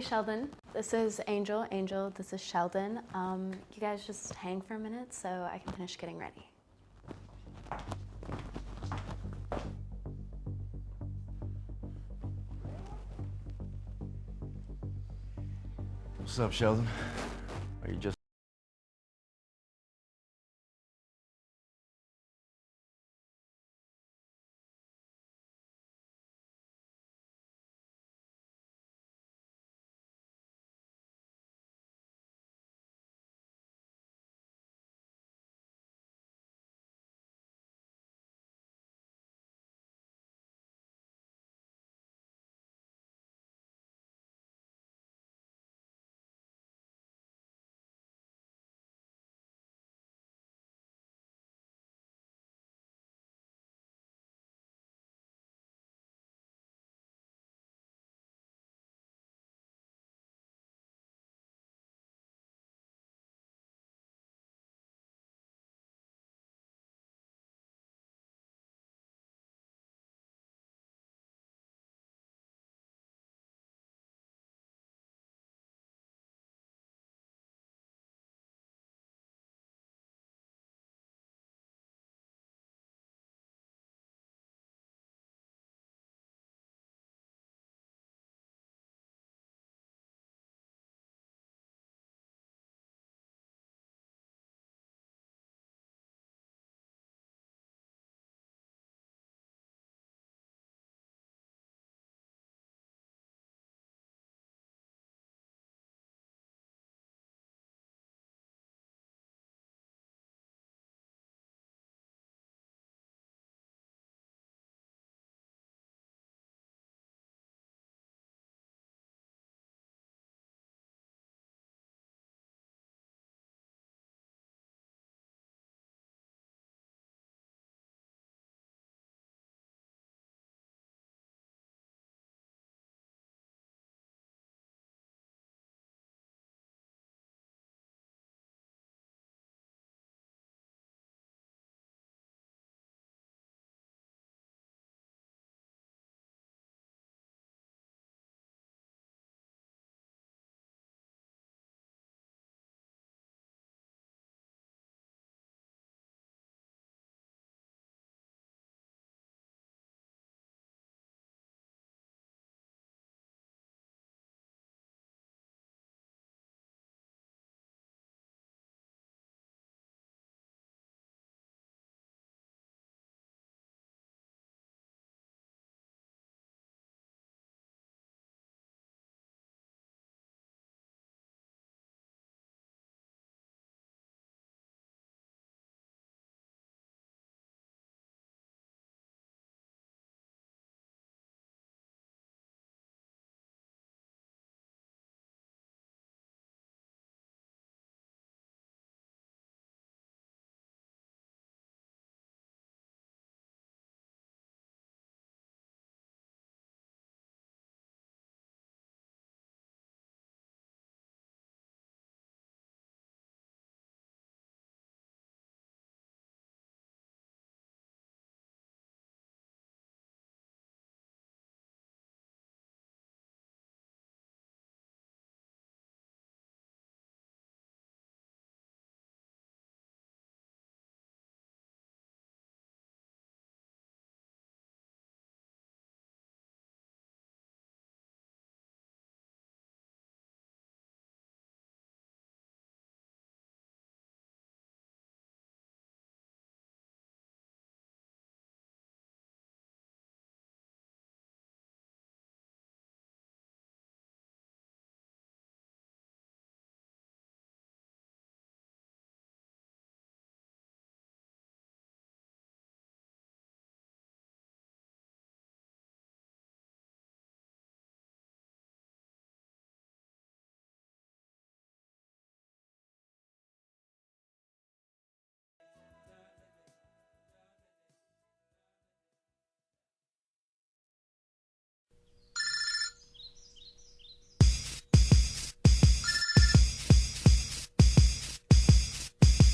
Hey Sheldon, this is Angel. Angel, this is Sheldon. You guys just hang for a minute so I can finish getting ready. What's up, Sheldon? Are you just...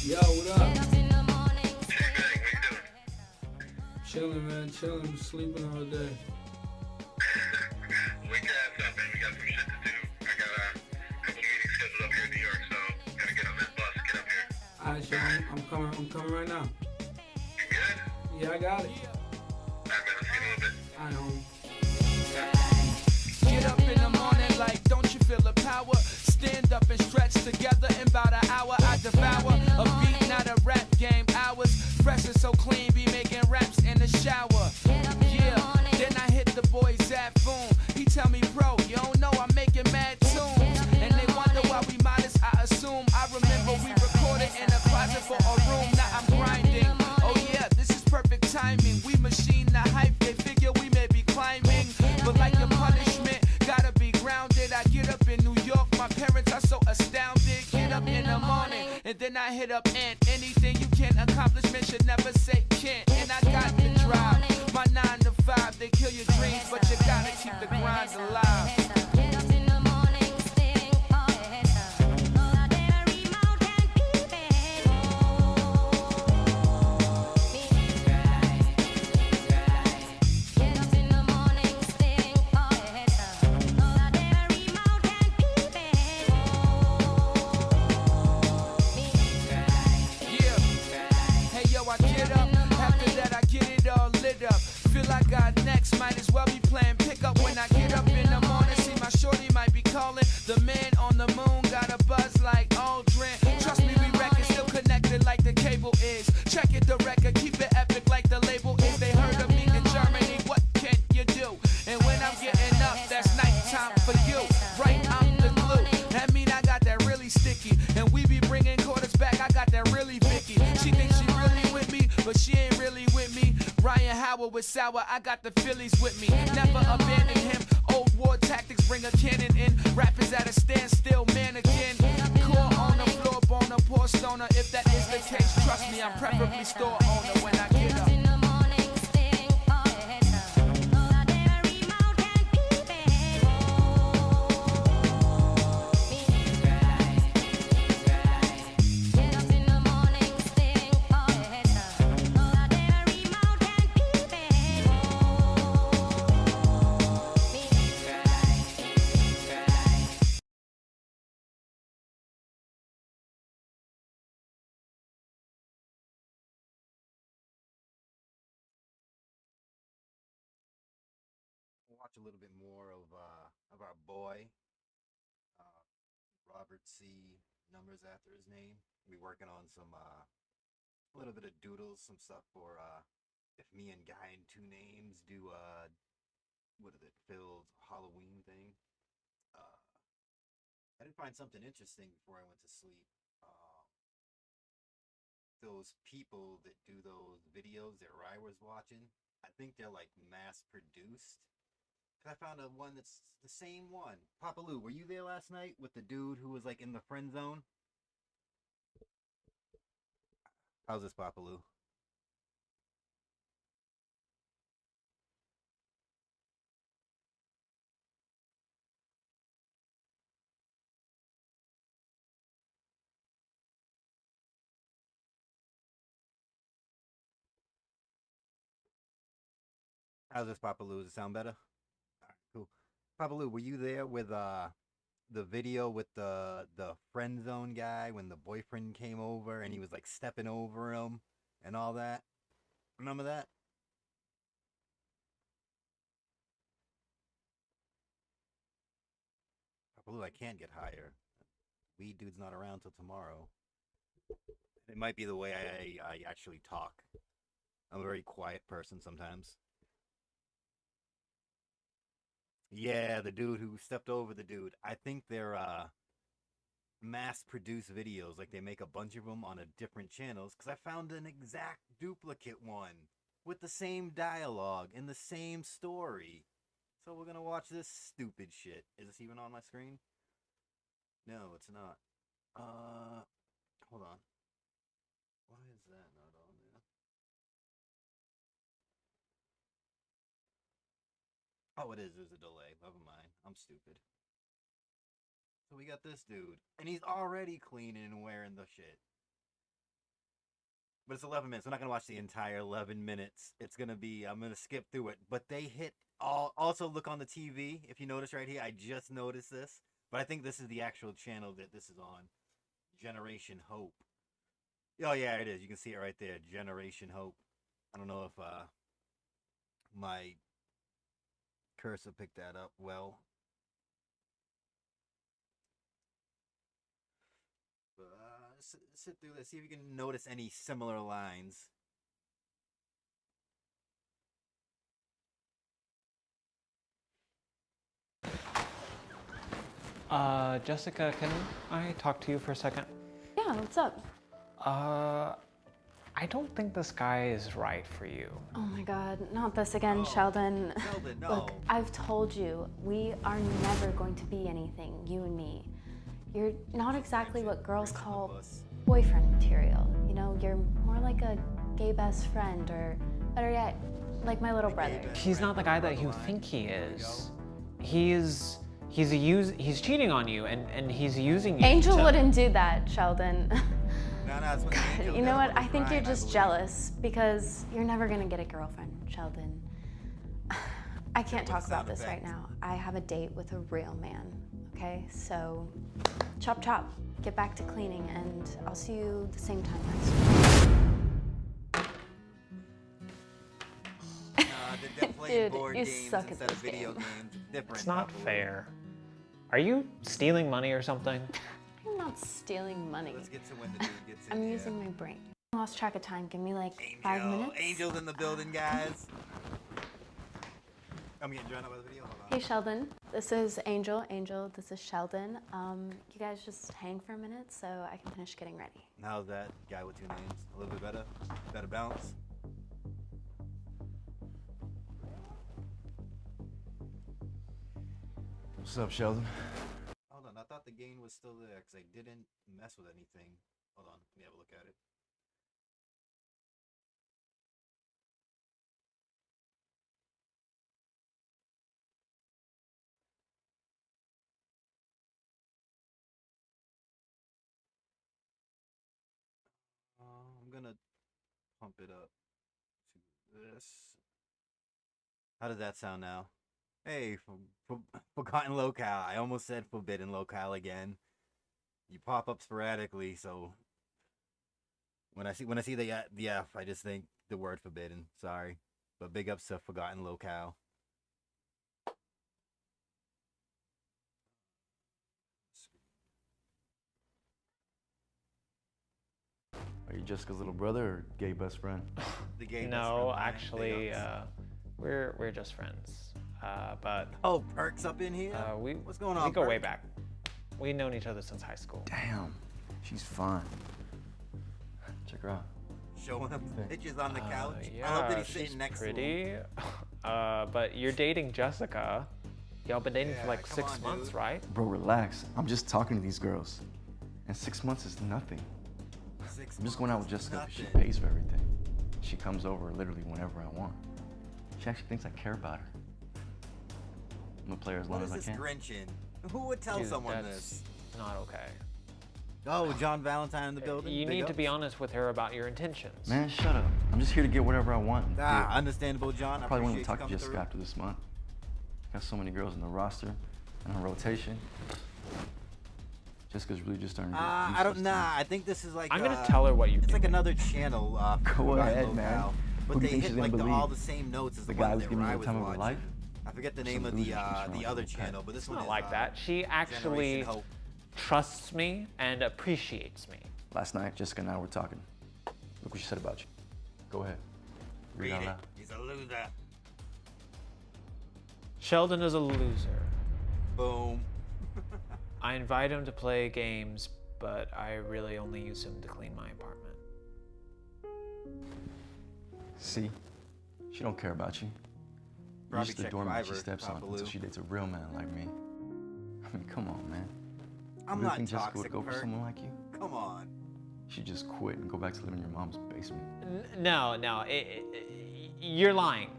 Yo, what up? Hey, man, what you doing? Chilling, man, chilling, sleeping all day. Wake your ass up, man. We got some shit to do. I I'm coming right now. You good? Yeah, I got it. Alright, man, I'll see you in a little bit. Alright, homie. Get up in the morning like, don't you feel the power? Stand up and stretch together in about an hour. I devour a beat, not a rap game. Hours fresh and so clean, be making raps in the shower. Yeah, then I hit the boy Zap Boom. He tell me, bro, you don't know I'm making mad tunes. And they wonder why we modest, I assume. I remember we recorded in a closet for a room. Now I'm grinding. Oh yeah, this is perfect timing. We machine the hype, they figure we may be climbing. But like your punishment, gotta be grounded. I get up in New York, my parents are so astounded. Get up in the morning, and then I hit up and anything you can accomplish, man, should never say can't. And I got the drive, my 9 to 5, they kill your dreams, but you gotta keep the grind alive. Get up in the morning, sing every mountain peak. Get up in the morning, sing every mountain Yeah. Hey yo, I get up. After that, I get it all lit up. Feel I got next. Might as well be playing pickup when I get up in the morning. See my shorty might be calling. The man on the moon got a buzz like Aldrin. Trust me, we record still connected like the cable is. Check it, the record, keep it epic like the label is. They heard of me in Germany. What can you do? And when I'm getting up, that's nighttime for you. Right, I'm the glue. That mean I got that really sticky. And we be bringing quarters back. I got that really Vicky. She thinks she really with me, but she ain't really with me. Ryan Howard with Sour, I got the Phillies with me. Never abandon him. Old war tactics bring a cannon in. Rappers at a standstill, mannequin. Core on the floor, bone a poor stoner. If that is the case, trust me, I'm preferably store owner when I get up. in the morning, sing every mountain peak. Get up in the morning, sing every mountain peak. Watch a little bit more of our boy, uh, Robert C. Numbers after his name. We working on some a little bit of doodles, some stuff for if me and Guy and Two Names do what is it, Phil's Halloween thing. I did find something interesting before I went to sleep. Those people that do those videos that Rye was watching, I think they're like mass produced. Cause I found one that's the same one. Papa Lou, were you there last night with the dude who was like in the friend zone? How's this, Papa Lou? How's this, Papa Lou? Does it sound better? All right, cool. Papa Lou, were you there with the video with the friend zone guy when the boyfriend came over and he was like stepping over him and all that? Remember that? Papa Lou, I can't get higher. Weed dude's not around till tomorrow. It might be the way I actually talk. I'm a very quiet person sometimes. Yeah, the dude who stepped over the dude. I think they're mass-produced videos. Like they make a bunch of them on a different channels. Because I found an exact duplicate one with the same dialogue and the same story. So we're gonna watch this stupid shit. Is this even on my screen? No, it's not. Hold on. Why is that not on there? Oh, it is. There's a delay. Never mind. I'm stupid. So we got this dude, and he's already cleaning and wearing the shit. But it's 11 minutes. We're not gonna watch the entire 11 minutes. It's gonna be. I'm gonna skip through it. But they hit all. Also, look on the TV. If you notice right here, I just noticed this. But I think this is the actual channel that this is on. Generation Hope. Oh yeah, it is. You can see it right there. Generation Hope. I don't know if my cursor picked that up well. But sit through this. See if you can notice any similar lines. Jessica, can I talk to you for a second? Yeah, what's up? I don't think this guy is right for you. Oh my God, not this again, Sheldon. Sheldon, no. Look, I've told you, we are never going to be anything, you and me. You're not exactly what girls call boyfriend material. You know, you're more like a gay best friend, or better yet, like my little brother. He's not the guy that you think he is. He's cheating on you, and he's using you. Angel wouldn't do that, Sheldon. No, it's when the angel You know does it what? with I think you're Ryan, I just believe. jealous because you're never gonna get a girlfriend, Sheldon. I can't talk what's about sound this right effect? now. I have a date with a real man, okay? So, chop chop. Get back to cleaning, and I'll see you the same time next week. They're playing Dude, board you games suck at instead of this video game. games. Different. It's not I believe. fair. Are you stealing money or something? I'm not stealing money. Let's get to when the dude gets in I'm here. using my brain. I lost track of time. Give me like 5 minutes. Angel's in the building, guys. I'm getting drawn up by the video. Hold on. Hey Sheldon, this is Angel. Angel, this is Sheldon. You guys just hang for a minute so I can finish getting ready. How's that guy with 2 names? A little bit better? Better balance? What's up, Sheldon? Hold on, I thought the gain was still there because I didn't mess with anything. Hold on, let me have a look at it. I'm gonna pump it up to this. How does that sound now? Hey, Forgotten Locale. I almost said Forbidden Locale again. You pop up sporadically, so when I see the F, I just think the word forbidden. Sorry, but big ups to Forgotten Locale. Are you Jessica's little brother or gay best friend? The gay best No, friend line, big actually, ups. we're just friends. But Oh, Perk's up in here. What's going on? We go way Perk? back. We've known each other since high school. Damn, she's fine. Check her out. Showing him pictures on the couch. Yeah, I love that he's she's sitting next pretty. to him. But you're dating Jessica. Y'all been dating Yeah, for like come 6 on, months, dude. right? Bro, relax. I'm just talking to these girls. And 6 months is nothing. 6 I'm just going out with months, Jessica because she nothing. pays for everything. She comes over literally whenever I want. She actually thinks I care about her. I'm gonna play her as long What as is I this can. Grinching? Who would tell Dude, someone that's this? not okay. Oh, John Valentine in the building. You Big need to be ups. honest with her about your intentions. Man, shut up. I'm just here to get whatever I want. and Ah, feel. understandable, John. I Probably won't appreciate even talk you to coming Jessica through. after this month. Got so many girls in the roster and on rotation. Jessica's really just starting to get I useless don't to me. nah. I think this is like. I'm gonna tell her what you It's do. like another channel. Go Forgotten ahead, man. Locale, But Who do they you think hit she's gonna like believe? all the same notes as The the, guy one who's that giving you I the was time of her watching. life? I forget the Some name of loser the keeps trying the to other get channel, pet. but this It's one not is like that. She Generation actually Hope. trusts me and appreciates me. Last night, Jessica and I were talking. Look what she said about you. Go ahead. Read out it. loud. He's a loser. Sheldon is a loser. Boom. I invite him to play games, but I really only use him to clean my apartment. See? She don't care about you. You're Probably just the check doormat she Fiverr, steps on Papa until Lou. she dates a real man like me. I mean, come on, man. I'm You really not think Jessica toxic, would go for Perk. someone like you? Come on. She'd just quit and go back to living in your mom's basement. No, you're lying.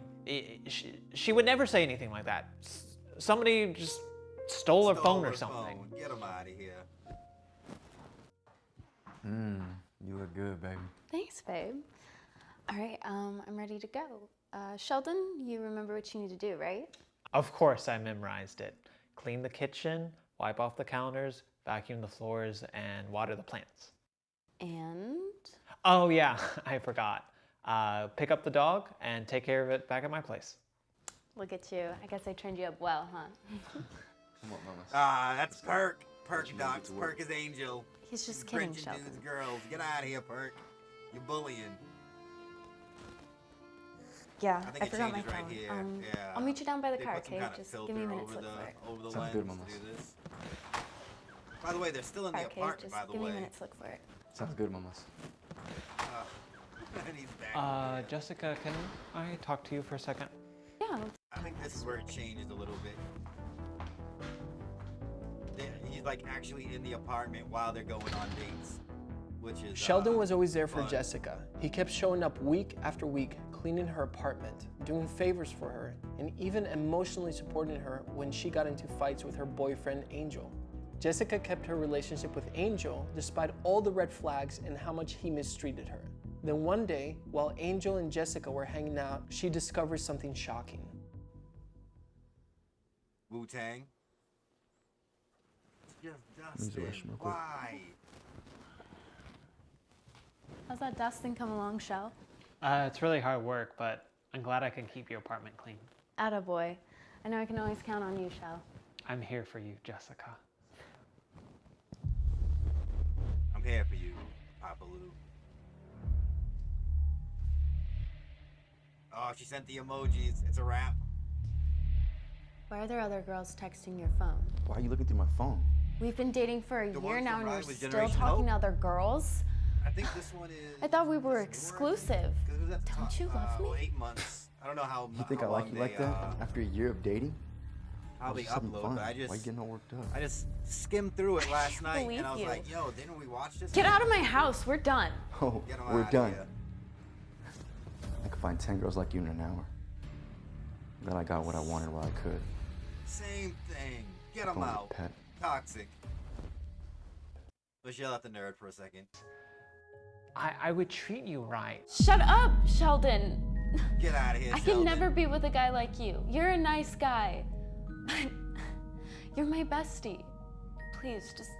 She would never say anything like that. Somebody just stole her phone or something. Phone. Get him out of here. You look good, baby. Thanks, babe. All right, I'm ready to go. Sheldon, you remember what you need to do, right? Of course, I memorized it. Clean the kitchen, wipe off the counters, vacuum the floors, and water the plants. And Oh yeah, I forgot. Pick up the dog and take care of it back at my place. Look at you. I guess I trained you up well, huh? Come on, Mama. Ah, that's Perk. Perk you gotta Docs. get to work. Perk is Angel. He's just kidding, Grinching Sheldon. dudes, girls. Get out of here, Perk. You're bullying. Yeah, I think I it forgot my changes right phone. here. Yeah. I'll meet you down by the They car, put some okay? kind of Just filter give me a minute to over look the for it. over the Sounds lens good, to Mama. do this. By the way, they're still in the Okay, apartment. just By the give me a way. minute to look for it. Sounds good, Mamas. And he's back. Jessica, can I talk to you for a second? Yeah, I think this is where it changed a little bit. He's like actually in the apartment while they're going on dates, which is Sheldon was always there for fun. Jessica. He kept showing up week after week, cleaning her apartment, doing favors for her, and even emotionally supporting her when she got into fights with her boyfriend, Angel. Jessica kept her relationship with Angel despite all the red flags and how much he mistreated her. Then one day, while Angel and Jessica were hanging out, she discovers something shocking. Wu-Tang. It's just Use the Dustin. restroom real quick. Why? how's that dusting come along, Shell? It's really hard work, but I'm glad I can keep your apartment clean. Attaboy. I know I can always count on you, Shell. I'm here for you, Jessica. I'm here for you, Papa Lou. Oh, she sent the emojis. It's a wrap. Why are there other girls texting your phone? Why are you looking through my phone? We've been dating for a The year one now from and you're Ride with still Generation talking to Hope? other girls? I think this one is. I thought we were is exclusive. 'Cause it was at the Don't top, you love well, me? 8 months. I don't know how. You think how I like long you like they, that? After a year of dating? How they Just having upload, fun. but I Why you just getting all worked up? I just skimmed through it last night believe and I was you. like, yo, didn't we watch this? Get out of my house. We're done. Oh, Get 'em we're outta done. here. I could find 10 girls like you in an hour. Glad I got what I wanted while I could. Same thing. Get them Phone was a out. pet. Toxic. Let's yell at the nerd for a second. I would treat you right. Shut up, Sheldon. Get out of here, I Sheldon. can never be with a guy like you. You're a nice guy. But you're my bestie. Please, just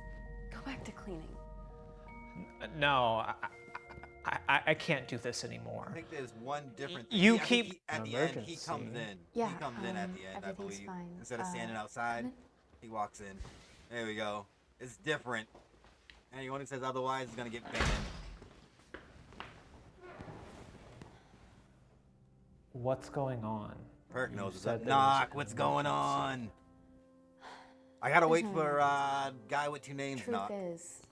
go back to cleaning. No, I can't do this anymore. I think there's one different thing. You I think keep- he, at An the end, he emergency. comes in. Yeah, he comes in at the end, I everything's believe. fine. Instead of standing come outside, in. he walks in. There we go. It's different. Anyone who says otherwise is gonna get banned. What's going on? Perk You knows what's said up. there was Knock, an what's going emergency. on? I gotta wait There's for no guy with two names. Truth Knock. is,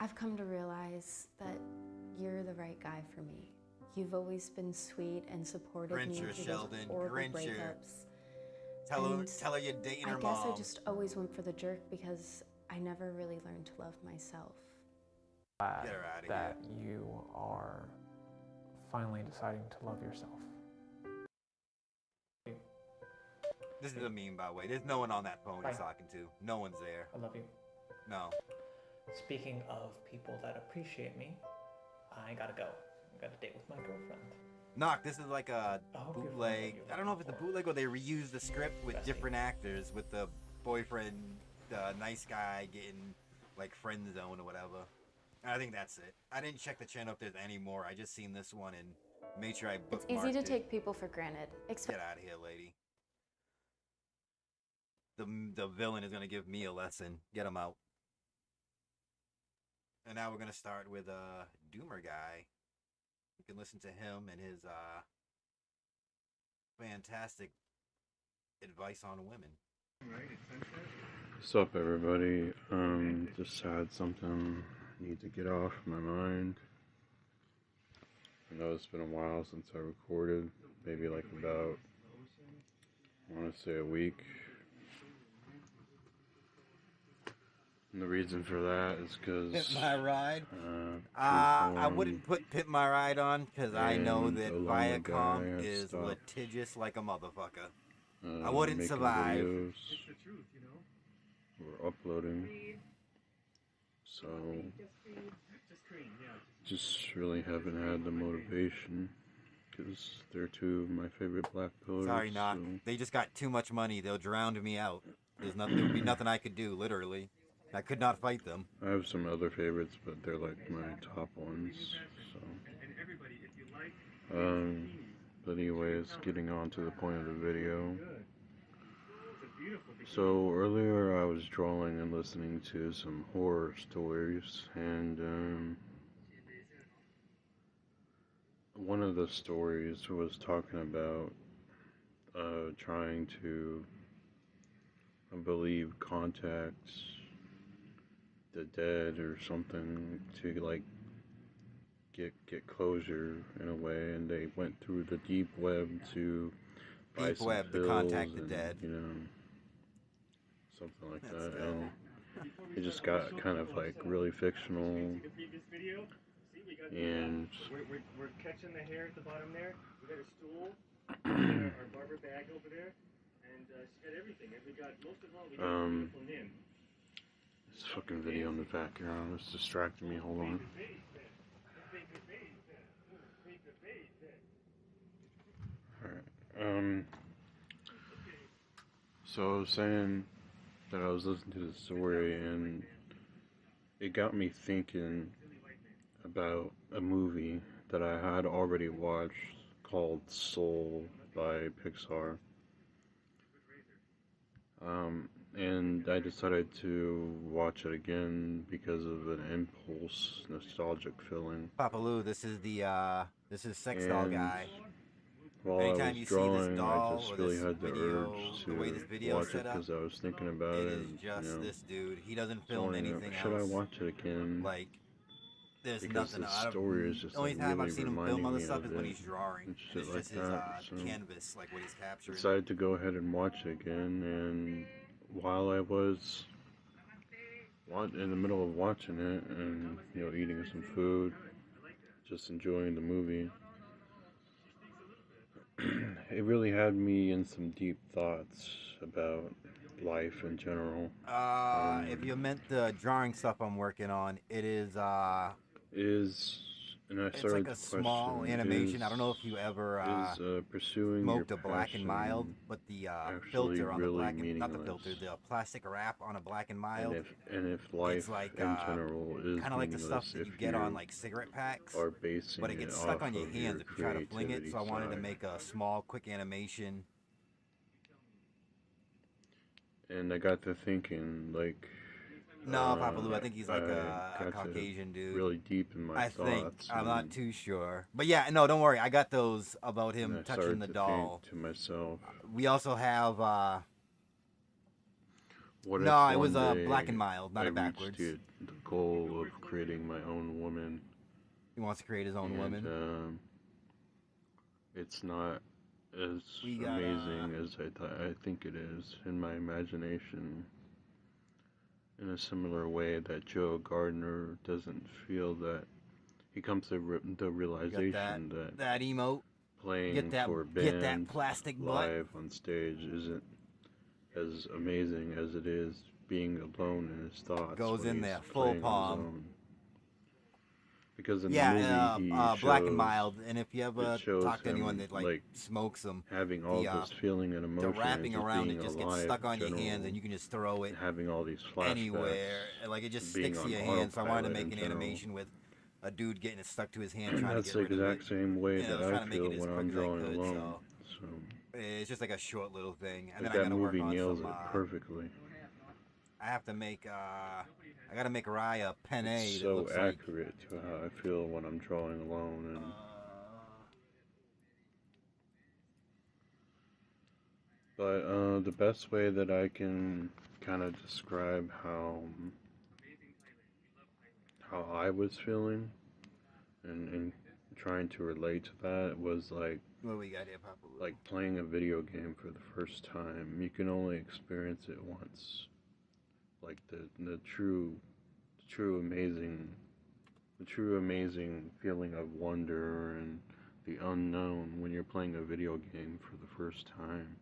I've come to realize that you're the right guy for me. You've always been sweet and supported me Grincher, through Sheldon, those horrible Grincher. breakups. Tell her And you're dating I her guess mom. I just always went for the jerk because I never really learned to love myself. Glad Get her outta that you are finally deciding to love yourself. This is a meme, by the way. There's no one on that phone he's Bye. talking to. No one's there. I love you. No. Speaking of people that appreciate me, I gotta go. I got a date with my girlfriend. Knock, this is like a I hope you're bootleg. familiar I don't know if it's a bootleg or they reuse the script with Bestie. different actors, with the boyfriend, the nice guy getting like friend zone or whatever. I think that's it. I didn't check the channel if there's any more. I just seen this one and made sure I bookmarked It's easy to it. take people for granted. Get out of here, lady. The villain is gonna give me a lesson. Get him out. And now we're gonna start with Doomer guy. You can listen to him and his fantastic advice on women. What's up, everybody? Just had something I need to get off my mind. I know it's been a while since I recorded, maybe like about, I want to say a week. And the reason for that is because Pimp My Ride. I wouldn't put Pimp My Ride on because I know and that along the guy Viacom had is stopped, litigious like a motherfucker. I wouldn't making survive. videos or uploading. So, just really haven't had the motivation because they're two of my favorite black pillars. Sorry, Knock. so- They just got too much money. They'll drown me out. There would be nothing I could do, literally. I could not fight them. I have some other favorites, but they're like my top ones. So, but anyways, getting on to the point of the video. So earlier I was drawing and listening to some horror stories, and one of the stories was talking about trying to, I believe, contact the dead or something to like get closure in a way, and they went through the deep web to buy Deep some web to pills contact the and, dead. you know, something like That's that, cool. and it just got kind of like really fictional. And we're catching the hair at the bottom there. We got a stool, we got our barber bag over there, and she's got everything. And we got most of all, we got a beautiful nymph. this fucking video in the background is distracting me. Hold on. Alright. So I was saying that I was listening to the story, and it got me thinking about a movie that I had already watched called Soul by Pixar. And I decided to watch it again because of an impulse, nostalgic feeling. Papa Lou, this is Sex Doll And Guy. while Anytime I was you see this drawing, doll I just or really this had the video, urge the way this to video is watch it set up, because I was thinking about it it. is just you know, this dude. He doesn't so film wondering, anything should else. I watch it again? Like, there's because nothing. the story is just The only like, time really I've seen him film reminding other me stuff of is when it he's drawing. and And shit it's like just his that. So canvas, like what he's capturing. decided to go ahead and watch it again, and while I was in the middle of watching it and, you know, eating some food, just enjoying the movie, it really had me in some deep thoughts about life in general. If you meant the drawing stuff I'm working on, it is And I it's started like a to small question, animation. I don't know if you ever pursuing smoked your a black and mild, passion but the actually filter on the really black and not the meaningless? filter, the plastic wrap on a black and mild. And if life it's like in general is kind of like the stuff meaningless that you if get on you like cigarette packs, are basing but it gets stuck off on your of hands if you try to fling it. So I wanted to creativity make a small, quick animation. And I got to thinking, like, No, Papa Lou, I think he's like I a got to Caucasian dude. really deep in my I think. thoughts. I'm and not too sure. But yeah, no, don't worry. I got those about him I touching started the to doll. think to myself, We also have, what no, if it was one a black day and mild, not I a backwards. reached the goal of creating my own woman. He wants to create his own and, woman. It's not as We got, amazing as I think it is in my imagination. In a similar way that Joe Gardner doesn't feel that he comes to the realization that emote. playing Get that, for a get that band plastic butt. live on stage isn't as amazing as it is being alone in his thoughts. Goes when in he's there, full playing on his palm. own. Because in Yeah, the movie, he black and shows- mild. And if you ever it shows talk to anyone him, that like smokes them, having all this feeling and emotion, the wrapping and just around being it just alive gets stuck on in your hands, general, and you can just throw it having all these flashbacks, anywhere. And, like it just being sticks to on your hand. So I wanted to autopilot make in an general. animation with a dude getting it stuck to his hand, And trying that's to the get rid of exact it. same way You know, that trying I to make feel it as when quick I'm as I drawing could, alone. So, it's just like a short little thing, and like then I that gotta work movie on nails some. it perfectly. I have to make. I gotta make Raya a penne It's that so looks like. accurate to how I feel when I'm drawing alone, and but the best way that I can kind of describe how I was feeling and trying to relate to that was like What we got here, Papa? like playing a video game for the first time. You can only experience it once. Like the true amazing feeling of wonder and the unknown when you're playing a video game for the first time.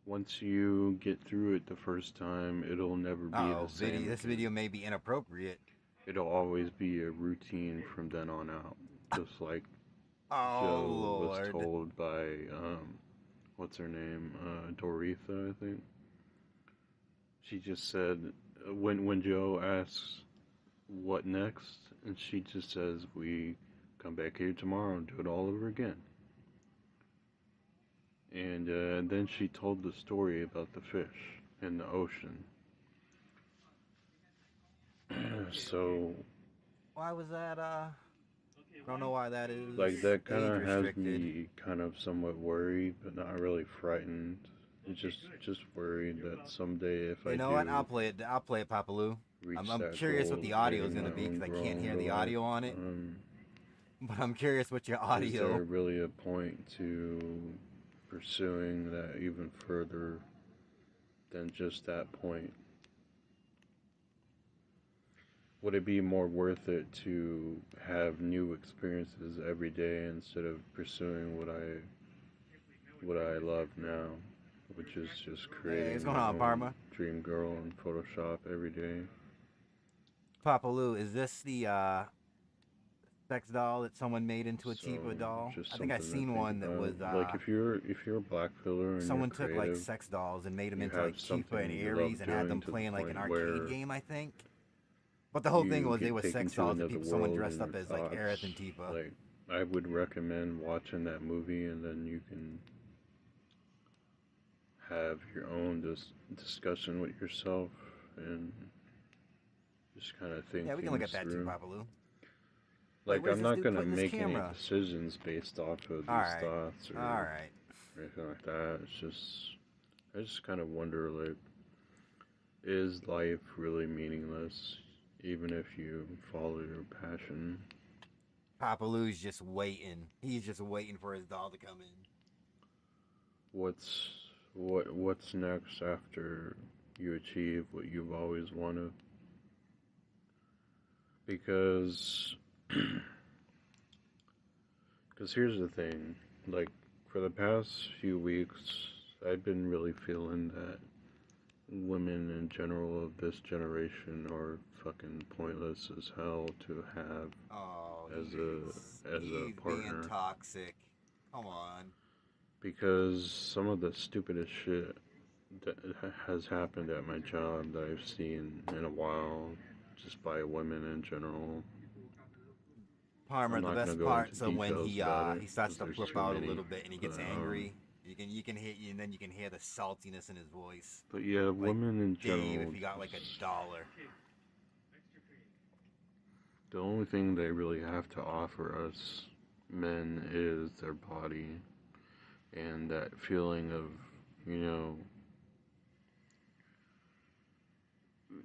Once you get through it the first time, it'll never be the same. This video may be inappropriate. It'll always be a routine from then on out. Just like Oh, Joe was Lord. told by what's her name? Doretha, I think. She just said when Joe asks what next, and she just says we come back here tomorrow and do it all over again. And then she told the story about the fish in the ocean. So Why was that? I don't know why that is. like that kind age of has restricted. me kind of somewhat worried, but not really frightened. It's just worried that someday if I You know do what? I'll play it. I'll play it, Papa Lou. reach I'm that curious goal what the of audio is creating going to my be because own I can't girl hear in the real audio life, on it. But I'm curious what your is audio. there really a point to pursuing that even further than just that point? Would it be more worth it to have new experiences every day instead of pursuing what I love now, which is just creating what's going my on, own Parma? dream girl in Photoshop every day? Papa Lou, is this the sex doll that someone made into a Tifa doll? Just I think I've something to seen think one that was about. Like if you're a black pillar and someone you're took like creative, sex dolls and made them you into have like Tifa something and you love Ares and had them doing to the playing like an point where arcade game, I think. But the whole thing you was they get were taken sex to dolls and another people, someone world dressed in up your as like Aerith and thoughts. Tifa. Like I would recommend watching that movie, and then you can have your own discussion with yourself and just kind of think Yeah, we can look things at that too, through. Papa Lou. Like where's I'm this not dude gonna putting his make any camera? decisions based off of these Alright. thoughts or Alright. anything like that. It's just I just kind of wonder, like, is life really meaningless even if you follow your passion? Papa Lou's just waiting. He's just waiting for his doll to come in. What's next after you achieve what you've always wanted? Because here's the thing, like for the past few weeks I've been really feeling that women in general of this generation are fucking pointless as hell to have as a partner. Being toxic. Come on. Because some of the stupidest shit that has happened at my job that I've seen in a while, just by women in general. Palmer, I'm the not best gonna go part's into when details he about it, he starts 'cause to there's flip too out many, a little bit and he gets but, angry. You can hit you and then you can hear the saltiness in his voice. But yeah, Like women in Dave, general. if he got like $1. The only thing they really have to offer us men is their body and that feeling of, you know,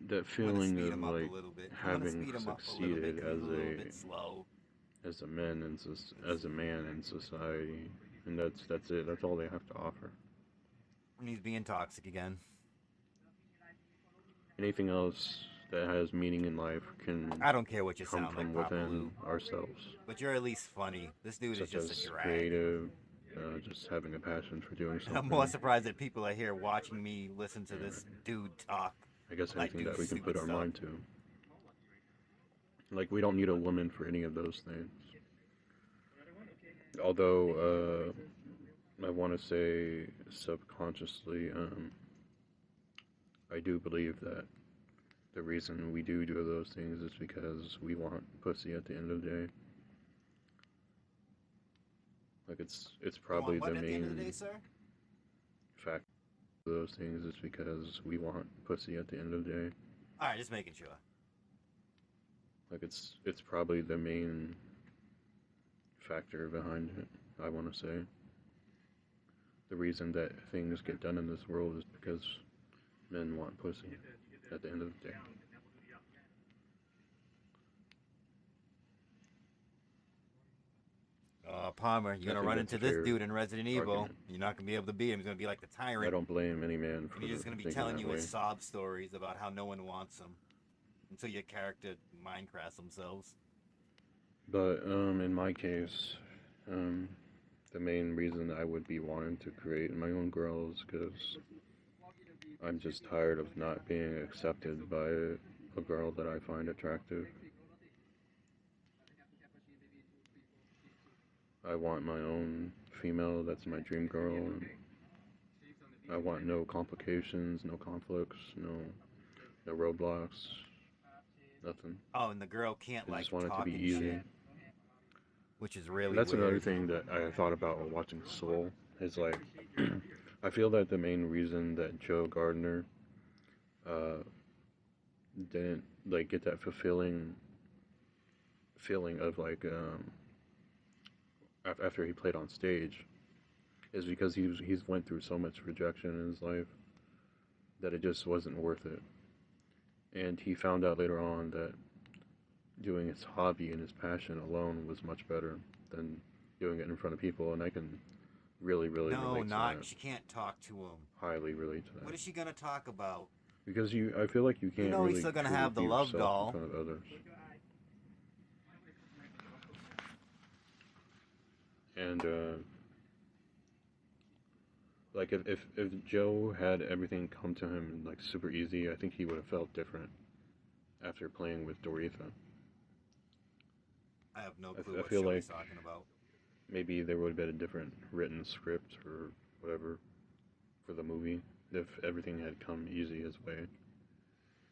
that feeling speed of him up a like little bit. I'm gonna having speed him up a little succeeded bit 'cause he's a little bit slow. as a man in society, and that's it. That's all they have to offer. And he's being toxic again. Anything else that has meaning in life can I don't care what you come sound from like, Papa within Lou. ourselves. But you're at least funny. This dude Such is as just a drag. creative, just having a passion for doing something. I'm more surprised that people are here watching me listen to this dude talk. I guess like, anything do that we can put stupid our stuff. mind to. Like, we don't need a woman for any of those things. Although, I want to say subconsciously, I do believe that the reason we do those things is because we want pussy at the end of the day. Like, it's probably the main fact of those things is because we want pussy at the end of the day. Alright, just making sure. Like, it's probably the main factor behind it, I want to say. The reason that things get done in this world is because men want pussy at the end of the day. Palmer, you're gonna run that's into a this fair dude in Resident Evil. argument. You're not gonna be able to beat him. He's gonna be like the tyrant. I don't blame any man for And he's just gonna be thinking telling that you way. his sob stories about how no one wants him until your character Minecrafts themselves. But in my case, the main reason I would be wanting to create my own girl is because I'm just tired of not being accepted by a girl that I find attractive. I want my own female that's my dream girl, and I want no complications, no conflicts, no roadblocks, nothing. Oh, and the girl can't I like just want it to talk be and easy. shit, which is really That's weird. another thing that I thought about while watching Soul is like, I feel that the main reason that Joe Gardner didn't like get that fulfilling feeling of like after he played on stage is because he's went through so much rejection in his life that it just wasn't worth it. And he found out later on that doing his hobby and his passion alone was much better than doing it in front of people, and I can really relate No, to not. that. She can't talk to him. Highly relate to that. What is she gonna talk about? Because I feel like you can't know he's really still gonna truly have the be love yourself doll. in front of others. And like if Joe had everything come to him like super easy, I think he would have felt different after playing with Doretha. I have no clue I what feel show like he's talking about. maybe there would have been a different written script or whatever for the movie if everything had come easy his way.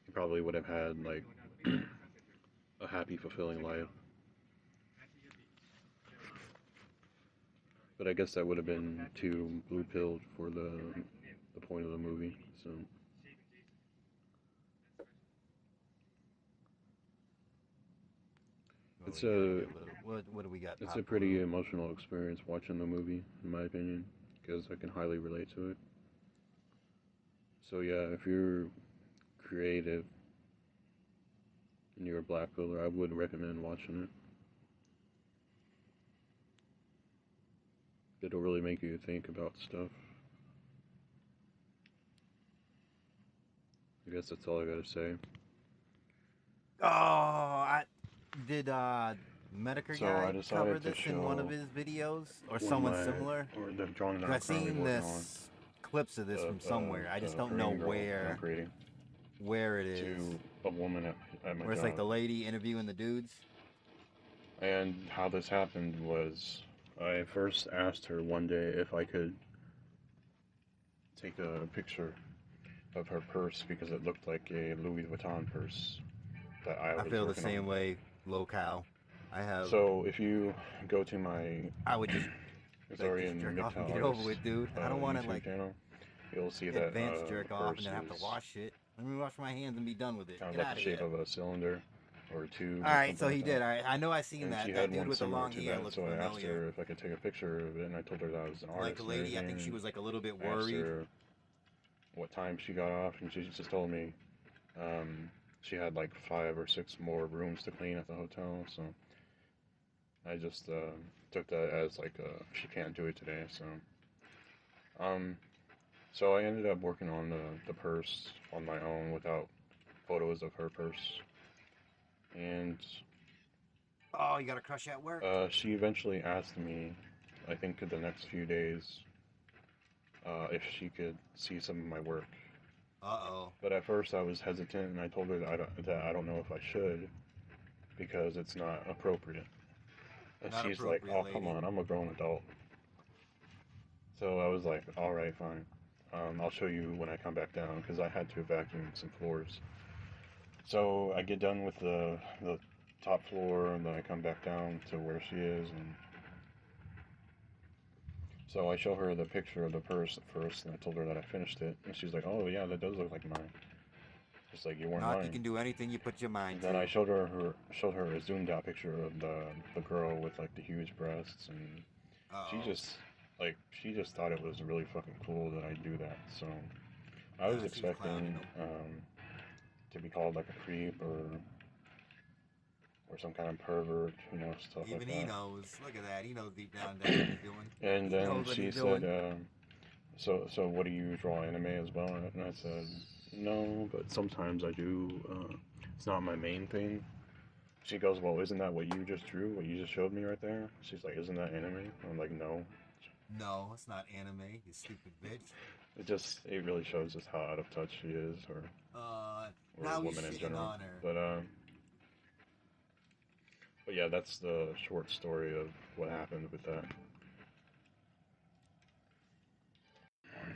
He probably would have had like a happy, fulfilling life. But I guess that would have been too blue-pilled for the point of the movie. So it's What do we got? it's a pretty emotional experience watching the movie, in my opinion, because I can highly relate to it. So yeah, if you're creative and you're a black pillar, I would recommend watching it. It'll really make you think about stuff. I guess that's all I gotta say. Oh, I did. Medicare So I guy decided cover to this in one of show his videos, or one someone of my- similar? or the drawing that 'Cause I'm I've seen currently working this clips of this from of, somewhere. I just the don't know Korean girl that I'm where creating it is. to a woman at my Where it's job. like the lady interviewing the dudes. And how this happened was I first asked her one day if I could take a picture of her purse because it looked like a Louis Vuitton purse that I was I feel the working same on. way, locale. I have. So if you go to my I would just Azorian jerk off and MGTOW get it over Artist, with, dude. I don't want to YouTube like channel, you'll see that advanced jerk off purse and then have is to wash it. Let me wash my hands and be done with it. kind of Get like out the of shape here. of a cylinder or a tube. All right, so he did. All right, I know I seen And that. she That had dude one with the similar long to hair that, looked so I asked familiar. her if I could take a picture of it, and I told her that I was an Like artist. the and lady, I think she everything. was like a little bit I asked worried. her what time she got off, and she just told me she had like 5 or 6 more rooms to clean at the hotel. So I just took that as like she can't do it today. So I ended up working on the purse on my own without photos of her purse, and Oh, you got to crush at work? she eventually asked me, I think in the next few days, if she could see some of my work. Uh-oh. But at first I was hesitant, and I told her that I don't know if I should, because it's not appropriate. And Not she's like, appropriate, oh, come lady. on, I'm a grown adult. So I was like, all right, fine. I'll show you when I come back down, because I had to vacuum some floors. So I get done with the top floor, and then I come back down to where she is, and so I show her the picture of the purse at first, and I told her that I finished it, and she's like, oh yeah, that does look like mine. Just like you weren't Not if mine. you can do anything you put your mind And then to. I showed her a zoomed out picture of the girl with like the huge breasts, and she just thought it was really fucking cool that I do that. So I was Nah, she was clowning expecting to be called like a creep or some kind of pervert, stuff Even like that. he knows. Look at that. He knows deep down what he's doing. And He then knows what she he's said, doing. so what do you draw anime as well? And I said, no, but sometimes I do. It's not my main thing. She goes, well, isn't that what you just drew? What you just showed me right there? She's like, isn't that anime? I'm like, no. No, it's not anime, you stupid bitch. It really shows just how out of touch she is, or now a he's woman in shitting general. on her. But yeah, that's the short story of what happened with that.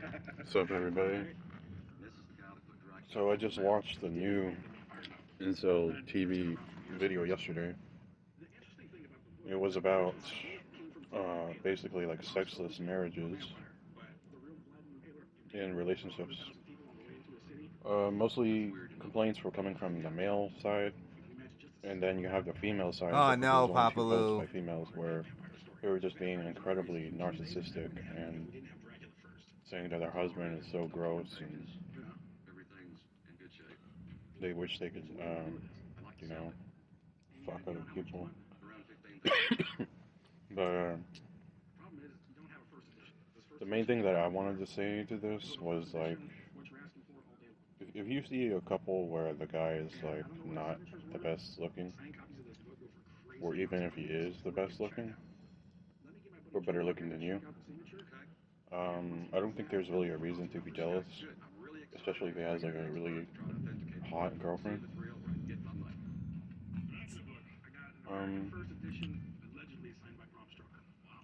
What's up, everybody? So I just watched the new Incel TV video yesterday. It was about basically like sexless marriages in relationships. Mostly complaints were coming from the male side, and then you have the female side. Oh that no, was only Papa two posts Lou. by females where they were just being incredibly narcissistic and saying that their husband is so gross and they wish they could, you know, fuck other people. But the main thing that I wanted to say to this was like, if you see a couple where the guy is like not the best looking, or even if he is the best looking, or better looking than you, I don't think there's really a reason to be jealous, especially if he has like a really hot girlfriend.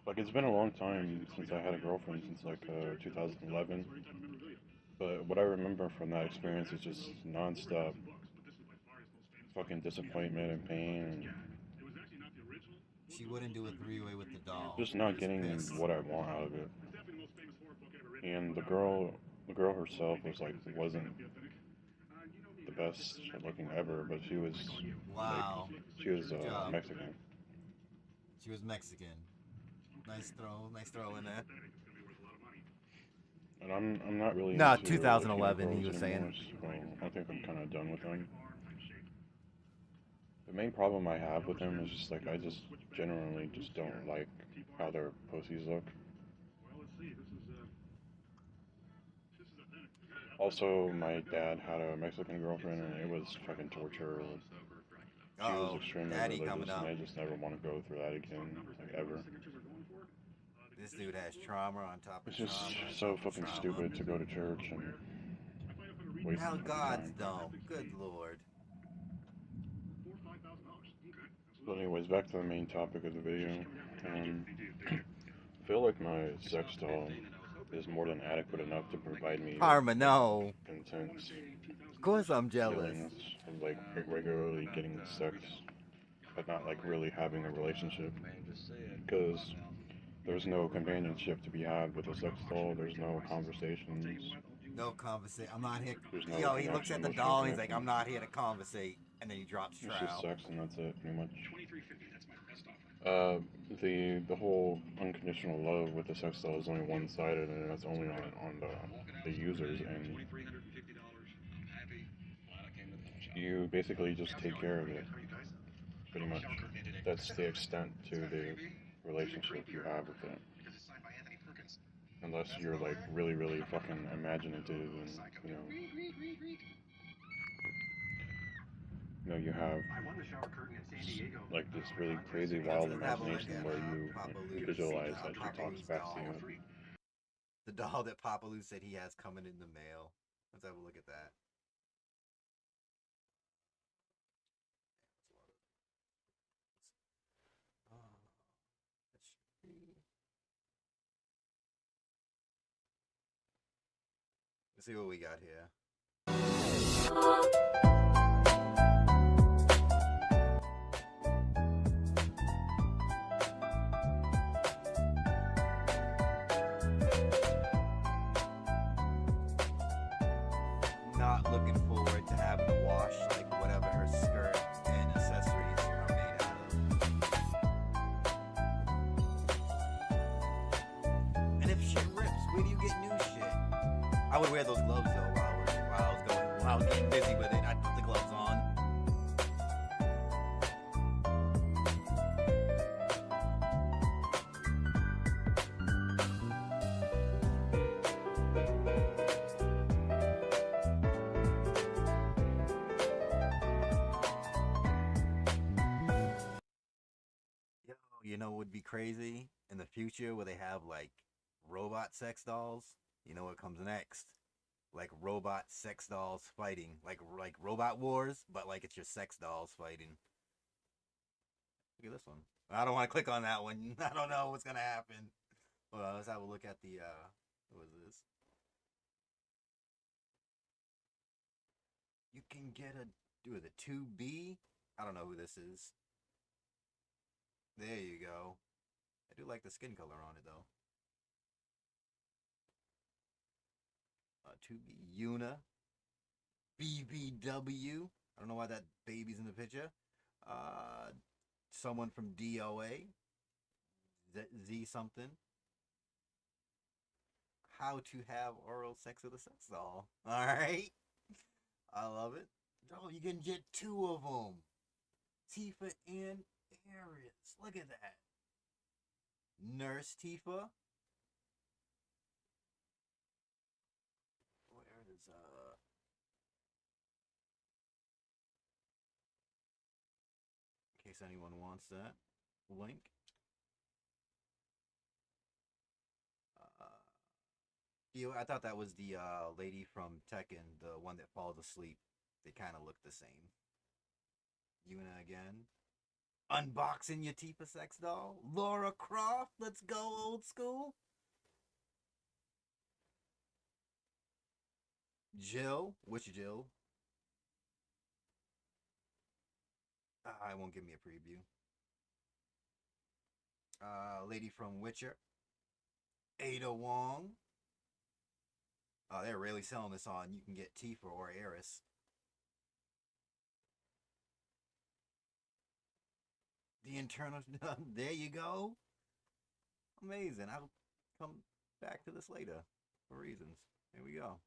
Like it's been a long time since I had a girlfriend, since like 2011. But what I remember from that experience is just nonstop fucking disappointment and pain. She wouldn't do a three-way with the doll. Just not getting what I want out of it. And the girl herself wasn't the best looking ever, but she was Wow. like, she was Good job. Mexican. She was Mexican. Nice throw in there. And I'm not really No, into 2011 Latino he was girls anymore, saying. so I think I'm kind of done with them. The main problem I have with them is just like I just generally just don't like how their pussies look. Also, my dad had a Mexican girlfriend and it was fucking torture. She was extremely Daddy religious coming and up. I just never want to go through that again, like ever. This dude has trauma on top of It's just trauma. so fucking stupid to go to church and waste Hell, fucking God's time. don't. Good lord. But anyways, back to the main topic of the video. I feel like my sex doll is more than adequate enough to provide me Karma, with no. intense Of course I'm jealous. feelings of like regularly getting sex, but not like really having a relationship. Because there's no companionship to be had with a sex doll. There's no conversations. No conversation. I'm not here. There's no Yo, he looks at the emotional doll and he's like, connection. I'm not here to conversate. And then he drops It's just trowel. sex and that's it, pretty much. The whole unconditional love with the sex doll is only one-sided, and that's only on the user's end. You basically just take care of it, pretty much. That's the extent to the relationship you have with it. Unless you're like really, really fucking imaginative and, you have like this really crazy wild imagination where you visualize that she talks back to you. The doll that Papa Lou said he has coming in the mail. Let's have a look at that. Let's see what we got here. Not looking forward to having to wash like whatever her skirt and accessories are made out of. And if shit rips, where do you get new shit? I would wear those gloves though while I was getting busy with it. I'd put the gloves on. Yo, you know what would be crazy? In the future where they have like robot sex dolls, you know what comes next? Like robot sex dolls fighting. Like Robot Wars, but like it's your sex dolls fighting. Look at this one. I don't want to click on that one. I don't know what's gonna happen. Hold on, let's have a look at the what is this? can get a do the 2B. I don't know who this is. There you go. I do like the skin color on it though. 2B Yuna. BBW. I don't know why that baby's in the picture. Someone from DOA. Z something. How to have oral sex with a sex doll. Alright. I love it. Oh, you can get 2 of them. Tifa and Aries. Look at that. Nurse Tifa. Where is in case anyone wants that link. I thought that was the lady from Tekken, the one that falls asleep. They kind of look the same. Yuna again. Unboxing your Tifa sex doll. Laura Croft. Let's go old school. Jill. Which Jill? I won't give me a preview. Lady from Witcher. Ada Wong. Oh, they're really selling this on. You can get Tifa or Aerith. The internal. There you go. Amazing. I'll come back to this later for reasons. Here we go.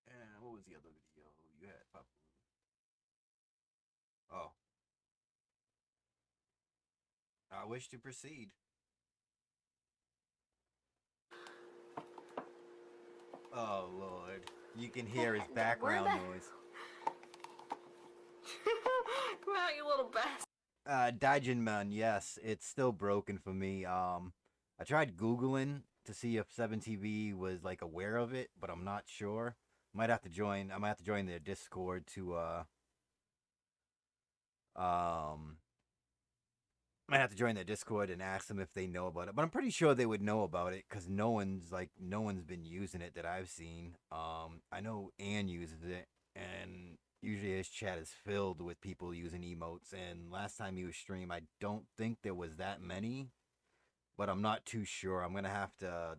And what was the other video you had? Oh. I wish to proceed. Oh, Lord. You can hear his background noise. Come out, you little bastard. Daijinman, yes. It's still broken for me. I tried Googling to see if 7TV was, like, aware of it, but I'm not sure. I might have to join their Discord to, might have to join their Discord and ask them if they know about it. But I'm pretty sure they would know about it because no one's been using it that I've seen. I know Ann uses it, and usually his chat is filled with people using emotes. And last time he was stream, I don't think there was that many, but I'm not too sure. I'm gonna have to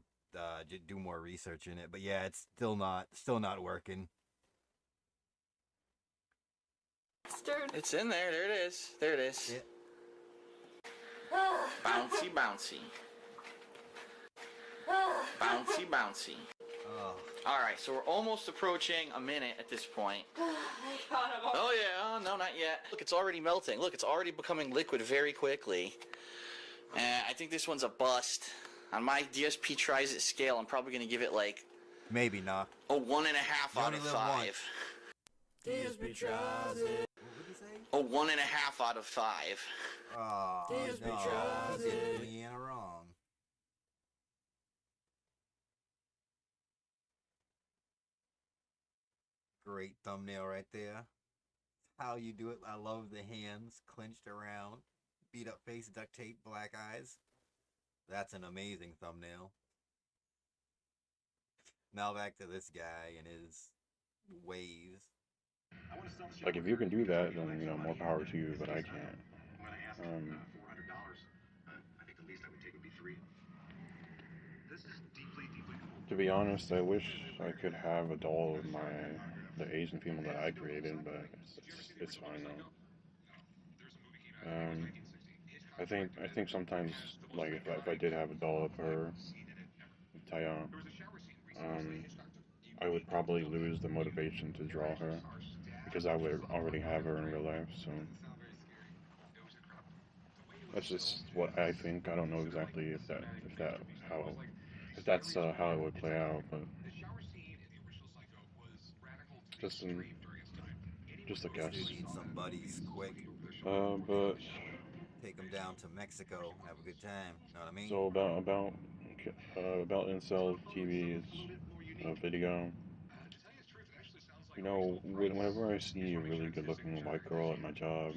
do more research in it. But yeah, it's still not working. It's in there. There it is. There it is. Yeah. Bouncy, bouncy. Bouncy, bouncy. Oh. Alright, so we're almost approaching a minute at this point. Oh yeah, no, not yet. Look, it's already melting. Look, it's already becoming liquid very quickly. I think this one's a bust. On my DSP tries it scale, I'm probably going to give it like... Maybe not. A 1.5 out of 5. DSP tries it. A 1.5 out of 5. Oh, DSP no. tries You're it. getting Leanna wrong. Great thumbnail right there. How you do it. I love the hands clenched around. Beat up face, duct tape, black eyes. That's an amazing thumbnail. Now back to this guy and his waves. Like, if you can do that, then, you know, more power to you, but I can't. To be honest, I wish I could have a doll of the Asian female that I created, but it's fine though. I think sometimes, like, if I did have a doll of her, Taeyeon, I would probably lose the motivation to draw her because I would already have her in real life. So that's just what I think. I don't know exactly if that's how it would play out, but just a guess. We need some buddies quick. But take them down to Mexico and have a good time. Know what I mean? So about Incel TV's video. You know, whenever I see a really good-looking white girl at my job,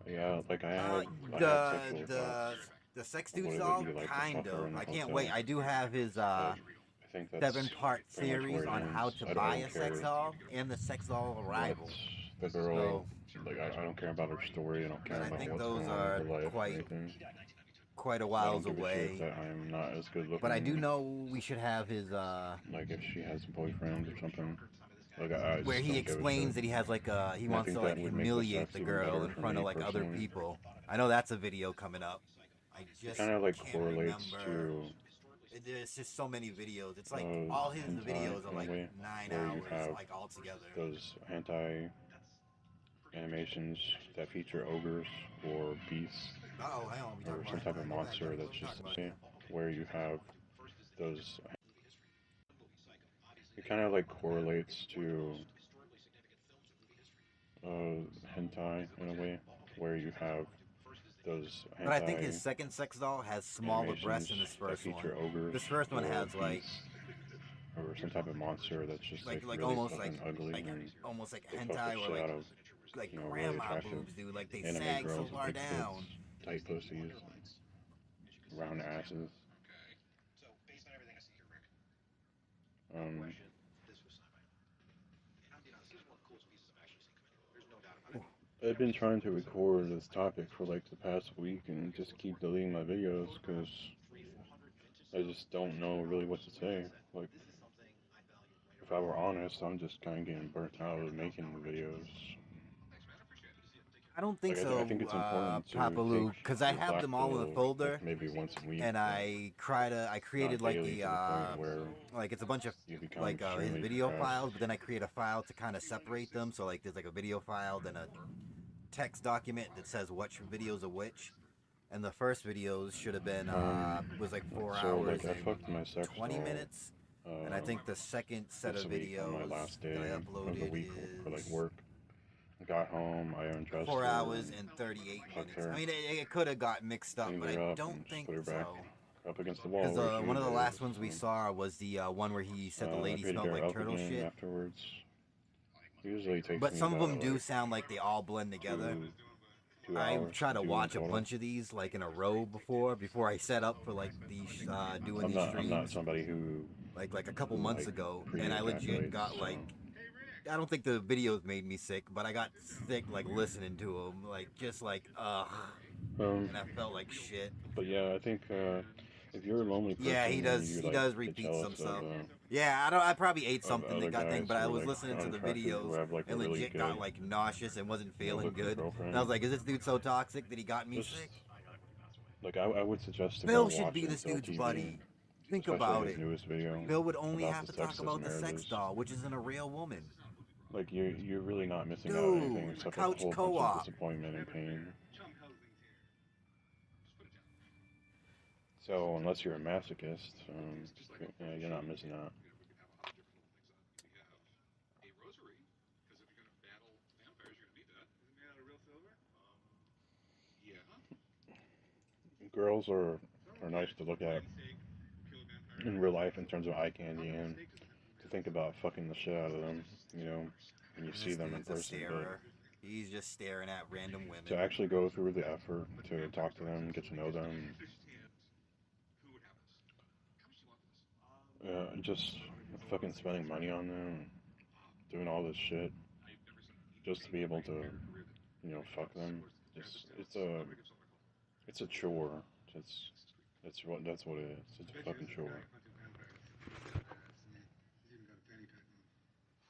yeah, like I have the sex dude doll, kind of. I can't wait. I do have his think that's 7-part pretty much series where it on how ends. to I buy don't a sex care doll and the sex doll arrival. what the girl, So, like, I don't care about her story. I don't care but I about think what's those going on are in her life or quite anything. a I don't whiles give a away. shit that I'm not as good looking. But I do know we should have his like if she has a boyfriend or something. Like I where just he don't give a explains shit. that he has like he And I wants think to like that would make the humiliate sex the even girl better in for front of me like other personally. people. I know that's a video coming up. I It just kind of like can't correlates remember. to There's just so many videos. It's like uh, all his hentai videos are in a like way, 9 where you hours, have like all together. those hentai animations that feature ogres or beasts Oh, hang on, we or talking some about type of hentai. monster that's What we just talking about? where you have those. It kind of like correlates to hentai in a way, where you have those But I think his hentai second sex doll has smaller breasts than this that first one. feature ogres This first one or has like beasts or some type of monster that's just like really almost fucking ugly and almost like they fuck the hentai or shit like out of really grandma attractive boobs, dude. Like they anime sag so girls with far big down. tits, tight pussies, round asses. Um, I've been trying to record this topic for like the past week and just keep deleting my videos because I just don't know really what to say. Like, if I were honest, I'm just kind of getting burnt out of making the videos. I don't think Like, so, I think it's important to Papaloo, take because I your have black them all in a pill, folder, like, maybe once a week, and I created not like daily, to the point where like it's a bunch of you become like his extremely video depressed. files, but then I create a file to kind of separate them. So like there's like a video file, then a text document that says which videos are which. And the first videos should have been was like 4 so, hours like, I and fucked my sex 20 doll, minutes. And I think the second set this of week on my videos last that day I of the uploaded week for like is work. I got home, I undressed 4 her, hours and 38 fucked minutes. her, I mean, it could have got mixed up, cleaned but her I up, don't and think put her back so. up against the wall. Because where she one of the was. last ones we saw was the one where he said the I lady picked smelled her like up turtle again shit. afterwards. Usually it takes But me some of about, them do like, sound like they all blend together. 2 I hours try to do watch a total. bunch of these like in a row before I set up for like these doing these I'm not streams. somebody who Like a couple months like, ago, and I legit pre-calculates, got so. like. I don't think the videos made me sick, but I got sick like listening to them, like just like and I felt like shit. But yeah, I think if you're a lonely person, Yeah, he and does. you, He like, does get repeat jealous some of, stuff. Yeah, I probably ate of something other that got thing, guys but I who are, was like, listening to the unattractive, who videos have, like, a and really legit got good, like nauseous and wasn't feeling looking good. girlfriend. And I was like, is this dude so toxic that he got me Just, sick? like, I would suggest to Bill go should watch be this Incel dude's TV, buddy. Think especially about his it. newest video Bill would only about have the to talk sexist about the sex narratives. doll, which isn't a real woman. Like, you're really not missing out on anything Dude, except couch a whole bunch co-op. of disappointment and pain. So unless you're a masochist, you're not missing out. Girls are nice to look at in real life in terms of eye candy and to think about fucking the shit out of them, you know, when you see them in Dude's a person. But starer. He's just staring at random women. to actually go through the effort to talk to them, get to know them, just fucking spending money on them, doing all this shit, just to be able to, you know, fuck them. It's a chore. That's what it is. It's a fucking chore.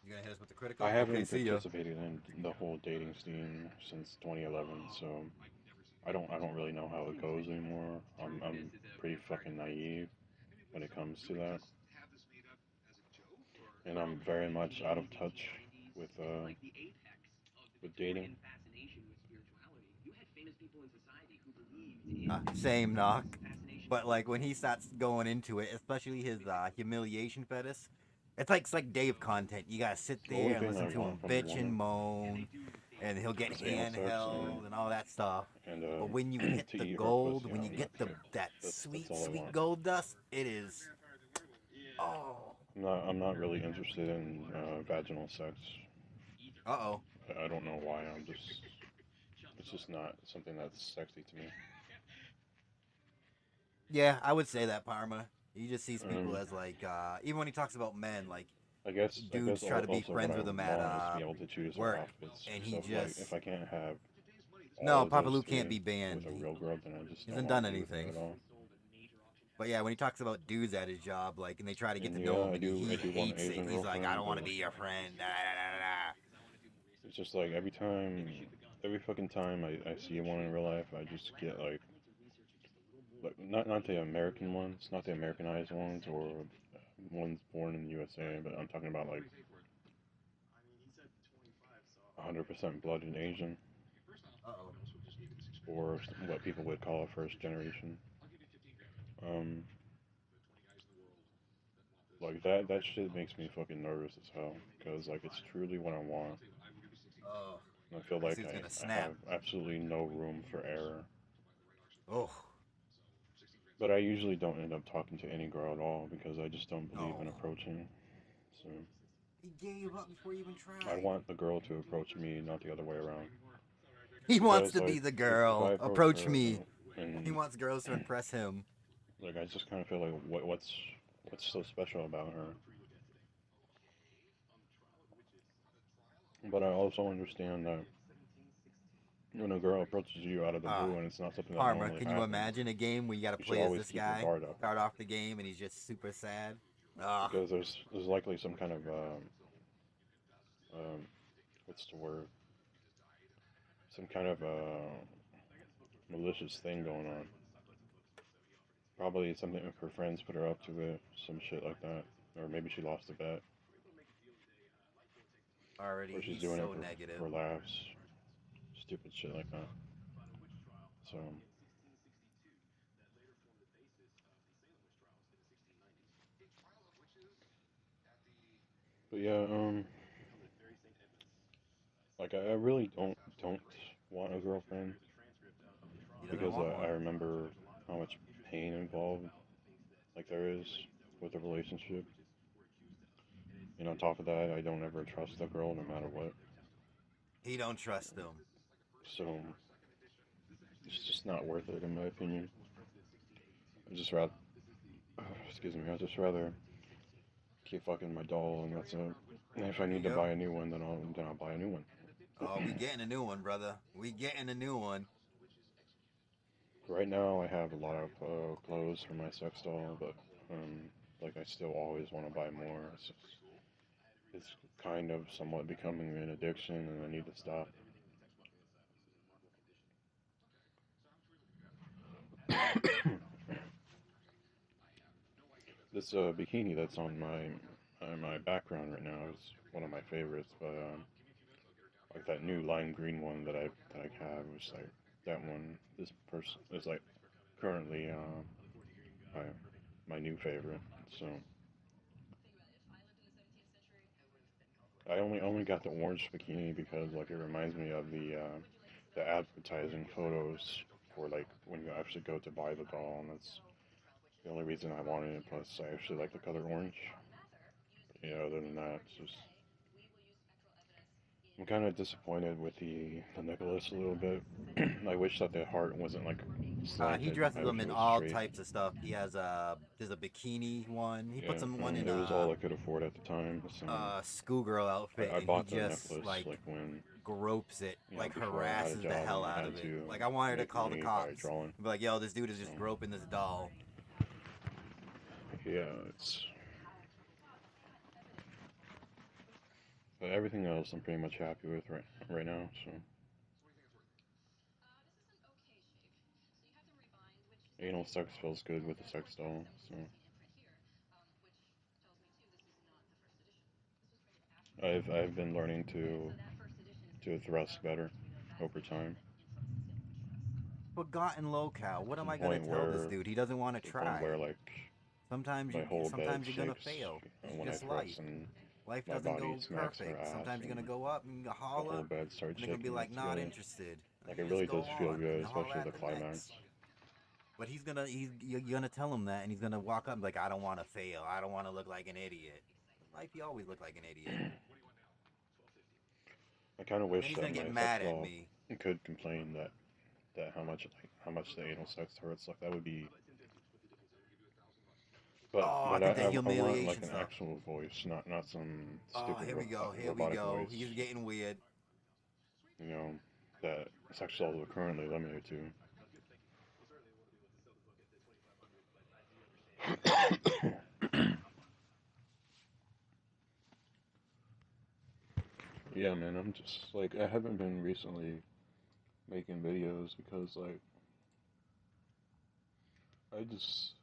You gonna hit us with the critical? I haven't Okay, see ya. participated in the whole dating scene since 2011, so I don't really know how it goes anymore. I'm pretty fucking naive when it comes to that, and I'm very much out of touch with dating. Same knock. But like when he starts going into it, especially his humiliation fetish, it's like Dave content. You gotta sit The only there and thing listen I to him want from a bitch and woman moan, and he'll get is anal sex handheld and all that stuff. and But when you hit to the eat her gold, pussy when out, you get that's it. that That's sweet, all I sweet want. gold dust, it is. Oh. I'm not really interested in vaginal sex. Uh-oh. I don't know why. It's just not something that's sexy to me. Yeah, I would say that, Parma. He just sees people as like, even when he talks about men, like I guess dudes try to be also friends what with I him want at is to be able to choose work, outfits. and So he if, just if I can't have no, all of Papa those Lou can't three be banned. with a real girl, then I just He don't hasn't want done to be with her anything. at all. But yeah, when he talks about dudes at his job, like, and they try to get And to know him, I and do he want an hates it. Asian He's like, I girlfriend, don't want to but be your friend. Da, da, da, da. it's just like every fucking time I see one in real life, I just get like not the American ones, not the Americanized ones, or ones born in the USA, but I'm talking about like 100% blood and Asian, or what people would call a first generation. Like that shit makes me fucking nervous as hell, because like it's truly what I want. Oh, And I feel like I have absolutely no room for error. Oh. But I usually don't end up talking to any girl at all because I just don't believe in approaching. So He gave up before you even tried. I want the girl to approach me, not the other way around. He wants Because, to be like, the if girl. I Approach her me. and He wants girls to impress him. like I just kind of feel like what's so special about her. But I also understand that when a girl approaches you out of the blue and it's not something that Karma, normally can you happens, imagine a game where you got to you should play as always this keep your guy, guard up. start off the game, and he's just super sad? Because there's likely some kind of what's the word? Some kind of malicious thing going on. Probably something if her friends put her up to it, some shit like that, or maybe she lost a bet. Already, or she's he's doing so it negative. for laughs, stupid shit like that. So. But yeah, like I really don't want a girlfriend because I remember how much pain involved, like there is with a relationship. And on top of that, I don't ever trust a girl no matter what. He don't trust them. So it's just not worth it in my opinion. I just rather, I just rather keep fucking my doll and that's it. And if I need to buy a new one, then I'll buy a new one. Oh, we getting a new one, brother. We getting a new one. Right now, I have a lot of clothes for my sex doll, but like I still always want to buy more. It's kind of somewhat becoming an addiction, and I need to stop. This bikini that's on my background right now is one of my favorites, but like that new lime green one that I have was like that one. This person is like currently my new favorite. So I only got the orange bikini because like it reminds me of the advertising photos for like when you actually go to buy the doll, and that's the only reason I wanted it. Plus, I actually like the color orange. But, yeah, other than that, it's just I'm kind of disappointed with the necklace a little bit. I wish that the heart wasn't like slanted. He dresses I them wish it in was all straight. types of stuff. He has there's a bikini one. He puts some one in it was all I could afford at the time. So schoolgirl outfit. I bought the and he just necklace like when gropes it, like before I had a harasses the job hell and I out had of it. to Like I wanted to make call the money by cops. drawing. Be like, yo, this dude is just groping this doll. Yeah, it's. But everything else I'm pretty much happy with right now. So. Anal sex feels good with the sex doll. So. I've been learning to thrust better over time. Forgotten locale. What am I gonna tell this dude? He doesn't want to try. Where like sometimes my whole bed you're gonna shakes fail. when I It's just thrust, life. and Life my doesn't body go smacks her perfect. ass. Sometimes you're gonna go up and The holler, whole bed starts and they're gonna be shaking like, not together. interested. Like You it really just go does feel on good, and holler especially at the the climax. next. But you're gonna tell him that, and he's gonna walk up and be like, I don't want to fail. I don't want to look like an idiot. In life, you always look like an idiot. I kind of wish he's that gonna my get sex mad at doll me. could complain that how much the anal sex hurts. Like that would be But, Oh, but I think I that want humiliation like an stuff. actual voice, not some Oh, stupid here we go. Here we robotic go. voice. He's getting weird. You know, that sex dolls are currently limited to. Yeah, man, I'm just like I haven't been recently making videos because like I just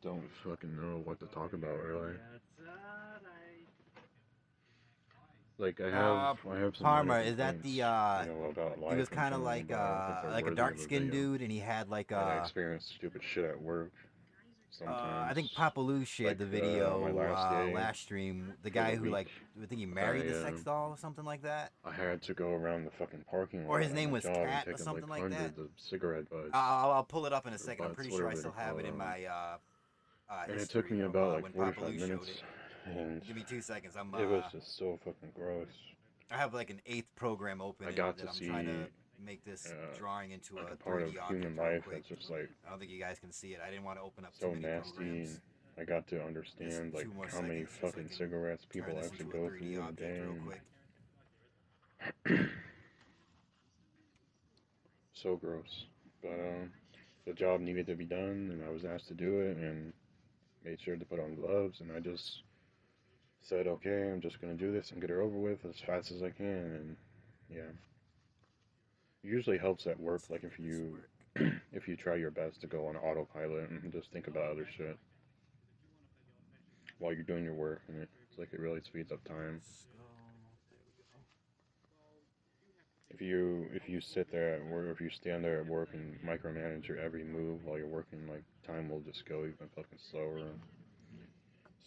don't fucking know what to talk about really. Like I have some Parma, minor is that complaints, the about life he was and kind of something, like but I don't think they're a worthy dark of a skinned video. dude, and he had like And I experience stupid shit at work sometimes. I think Papa Lou shared the video my last day last stream. The for guy the who week, like I think he married the sex I doll or something like that. I had to go around the fucking parking lot Or his at name my was job Cat and or take something like like that. hundreds of cigarette butts. I'll pull it up in a or second. I'm butts, pretty sure I whatever still they have call it in them. my And it history took me of, about when like Papa 45 Lou showed minutes, it. and Give me 2 seconds. it was just so fucking gross. I have like an 8th program open I got that to I'm see trying to make this drawing into like a a part of 3D human object real life quick. that's just like I don't think you guys can see it. I didn't want to open up so too many nasty. programs. And I got to understand like 2 more how many seconds just so I fucking can cigarettes people turn this actually into a go 3D through in a object day. real and quick. So gross. But the job needed to be done, and I was asked to do it, and made sure to put on gloves, and I just said, okay, I'm just gonna do this and get it over with as fast as I can, and yeah. It usually helps at work, like if you if you try your best to go on autopilot and just think about other shit while you're doing your work, and it's like it really speeds up time. If you sit there at work, or if you stand there at work and micromanage your every move while you're working, like time will just go even fucking slower.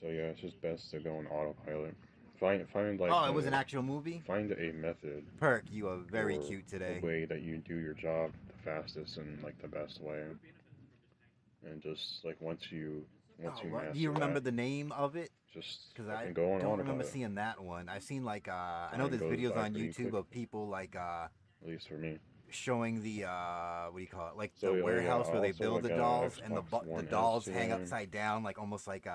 So yeah, it's just best to go on autopilot. Find like Oh, it was an actual movie? Find a method. Perk, you are very or cute today. A way that you do your job the fastest and like the best way. And just like once you master Do you remember that, the name of it? just Because I fucking go on don't remember autopilot. seeing that one. I've seen like I know Time there's goes videos by on pretty YouTube quick. of people like At least for me. showing the what do you call it? Like So, the yeah, warehouse where they also, build I the got a dolls and the Xbox One dolls S hang here. upside down, like almost like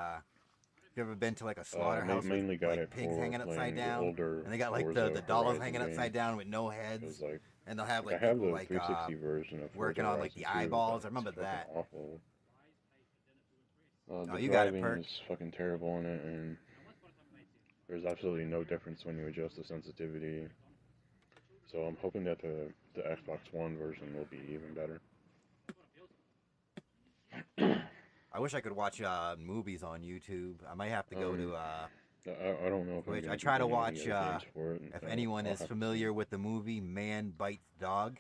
you ever been to like a slaughterhouse mainly with got like it pigs for hanging upside playing the down, older and they got like Forza the dolls Horizon hanging games. upside down with no It heads, was like, and they'll have like like I have people the like 360 version of working Forza on like the Horizon 2, eyeballs. but I remember it's fucking that. awful. The you got it, driving Perk. is fucking terrible in it, and there's absolutely no difference when you adjust the sensitivity. So I'm hoping that the Xbox One version will be even better. I wish I could watch movies on YouTube. I might have to go to I don't know if I'm which gonna I be try to doing any watch. games for it. If I'll anyone have is to familiar see. with the movie Man Bites Dog,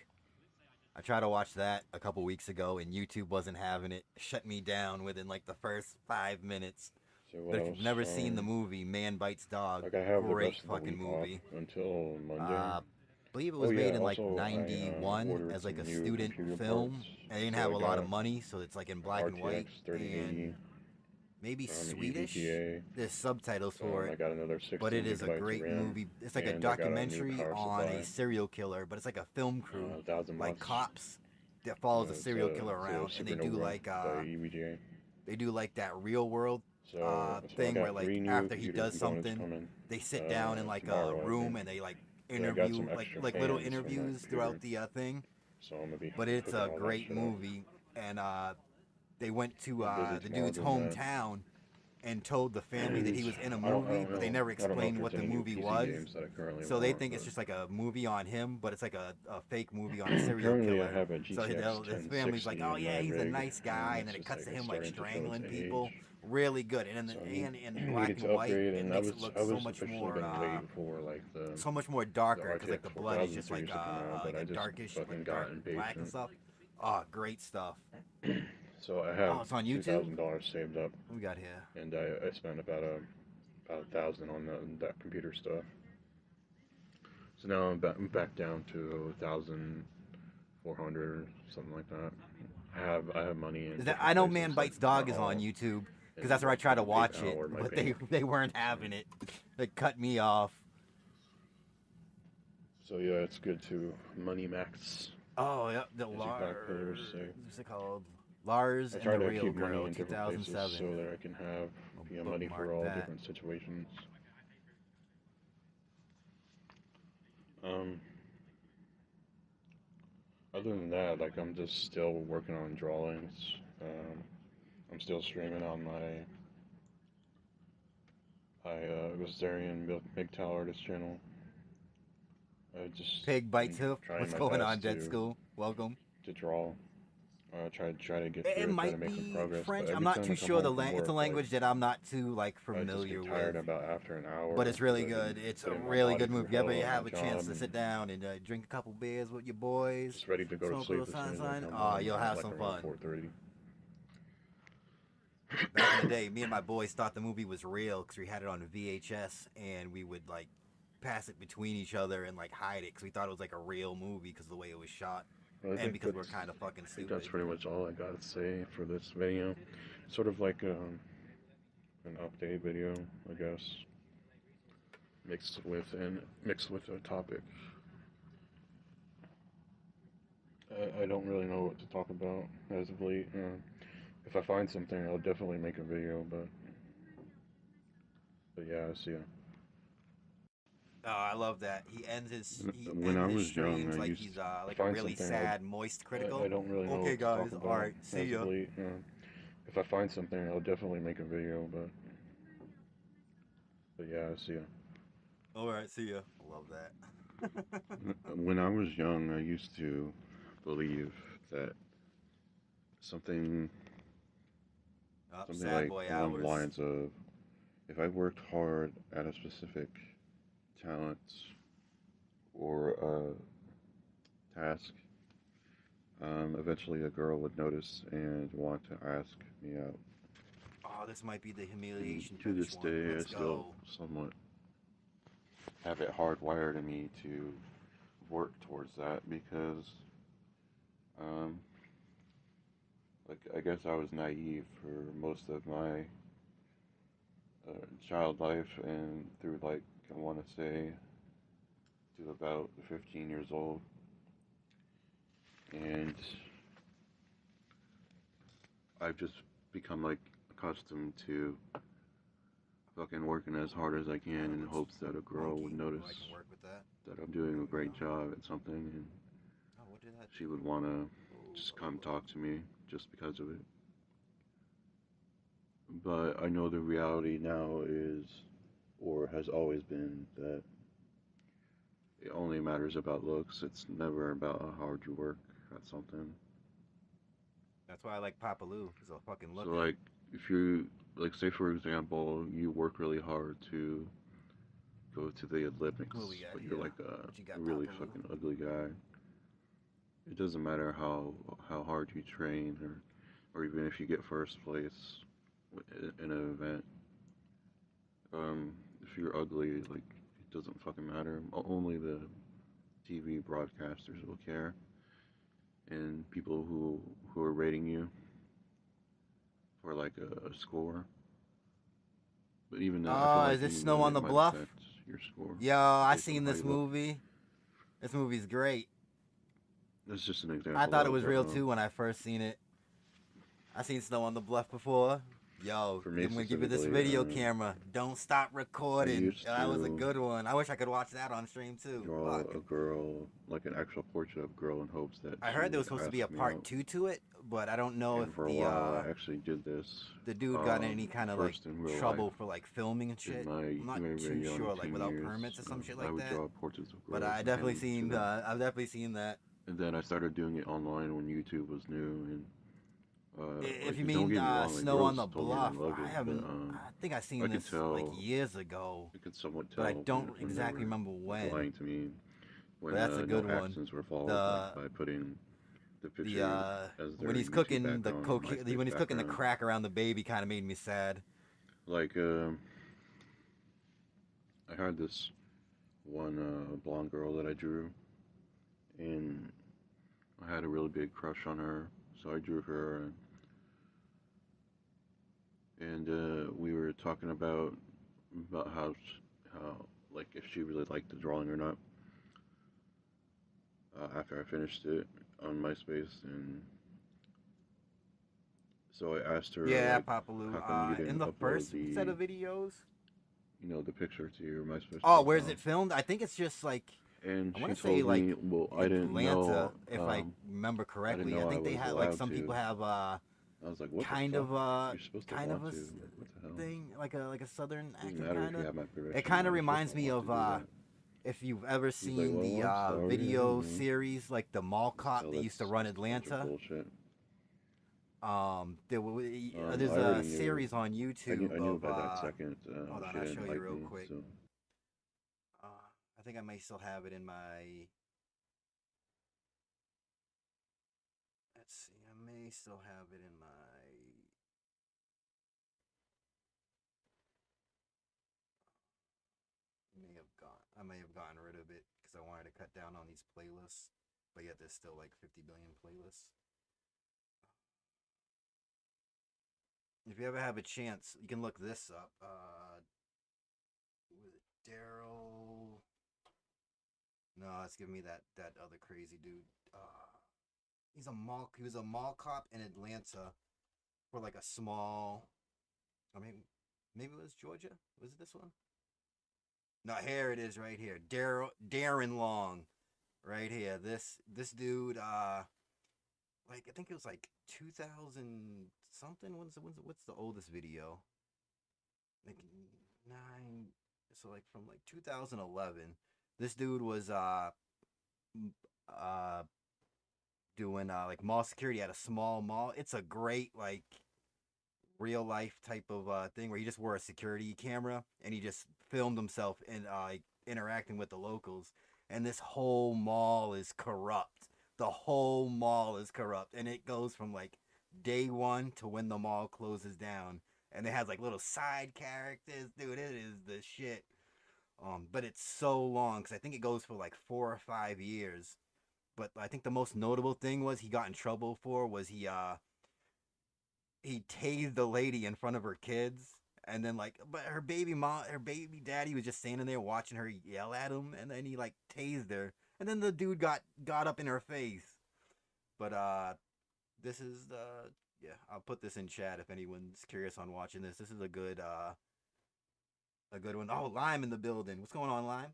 I tried to watch that a couple weeks ago, and YouTube wasn't having it. Shut me down within like the first 5 minutes. So what But if else? you've never seen the movie Man Bites Dog, Like I have the great rest of the fucking week movie. off until Monday. I believe it was Oh, made yeah, in like also, I, '91 ordered as like a some new student computer film. parts. And they didn't So have I a lot got of money, so it's like in black and white. RTX 3080. And maybe from Swedish. EVGA. There's subtitles for I it. got another 16 But it is a gigabytes of great RAM, movie. It's like a and I got a new documentary power on supply. a serial killer, but it's like a film crew, 1,000 like watts. cops that follows a It's serial killer around, and they do Supernova like by EVGA. they do like that real world So I thing got where like 3 new after he computer does components something, coming, they sit down in like tomorrow, a I room think. and they like Yeah, I got interview some like extra little fans for my interviews throughout computer. the thing. So I'm gonna be But it's hooking a all that great shit up. movie, and they went to I'm busy the dude's tomorrow doing that. hometown and told the family that he was in a I don't movie, but they know. never I don't know if explained there's what the any new movie PC was. games that I currently So they want, think it's but- just like a movie on him, but it's like a fake movie on a serial Currently, killer. I have a So GTX his family's like, 1060 "Oh in yeah, my he's a rig, nice guy," and then it it's cuts just, to like, him like starting to show its strangling age. people. Really good, and So in I black needed and to white, upgrade, it and makes it look I was so much officially more gonna wait for like the so much more darker because like the RTX blood is 4000 just like series to come out, but I like a just darkish, fucking like got dark black and impatient. stuff. Oh, great stuff. So I have Oh, it's on YouTube? $2,000 saved up. What we got here? And I spent about $1,000 on that computer stuff. So now I'm back down to 1,400 or something like that. I have money in. Is that, different I know places, Man like Bites Dog is on Mahal, YouTube because and that's where I try to fucking watch PayPal it, or my but bank. they weren't having it. They cut me off. So yeah, it's good to money max. Oh yeah, the as you back players say. what's it called? Lars I and try the to Real keep money Girl, in different places 2007. so that I can have money for bookmark all that. different situations. Um, Other than that, like I'm just still working on drawings. I'm still streaming on my Gazarian MGTOW artist channel. I just Pig Bites Hoof, trying what's my going best on, Dead to School? Welcome. draw. Try to get It through, try to might make some be progress. French. But I'm every not time too I come sure. home from It's a work, language that I'm not too I just familiar get tired with. about after an hour. But it's really 'cause I've good. been It's a putting my really body good through movie. If you ever hell on have that a chance job to sit down and drink a couple beers with your boys, just ready to go to smoke a sleep little as soon as I sunshine, come oh, home, you'll have like some around fun. 4:30. Back in the day, me and my boys thought the movie was real because we had it on VHS and we would like pass it between each other and like hide it because we thought it was like a real movie because of the way it was shot. Well, I And think because we're that's- kind of fucking I think stupid. that's pretty much all I gotta say for this video. Sort of like an update video, I guess, mixed with a topic. I don't really know what to talk about as of late. If I find something, I'll definitely make a video. But yeah, I see ya. Oh, I love that. He ends his When I was young, streams I like used he's to like a find really something, sad, moist, critical. I don't really know Okay, what to guys. talk All about right. See as ya. of late. If I find something, I'll definitely make a video. But yeah, I see ya. All right. See ya. I love that. When I was young, I used to believe that something sad like boy along the hours. lines of if I worked hard at a specific talent or a task, eventually a girl would notice and want to ask me out. Oh, this might be the humiliation. To this fetish one. day, I Let's still go. somewhat have it hardwired in me to work towards that because, like, I guess I was naive for most of my child life and through, like, I want to say to about 15 years old. And I've just become, like, accustomed to fucking working as hard as I can in hopes that a girl would notice that I'm doing a great job at something and she would want to just come talk to me just because of it. But I know the reality now is, or has always been, that it only matters about looks. It's never about how hard you work at something. That's why I like Papa Lou. He's a fucking look. So, like, if you, like, say for example, you work really hard to go to the Olympics, but you're like a really fucking ugly guy. It doesn't matter how hard you train, or even if you get first place in an event. If you're ugly, like, it doesn't fucking matter. Only the TV broadcasters will care, and people who are rating you for like a score. But even that, I feel like is it even Snow then on it the might Bluff? affect your score. Yo, I based on seen how this you look. movie. This movie's great. That's just an example. I thought it of, was real too when I first seen it. I seen Snow on the Bluff before. Yo, For me I'm gonna give you this specifically, video camera. Don't stop recording. used That was a to good one. I wish I could watch that on stream too. draw Fuck. a girl, like an actual portrait of a girl, in hopes that I she heard there would was supposed to be a ask me part out. 2 to it, but I don't know And if for a the while, I actually did this. the dude got in any kind of like first in real trouble life. for like filming and shit. In my I'm not very, too very young sure, like teen without years, permits or some shit I like would that. draw portraits of girls. But I and definitely hand them to seen them. I've definitely seen that. And then I started doing it online when YouTube was new. And If like, you don't mean get me wrong, like, Snow on the girls told me Bluff, they loved I it, haven't. but, I think I seen I could this tell, like years ago. I could somewhat tell, But I don't when they exactly were remember when. lying to me. When But that's a good no one. accents were followed, The- like, by putting the picture The as their when he's YouTube cooking the background, cocaine, MySpace when he's cooking the background. crack around the baby, kind of made me sad. Like, I had this one blonde girl that I drew, and I had a really big crush on her, so I drew her, and we were talking about how like if she really liked the drawing or not. After I finished it on MySpace, and So I asked her, Yeah, like, Papalu. how come you In didn't the upload first the, set of videos. you know, the picture to your MySpace Oh, where's profile? it filmed? I think it's just like And I she want to say told like me, well, I didn't Atlanta, know, if I remember I didn't correctly. know I I think they was have like allowed some people to. have I was like, what kind the of fuck? You're supposed to kind of want a to. What the hell? thing like a southern Doesn't accent matter if kind you of. have my permission. It kind of You're supposed reminds to me want of to do that. if you've ever He's like, seen well, the I'm sorry. video series like the Mall Cop So that used to that's run a bunch of Atlanta. bullshit. There's I a already knew. series on YouTube I knew of by that second hold on, she I'll didn't show you like real me. quick. So I think I may still have it in my. Let's see, I may still have it in my. I may have gotten rid of it because I wanted to cut down on these playlists, but yet there's still like 50 billion playlists. If you ever have a chance, you can look this up. Was it Daryl? No, it's giving me that other crazy dude. He was a mall cop in Atlanta for like a small. I mean, maybe it was Georgia. Was it this one? No, here it is right here. Darren Long, right here. This dude. Like I think it was like 2000 something. What's the oldest video? Like 9. So like from like 2011. This dude was doing like mall security at a small mall. It's a great like real life type of thing where he just wore a security camera and he just filmed himself and like interacting with the locals. And this whole mall is corrupt. The whole mall is corrupt, and it goes from like day one to when the mall closes down. And it has like little side characters, dude. It is the shit. But it's so long because I think it goes for like 4 or 5 years. But I think the most notable thing was he got in trouble for was he tased the lady in front of her kids, and then like, but her baby daddy was just standing there watching her yell at him, and then he like tased her, and then the dude got up in her face. But this is yeah, I'll put this in chat if anyone's curious on watching this. This is a good one. Oh, Lime in the building. What's going on, Lime?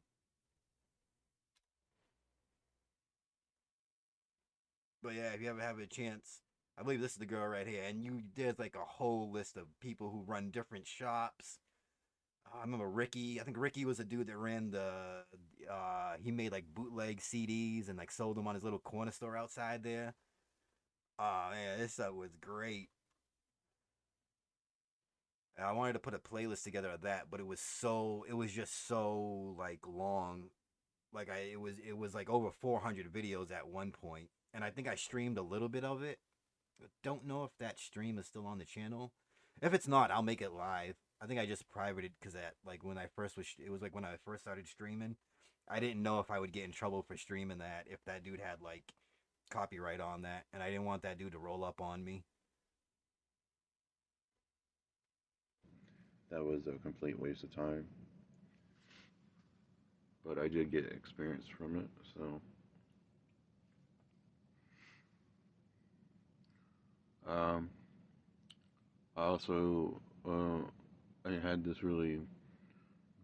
But yeah, if you ever have a chance, I believe this is the girl right here, and there's like a whole list of people who run different shops. I remember Ricky. I think Ricky was a dude that ran he made like bootleg CDs and like sold them on his little corner store outside there. Oh man, this stuff was great. And I wanted to put a playlist together of that, but it was just so like long. Like it was like over 400 videos at one point, and I think I streamed a little bit of it. Don't know if that stream is still on the channel. If it's not, I'll make it live. I think I just privated because when I first started streaming, I didn't know if I would get in trouble for streaming that if that dude had like copyright on that, and I didn't want that dude to roll up on me. that was a complete waste of time. But I did get experience from it, so. I also I had this really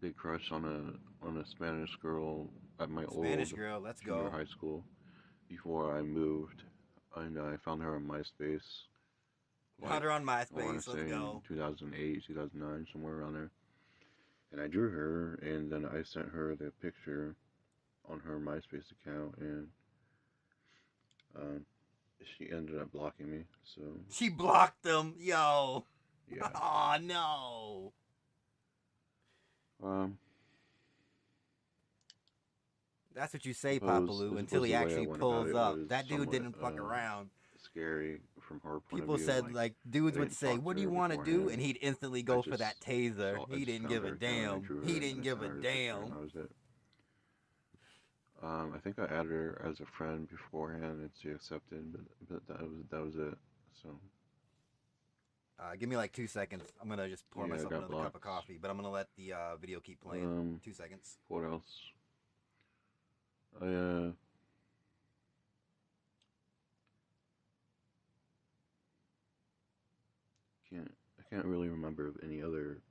big crush on a Spanish girl at my Spanish old girl, let's junior go. high school before I moved, and I found her on MySpace. Found her on I want MySpace, to let's say go. 2008, 2009, somewhere around there. And I drew her, and then I sent her the picture on her MySpace account, and she ended up blocking me. So She blocked them, yo. yeah. Oh no. That's what you say, Papalu, until he actually pulls up. That dude didn't fuck around. Scary from her point People of view. said, like, dudes would say, what do you want to do? And he'd instantly go for that taser. He didn't give a damn. He didn't give a damn. That was it. I think I added her as a friend beforehand, and she accepted, but that was it. So. Give me like 2 seconds. I'm gonna just pour myself another cup of coffee, but I'm gonna let the video keep playing. 2 seconds. What else? can't really remember of any other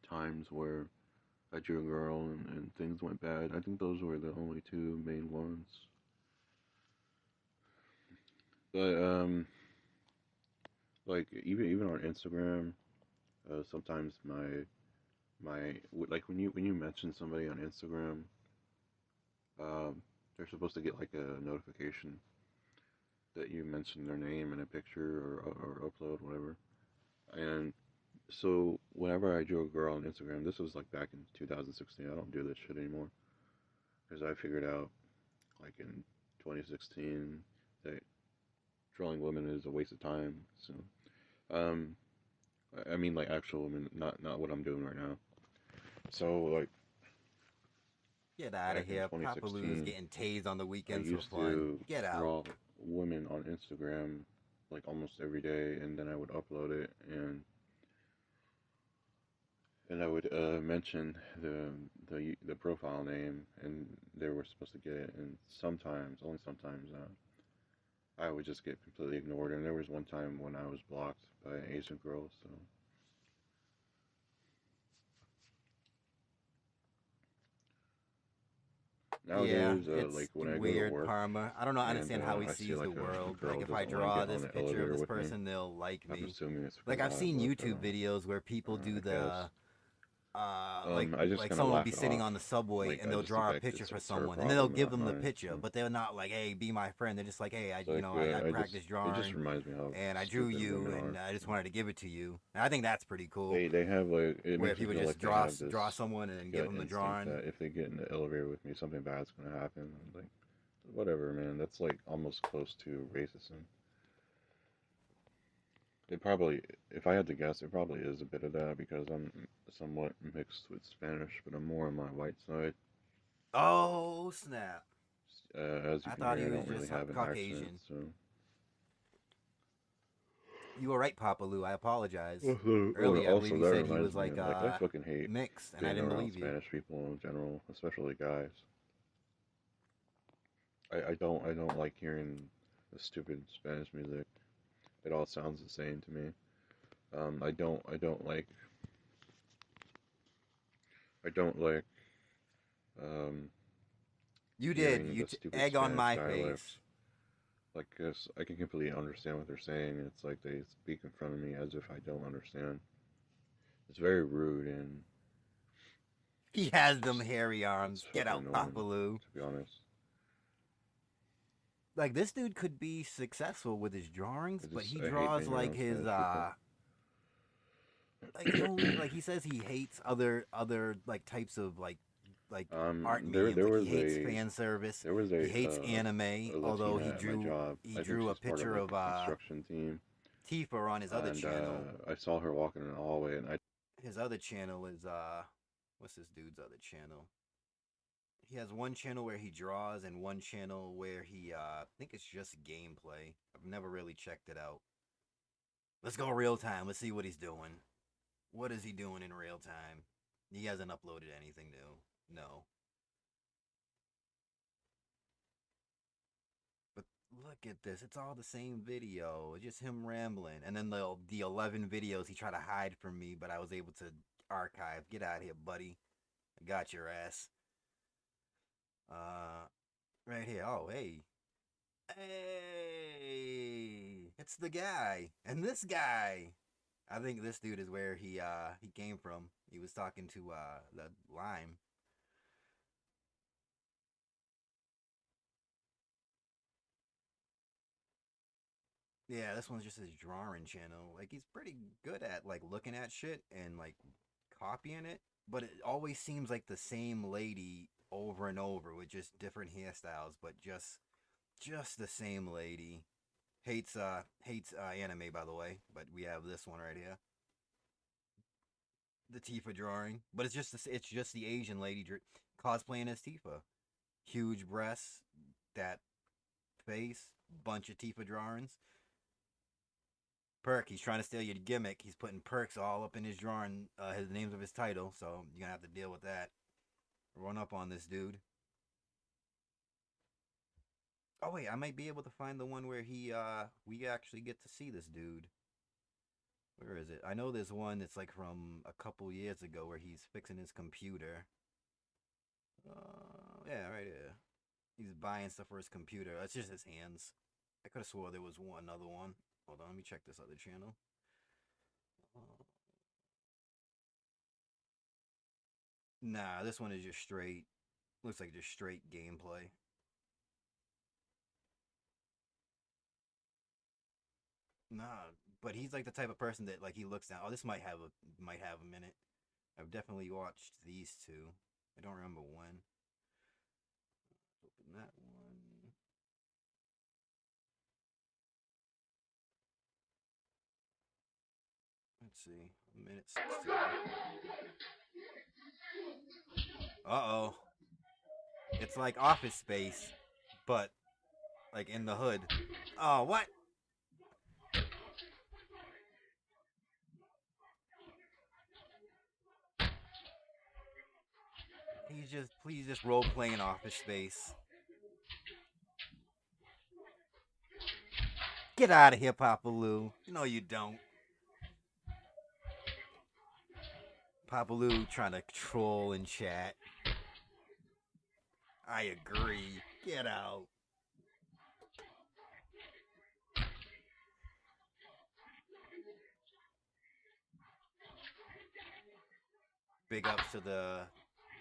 times where I drew a girl and things went bad. I think those were the only two main ones. But like even on Instagram, sometimes like when you mention somebody on Instagram, they're supposed to get like a notification that you mentioned their name in a picture or upload whatever. And so whenever I drew a girl on Instagram, this was like back in 2016. I don't do this shit anymore because I figured out like in 2016 that drawing women is a waste of time. So, I mean like actual women, not what I'm doing right now. So like, Get out of back in here. Papa Lou is 2016, getting tased on the I weekends for used fun. to Get draw out. women on Instagram like almost every day, and then I would upload it, and I would mention the profile name, and they were supposed to get it. And sometimes, only sometimes, I would just get completely ignored. And there was one time when I was blocked by an Asian girl. So Yeah, nowadays, it's like when I go to weird, work Parma. I don't know, and understand how he I see sees the like a world. girl Like, if I doesn't want to draw get on this the picture of elevator this with me, person, they'll like I'm me. assuming it's Like, because I've I seen look, YouTube videos where people do I guess. like I just kind of someone will laugh be it sitting off. on the subway Like and I they'll just draw a think picture it's, for it's her someone, and then they'll problem, give not them the mine. picture, So but they're not like, hey, be my friend. They're just like, hey, it's like I I practice it drawing just reminds me how and I drew stupid you women and are. I just wanted to give it to you. And I think that's pretty cool. They have like it Where makes me people feel just like they have this draw someone and then give gut them the instinct drawing. that if they get in the elevator with me, something bad's gonna happen. Like whatever, man. That's like almost close to racism. It probably, if I had to guess, it probably is a bit of that because I'm somewhat mixed with Spanish, but I'm more on my white side. Oh, snap. As you I can thought hear, he I was don't really just have an Caucasian. accent, so. You were right, Papa Lou. I apologize. Also, Earlier, I believe you that said he reminds was me, like I fucking hate mixed, and I being didn't around believe you. Spanish people in general, especially guys. I don't like hearing the stupid Spanish music. It all sounds the same to me. I don't like You did. hearing You the stupid egg on Spanish my dialects. face. Like, 'cause I can completely understand what they're saying. It's like they speak in front of me as if I don't understand. It's very rude and He has them hairy arms. it's Get fucking out, Papa annoying, Lou. to be honest. Like, this dude could be successful with his drawings, but he I hate draws being like around his Spanish people. like he only, like he says he hates other like types of like art there mediums. Like, was he hates a fan service. there was He hates a anime. Although Latina at my job. I think drew a she's part picture of like of the construction team. Tifa on his other And channel. I saw her walking in the hallway, and I His other channel is what's this dude's other channel? He has one channel where he draws and one channel where he I think it's just gameplay. I've never really checked it out. Let's go real time. Let's see what he's doing. What is he doing in real time? He hasn't uploaded anything new. No. But look at this. It's all the same video. It's just him rambling. And then the 11 videos he tried to hide from me, but I was able to archive. Get out of here, buddy. I got your ass. Right here. Oh, hey. Hey. It's the guy. And this guy. I think this dude is where he came from. He was talking to the Lime. Yeah, this one's just his drawing channel. Like, he's pretty good at like looking at shit and like copying it, but it always seems like the same lady over and over with just different hairstyles, but just the same lady. Hates anime, by the way, but we have this one right here. The Tifa drawing, but it's just the Asian lady cosplaying as Tifa. Huge breasts, that face, bunch of Tifa drawings. Perk, he's trying to steal your gimmick. He's putting perks all up in his drawing, his names of his title, so you're gonna have to deal with that. Run up on this dude. Oh wait, I might be able to find the one where we actually get to see this dude. Where is it? I know there's one that's like from a couple years ago where he's fixing his computer. Yeah, right here. He's buying stuff for his computer. That's just his hands. I could have swore there was another one. Hold on, let me check this other channel. Nah, this one is just straight. Looks like just straight gameplay. Nah, but he's like the type of person that like he looks down. Oh, this might have a minute. I've definitely watched these two. I don't remember when. Open that one. Let's see. A minute 16. Uh-oh. It's like Office Space, but like in the hood. Oh, what? Please just role play in Office Space. Get out of here, Papa Lou. No, you don't. Papa Lou trying to troll in chat. I agree. Get out. Big ups to the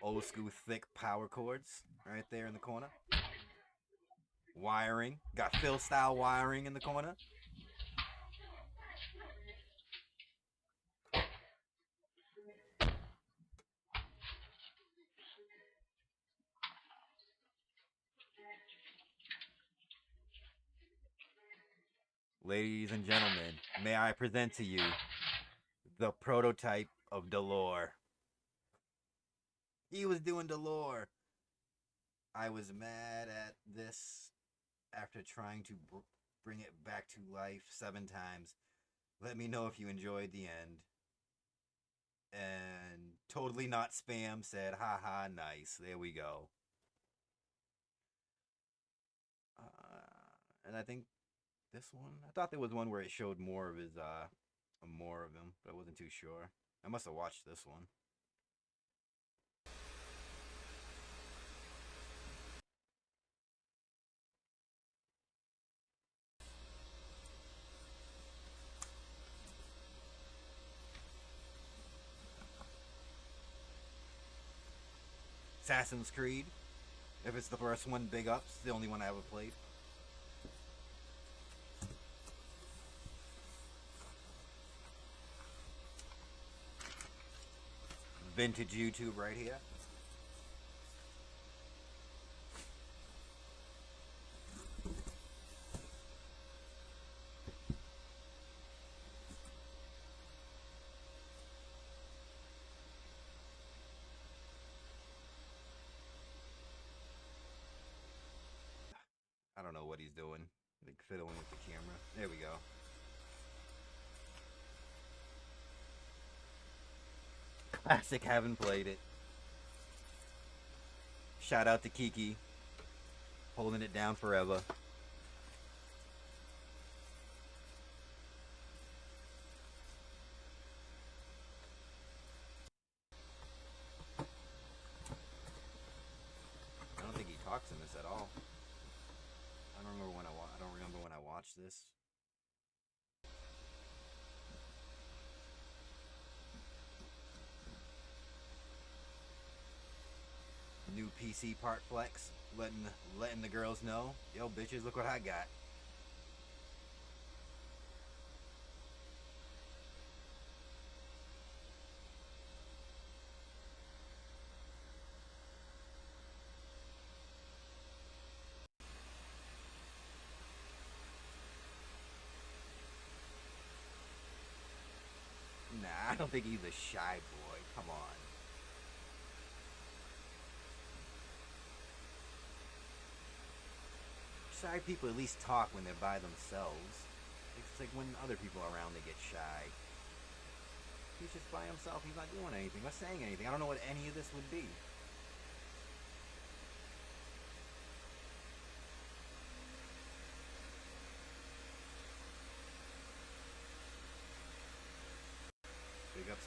old school thick power cords right there in the corner. Wiring. Got Phil style wiring in the corner. Ladies and gentlemen, may I present to you the prototype of Delore. He was doing Delore. I was mad at this after trying to bring it back to life 7 times. Let me know if you enjoyed the end. And totally not spam said, haha, nice. There we go. And I think this one, I thought there was one where it showed more of his, more of him, but I wasn't too sure. I must have watched this one. Assassin's Creed. If it's the first one, big ups. The only one I ever played. Vintage YouTube right here. I don't know what he's doing. Like fiddling with the camera. There we go. Classic, haven't played it. Shout out to Kiki. Holding it down forever. I don't think he talks in this at all. I don't remember when I watched this. New PC part flex, letting the girls know, yo bitches, look what I got. Nah, I don't think he's a shy boy. Come on. Shy people at least talk when they're by themselves. It's like when other people are around, they get shy. He's just by himself. He's not doing anything, not saying anything. I don't know what any of this would be.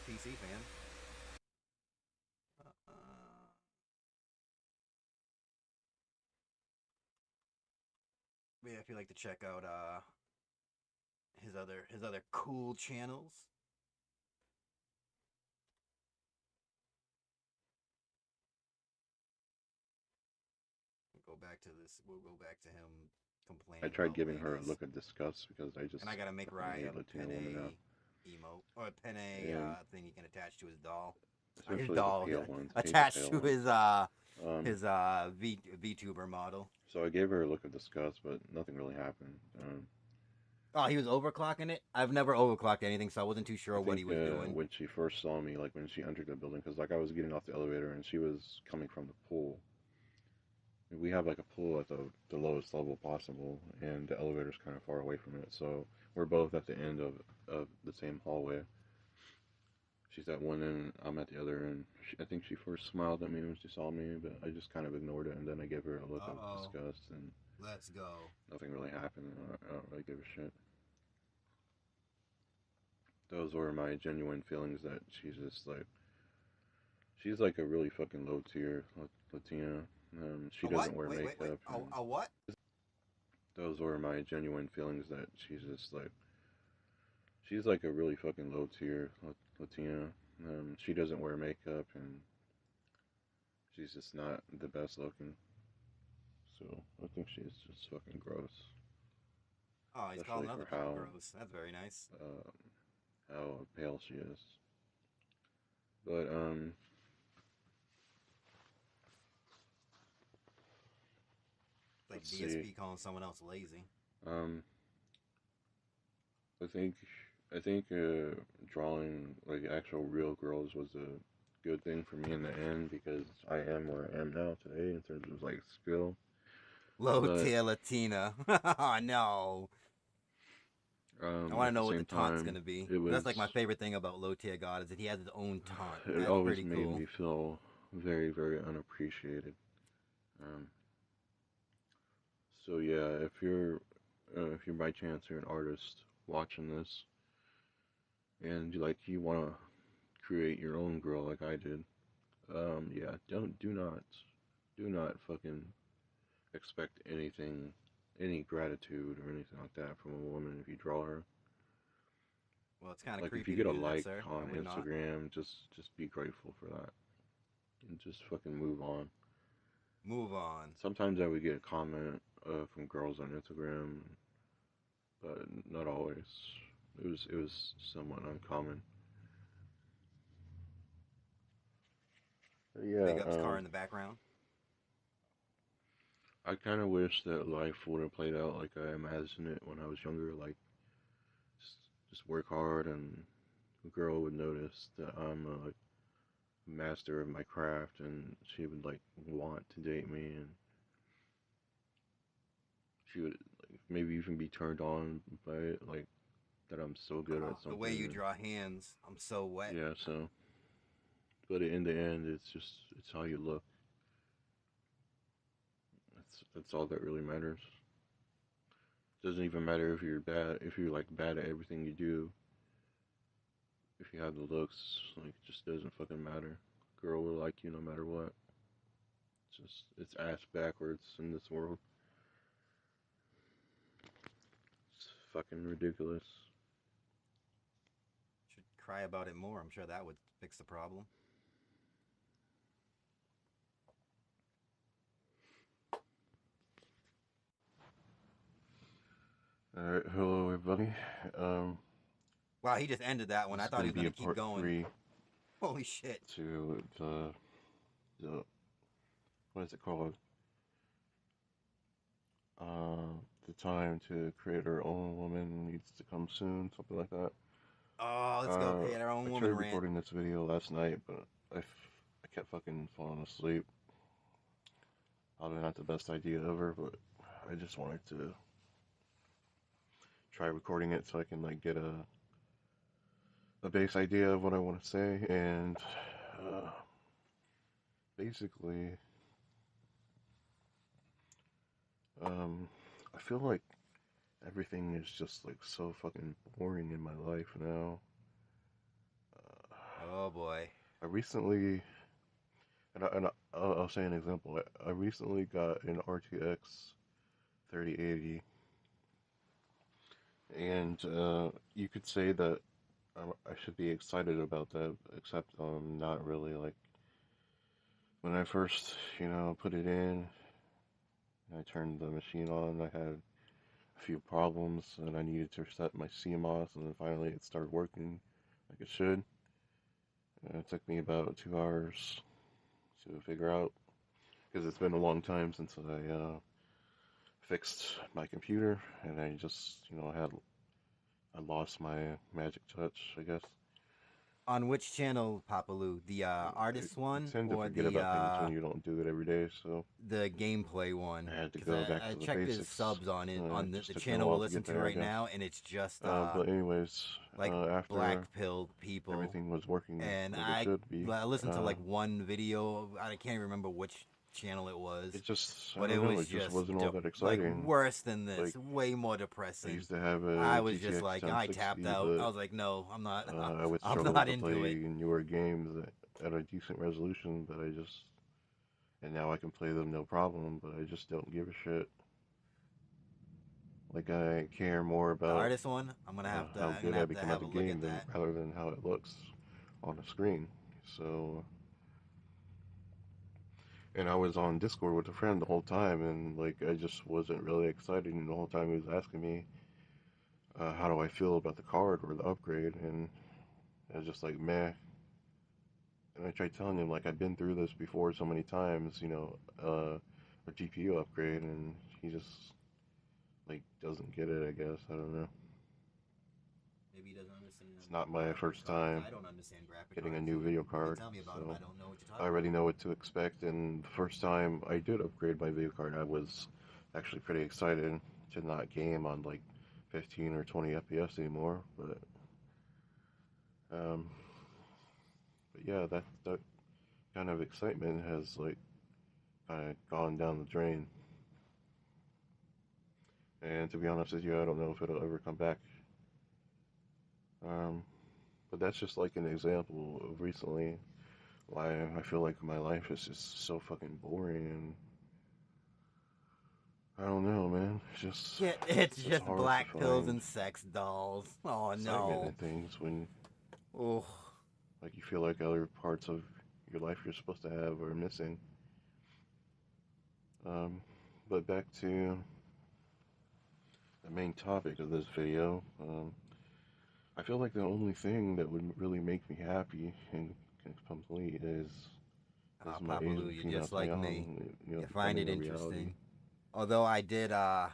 PC fan. Yeah, if you like to check out his other cool channels. We'll go back to this. We'll go back to him complaining. I tried about giving her a ladies. look of disgust because I just And I gotta make fucking Rye hate a Latina penne women now. emote or a penne And thing he can attach to his doll. especially His the doll pale ones. I hate the attached pale to ones. his VTuber model. So I gave her a look of disgust, but nothing really happened. Oh, he was overclocking it? I've never overclocked anything, so I wasn't too sure what he was doing. When she first saw me, like when she entered the building, because like I was getting off the elevator and she was coming from the pool. We have like a pool at the lowest level possible, and the elevator's kind of far away from it. So we're both at the end of the same hallway. She's at one end, I'm at the other end. I think she first smiled at me when she saw me, but I just kind of ignored it, and then I gave her a look of disgust, and let's go. Nothing really happened. I don't really give a shit. Those were my genuine feelings that she's like a really fucking low tier Latina. She doesn't wear makeup. Wait. A what? Those were my genuine feelings that she's like a really fucking low tier Latina. She doesn't wear makeup and she's just not the best looking. So I think she's just fucking gross. Oh, he's calling other people gross. That's very nice. How pale she is. But like DSP calling someone else lazy. I think drawing like actual real girls was a good thing for me in the end because I am where I am now today in terms of like skill. Low tier Latina. Oh no. I want to know what the taunt's gonna be. That's like my favorite thing about Low Tier God is that he has his own taunt. That's it always pretty made cool. me feel very, very unappreciated. So yeah, if you're by chance you're an artist watching this, and you want to create your own girl like I did, yeah, do not fucking expect anything, any gratitude or anything like that from a woman if you draw her. Well, it's kind of like creepy if you get to a do like that, sir. on Instagram, just be grateful for that, and just fucking move on. Move on. Sometimes I would get a comment from girls on Instagram, but not always. It was somewhat uncommon. But yeah. Big ups car in the background. I kind of wish that life would have played out like I imagined it when I was younger. Like, just work hard, and a girl would notice that I'm a master of my craft, and she would like want to date me, and she would like, maybe even be turned on by it, like that I'm so good at something. The way you draw hands, I'm so wet. Yeah, so. But in the end, it's how you look. That's all that really matters. Doesn't even matter if you're bad at everything you do. If you have the looks, like, it just doesn't fucking matter. Girl will like you no matter what. It's ass backwards in this world. It's fucking ridiculous. Should cry about it more. I'm sure that would fix the problem. Alright, hello everybody. Wow, he just ended that one. I thought he was gonna keep going. 3 Holy shit. To the what is it called? The time to create our own woman needs to come soon, something like that. Oh, let's go create our own I woman tried rant. recording this video last night, but I kept fucking falling asleep. Probably not the best idea ever, but I just wanted to try recording it so I can like get a base idea of what I want to say, and basically I feel like everything is just like so fucking boring in my life now. Oh boy. I recently, I'll say an example. I recently got an RTX 3080, and you could say that I should be excited about that, except not really. Like when I first, put it in, I turned the machine on. I had a few problems, and I needed to reset my CMOS, and then finally it started working like it should. And it took me about 2 hours to figure out, because it's been a long time since I fixed my computer, and I just, I lost my magic touch, I guess. On which channel, Papalu? The artist one, You tend to or forget the about things when you don't do it every day, so the gameplay one? I had to 'Cause go back I to the checked his basics. subs on it on Just the took me a channel while we're to get listening to there, I right guess. now, and it's just But anyways, like after black pilled people. everything was working And like I it should be, listened to like one video. I can't remember which channel it was. it just, I but it don't know, was it just wasn't all that like exciting. worse than this, Like, way more I depressing. used to have a I was GTX just like, I 1060, tapped out. but I was like, no, I'm not. I would I'm struggle not to into play it. newer games at a decent resolution, but and now I can play them no problem, but I just don't give a shit. Like, I care more The about artist one, I'm gonna have to. how I'm good gonna I have to become have at a the look game at that. rather than how it looks on the screen. So, and I was on Discord with a friend the whole time, and like I just wasn't really excited. And the whole time he was asking me, how do I feel about the card or the upgrade, and I was just like, meh. And I tried telling him like I've been through this before so many times, a GPU upgrade, and he just like doesn't get it. I guess I don't know. Maybe he doesn't understand. It's not my first time I don't understand graphic getting a cards. new video You card, tell me about so them. I don't know what you're I talking already know what to expect. And the first time I did upgrade my video card, I was actually pretty excited to not game on like 15 or 20 FPS anymore. But yeah, that kind of excitement has like kind of gone down the drain. And to be honest with you, I don't know if it'll ever come back. But that's just like an example of recently why I feel like my life is just so fucking boring, and I don't know, man. It's just Yeah, it's just just hard black to pills find and sex dolls. Oh excitement no. in things when Oh. like you feel like other parts of your life you're supposed to have are missing. But back to the main topic of this video. I feel like the only thing that would really make me happy and complete is my Papalu, Asian you're female just like me. Taeyong, You find it becoming a reality. interesting. Although I did, I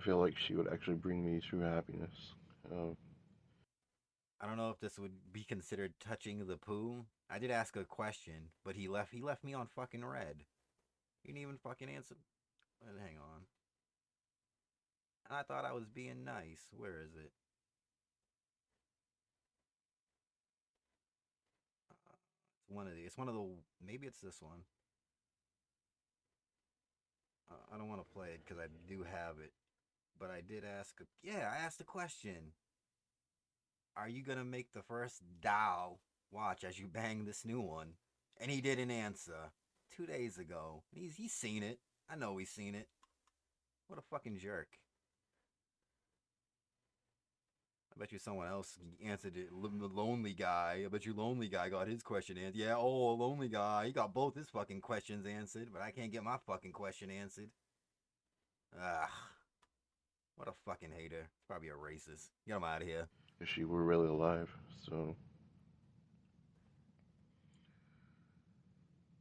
feel like she would actually bring me true happiness. I don't know if this would be considered touching the poo. I did ask a question, but he left me on fucking red. He didn't even fucking answer. Hang on. And I thought I was being nice. Where is it? It's one of the, maybe it's this one. I don't want to play it because I do have it, but I did ask. I asked a question. Are you gonna make the first Dow watch as you bang this new one? And he didn't answer 2 days ago. He's seen it. I know he's seen it. What a fucking jerk. I bet you someone else answered it. Lonely guy. I bet you lonely guy got his question answered. Yeah, lonely guy. He got both his fucking questions answered, but I can't get my fucking question answered. What a fucking hater. Probably a racist. Get him out of here. If she were really alive, so.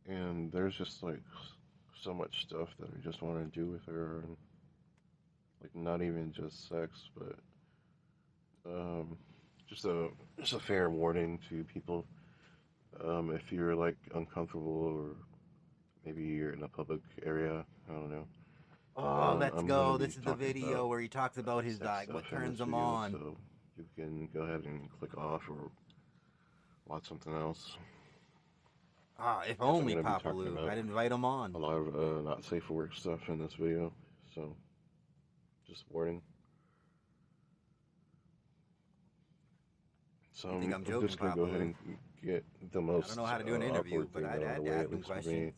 And there's just like so much stuff that I just want to do with her, and like not even just sex, but just a fair warning to people. If you're like uncomfortable or maybe you're in a public area, I don't know. Oh, let's I'm go. gonna be This is the talking video about where he talks about his sex diet. What stuff in turns this him video, on? So you can go ahead and click off or watch something else. If I'm only gonna be talking Papalu. about I'd invite him on. a lot of not safe for work stuff in this video, so just warning. So You think I'm I'm joking, just gonna go ahead Papalu? and it the most know how to do an interview, awkward but thing I'd out had of to the way, ask at them least for me. questions.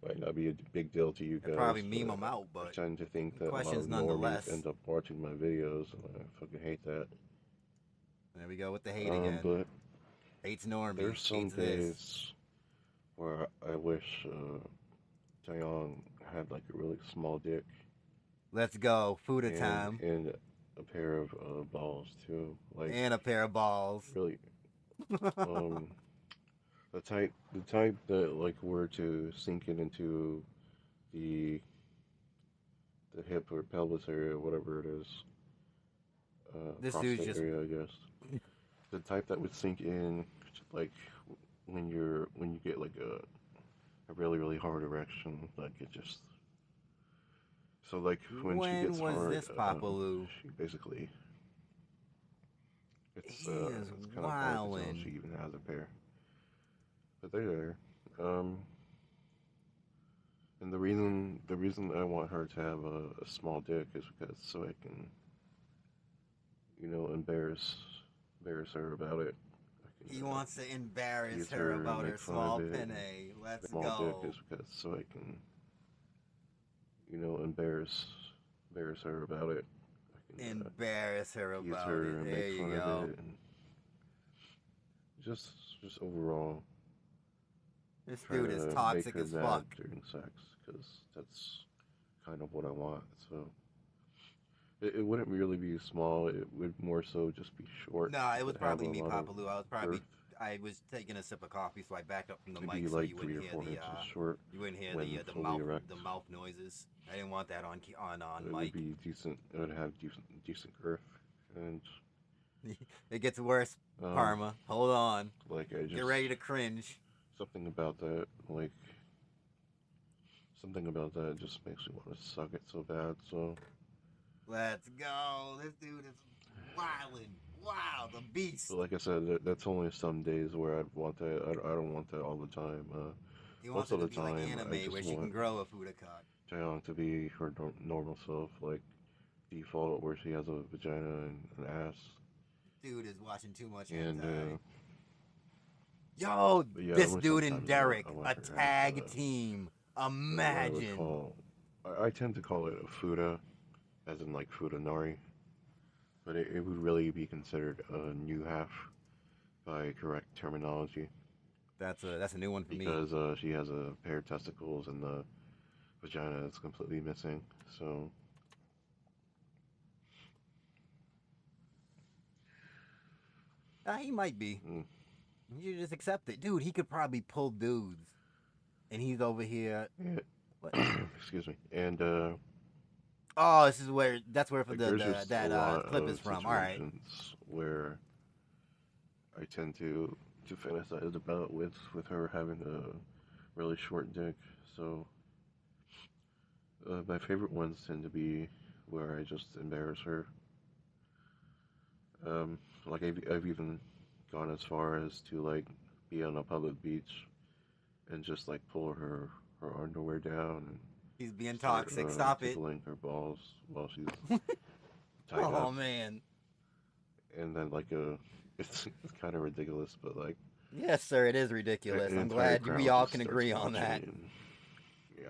Might not be a big deal to you guys. I'd probably meme but them out, I but tend to think that a lot questions of normies nonetheless. end up watching my videos, and I fucking hate that. There we go with the hate again. But hates normies. there's some hates days this. where I wish Taeyong had like a really small dick. Let's go, Fuda time. And a pair of balls too, like and a pair of balls. Really, the type that like were to sink it into the hip or pelvis area, whatever it is. This prostate dude's just area, I guess. The type that would sink in, like when you get like a really hard erection, like it just. So like when she gets was hard, this, Papa Lou? She basically. It's He is it's kind of hard to tell wildin'. she even has a pair. But they're there. And the reason I want her to have a small dick is because so I can, embarrass her about it. He wants to embarrass tease her and about make her fun small of it. penne. Let's Small go. dick is because so I can, embarrass her about it. I can, Embarrass her tease about her it. and There make you fun go. of it. And just overall. This try dude is to toxic make her as mad fuck. during sex, because that's kind of what I want. So it wouldn't really be small. It would more so just be short. No, it was but have probably a me, lot Papa of Lou. I girth. was taking a sip of coffee, so I backed up from the It'd mic be so like you 3 wouldn't or hear 4 the inches short. you wouldn't hear when the fully mouth erect. the mouth noises. I didn't want that on It mic. would be decent. It would have decent girth, and It gets worse, Parma. Hold on. Like I just Get ready to cringe. Something about that, like something about that, just makes me want to suck it so bad. So Let's go. This dude is wildin'. Wow, the beast. But like I said, that's only some days where I'd want that. I don't want that all the time. He wants Most it of to the be like time, I anime just where she can want grow a Fuda cock. Taeyong to be her normal self, like default, where she has a vagina and an ass. Dude is watching too much And hentai. Yo, but yeah, this only dude and sometimes Derek, I want a her to have, tag team. what I would Imagine. call- I tend to call it a fuda, as in like fudanari, but it would really be considered a new half by correct terminology. That's a new one for me. Because she has a pair of testicles and the vagina is completely missing. So He might be. You just accept it, dude. He could probably pull dudes, and he's over here. Yeah. What? Excuse me. And Oh, this is where that's where like, the there's just that a lot clip of is from. All right. situations where I tend to fantasize about with her having a really short dick. So my favorite ones tend to be where I just embarrass her. Like I've even gone as far as to like be on a public beach and just like pull her underwear down and He's being start, toxic. Stop it. tickling her balls while she's tied Oh up. man. And then like it's kind of ridiculous, but like Yes, sir. It is ridiculous. an I'm entire glad we crowd all just can starts agree on watching that. and, yeah.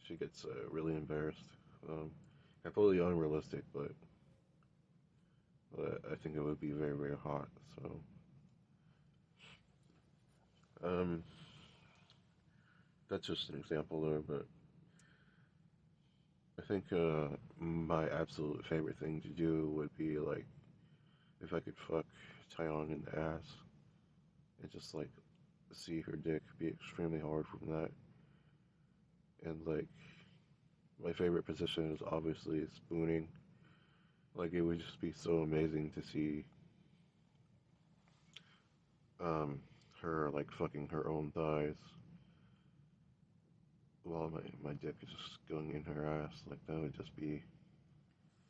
She gets really embarrassed. Completely unrealistic, but I think it would be very, very hot. So, that's just an example there, but I think my absolute favorite thing to do would be like if I could fuck Taeyong in the ass and just like see her dick be extremely hard from that, and like my favorite position is obviously spooning. Like it would just be so amazing to see her like fucking her own thighs while my dick is just going in her ass. Like that would just be.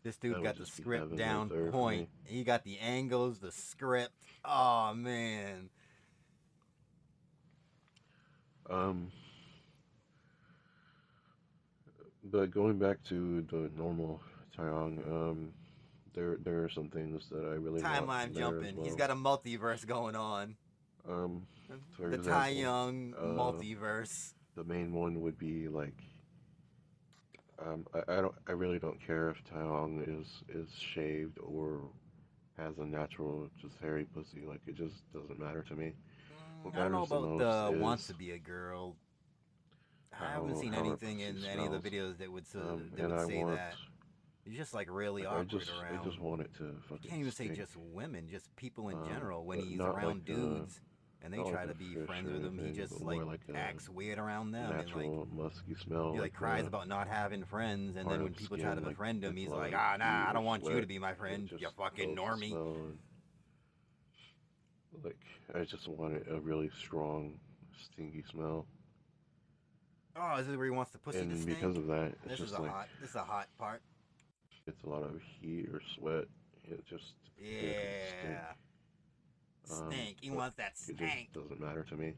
This that dude would got the just be script heaven down right there for point. me. He got the angles, the script. Oh man. But going back to the normal Taeyong, there are some things that I really want Timeline from there as jumping. well. He's got a multiverse going on. For The example, Tai Young multiverse. The main one would be like, I really don't care if Tai Young is shaved or has a natural just hairy pussy. Like it just doesn't matter to me. What I don't know matters the about most the is wants to be a girl. I haven't seen how her anything in pussy any of the smells. videos that would, And I say want, that. He's just like really like, awkward I around. just want it to fucking You can't even say stink. just women, just people in general. When but he's not around like, dudes and they not try like to a be fish friends or with him, he anything, just but like more like a acts weird around them and natural like musky smell. he like cries about not having friends, and then when people try to befriend him, he's like, ah, nah, I don't want you to be my friend, you fucking normie. Like, I just wanted a really strong, stinky smell. Oh, is this where he wants the pussy to And stink? because of that, it's This just is a like, hot. This is a hot part. it's a lot of heat or sweat. It just Yeah. Stink. He but wants that It stank. just doesn't matter to me.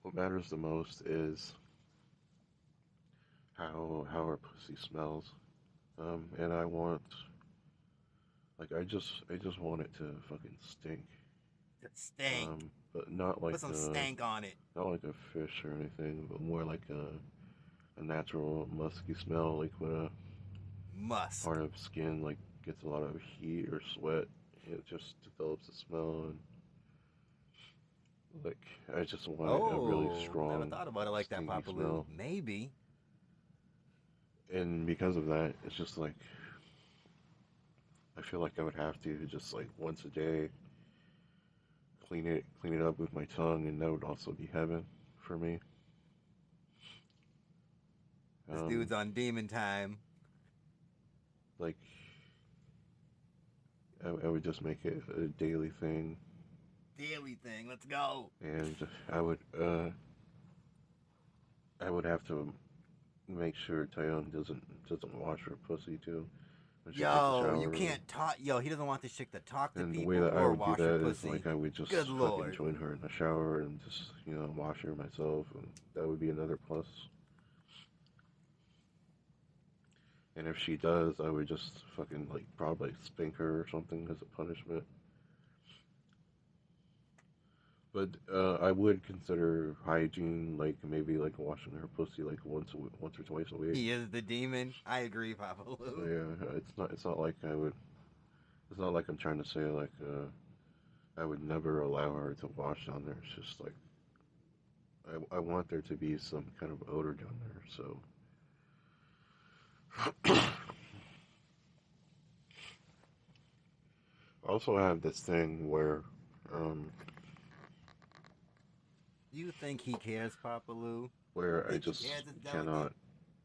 What matters the most is how her pussy smells. And I want, like, I just want it to fucking stink. Stank. But not like Put some stank on it. not like a fish or anything, but more like a natural musky smell, like when a musk part of skin like gets a lot of heat or sweat, it just develops a smell. And like I just want a really strong, never thought about it like that, stinky Papa Lou. smell. Maybe. And because of that, it's just like I feel like I would have to just like once a day clean it up with my tongue, and that would also be heaven for me. This dude's on demon time. Like I would just make it a daily thing, Daily thing. Let's go. and I would have to make sure Tyone doesn't wash her pussy too. when she takes a Yo, you shower. can't talk. Yo, he doesn't want this chick to talk to And the people way that I or would wash do her that is pussy. like I would just Good fucking lord. join her in the shower and just wash her myself, and that would be another plus. And if she does, I would just fucking like probably spank her or something as a punishment. But I would consider hygiene, like maybe like washing her pussy like once or twice a week. He is the demon. I agree, Papa Lou. So yeah, it's not like I would. It's not like I'm trying to say like I would never allow her to wash down there. It's just like I want there to be some kind of odor down there. So I also have this thing where You think he cares, Papa Lou? where I Think he just cares it's delicate? cannot.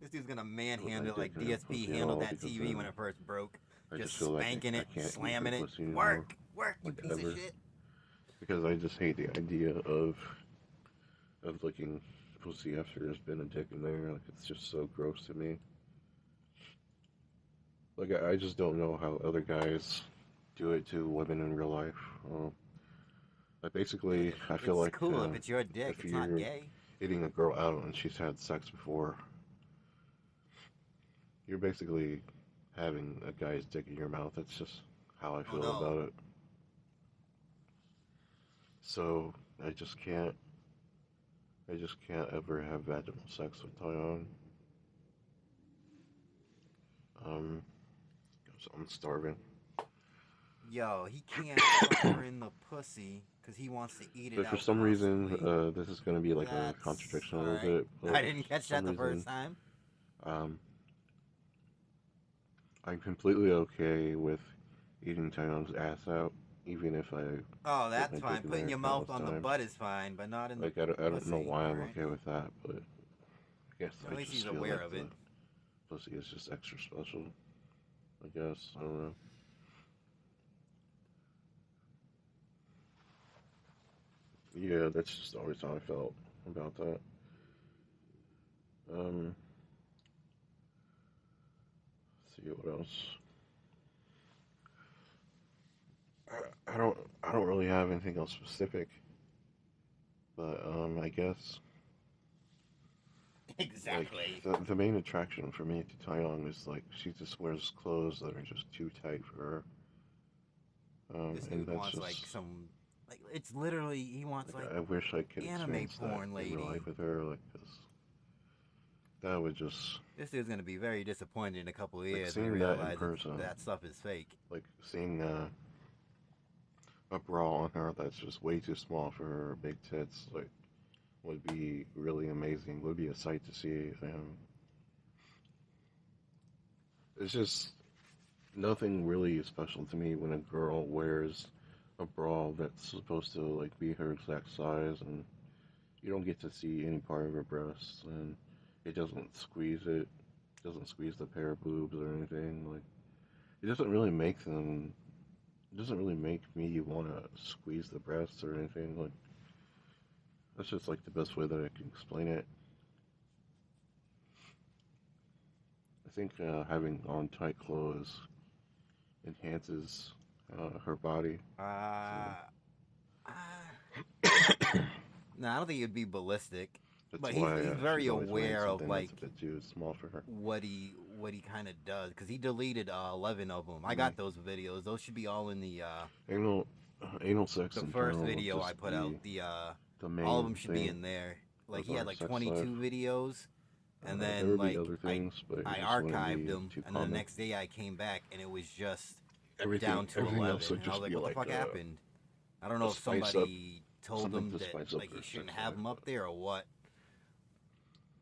This dude's gonna put my manhandle it like dick in her DSP pussy at handled all, that because TV then when it first broke. I Just just feel like spanking I it, can't eat slamming her it. pussy anymore, Work, you like piece ever. of shit. Because I just hate the idea of licking pussy after there's been a dick in there. Like it's just so gross to me. Like I just don't know how other guys do it to women in real life. Like basically, I feel It's like cool if it's your dick. if It's not you're gay. eating a girl out and she's had sex before, you're basically having a guy's dick in your mouth. That's just how I feel no. about it. So I just can't ever have vaginal sex with Tyon. So I'm starving. Yo, he can't fuck her in the pussy because he wants to eat it But out for some reason, constantly. this is going to be like a That's contradiction a little alright. bit. But I didn't for catch some that the first reason, time. I'm completely okay with eating Tyon's ass out, even if I. Oh, put that's my fine. dick in Putting there your mouth on the times. butt is fine, but not in Like the I don't know pussy, why I'm alright? okay with that, but I guess At I least just he's feel aware like of it. the pussy is just extra special. I guess I don't know. Yeah, that's just always how I felt about that. Let's see what else. I don't really have anything else specific, but I guess Exactly. like the main attraction for me to Taeyong is like she just wears clothes that are just too tight for her. This and dude that's wants just, like some, like it's literally he wants like I wish I could anime experience porn that lady. in real life with her, like, 'cause that would just, This dude's gonna be very disappointed in a couple of like, years when he seeing that in realizes person, that stuff is fake. like seeing a bra on her that's just way too small for her big tits, like, would be really amazing. Would be a sight to see. It's just nothing really special to me when a girl wears a bra that's supposed to like be her exact size, and you don't get to see any part of her breasts, and it doesn't squeeze the pair of boobs or anything. Like, it doesn't really make them. It doesn't really make me want to squeeze the breasts or anything. Like, that's just like the best way that I can explain it. I think having on tight clothes enhances her body. No, I don't think it'd be ballistic. That's But why, he's very she's always wearing aware of something like that's a bit too small for her. what he kind of does, because he deleted 11 of them. I got those videos. Those should be all in the Anal sex. the in first general would video I just put be out. the main All of them should be thing in there. Like of he had our like sex 22 life. videos, and There then would be like other things, but it I just wouldn't archived be them, too and then the common. next day I came back and it was just Everything- down to everything 11. else would And I was just like, be what the like, fuck happened? I don't know a if spice up- somebody told something him to that spice up like he their shouldn't sex have life, them up there or what.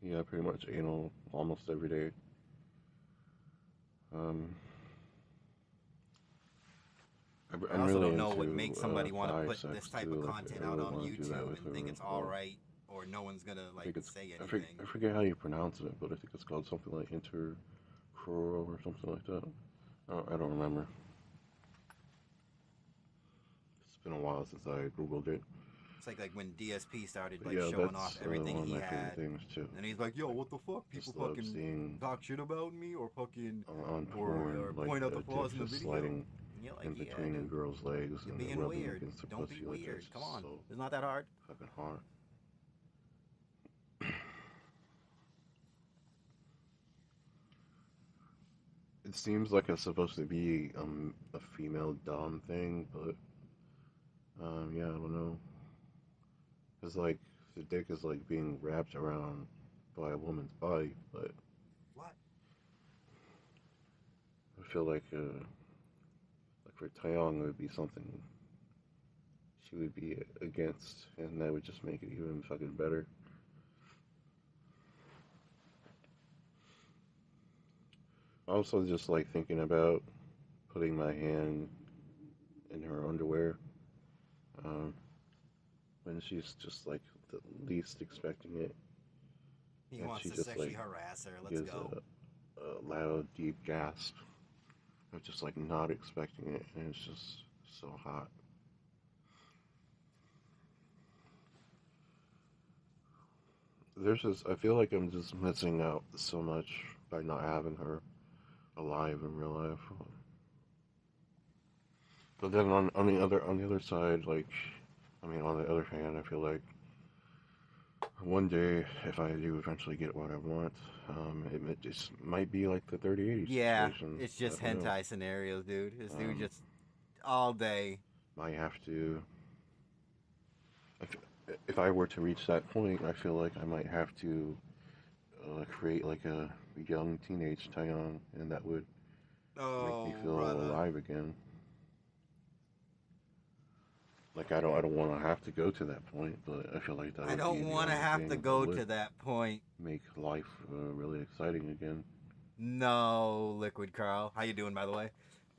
Yeah, pretty much anal almost every day. I also don't know what makes somebody want to put this type of too. content I out really on wanna do that YouTube with and think her it's as well. alright, or no one's gonna I like think it's, say I anything. forget how you pronounce it, but I think it's called something like intercrural or something like that. I don't remember. It's been a while since I googled it. It's like when DSP started But like yeah, showing that's off everything one of he my favorite had, things too. and he's like, "Yo, what the fuck? People Just love fucking seeing talk shit about me, or fucking on or porn, like point out the dick flaws in the just video." sliding And you're like, in "Yeah, between a dude, girl's legs you're and being rubbing weird. against her Don't pussy. be Like, weird. it's Come on, so it's not that hard." fucking hard. It seems like it's supposed to be a female dom thing, but yeah, I don't know. It's like the dick is like being wrapped around by a woman's body, but what? I feel like for Taeyong it would be something she would be against, and that would just make it even fucking better. Also, just like thinking about putting my hand in her underwear when she's just like the least expecting it. He and wants she to just, sexually like, harass her. Let's gives go. a loud, deep gasp of just like not expecting it, and it's just so hot. I feel like I'm just missing out so much by not having her alive in real life. But then on the other side, like, I mean, on the other hand, I feel like one day, if I do eventually get what I want, it just might be like the 3080 Yeah, situation. it's just I don't know. hentai scenarios, dude. This dude just all day. Might have to. If I were to reach that point, I feel like I might have to create like a young teenage Taeyong, and that would make me feel alive again. Like I don't want to have to go to that point, but I feel like that. I don't want to have to go to that point. Make life really exciting again. No, Liquid Carl. How you doing, by the way?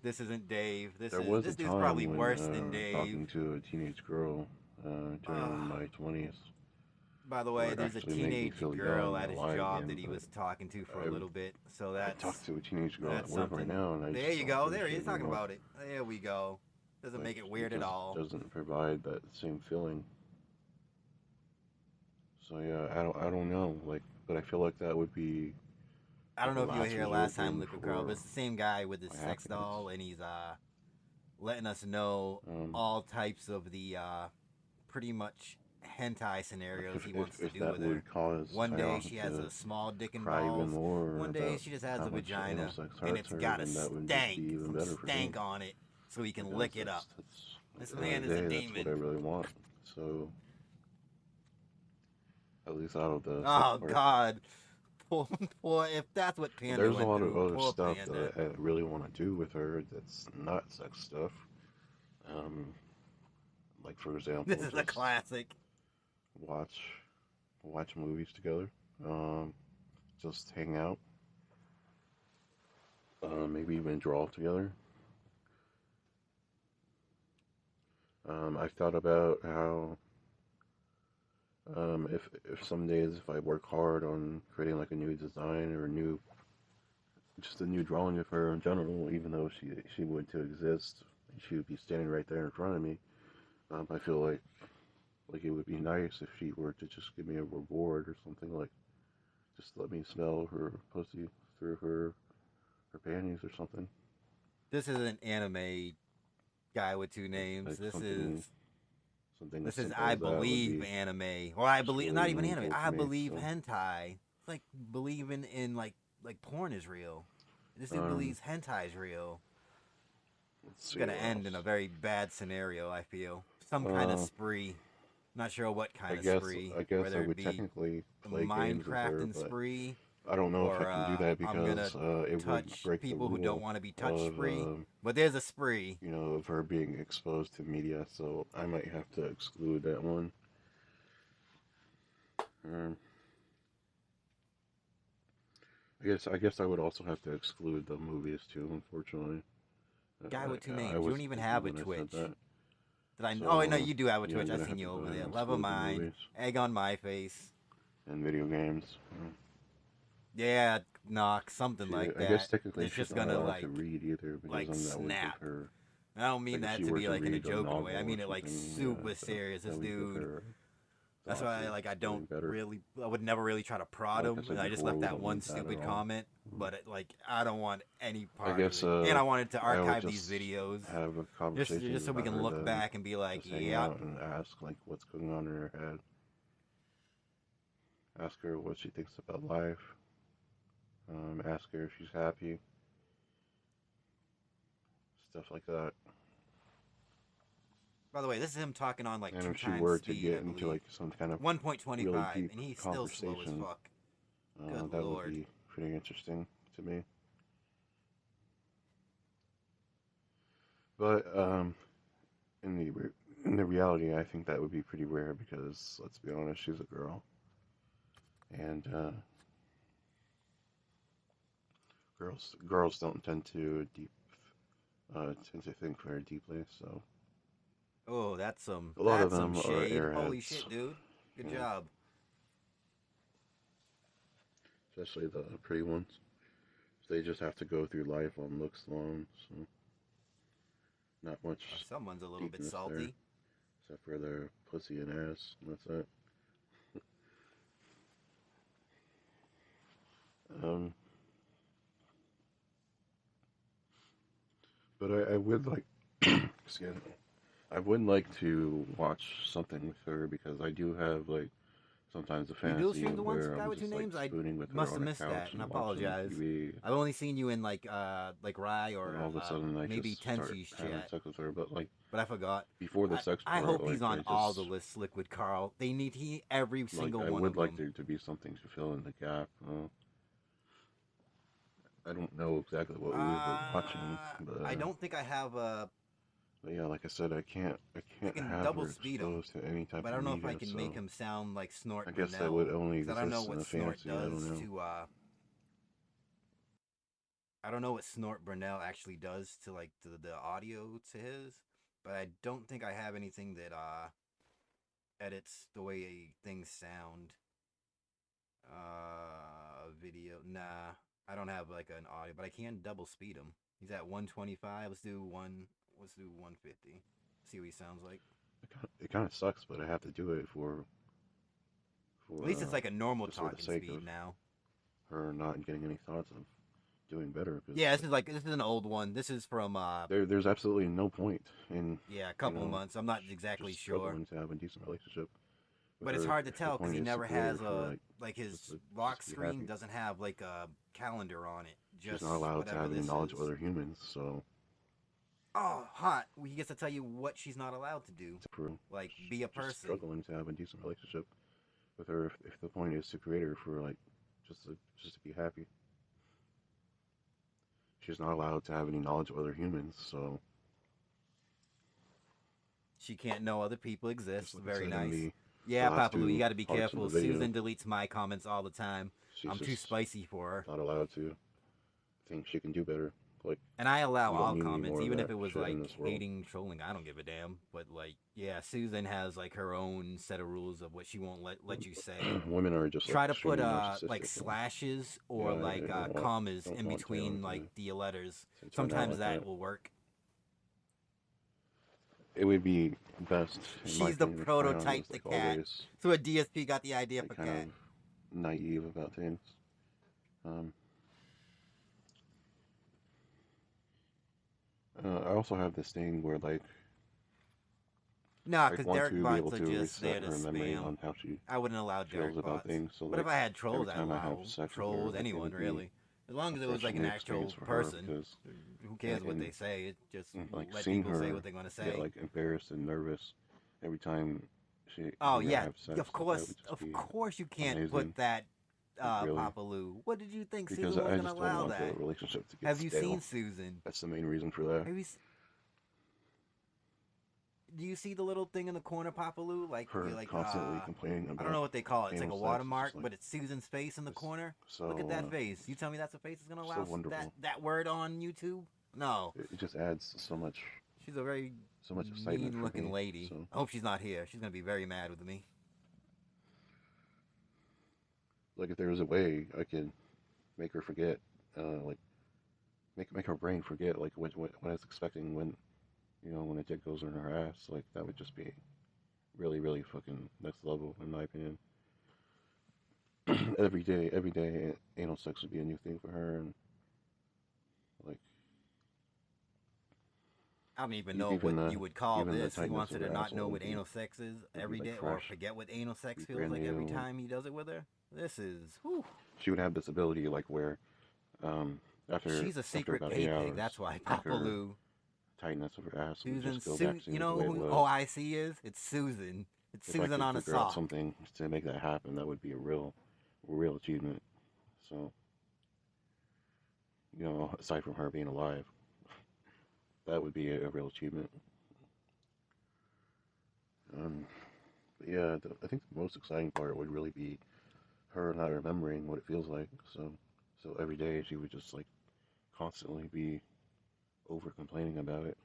This isn't Dave. This There was this a dude's time probably when, worse than Dave. talking to a teenage girl during my 20s. By the way, It there's a actually made me teenage feel girl young at and his alive job again, that he but was talking to for a little bit. So I that's talked to a teenage girl at that's work right something. now, and I There just you don't go. There he appreciate is it talking anymore. about it. There we go. Doesn't make it weird It at just all. Doesn't provide that same feeling. So yeah, I don't know, like, but I feel like that would be. I don't know the if you were here last time, resort Liquid Carl, but for it's the same guy with his my sex happiness. doll, and he's letting us know all types of the pretty much hentai scenarios he wants to if do that with would her. cause One day Taeyong she has to a small dick and cry even balls. more One day about she just has how a much vagina, anal sex and hurts it's her, got a then that would just stank be even from better for me. stank on it. so he can Because lick it up. that's- This at the man end is of a the day, that's what I demon. really want. So, at least out of the. Oh or- God. Poor, if that's what Panda There's a went lot of through, other poor stuff Panda. that I really want to do with her that's not sex stuff. Like for example, This is a just classic. watch movies together. Just hang out. Maybe even draw together. I've thought about how if some days if I work hard on creating like a new design or just a new drawing of her in general, even though she would to exist, she would be standing right there in front of me. I feel like it would be nice if she were to just give me a reward or something, like just let me smell her pussy through her panties or something. This is an anime guy with two names. Like This something- is something this as is simple I as that would believe be anime, or I just believe really not even anime. meaningful I to me, believe so. hentai. It's like believing in like porn is real. This dude Um, believes hentai is real. Let's It's see gonna what end else. in a very bad scenario. I feel some kind of Uh, spree. Not sure what kind I of guess spree. I guess whether I it would be technically play games with her, Minecraft and but spree. I don't know if or, I can do that I'm gonna because it would touch break people the who don't rule want to be touched of, spree. But there's a spree. you know, of her being exposed to media, so I might have to exclude that one. I guess I would also have to exclude the movies too, unfortunately. Guy with two I names. You was don't even thinking have a when I said Twitch. that. Did I? So, Oh, wait, no, you do have a yeah, Twitch. I'm I've gonna seen have you to over go there. and Love of exclude the mine. movies Egg on my face. and video games. Yeah, knock something like that. I guess technically it's she's just not gonna allowed like to read either because like I'm that would snap. give her. I don't mean Like, if that she to were be to like in a read a joking way. I novel mean or it like something, super that- serious. This that would give dude. her That's thoughts why of like I doing don't better. really. I would never really try to prod Like him. I said And I just before, left we that don't one need that at stupid all. comment. But it, like I don't want any part I guess, of it. And I wanted to I would archive these just videos. have a conversation Just so we about can her look then, back and be like, just hang yeah. out and ask like what's going on in her head. Ask her what she thinks about life. Ask her if she's happy. Stuff like that. By the way, this is him talking on like And 2 if she times were to speed, get I into believe. like some kind of 1.25, really deep and he's still slow as conversation, fuck. Good that lord. would be pretty interesting to me. But in the reality, I think that would be pretty rare because let's be honest, she's a girl, and girls don't tend to think very deeply. So Oh, that's some. a lot of that's some them are shade. Holy airheads. shit, dude. Good Yeah. job. Especially the pretty ones. They just have to go through life on looks alone, so not much. Someone's a little bit deepness there, salty. except for their pussy and ass, and that's it. But I would like, excuse me, I would like to watch something with her because I do have like sometimes a You fantasy dual stream the one where guy I'm with two just names? like I spooning with her must have on a missed couch that, and I and watching apologize. TV. I've only seen you in like Rye or And all of a sudden, I maybe just start Tensi's having chat. sex with her, but like But I forgot. before the sex I part, hope like, he's on I all the just- lists, Liquid Carl. They need every single I one would of like them. there to be something to fill in the gap. I don't know exactly what we were watching, but I don't think I have a. But yeah, like I said, I can't can have double her speed him, exposed to any type but I of don't know if media, I can so make him sound like Snort. I guess that Brunel, would only 'cause I don't know exist in what a Snort fantasy. I don't does know. to. I don't know what Snort Brunel actually does to like the audio to his, but I don't think I have anything that edits the way things sound. Video, nah, I don't have like an audio, but I can double speed him. He's at 125. Let's do 150. See what he sounds like. It kind of sucks, but I have to do it for At least it's like a normal just for the talking sake speed of now. her not getting any thoughts of doing better. 'Cause Yeah, this is an old one. This is from there's absolutely no point in yeah, a couple you know, months. I'm not exactly just sure. struggling to have a decent relationship. with But it's her hard to if the tell because point he is to never create has her a for, like his just to lock be screen happy. doesn't have like a calendar on it. Just She's not allowed to whatever have any this knowledge is. of other humans, so oh, hot. He gets to tell you what she's not allowed to do. Like, be a Just person. struggling to have a decent relationship with her if the point is to create her for like just to be happy. She's not allowed to have any knowledge of other humans, so She can't know other people exist. like I Very said in nice. the Yeah, last Papalu, you two got to be parts of careful. the video, Susan deletes my comments all the time. she's I'm too just spicy for her. not allowed to. I think she can do better. Like, And I allow we don't all need any comments, more of even if that it was shit in like this world. hating, trolling. I don't give a damn. But like, yeah, Susan has like her own set of rules of what she won't let you say. Women are just Try like, to put extremely narcissistic like and- slashes or Yeah, like I don't want- commas don't in want between Taylor like to the letters. turn out Sometimes like that that. will work. It would be best. In my She's the opinion, if Kion prototype, was, like, the cat. always, So a DSP got the idea like, for kind cat. of naive about things. I also have this thing where like Nah, I because want Derek to be bots able are to just there reset to her memory spam. on how she I wouldn't allow Derek feels about bots. things. So But like if I had trolls, every I'd time I have allow sex with trolls, her, like, it anyone would be really. As long as it a was like an fresh new actual experience for her, person. because- Who cares what and- they say? It just like let seeing people her say what they're gonna say. get like embarrassed and nervous every time she Oh we yeah, have sex, of course, you can't amazing. put that really. Papa Lou. What did you think because Susan was I gonna just don't allow want that? the relationship to get Have you stale. seen Susan? That's the main reason for that. Have you? Do you see the little thing in the corner, Papa Lou? Like, Her you're like constantly complaining about I don't know what they call it. It's like a anal sex, watermark, just like- but it's Susan's face in the corner. so, Look at that face. You tell me that's a face that's gonna so allow wonderful. that word on YouTube? No. It just adds so much. She's a very so much excitement for mean-looking me, lady. so. I hope she's not here. She's gonna be very mad with me. Like if there was a way I could make her forget, like make her brain forget like what it's expecting when, when a dick goes in her ass, like that would just be really, really fucking next level in my opinion. every day anal sex would be a new thing for her, and like I don't even You know even, what you would call even the this. He tightness wants her of to her not asshole know would what be- anal sex is would be, every like, day, or fresh. forget what anal sex Be feels brand like every new. time he does it with her. This is, whew. she would have this ability like where after She's a after secret about pay 8 pig. hours, That's why like, Papa her Lou. tightness of her ass would Susan, just go back to you know the way it who was. OIC is? It's Susan. It's If I Susan could on a figure out sock. something to make that happen, that would be a real achievement. So, aside from her being alive, that would be a real achievement. But yeah, I think the most exciting part would really be her not remembering what it feels like. So every day she would just like constantly be over complaining about it,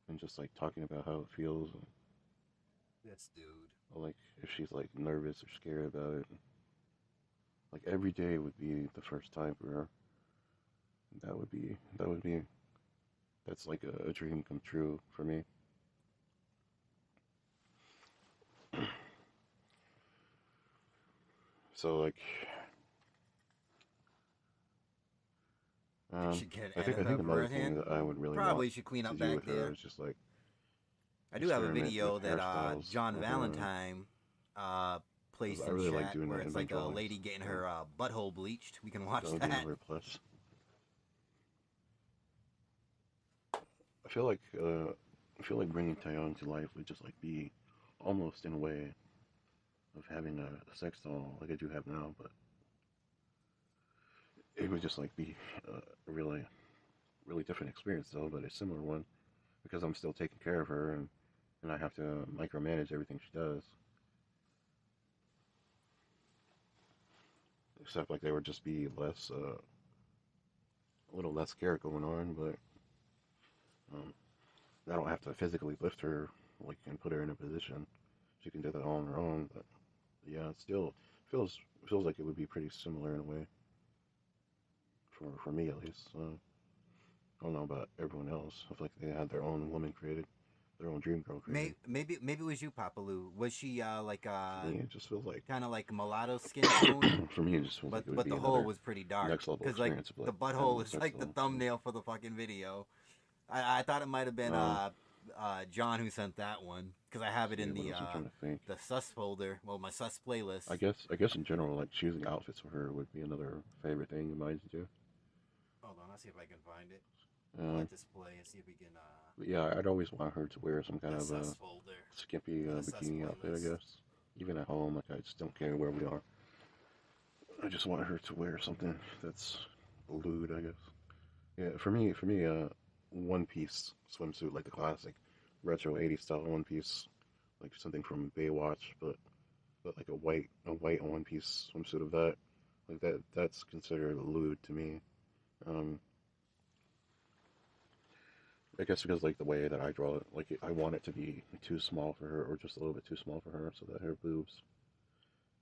and just like talking about how it feels. This dude. Or, like if she's like nervous or scared about it, like every day would be the first time for her. That's like a dream come true for me. So like, should get I think Annabelle another Burhan. thing that I would really Probably want should clean to up do back with her there. is just like I do have a experiment video with that hairstyles John of her. Valentine placed I in really chat like doing where that it's in like a drawings, lady getting so her butthole bleached. We can watch that would be that. another plus. I feel like bringing Taeyong to life would just like be almost in a way of having a sex doll like I do have now, but it would just like be a really, really different experience though, but a similar one, because I'm still taking care of her and I have to micromanage everything she does. Except like there would just be less, a little less care going on, but I don't have to physically lift her like and put her in a position. She can do that all on her own, but yeah, it still feels like it would be pretty similar in a way. For me at least. I don't know about everyone else. I feel like they had their own woman created, their own dream girl created. Maybe it was you, Papa Lou. Was she like For me, it just feels like kind of like mulatto skin tone? for me, it just feels like it would but be the hole another was pretty dark. next level Because like experience of, the having butthole a is sex like the doll. thumbnail for the fucking video. I thought it might have been John who sent that one because I have it in Yeah, what else I'm trying to think. the sus folder. Well, my sus playlist. I guess in general, like choosing outfits for her would be another favorite thing of mine to do. Hold on, I'll see if I can find it. let this play and see if we can. But yeah, I'd always want her to wear some kind of SS folder. skimpy SS bikini outfit, I playlist. guess. Even at home, like I just don't care where we are. I just want her to wear something that's lewd, I guess. Yeah, for me, one-piece swimsuit, like the classic retro '80s style one-piece, like something from Baywatch, but like a white one-piece swimsuit of that, like that's considered lewd to me. I guess because like the way that I draw it, like I want it to be too small for her, or just a little bit too small for her, so that her boobs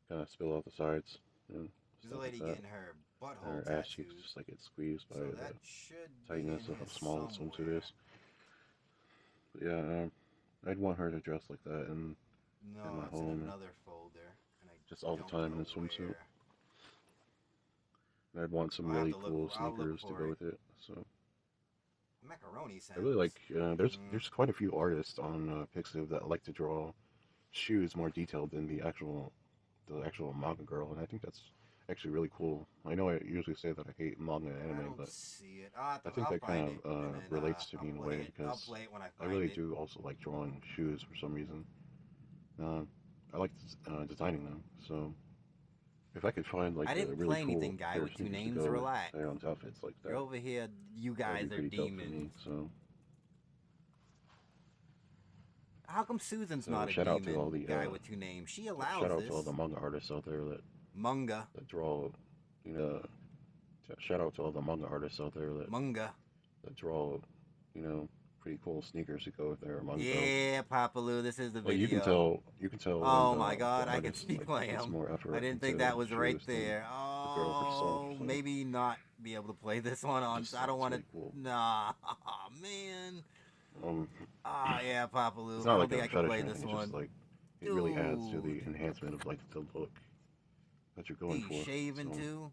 kind of spill out the sides. And There's a stuff lady like that. getting her butthole Her ass cheeks tattooed, just like get squeezed by so the that should tightness be of in how here small the swimsuit somewhere. is. But yeah, I'd want her to dress like that in No, my it's in home, another folder, and I just all the don't time in know a swimsuit. where. And I'd want some I'll have really to look- cool I'll look sneakers to for go it. with it. So Macaroni sounds. I really like. There's quite a few artists on Pixiv that like to draw shoes more detailed than the actual manga girl, and I think that's actually really cool. I know I usually say that I hate manga and I anime, don't but see it. I'll I think I'll that find kind it, of and then, relates to I'll me in a play way it. I'll because play it when I I find really it. do also like drawing shoes for some reason. I like designing them, so if I could find like I a didn't really play cool anything, guy pair with of two sneakers to names. go with Relax. Aaron's outfits like that, You're over here. You guys that'd are be pretty dope for me. demons. So How come Susan's So not a shout out to demon? all the Guy with two names. She allows shout out this. to all the manga artists out there that Manga. draw, you know. Shout out to all the manga artists out there that draw, you know, pretty cool sneakers to go with their manga. Yeah, Papaloo, this is the Well, video. you can tell. Oh when, my God, the I can artist, speak like, like puts him. more effort I didn't think into that was the right shoes than there. the girl herself. Oh, So maybe not be able to play this one on. Just I don't sounds want to. really cool. Nah, man. Yeah, Papaloo. It's I not don't like think a I can fetish play or this anything, one. just like it really adds to the Dude. enhancement of like the look that you're going He's for. shaving So, too.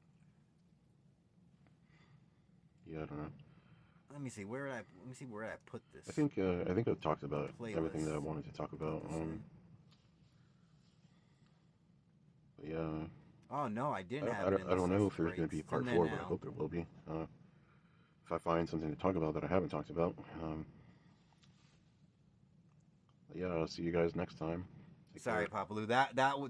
yeah, I don't know. Let me see where I put this. I think I've talked about everything that I Playlist. wanted to talk about. But yeah. Oh no, I didn't have I it don't, in I the don't know session if there's going breaks. to be It's part in there 4, but I now. hope there will be. If I find something to talk about that I haven't talked about. But yeah, I'll see you guys next time. Take Sorry, care. Papaloo.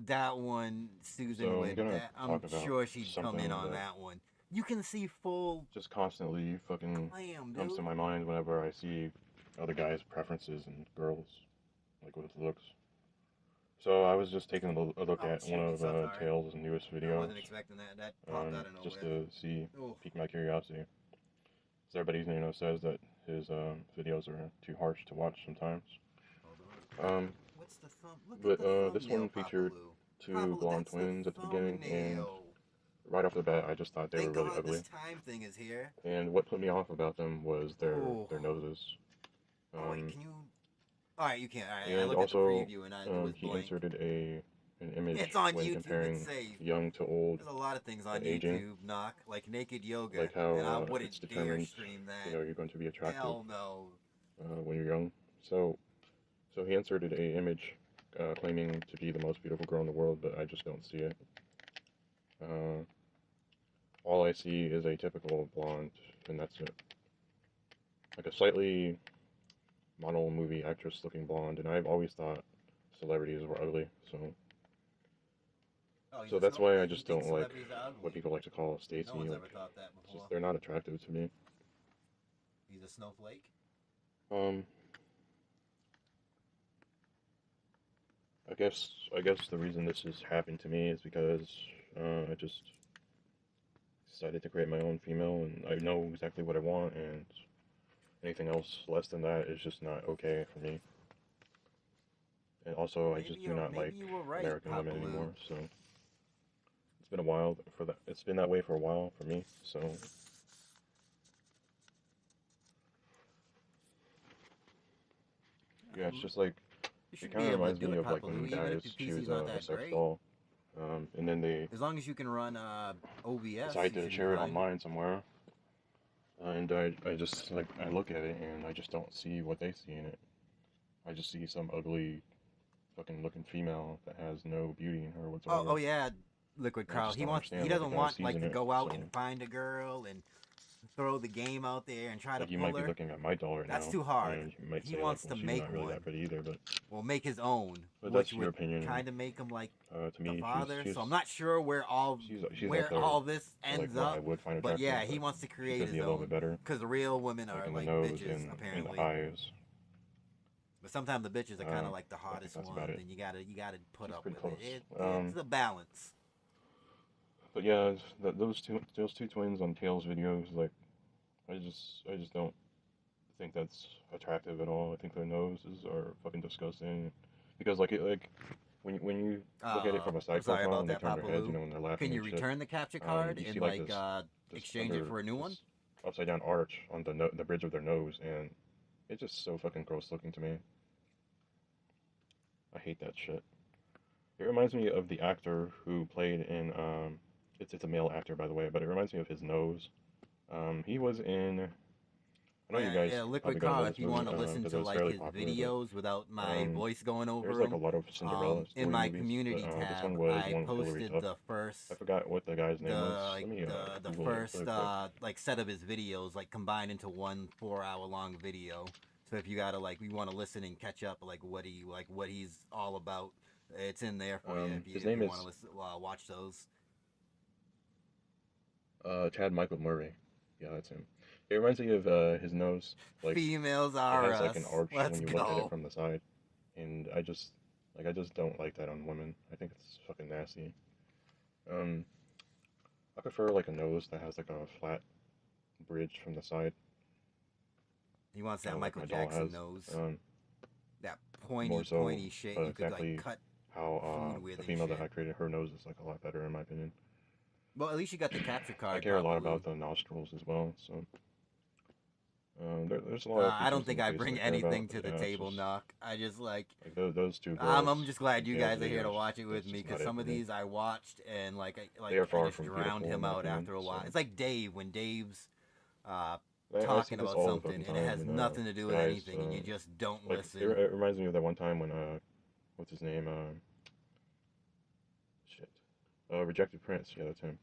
That one, Susan So I'm would. gonna I'm talk about sure she'd come in something on that that one. You can see full. Just constantly fucking Clam, comes to dude. my mind whenever I see other guys' preferences and girls, like with looks. So I was just taking a look Oh, at shoot, one of so sorry. Tails' newest I videos. wasn't expecting that. That popped out of nowhere. Just to see, Oof. pique my curiosity. Because everybody, says that his videos are too harsh to watch sometimes. What's the thumb? Look But at the this one thumbnail, featured Papaloo. two Papaloo, blonde that's the twins at the beginning, and thumbnail. right off the bat, I just thought they Thank were really God ugly. this time thing is here. And what put me off about them was their Oh. noses. Oh wait, can you? All right, you can. All right, I And looked also, at the preview and it was he blank. inserted an image It's on when YouTube, comparing it's safe. young to old There's a lot of things on and aging. YouTube, knock, like naked yoga, Like how and I wouldn't it's dare determined, stream that. you're going to be attractive Hell no. when you're young. So he inserted a image claiming to be the most beautiful girl in the world, but I just don't see it. All I see is a typical blonde, and that's it. Like a slightly model movie actress looking blonde, and I've always thought celebrities were ugly, so Oh, he's so a that's why I snowflake. just He thinks don't like celebrities are ugly. what people like to call Stacy. No one's like, ever thought that it's before. just, they're not attractive to me. He's a snowflake. I guess the reason this has happened to me is because I just decided to create my own female, and I know exactly what I want, and anything else less than that is just not okay for me. And also, I just do not like you were right, American women Papaloo. anymore. So it's been a while for that. It's been that way for a while for me. So yeah, it's just like You should it kind be of able to reminds do me it, of like Papaloo, when even guys if your PC's choose not a that sex great. doll, and then they As long as you can run OBS. decide you to should share be it fine. online somewhere. And I just like I look at it and I just don't see what they see in it. I just see some ugly, fucking looking female that has no beauty in her whatsoever. Oh yeah, Liquid I Carl. just He don't wants. understand He what the doesn't guy want sees like in to it, go out so- and find a girl and throw the game out there and try Like to you pull might be her. looking at my doll right now. That's too hard. And you might He say, wants like, well, to she's make not really one. that pretty either, but Well, make his own, But which that's your would opinion. kind of make him like to me, the father. she's So I'm not sure where she's where up there all this for, like, ends what I up. would find But attractive, yeah, he but wants to she create could be his a little bit own. better. Because real women are in like the nose bitches, and apparently. in the eyes. But sometimes the bitches are kind of like the I think hottest that's ones, about it. and you gotta put She's up pretty with close. it. It's a balance. But yeah, those two twins on Tails videos, like, I just don't think that's attractive at all. I think their noses are fucking disgusting. Because like when you look at it from a I'm side sorry profile about and they that, turn their Papa heads, Lou. when they're laughing Can you and shit, return the capture card you and see, like this exchange it for a new one? Upside down arch on the bridge of their nose, and it's just so fucking gross looking to me. I hate that shit. It reminds me of the actor who played in it's a male actor, by the way, but it reminds me of his nose. He was in. I know you guys. Liquid Car. If you want to listen to like his videos without my voice going over there's them, like a lot of Cinderella story in my movies, community but, this tab, one was I one with Hilary posted Duff. the first. I forgot what the guy's name was. Like Let me, the Google it first really quick. like set of his videos like combined into one 4-hour long video. So if you gotta like you want to listen and catch up like what he's all about, it's in there for you. His name is want to watch those. Chad Michael Murray. Yeah, that's him. It reminds me of his nose. Like Females are it has like an us. arch Let's when you look at go. it from the side, and I just don't like that on women. I think it's fucking nasty. I prefer like a nose that has like a flat bridge from the side. He wants that Kinda like Michael my doll Jackson has. nose. That More pointy, so, pointy shit. but You could exactly like cut how food with the and female shit. that I created, her nose is like a lot better in my opinion. Well, at least you got the capture card. I care a lot Papa Lou. about the nostrils as well, so there's a lot of I don't features think in I the face bring that I care anything about, to the yeah, it's table, just- Knock. I just like. those two I'm girls just glad you in guys Tails are here to videos, watch it with that's me just because not it some for of me. these I watched and like They are I far just from drowned beautiful, him in my out opinion, after a while. so- It's like Dave when Dave's I see talking this about all the something fucking and it time has when, nothing to do with guys, anything and you just don't like, listen. It reminds me of that one time when what's his name? Shit. Rejected Prince. Yeah, that's him.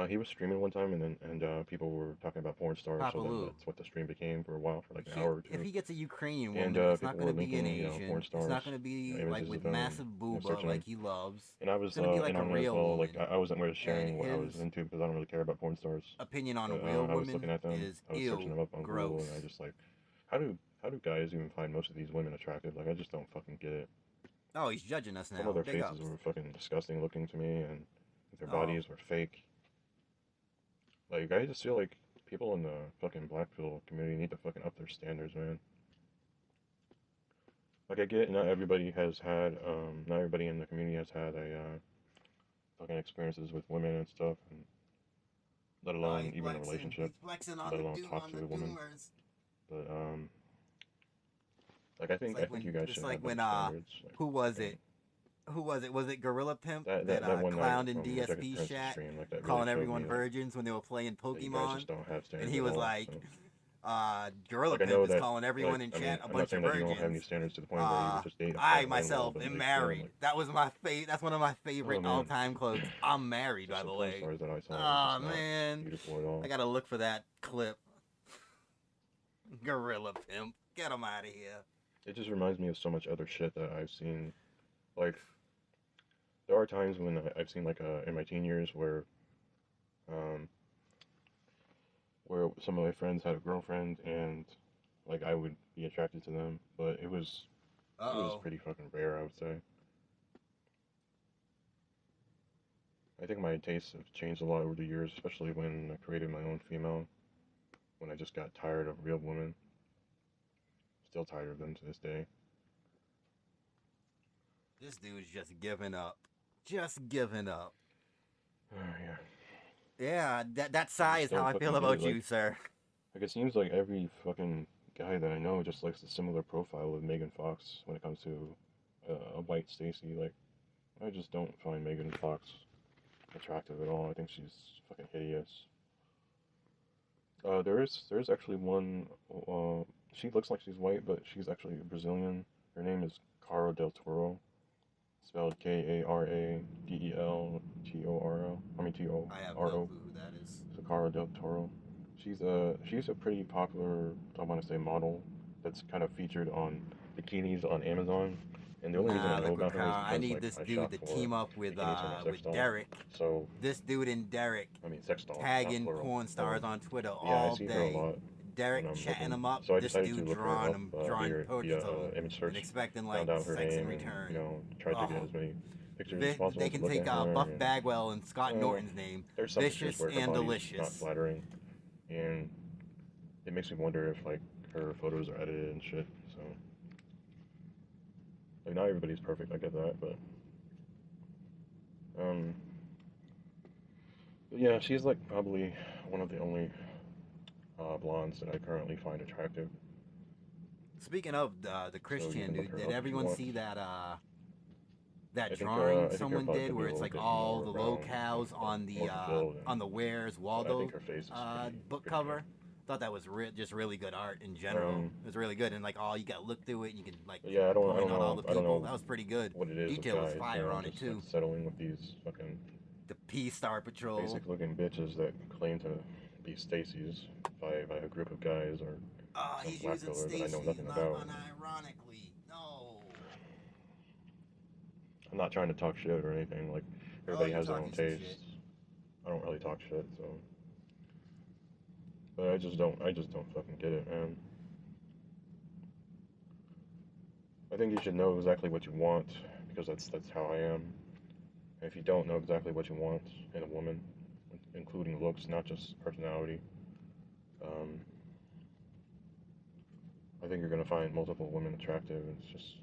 He was streaming one time and people were talking about porn stars. Papa So then Lou. that's what the stream became for a while, for like an hour or two. If he gets a Ukrainian And, woman, it's not people going to were be an linking, Asian. porn It's not stars, going to be images like of with them, massive booba searching like them. he loves. And I was It's going to be like in a on it as real well. woman. Like I wasn't really sharing what I was his into because I don't really care about porn stars. opinion on But, real I was looking women at them. is I was searching them up on Google, gross. and I just like, how do guys even find most of these women attractive? Like I just don't fucking get it. Oh, he's judging us now. Some of their Big faces ups. were fucking disgusting looking to me, and their Oh. bodies were fake. Like I just feel like people in the fucking Blackpill community need to fucking up their standards, man. Like I get, not everybody in the community has had fucking experiences with women and stuff, and let alone even a relationship, let alone talk to a woman. But like I think you guys should have better standards. Like, who was it? Who was it? Was it Gorilla Pimp that one night clowned in from Rejected DSP Prince's chat, stream, like, that really calling showed everyone me, like, virgins when they were playing that you guys Pokemon? just don't have And standards he at was all, like, so. Gorilla Like, I Pimp know is that, calling everyone like, in I mean, chat a I'm bunch not saying of that you don't have any virgins. standards to the point where you would just date a I fucking myself animal, but, am like, married. like, That was that's one of my favorite Oh, man. all-time quotes. I'm married, by Just the the porn way. stars that I saw were Oh just not man, beautiful at all. I gotta look for that clip. Gorilla Pimp, get him out of here. It just reminds me of so much other shit that I've seen. Like, there are times when I've seen, like, in my teen years where some of my friends had a girlfriend and, like, I would be attracted to them, but it was pretty fucking rare, I would say. I think my tastes have changed a lot over the years, especially when I created my own female, when I just got tired of real women. Still tired of them to this day. This dude's just giving up. Just giving up. Yeah. Yeah, that sigh is Don't how I fucking feel get about it, you, like- sir. Like, it seems like every fucking guy that I know just likes a similar profile of Megan Fox when it comes to a white Stacy. Like, I just don't find Megan Fox attractive at all. I think she's fucking hideous. There's actually one, she looks like she's white, but she's actually Brazilian. Her name is Cara Del Toro. Spelled Karadel Toro. I mean I have no Toro. clue who that is. So Cara Del Toro. She's a pretty popular, I want to say, model that's kind of featured on bikinis on Amazon. And the only reason I know Liquid about her is Power. because I need like, this I dude shop to for team up with bikinis for my sex dolls. Derek. So This dude and Derek I mean, sex dolls, not tagging plural. porn stars on Twitter Yeah, I all see her a day. lot Derek when I'm chatting looking. them up. So I This decided to dude look her drawing up them, drawing via portraits of them image search. and expecting like Found out her sex name in and, return. you know, tried to get as many pictures as possible. They to can look take at her Buff and, Bagwell and Scott Norton's name. There's some pictures Vicious where her and body's delicious. not flattering, and it makes me wonder if like her photos are edited and shit. So like not everybody's perfect, I get that, but yeah, she's like probably one of the only blondes that I currently find attractive. Speaking of the Christian look dude, her did up if you everyone want. see that I think, drawing I think someone her butt did could be where a it's little like bit all the more locales round, more fulfilled, on the Where's but I Waldo think her face is book cover? Thought that was just really good art in general. It was really good, and like you got to look through it, and you can like yeah, I don't point out all know. the I don't people. know That was pretty good. what it is. Detail was with guys, fire you know, on it just, too. Like, settling with these fucking The Peace Star Patrol. basic looking bitches that claim to be Stacy's by a group of guys or some He's black using filler that I know Stacy, nothing not about. unironically. No. I'm not trying to talk shit or anything. Like everybody you're has their own talking some taste. shit. I don't really talk shit, so. But I just don't fucking get it, man. I think you should know exactly what you want because that's how I am. And if you don't know exactly what you want in a woman, including looks, not just personality, I think you're gonna find multiple women attractive. It's just,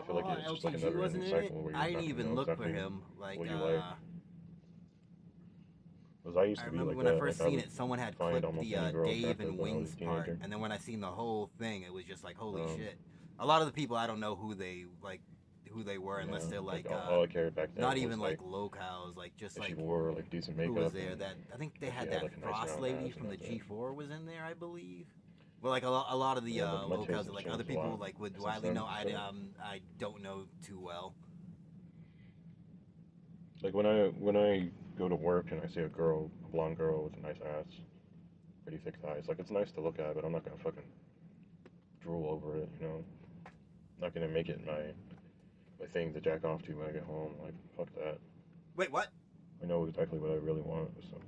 I feel like it's just like a LTG never-ending wasn't in it? cycle where you're I not didn't gonna even know look for exactly him. Like, what you like. Because I used I to be remember like when that. I first like, seen would it, someone had find clipped almost the any girl Dave attractive and when I was Wings a part, teenager. and then when I seen the whole thing, it was just like, holy shit. A lot of the people I don't know who they were unless they're like, all I cared back then not was, even like like, locals, like just if like she wore like decent makeup. who was there? and That I think they if she had that like, a nice Frost round lady ass from the and that's it. G4 was in there, I believe. Well, like a lot of the Yeah, but my taste locals, has like changed other a people, lot like would since widely then, know. so. I don't know too well. Like when I go to work and I see a blonde girl with a nice ass, pretty thick thighs, like it's nice to look at, but I'm not gonna fucking drool over it, you know. I'm not gonna make it my thing to jack off to when I get home. Like fuck that. Wait, what? I know exactly what I really want, so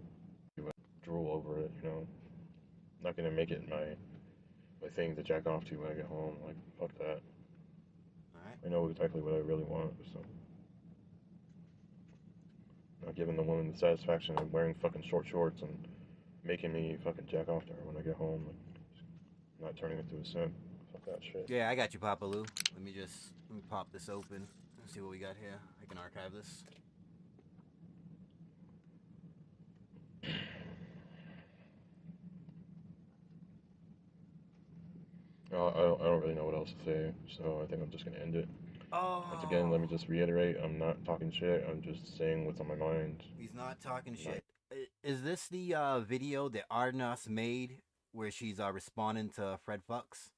drool over it, you know. I'm not gonna make it my thing to jack off to when I get home. Like fuck that. Alright. I know exactly what I really want, so. Not giving the woman the satisfaction of wearing fucking short shorts and making me fucking jack off to her when I get home. Like, not turning it to a simp. Fuck that shit. Yeah, I got you, Papa Lou. Let me pop this open and see what we got here. I can archive this. I don't really know what else to say, so I think I'm just gonna end it. Once again, let me just reiterate, I'm not talking shit, I'm just saying what's on my mind. He's not talking shit. Is this the video that Ardenas made where she's responding to Fred Fucks?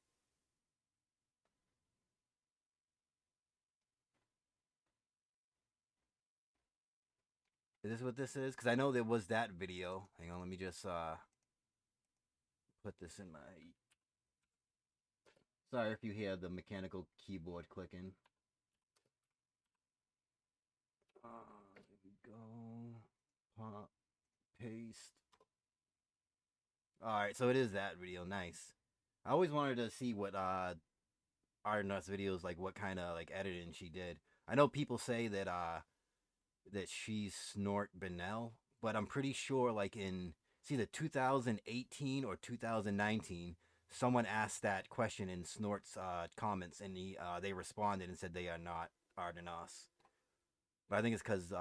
Is this what this is? Because I know there was that video. Hang on, let me just put this in my... Sorry if you hear the mechanical keyboard clicking. There we go. Pop, paste. Alright, so it is that video. Nice. I always wanted to see what Ardenas videos, like what kind of like editing she did. I know people say that that she's Snort Bennell, but I'm pretty sure like in either 2018 or 2019, someone asked that question in Snort's comments, and they responded and said they are not Ardenas. But I think it's because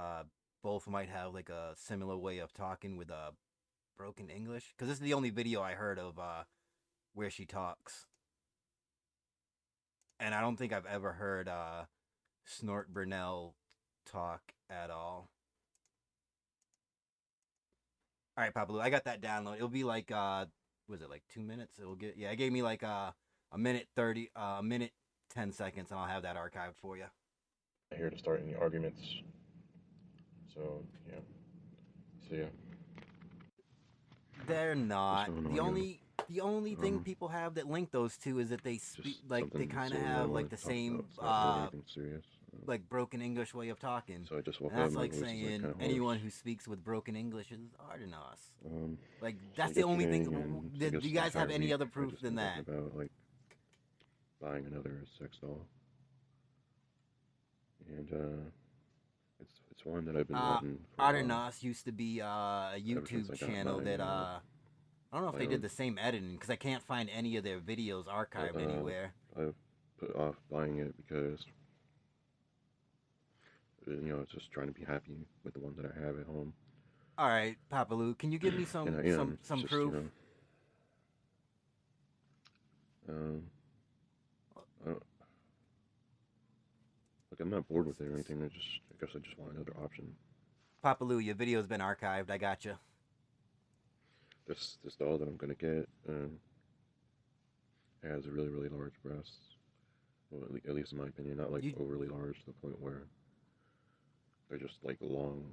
both might have like a similar way of talking with broken English. Because this is the only video I heard of where she talks. And I don't think I've ever heard Snort Bernell talk at all. Alright, Papa Lou, I got that download. It'll be like, was it like 2 minutes? It'll get, yeah, it gave me like a minute 30, a minute 10 seconds, and I'll have that archived for you. Not here to start any arguments. So, yeah. See ya. They're not. going The on, only thing people have that link those two is that they speak like they something kind of silly I have wanna like the talk same about. It's not really anything serious. like broken English way of talking. So I just woke And that's up, my like voice is, like, saying kinda anyone hoarse. who speaks with broken English is Ardenos. Like So that's the only yesterday, thing. and I Do guess you the guys have entire any week, other I proof just than been that? talking about like buying another sex doll, and it's one that I've been wanting for a while. Ardenos used to be a Ever since YouTube I got channel my, that I don't know if my they did own. the same editing because I can't find any of their videos archived But, anywhere. I've put off buying it because it's just trying to be happy with the one that I have at home. All right, Papa Lou, can you give me some And some it's just, proof? I don't, like I'm not bored with it or anything. I guess I just want another option. Papa Lou, your video's been archived. I got you. This doll that I'm gonna get has a really really large breasts. Well, at least in my opinion, not like overly large to the point where they're just like long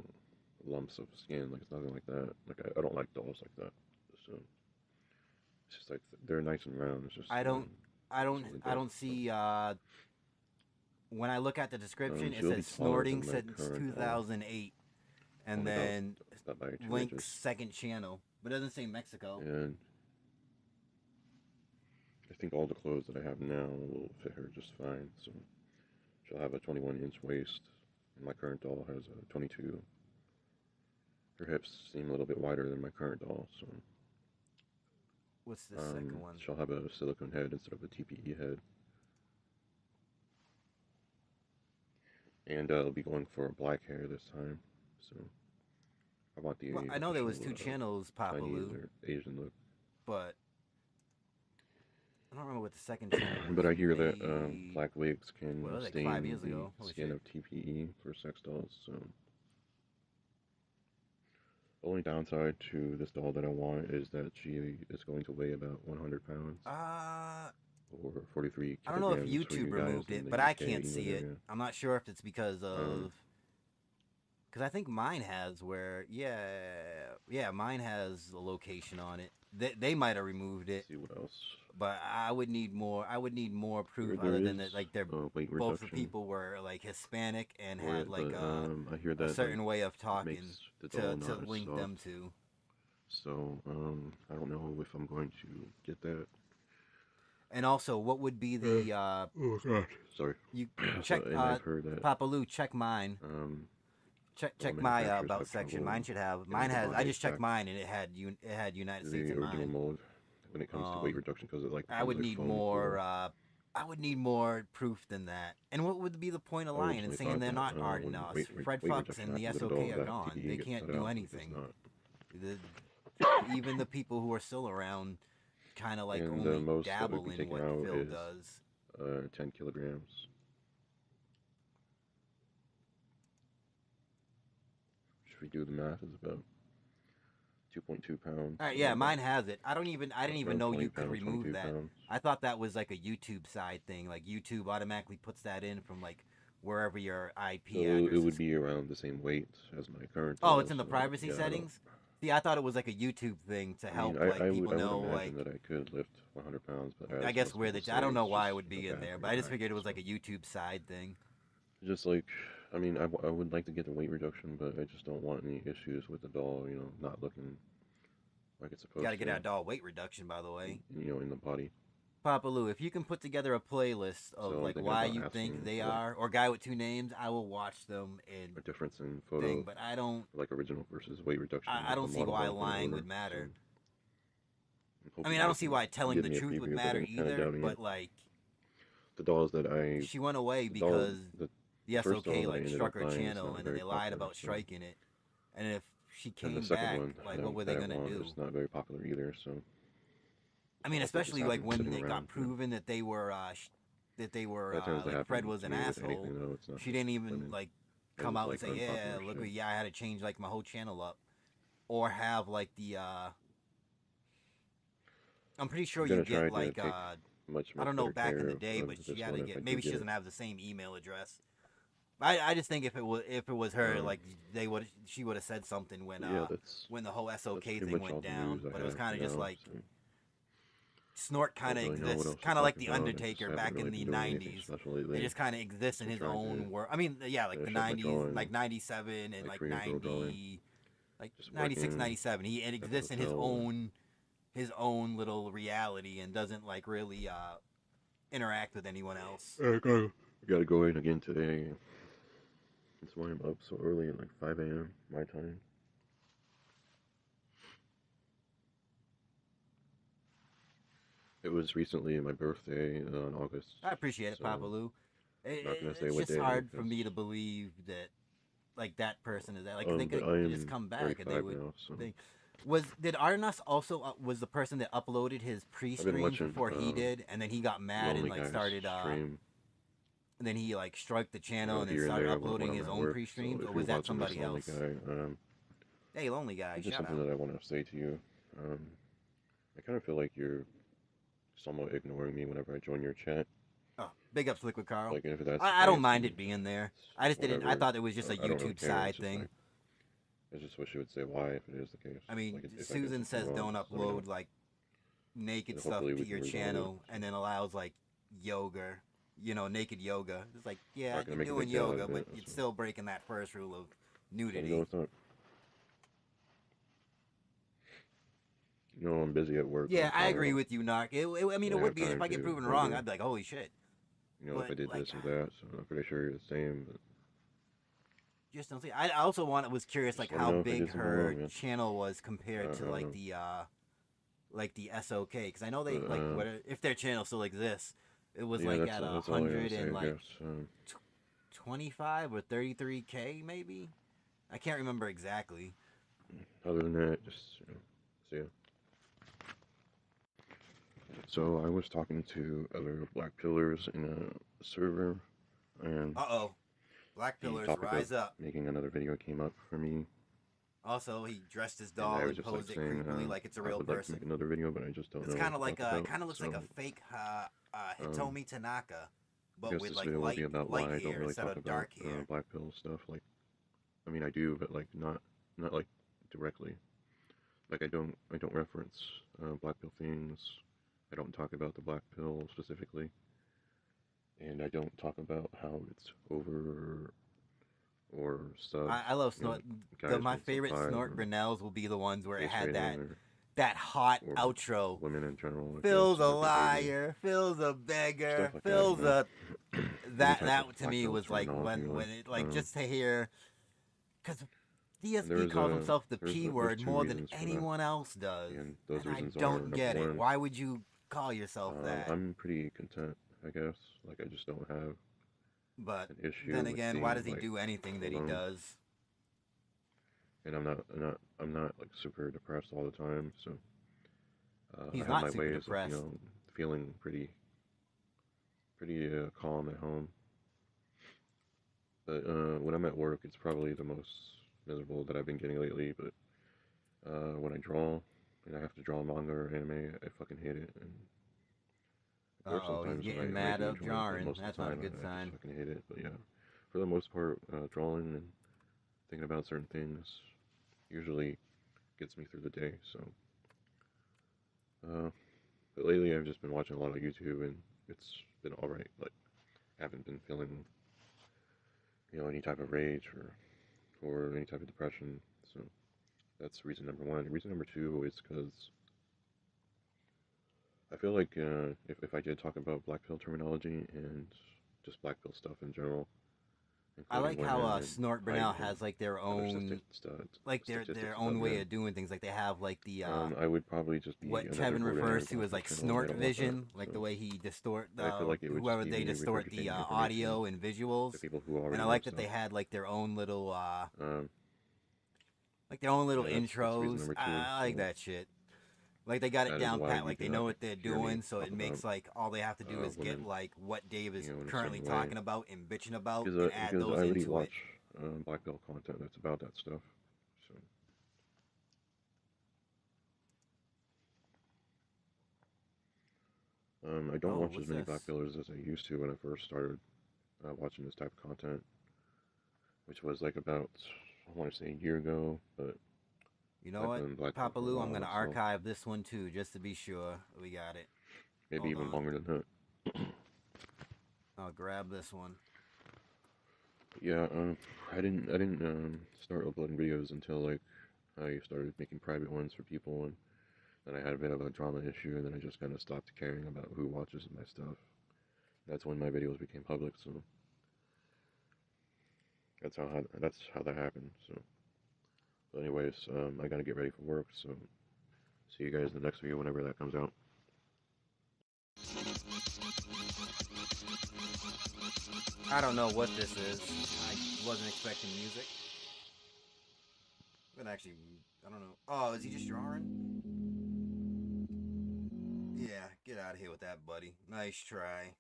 lumps of skin. Like it's nothing like that. Like I don't like dolls like that. So it's just like they're nice and round. It's just I don't dope. see. When I look at the description, it she'll be says taller than snorting my since current doll. 2008, and Only then about by 2 Link's inches. second channel, but it doesn't say Mexico. And I think all the clothes that I have now will fit her just fine. So she'll have a 21-inch waist, and my current doll has a 22. Her hips seem a little bit wider than my current doll, so. What's the second one? She'll have a silicone head instead of a TPE head. And I'll be going for black hair this time, so I want the. Well, I know there was two official, channels, Papa Chinese Lou, or Asian look. but I don't remember what the second channel was. But I hear that made. black wigs can Well, like stain 5 years the ago. Holy skin shit. of TPE for sex dolls. So the only downside to this doll that I want is that she is going to weigh about 100 pounds. Or 43 I don't know if kilograms for you YouTube guys removed in it, the but I UK can't see it. area. I'm not sure if it's because of. Because I think mine has where, mine has a location on it. They might have removed it. See what else? But I would need more. I would need more proof There other than that, is, like their weight both the reduction. people were like Hispanic and Right, had like but, I hear a that, certain like, way of it talking makes the to doll not as link soft. them to. So I don't know if I'm going to get that. And also, what would be the? Oh God, sorry. You So, check. and I've heard that, Papa Lou, check mine. Check all my manufacturers about have section. trouble Mine should have. getting Mine the has. I body just checked back mine and it had United to States the in original mine. mold when it comes to weight reduction because it like I would becomes, like, need foamy more. fluid. I would need more proof than that. And what would be the point of I lying and originally saying thought they're that, not when Ardenos? Fred Fox reduction and the happens, SOK all are that gone. TPE They gets can't cut do out. anything. It's not. Even the people who are still around, kind of like And the only most that dabble would be in taken what out Phil is does. 10 kilograms. If we do the math, it's about 2.2 pounds. All right, yeah, mine has it. I didn't even know you could remove 22 that. pounds. I thought that was like a YouTube side thing. Like YouTube automatically puts that in from like wherever your IP So address it would is. be around the same weight as my current. Oh, doll, it's in the so, privacy yeah, I don't- settings? See, I thought it was like a YouTube thing to help I like would people know imagine like that I could lift 100 pounds, but I as guess most where people I don't say, know it's why it just would be a in there, bad but I just practice. figured it was like a YouTube side thing. Just like, I mean, I would like to get the weight reduction, but I just don't want any issues with the doll, not looking like it's supposed Got to get to. that doll weight reduction, by the way. In the body. Papa Lou, if you can put together a playlist of So I'm like thinking why about you asking think they for are, or Guy with Two Names, I will watch them and a difference in photo, thing, but I don't. like original versus weight reduction. I don't of a see model why doll from lying order, would matter. so I'm I hoping mean, I you don't see can why telling give the me a truth would preview, but matter I'm kinda either. doubting But it. like, The dolls that I she went away the doll- because the the first doll SOK that I like ended struck up her buying is channel not and then very they lied popular, about so- striking it. And if she And came the second back, one, like that- what were they that gonna one do? is not very popular either. So I mean, I'll put this especially out like and when sitting it got around, proven that they were That tends to like happen Fred was to an me with asshole. anything, though. It's not She just didn't even women. like It come was, out like, and say, "Yeah, unpopular look, shit. yeah, I had to change like my whole channel up," or have like the. I'm pretty sure I'm you gonna try get to like take much I don't know better back in care the day, of but this she got one to if I get. do Maybe she get doesn't it. have the same email address, I just think if it was her, like she would have said something when when the whole SOK thing went down. But it was kind of just like Snort kind of exists, kind of like the Undertaker back in the '90s. They just kind of exist in his own world. I mean, yeah, like the '90s, like '97 and like '90, like '96, '97. He exists in his own little reality and doesn't like really interact with anyone else. I gotta go in again today. That's why I'm up so early at like 5 a.m. my time. It was recently my birthday in August. I appreciate it, so Papa Lou. not gonna say It's what just day hard for me to believe that like that person is that. Like they but could just come back and they would. now, so. Did Arnas also was the person that uploaded his pre-stream before he did, and then he got mad and like started and then he like struck the channel and then started uploading his own pre-streams, or was that somebody else? Hey, lonely guy, just shout something out. that I want to say to you. I kind of feel like you're somewhat ignoring me whenever I join your chat. Oh, big ups, Liquid Carl. Like, if that's I don't mind it being there. I just didn't. I thought it was just a I don't really YouTube care. side It's just thing. like, I just wish you would say why if it is the case. I mean, Like, if I did Susan says something wrong, don't just let me know. upload like naked And stuff hopefully to we your can resolve channel, and then allows like yoga, naked yoga. It's like, yeah, Not gonna you're make a doing big deal out yoga, of but it, you're so. still breaking that first rule of nudity. No, it's not. No, I'm busy at work. Yeah, I'm I agree tired. with you, Narc. I mean, I it don't would have be if time I get to proven wonder, wrong. I'd be like, holy shit. if I but, did like, this or that, so I'm pretty sure you're the same. But Just don't see. I also was curious like Just let me how know if I did big something her wrong, man. channel was compared to like the SOK, because I know they like if their channel still exists, it was yeah, like that's, at that's all I gotta 100 say, and I like guess. 25 or 33K maybe. I can't remember exactly. Other than that, just see ya. So I was talking to other Black Pillars in a server, and Black the Pillars, topic rise of up. making another video came up for me. Also, he dressed his And doll I and was just posed like it saying, creepily like it's a I real would like to person. make another video, but I just don't It's know. kind what of like to talk it about, kind of looks like a so fake Hitomi Tanaka, I but guess with this like video will light be about why I don't hair really instead talk of about dark hair. Black Pill stuff. Like, I mean, I do, but like not like directly. Like I don't reference Black Pill things. I don't talk about the Black Pill specifically, and I don't talk about how it's over or sub. I love Snort. My favorite Snort Brunels will be the ones where it had that hot outro. Women in general. Phil's a liar. Phil's a beggar. Like Phil's that, a. That to me was like when it like just to hear, because DSP calls himself the P word more than anyone else does, and I don't get it. Why would you call yourself that? I'm pretty content, I guess. Like I just don't have. But an issue then with again, why does being, he do anything that he alone. does? And I'm not like super depressed all the time, so He's I not have my super ways depressed. of, feeling pretty calm at home. But when I'm at work, it's probably the most miserable that I've been getting lately. But when I draw and I have to draw manga or anime, I fucking hate it. And there are Oh, he's sometimes when getting I mad do of enjoy it, but drawing. most of the That's not a time good I sign. just fucking hate it. But yeah, for the most part, drawing and thinking about certain things usually gets me through the day. So, but lately I've just been watching a lot of YouTube, and it's been all right. Like, I haven't been feeling, any type of rage or any type of depression. So that's reason number one. Reason number two is because I feel like if I did talk about Black Pill terminology and just Black Pill stuff in general, I like including how women and Snort Brunel height has and like their other own, like their statistics own about way men. of doing things. Like they have like the I would probably just be what another Kevin ordinary refers to Black as Pill like channel, and I snort don't want vision, that, like so. the way he distort I feel like it would whoever just they be me distort regurgitating the information audio and visuals. to people who already And I know like that stuff. they had like their own little like their own little Yeah, that's reason intros. number two, I like so that shit. Like they got it that is down why pat. you Like do they not know what they're hear me doing, so talk it makes about, like all they have to do is get women, like what Dave is in a currently certain way. talking about and bitching about, Because, and add because those I already into watch it. Black Pill content that's about that stuff. So. I don't Oh, watch as what's many this? Black Pillars as I used to when I first started watching this type of content. which was like about, I want to say, a year ago, but You know I've what, been blacked out Papa for a Lou? I'm while, gonna so archive this one too, just to be sure we got it. maybe Hold even on. longer than that. I'll grab this one. Yeah, I didn't start uploading videos until like I started making private ones for people, and then I had a bit of a drama issue, and then I just kind of stopped caring about who watches my stuff. That's when my videos became public, so that's how that happened. So anyways, I gotta get ready for work, so see you guys in the next video whenever that comes out. I don't know what this is. I wasn't expecting music. But actually, I don't know. Oh, is he just drawing? Yeah, get out of here with that, buddy. Nice try.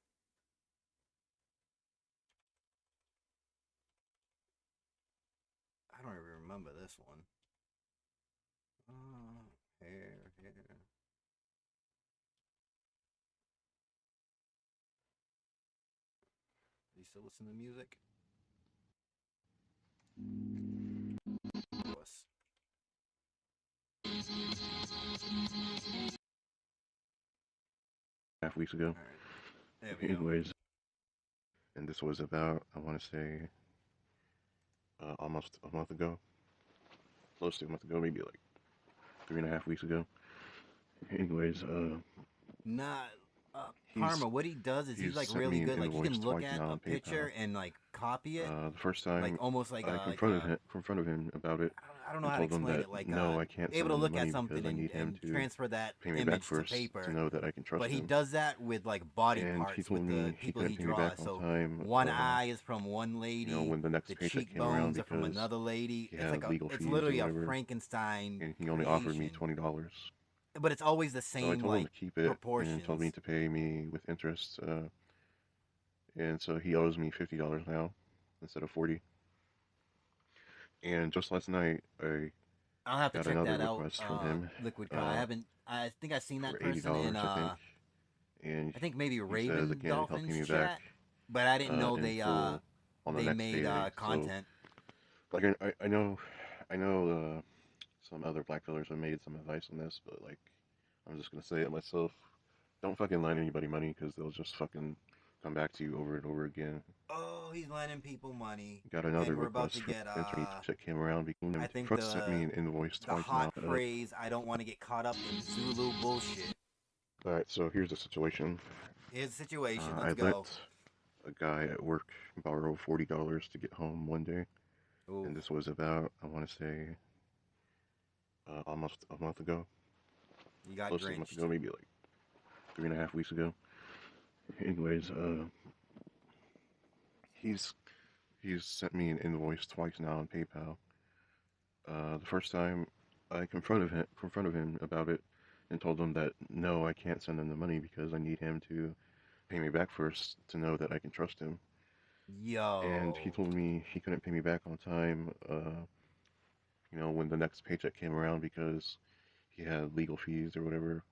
I don't even remember this one. Here. Do you still listen to music? Of course. Half weeks ago. There we go. Anyways, and this was about, I want to say, almost a month ago. Close to a month ago, maybe like 3.5 weeks ago. Anyways, Nah, Karma, what he does is he's like really good. Like he can look at a picture and like copy it. The first time, like almost like I confronted him about it. I don't know how to explain it. Like no, I can't able to send him look money at something because I need him and to transfer that pay me back image to first paper. to know that I can trust But he him. does that with like body And parts he told with me the he people couldn't he pay me draws. back on So time, one eye is from one lady. You know, when the next the paycheck came around, cheekbones are from because another lady. he It's had like legal it's fees or literally a whatever, Frankenstein. and he only offered me creation. $20. But it's always the So I same told him like to keep it, proportions. and told me to pay me with interest. And so he owes me $50 now instead of $40. And just last night, I'll have to got check another that out. request from him. Liquid Car. I think I've seen that for person $80, in I think. And I think maybe he says Raven again, he'll pay Dolphins me chat. back, But I didn't know in they full on the they next made payday. content. So, like I know some other black fellers have made some advice on this, but like I'm just gonna say it myself. Don't fucking lend anybody money because they'll just fucking come back to you over and over again. Oh, he's lending people money. Got another And we're about request to get entry check came around. I think Frost sent me an invoice the twice hot now. phrase, I don't want to get caught up in Zulu bullshit. Alright, so here's the situation. Here's the situation. I Let's let go. a guy at work borrow $40 to get home one day. Ooh. And this was about, I want to say, almost a month ago. You got Close to a month drenched. ago, maybe like 3.5 weeks ago. Anyways, he's sent me an invoice twice now on PayPal. The first time I confronted him about it and told him that no, I can't send him the money because I need him to pay me back first to know that I can trust him. Yo. And he told me he couldn't pay me back on time, you know, when the next paycheck came around because he had legal fees or whatever.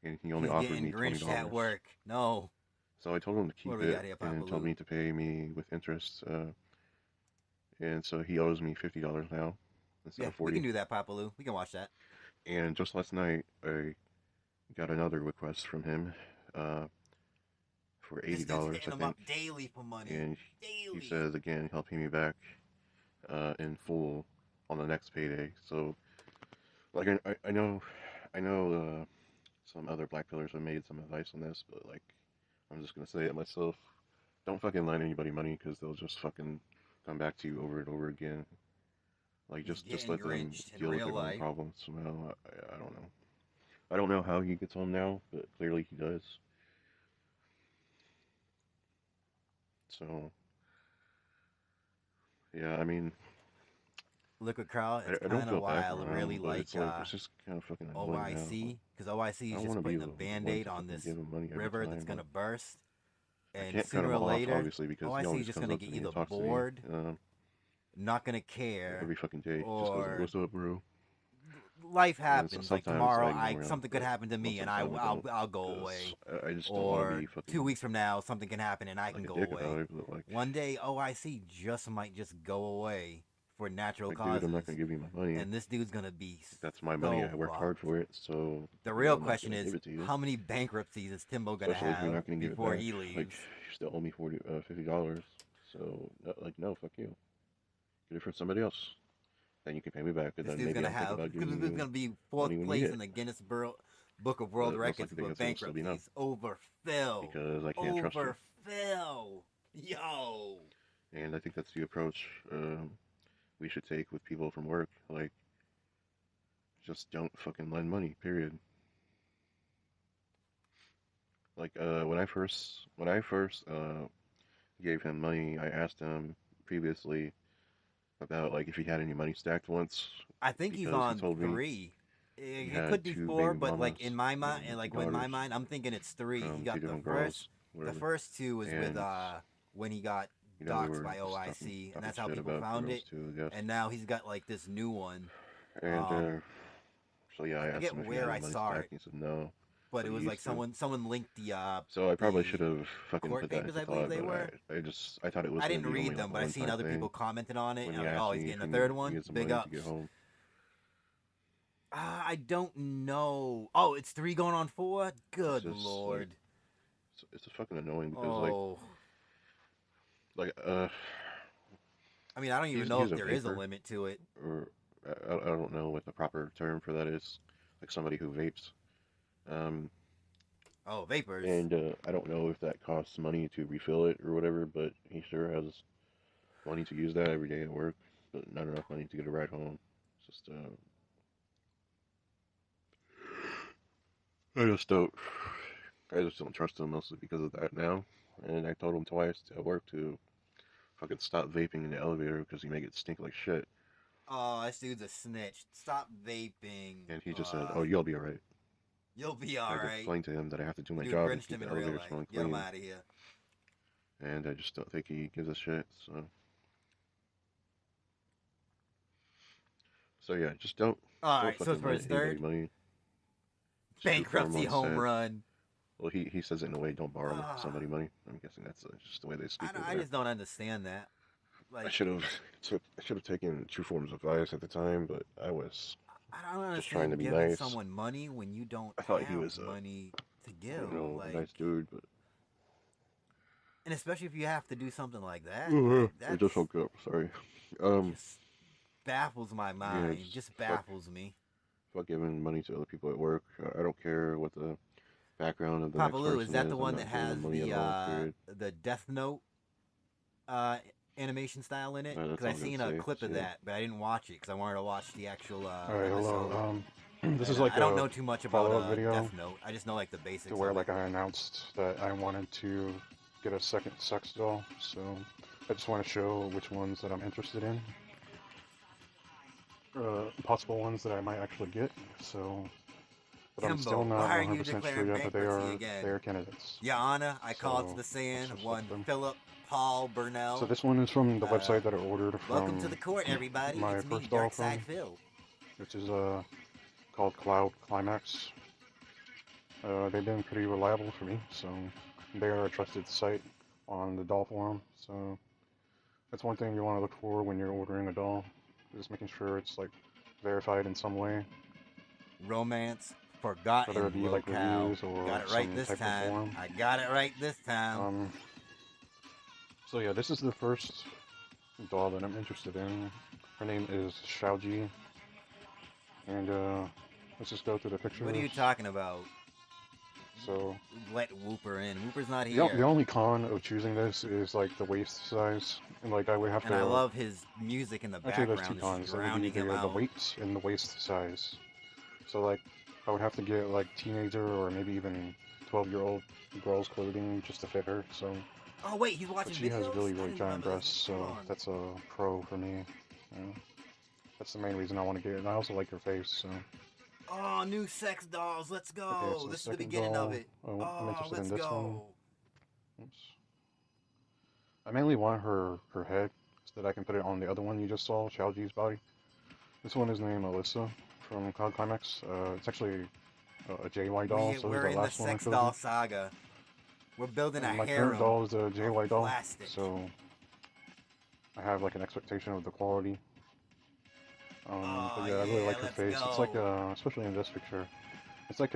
And he only He's offered getting me $20. drenched at work. No. So I told him to keep What do we it got here, and Papa told Lou? me to pay me with interest. And so he owes me $50 now instead Yeah, of $40. we can do that, Papa Lou. We can watch that. And just last night, I got another request from him for $80, This dude's I hitting him think. up daily for money. And Daily. he says again he'll pay me back in full on the next payday. So, like I know some other black pillars have made some advice on this, but like I'm just gonna say it myself. Don't fucking lend anybody money because they'll just fucking come back to you over and over again. Like just getting let them drenched in deal with real their life. own problems somehow. I don't know. I don't know how he gets home now, but clearly he does. So, yeah, I mean, Liquid Crowd, it's I don't kind of feel why bad I for him, really but like it's just kind of fucking annoying now. OIC, because OIC I is just wanna be putting a the one band-aid to on fucking this give him money every river time, that's going to but burst. I And can't cut sooner him or off, later, obviously, because he OIC always is just comes going to up to get me and either talks to me, bored, not going to care, every fucking day. Just goes, or what's up, bro? life And so happens. Like sometimes tomorrow, I ignore them, something could but happen to me, most of and the time I don't, I'll go 'cause away. I just don't want to Or be fucking 2 weeks from now, something can happen, and I can like a go dick away. about it. But like, One day, OIC just might just go away for natural dude, I'm causes, not gonna give you my money. and this dude's gonna be That's my money. so I worked fucked. hard for it, so The you know, real I'm not question gonna is, give it to you. how many bankruptcies is Timbo gonna Especially if you're have not gonna give it before back. he Like, leaves? you still owe me $50. So like, no, fuck you. Get it from somebody else. Then you can pay me back, and This then dude's maybe gonna I'll think have, about because giving this is you gonna be money fourth when you place need in it. the Guinness Book of World But most Records likely for that's what's gonna be no. bankruptcies over Phil. Because I can't trust you. Over Phil. Yo. And I think that's the approach we should take with people from work. Like, just don't fucking lend money, period. Like, when I first gave him money, I asked him previously about, like, if he had any money stacked once, I think he's because he on told me 3. he It had could be 2 4, baby but like mamas in my mind, and and like 2 in my daughters mind, I'm thinking it's 3. He from 2 got the different girls, first, the whatever. first 2 was with And, when he got you know, we doxxed were by just OIC, and talking that's how shit people about found girls it. too, I guess. And now he's got like this new one. And so yeah, I I asked forget him if he where had I any money saw stacked, it, and he said no. but But it he was like used to. someone linked the So I probably the should have fucking court put that papers, into I believe thought, they but were. I thought it was I gonna didn't be only read like them, a but I seen one-time other people thing. commented on it, When and he I'm like, asked oh, me he's if getting a he third could one. get some Big money to ups. get home. I don't know. Oh, it's 3 going on 4. It's Good just lord. like it's fucking annoying because Oh. like I mean, I don't even he's know if a there is a vapor, limit to it. or I don't know what the proper term for that is. Like somebody who vapes. Um, Oh, vapors. and I don't know if that costs money to refill it or whatever, but he sure has money to use that every day at work, but not enough money to get a ride home. It's just I just don't trust him mostly because of that now. And I told him twice at work to fucking stop vaping in the elevator because he make it stink like shit. Oh, this dude's a snitch. Stop vaping. And he just said, "Oh, you'll be alright." You'll be I alright. explained to him that I have to do my Dude job and Grinched keep him the in real elevator life. smelling Get him clean. out of here. And I just don't think he gives a shit. So yeah, just don't. Alright, Don't so fucking for his lend anybody third money. bankruptcy home run. Well, he says it in a way, don't borrow somebody money. I'm guessing that's just the way they speak. I just don't understand that. Like, I should have taken True Form's advice at the time, but I was I don't just trying understand to be giving nice. someone money when you don't I thought have he was money to I give. don't know, Like, a nice dude, but and especially if you have to do something like that. I just woke up. Sorry. Baffles my mind. Just baffles me. Fuck giving money to other people at work. I don't care what the background of the Papa next Lou, person is that the I'm one not that giving has them money at all, period. the Death Note animation style in it? That's Because I all I'm seen gonna a say, clip of yeah. that, but I didn't watch it because I wanted to watch the actual Alright, episode. hello. This And, is like I don't a know too much about follow-up video Death Note. I just know like the basics. to where of like it. I announced that I wanted to get a second sex doll. So I just want to show which ones that I'm interested in. Possible ones that I might actually get. So, but I'm Timbo, still not why are you 100% sure declaring yet that they bankruptcy are again? candidates. Your Honor, I call So, to the sand. let's just One look them. Philip Paul Burnell. So this one is from the website that I ordered from. Welcome to the court, everybody. My It's me, first doll Darkside from, Phil. which is called Cloud Climax. They've been pretty reliable for me, so they are a trusted site on the doll forum. So that's one thing you want to look for when you're ordering a doll, is making sure it's like verified in some way. Romance forgotten. Whether it be like locale. reviews or Got it right some this type of time. forum. I got it right this time. So yeah, this is the first doll that I'm interested in. Her name is Xiaoji, and let's just go through the pictures. What are you talking about? So Let Whooper in. Whooper's not the, here. the only con of choosing this is like the waist size, and like I would have And to. I love his music in the Actually, background. there's two It's cons. That would be drowning him the out. weight and the waist size. So like, I would have to get like teenager or maybe even 12-year-old girls clothing just to fit her. So. Oh wait, he's watching But she has videos? really, I really didn't giant remember this. breasts, Hold so on. that's a pro for me. You know? That's the main reason I want to get it. And I also like her face, so. Oh, new sex dolls. Let's go. Okay, so This is the second beginning of doll. it. I'm Oh, interested let's in this go. one. Oops. I mainly want her head so that I can put it on the other one you just saw, Xiaoji's body. This one is named Alyssa from Cloud Climax. It's actually a JY doll. So We're the in the last one I sex showed doll you. saga. We're building a My harem. current doll is a JY doll. plastic. So I have like an expectation of the quality. But yeah, I really like her let's face. It's like go. especially in this picture, it's like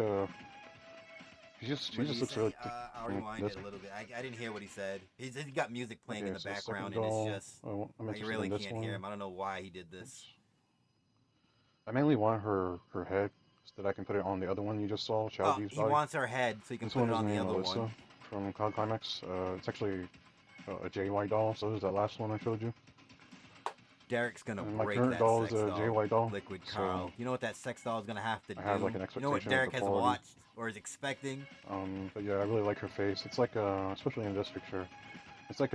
she just What did he looks say? really. I'll rewind it a little bit. I didn't hear what he said. He got music playing in the Okay, so second background, doll, and it's just I'm I interested really in this can't one. hear him. I don't know why he did this. I mainly want her head so that I can put it on the other one you just saw, Shelby's he body. wants her head so you can This put one it is on the named other Alyssa one. from Cloud Climax. It's actually a JY doll, so this is that last one I showed you. Derek's gonna And my break current that doll is sex a doll, JY doll. Liquid so Carl. You know what that sex doll is gonna have to do? I have like an You know what expectation Derek of the has quality. watched or is expecting? But yeah, I really like her face. It's like especially in this picture, it's like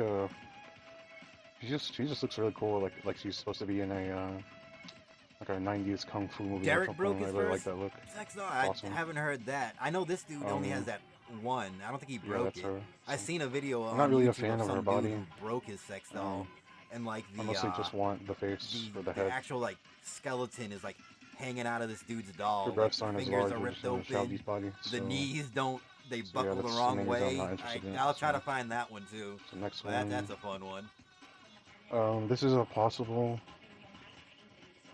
she just looks really cool, like she's supposed to be in a like a 90s kung fu movie or Derek something. broke his I really like first that look. sex doll. It's I awesome. haven't heard that. I know this dude only has that one. I don't think he Yeah, broke that's it. her. I seen a video I'm on not really a YouTube fan of of her some body. dude who broke his sex doll, and like I mostly just want the face for the the head. actual like skeleton is like hanging out of this dude's doll. Her Like, breasts the aren't as fingers large are as ripped Shelby's open. body. The so- knees don't. They so yeah, buckle that's the wrong the main reason I'm way. not interested in it, I'll try so- to find that one too. The next But one. that's a fun one. This is a possible.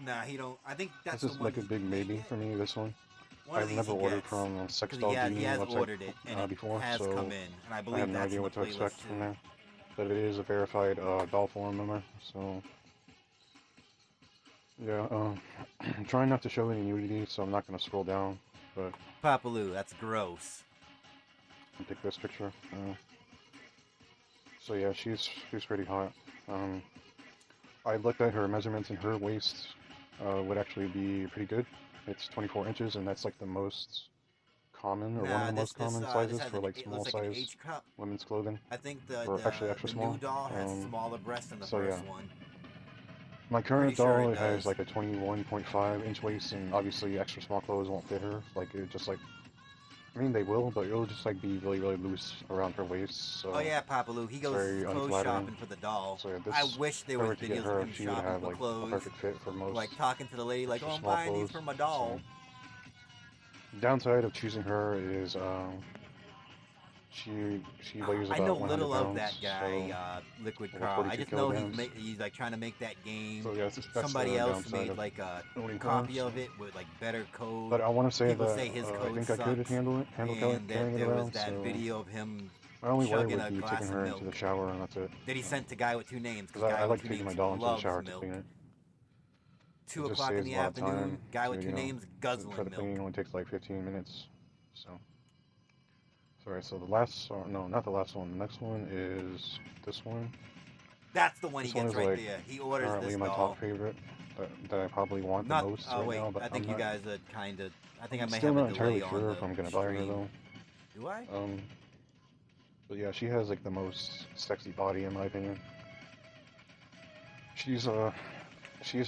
Nah, he don't. I think that's This the is one like a he- big maybe for me. This one. One of I've these never he ordered gets, from a 'cause sex he doll has- Genie he has website ordered it, and it before, has so come in, and I I believe have no that's idea in what the to expect playlist, from too. there. But it is a verified doll forum member, so yeah. I'm trying not to show any nudity, so I'm not gonna scroll down. But Papaloo, that's gross. I'll pick this picture. So yeah, she's pretty hot. I looked at her measurements, and her waist would actually be pretty good. It's 24 inches, and that's like the most common, or one of the most common sizes for like small size H-cup. women's clothing. I think the, or actually extra the small. new doll has smaller breasts than the so first yeah. one. My current Pretty sure doll it has does. like a 21.5 inch waist, and obviously extra small clothes won't fit her. Like it just like, I mean they will, but it'll just like be really loose around her waist. So Oh yeah, Papaloo, he it's goes very clothes unflattering. shopping for the doll. So yeah, this, I wish there if I was were to get videos her, of him she would shopping have for like clothes, a perfect fit for most. like talking to the lady, like, extra oh, I'm small buying these clothes, for my doll. So, downside of choosing her is she weighs I about know 100 little pounds, of that guy, so Liquid over Carl. I 42 just know kilograms. he's like trying to make that game. So yeah, that's Somebody the else downside made of like a owning her, copy so- of it with like better code. But I want to say People that say his I code think sucks. I could handle and carrying it there was around. that so video of him my only worry chugging would a be glass taking of her milk into the shower, and that's it. that he sent to Guy with Two Names. Because I Guy like with Two taking my Names doll into the loves shower to milk. clean it. 2 It just o'clock in saves the a lot of afternoon, time Guy to, with Two you know, Names For guzzling the milk. cleaning only takes like 15 minutes. So. Sorry, so the last, no, not the last one. The next one is this one. That's the one This he one gets is right like there. He orders currently this my doll. top favorite that I probably want Not, the most oh right wait, now. But I think I'm you not, guys are kind of. I think I I'm may still have a not entirely delay sure on if the I'm gonna buy her stream. though. Do I? But yeah, she has like the most sexy body in my opinion. She's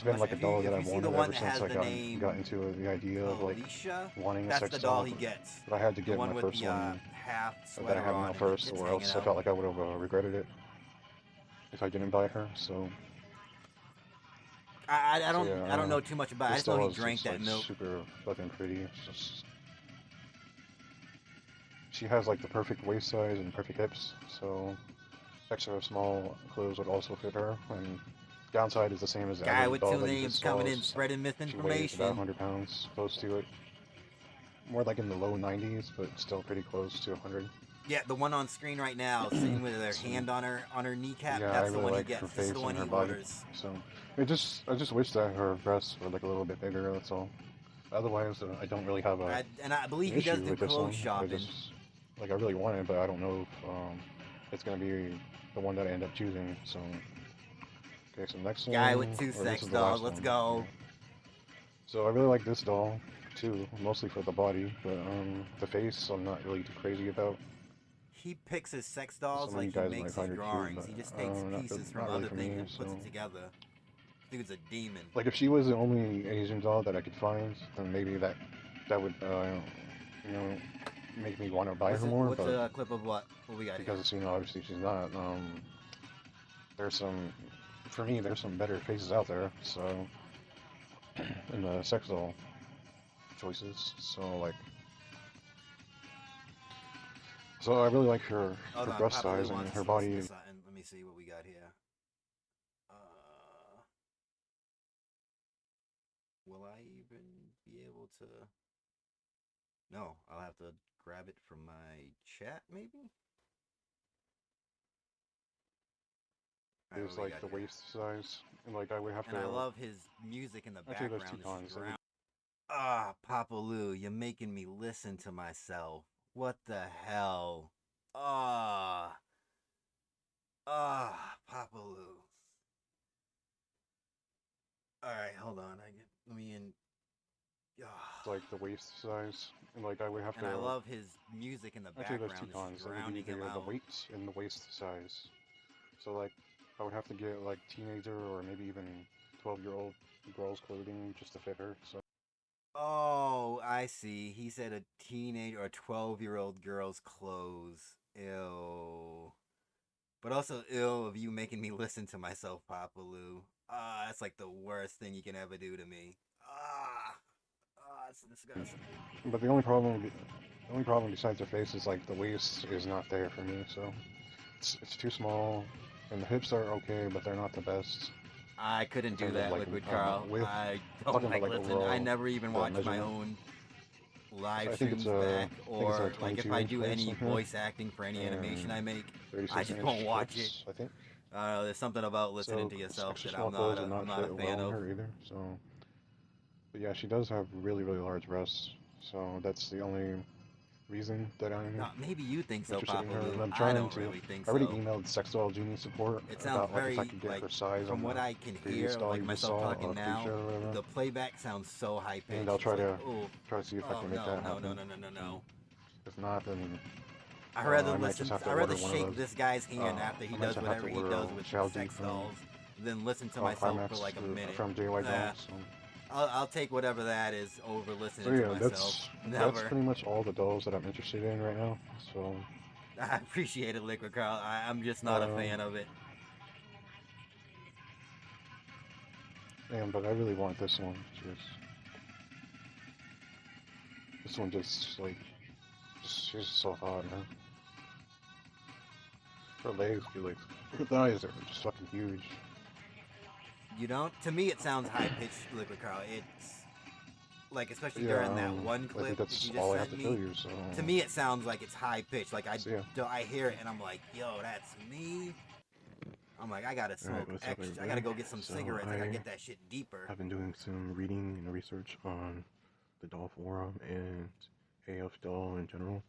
been like a If you- doll if that you I've see the wanted one ever that since has I the name got into the idea of like Alicia, wanting a that's sex the doll doll. he gets. But I had to The get one my with first the one half that sweater I have on now and first, tits or else hanging I out. felt like I would have regretted it if I didn't buy her. So I so don't yeah, I don't know too much about it. I this just know doll he is drank just, that like, milk. super fucking pretty. It's just she has like the perfect waist size and perfect hips, so extra small clothes would also fit her. And downside is the same as the Guy other with doll Two that you Names just coming saw. in spreading She weighs about misinformation. 100 pounds, close to it. More like in the low 90s, but still pretty close to 100. Yeah, the one on screen right now, sitting with their hand on her kneecap. Yeah, That's I the really one like he her gets. This is face the one and he her body. orders. So I just wish that her breasts were like a little bit bigger. That's all. Otherwise, I don't really have a And I believe an he does issue do with this one. clothes shopping. I just like I really want it, but I don't know if it's gonna be the one that I end up choosing. So okay, so next Guy one. with two or this sex is the dolls. last Let's one. go. Okay. So I really like this doll too, mostly for the body, but the face I'm not really too crazy about. He picks his sex dolls Some of you like he guys might makes his find her cute, drawings. but, He just takes not pieces from really other for things me, and puts so- it together. Dude's a demon. Like if she was the only Asian doll that I could find, then maybe that would you know make me want to buy What's her it- more. What's but a clip of what? What we got here? because obviously she's not. There's some, for me, there's some better faces out there. So in the sex doll choices. So like, so I really like her Hold on, breast Papa Lou size and wants her us to listen body. to something. Let me see what we got here. Will I even be able to? No, I'll have to grab it from my chat, maybe? Alright, Is what we like got the here? waist size, and like I would have And to. I love his music in the Actually, there's two background. Is cons. Ah, Papa Lou, you're making me listen to myself. What the hell? Ah, Papa Lou. Alright, hold on. Let me in. Like the waist size, and like I would have And to. I love his music in the Actually, there's two background. cons. Is It would drowning be him the out. weight and the waist size. So like, I would have to get like teenager or maybe even 12-year-old girls' clothing just to fit her. So. Oh, I see. He said a teenage or 12-year-old girl's clothes. Ew. But also ill of you making me listen to myself, Papa Lou. That's like the worst thing you can ever do to me. It's disgusting. But the only problem besides her face is like the waist is not there for me. So it's too small, and the hips are okay, but they're not the best. I couldn't do in terms of, that, like, Liquid Carl. width. I I'm don't talking like about, like, listen. I overall, never even watch my measurement. own live I think streams it's a- back, I think it's a or like if 22 I inch do waist any like that. voice acting for any animation I make, I 36 just won't inch watch hips, it. I think. There's something about listening to yourself extra that small I'm clothes not would I'm not not a fit fan well on of. her either. So, but yeah, she does have really large breasts. So that's the only reason that I'm. No, maybe you think so, interested in Papa her, Lou. and I'm I trying don't to. really think I already so. emailed Sexdoll Genie support It sounds about like if I very could get like her size from on what the I can previous hear, doll like you just myself saw talking on now, pre-show or whatever. the playback sounds so high pitched. And I'll try It's like, to see if I can make no, that happen. no. If not, then I rather I might listen. just have to I rather order one of shake those. this guy's hand after he I might does just have to whatever he order does a with Xiaoji sex from dolls than listen to Cloud myself Climax for like a minute. from JY Dolls. So. I'll take whatever that is over listening So to yeah, myself. that's Never. pretty much all the dolls that I'm interested in right now. So. I appreciate it, Liquid Carl. I'm just not a fan of it. Man, but I really want this one. This one just like, she's so hot, man. Her legs, like, her thighs are just fucking huge. You don't? To me, it sounds high pitched, Liquid Carl. It's like, especially during that one I clip think that that's you just all I have sent to me. tell you. So. To me, it sounds like it's high pitched. Like I yeah. hear it and I'm like, yo, that's me. I'm like, I gotta smoke what's up, extra. I everybody? gotta go get some So cigarettes. I gotta get that shit deeper. I've been doing some reading and research on the doll forum and AF doll in general.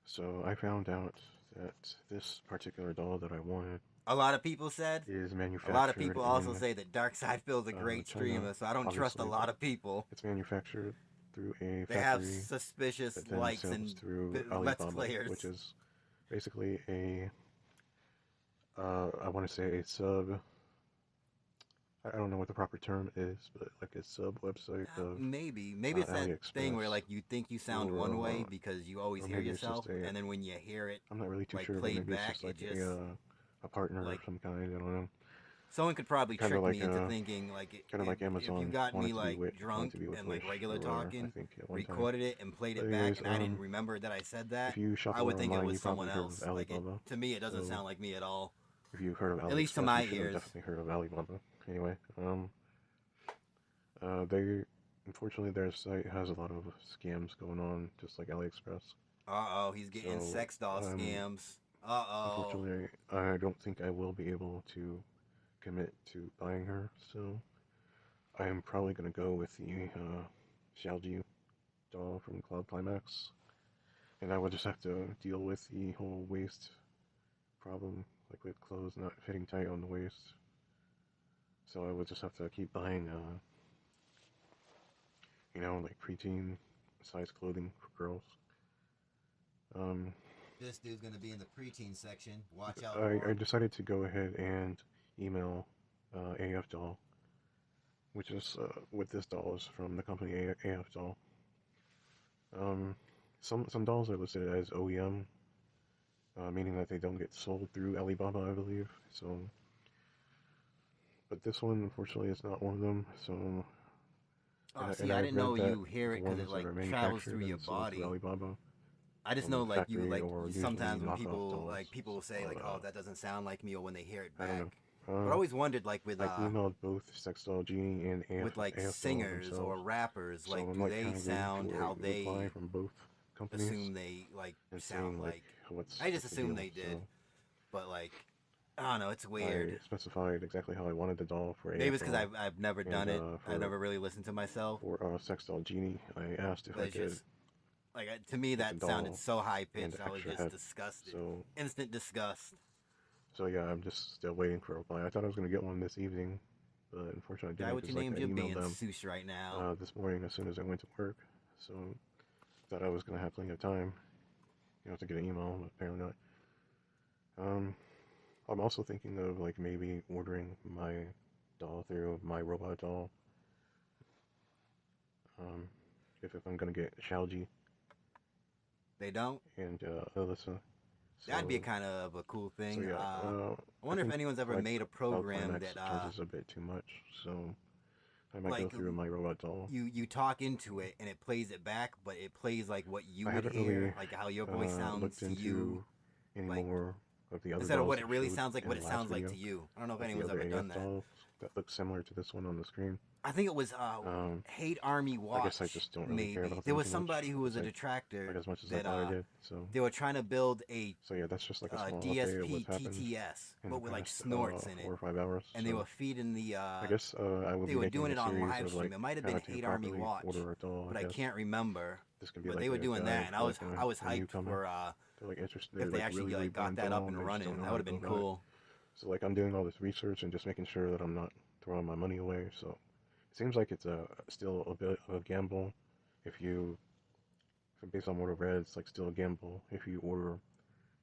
So I found out that this particular doll that I wanted. A lot of people said. Is manufactured. A lot of people also in, say that Darkside Phil's a great China, streamer, so I don't trust a lot of people. It's manufactured through a They have factory suspicious that then likes sells and through Let's Alibaba, Players. which is basically a I want to say a sub. I don't know what the proper term is, but like a sub website of maybe it's that thing where like you think you sound one way because you always hear yourself, and then when you hear it, I'm not really too like sure. played Maybe back, it's just like it just a partner of some kind. I don't know. Someone could probably Kinda trick like, me into thinking like kind of like Amazon. if you got wanted me to be like Wish, drunk wanted to be with and like Wish regular or whatever, talking, I think, at one time. recorded it and played it But back, anyways, and I didn't remember that I said that, if you shop I would think it online, was you probably someone heard else. of Like Alibaba. to me, it doesn't So, sound like me at all. If you've heard of AliExpress, At least to you my should have ears. definitely heard of Alibaba. Anyway, they unfortunately their site has a lot of scams going on, just like AliExpress. Uh-oh, he's getting sex doll scams. Uh-oh. Unfortunately, I don't think I will be able to commit to buying her, so I am probably going to go with the Xiaoji doll from Cloud Climax, and I will just have to deal with the whole waist problem, like with clothes not fitting tight on the waist. So I will just have to keep buying, you know, like preteen size clothing for girls. This dude's gonna be in the preteen section. Watch out. I decided to go ahead and email AF Doll, which is what this doll is from the company AF Doll. Some dolls are listed as OEM, meaning that they don't get sold through Alibaba, I believe. So, but this one unfortunately is not one of them. So Oh, see, and I I've didn't read know that you hear it the because it ones that are like travels manufactured through your and sold through body. Alibaba I just know like you factory like or usually sometimes when knockoff people dolls. people will say like, oh, that doesn't sound like me, or when they hear it I don't back. know. But I always wondered like with I emailed both Sex Doll Genie and with like AF Doll singers or themselves. rappers, So like I'm do like they kind of waiting sound for how a reply they from both companies assume they like and sound seeing like? what's I just the assumed deal. they did, So but like I don't know, it's weird. I specified exactly how I wanted the doll for Maybe AF it's because Doll. I've never done it. I've never really listened to myself. For Sex Doll Genie, I asked if But I it's could. just like to me put the that sounded doll so high and pitched. the I was extra just head. disgusted. So Instant disgust. So yeah, I'm just still waiting for a reply. I thought I was gonna get one this evening, but unfortunately I Guy didn't. with your Like, name's I you're emailed being them Seuss right now. this morning as soon as I went to work. So thought I was gonna have plenty of time, to get an email, but apparently not. I'm also thinking of like maybe ordering my doll through My Robot Doll. If I'm gonna get Xiaoji. They don't. And Alyssa. That'd be a kind of a cool thing. So yeah, I wonder if think, anyone's ever like, made a program Climax that charges a bit too much, so I might go like, through My Robot Doll. you talk into it and it plays it back, but it plays like what you I would haven't hear, really, like how your voice sounds looked to into you. any like, more of the other instead of dolls what it really showed sounds like, in what the it last sounds like video, to you. I don't know if like the anyone's other ever AF done that. doll that looks similar to this one on the screen. I think it was Hate Army Watch. I guess I just don't really care maybe. about There them was too somebody much. who was a Like detractor as much as I that thought I did. So they were trying to build a so yeah, that's just like a small update of what's happened DSP in but the with like past, snorts in it. 4 or 5 hours. And they so were feeding the I guess I will they be were making doing a it on series live of, stream. like, It might have how been to Hate Army properly Watch, order a doll, but I guess. can't remember. This can be But like they were a doing guide that, and for, like, I was a hyped newcomer. for They're, like, interested, if they like, actually really, like got really that doll, up and they just running. don't know That how would have to been go about it. cool. So like I'm doing all this research and just making sure that I'm not throwing my money away. So it seems like it's still a bit of a gamble. If based on what I've read, it's like still a gamble if you order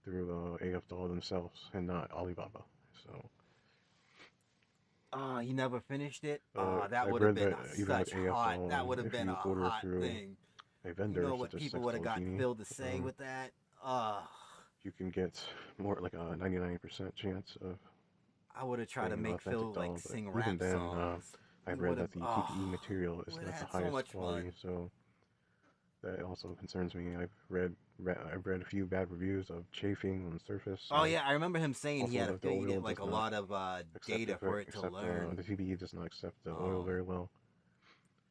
through AF Doll themselves and not Alibaba. So You never finished it? That I've would have read been that even with such AF hot. Doll, That would have if been you a order hot through thing. a vendor You know what such as people Sex would have Doll got Genie, Phil to say with that? you can get more like a 99% chance of I would have tried to getting an make authentic Phil like doll, but sing even rap then, songs. I've We read would've- that the TPE material is we'd not the had so highest much quality, fun. so that also concerns me. I've read a few bad reviews of chafing on the surface. Oh yeah, I remember him saying he Also, had to the feed oil it like does a not lot of data for it to learn. The TPE does not accept the oil very well,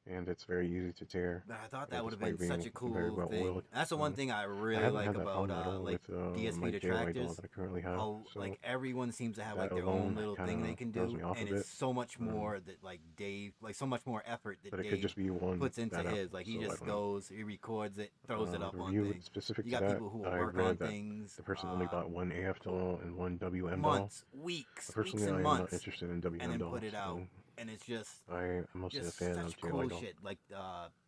and it's very easy to tear. But I thought that would have despite been such being a cool very well thing. oiled. That's the one thing I really haven't like had that about problem at all like with, DSP my JY doll detractors. that I currently have. Oh, So like everyone seems to have like that their alone own little thing kinda they can throws do, me off and a it's bit. so much more that like Dave, like so much more effort that But it Dave could just be one puts into bad apple, his. Like he so I just don't know. goes, he records it, throws it up the on review things. specific You to got that, people who will I work read on that things. the person only bought one AF doll and one WM months, doll. weeks, Personally, weeks and I am months, not interested in WM and then dolls. put it out, so and it's just I'm mostly just a fan such of JY cool doll. shit. Like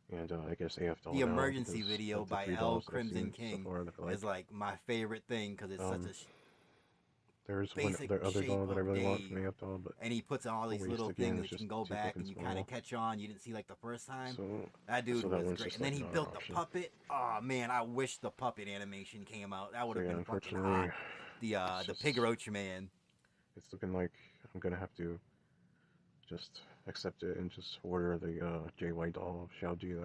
And I guess AF doll the now, emergency because video of the by 3 L dolls that I've Crimson seen King so far that I is like my favorite thing because it's such a There's one basic other shape doll that I of really want Dave. from AF doll, but And he puts all these waste little again, things it's that you can just go too back fucking and you small. kind of catch on. You didn't see like the first time. So That dude so that was one's great. just And then like he not built an the option. puppet. Oh man, I wish the puppet animation came out. That would So have yeah, been fucking unfortunately, hot. The it's Pig just- Roach Man. It's looking like I'm gonna have to just accept it and just order the JY doll of Xiaoji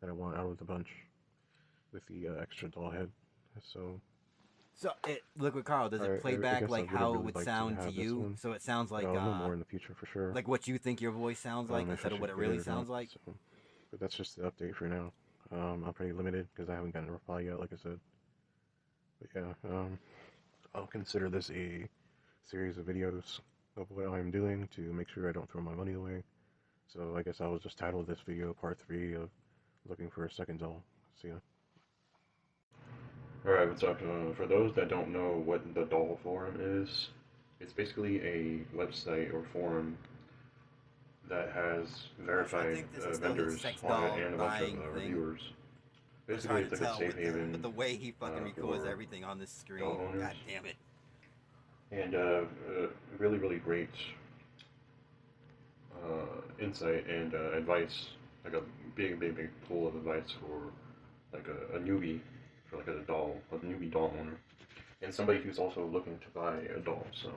that I want out of the bunch with the extra doll head. So Liquid Carl, does it play I back guess like I would've how really it would liked sound to have this you? one. So it sounds like no more in the future for sure. like what you think your voice sounds like If I instead of what should it get really or sounds not, like. so- but that's just the update for now. I'm pretty limited because I haven't gotten a reply yet, like I said. But yeah, I'll consider this a series of videos of what I'm doing to make sure I don't throw my money away. So I guess I'll just title this video Part 3 of looking for a second doll. See ya. Alright, what's up? For those that don't know what the Doll Forum is, it's basically a website or forum that has verified vendors on it and a bunch of reviewers. Basically, it's like a safe haven. But the way he fucking records for everything on this screen, doll owners. god damn it. And really, really great insight and advice, like a big pool of advice for like a newbie, for like a newbie doll owner, and somebody who's also looking to buy a doll. So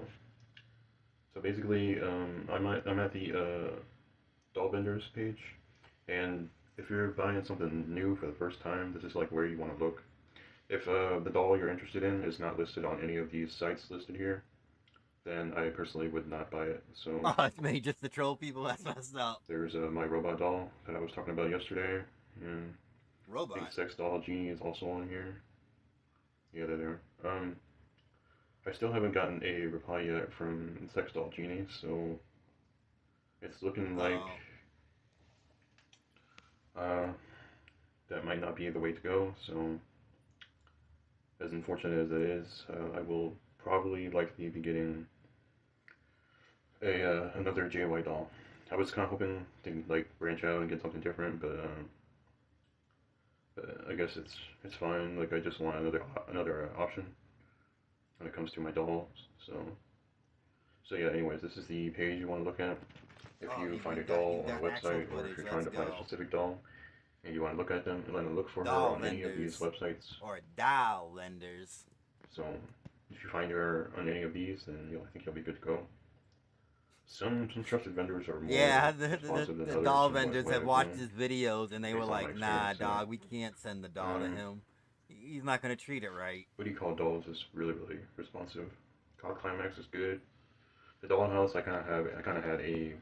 basically, I'm at the doll vendors page, And if you're buying something new for the first time, this is like where you want to look. If the doll you're interested in is not listed on any of these sites listed here, then I personally would not buy it. So Oh, it's made just to troll people. That's messed up. there's My Robot doll that I was talking about yesterday, and I Robot. think Sex Doll Genie is also on here. Yeah, they're there. I still haven't gotten a reply yet from Sex Doll Genie, so it's looking like that might not be the way to go. So, as unfortunate as it is, I will probably likely be getting another JY doll. I was kind of hoping to like branch out and get something different, but I guess it's fine. Like I just want another option when it comes to my dolls. So yeah. Anyways, this is the page you want to look at if you find a doll on a website, or if you're trying to find a specific doll and you want to look at them and then look for her Doll on any of these websites. Or doll lenders. So if you find her on any of these, then I think you'll be good to go. Some trusted vendors are more responsive than the others doll from what vendors I've have watched known, his videos and they based were on my like, nah, experience, dog, we can't send the doll to him. He's not gonna treat it right. What do you call dolls is really responsive. Cloud Climax is good. The Dollhouse, I kind of had a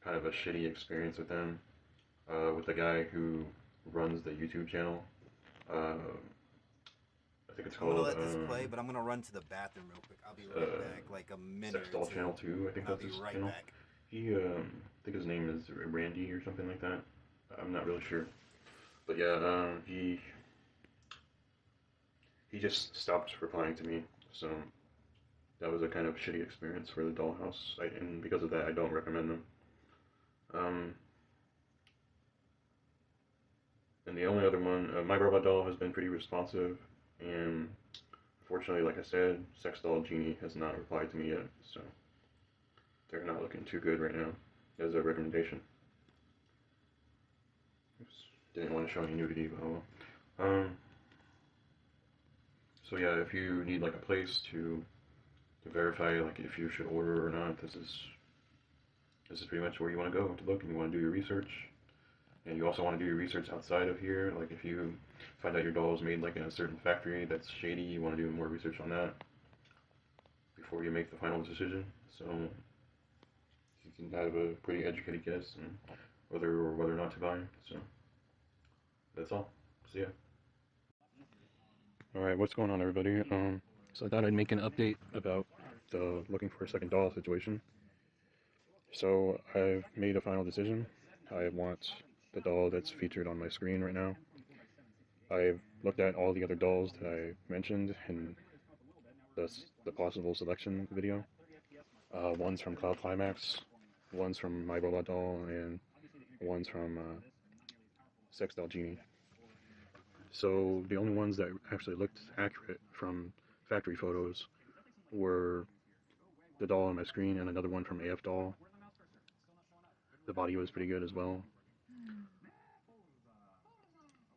kind of a shitty experience with them, with the guy who runs the YouTube channel. I think it's I'm called. gonna let this play, but I'm gonna run to the bathroom real quick. I'll be right back, like a minute. Sex Doll or two. Channel 2, I think I'll that's be his right channel. back. He, I think his name is Randy or something like that. I'm not really sure, but yeah, he just stopped replying to me. So that was a kind of shitty experience for the Dollhouse, and because of that, I don't recommend them. And the only other one, My Robot Doll, has been pretty responsive, and unfortunately, like I said, Sex Doll Genie has not replied to me yet, so they're not looking too good right now as a recommendation. Oops, didn't want to show any nudity, but oh well. So yeah, if you need like a place to verify like if you should order or not, this is pretty much where you want to go to look, and you want to do your research. And you also want to do your research outside of here. Like if you find out your doll is made like in a certain factory that's shady, you want to do more research on that before you make the final decision. So you can have a pretty educated guess on whether or not to buy. So that's all. See ya. Alright, what's going on, everybody? So I thought I'd make an update about the looking for a second doll situation. So I've made a final decision. I want the doll that's featured on my screen right now. I've looked at all the other dolls that I mentioned in the possible selection video. One's from Cloud Climax, one's from My Robot Doll, and one's from Sex Doll Genie. So the only ones that actually looked accurate from factory photos were the doll on my screen and another one from AF Doll. The body was pretty good as well.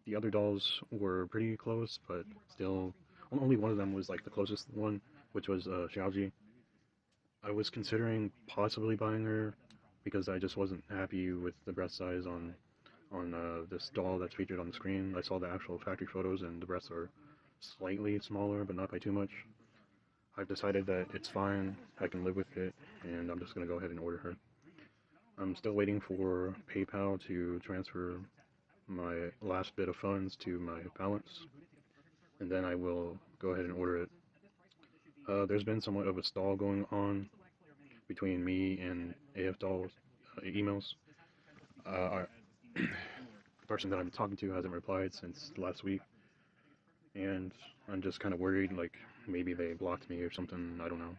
The other dolls were pretty close, but still, only one of them was like the closest one, which was Xiaoji. I was considering possibly buying her because I just wasn't happy with the breast size on this doll that's featured on the screen. I saw the actual factory photos and the breasts are slightly smaller, but not by too much. I've decided that it's fine, I can live with it, and I'm just going to go ahead and order her. I'm still waiting for PayPal to transfer my last bit of funds to my balance, and then I will go ahead and order it. There's been somewhat of a stall going on between me and AF Doll's emails. The person that I'm talking to hasn't replied since last week, and I'm just kind of worried, like maybe they blocked me or something, I don't know.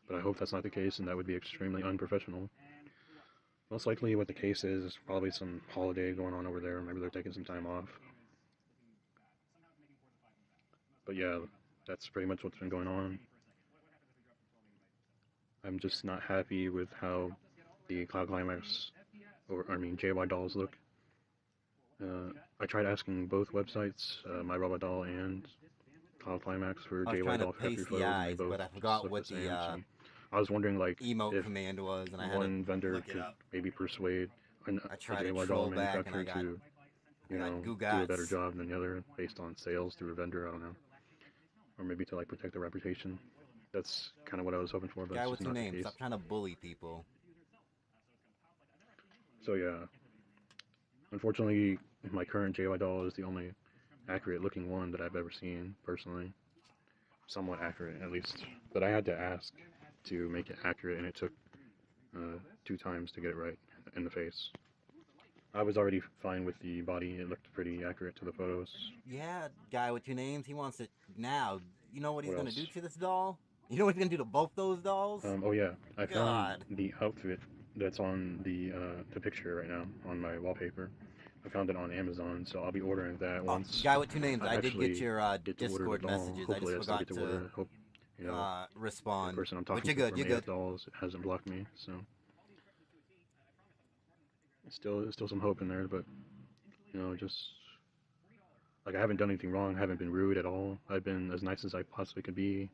But I hope that's not the case, and that would be extremely unprofessional. Most likely what the case is probably some holiday going on over there. Maybe they're taking some time off. But yeah, that's pretty much what's been going on. I'm just not happy with how the Cloud Climax, JY dolls look. I tried asking both websites, My Robot Doll and Cloud Climax, for JY doll factory photos, and they both but I forgot look what same, the so I was wondering, like, emote if command was, and I had one to vendor look it could up. maybe persuade I tried a to JY troll doll back and I manufacturer got, to, you I know, got do a better Gugats. job than the other based on sales through a vendor. I don't know, or maybe to like protect their reputation. That's kind of what I was hoping for, but Guy it's with just two not the names. case. Stop trying to bully people. So yeah, unfortunately, my current JY doll is the only accurate looking one that I've ever seen personally. Somewhat accurate, at least. But I had to ask to make it accurate, and it took 2 times to get it right in the face. I was already fine with the body. It looked pretty accurate to the photos. Yeah, guy with two names. He wants it now. You know what he's What gonna else? do to this doll? You know what he's gonna do to both those dolls? Oh yeah, I God. found the outfit that's on the picture right now on my wallpaper. I found it on Amazon, so I'll be ordering that once. Guy with two names. I did actually get your get to order Discord the doll. messages. I Hopefully, just I still forgot get to order it. Hope you know respond. the person I'm But talking you're to good. from You're AF good. Dolls hasn't blocked me, so still some hope in there. But you know, just like I haven't done anything wrong. I haven't been rude at all. I've been as nice as I possibly could be.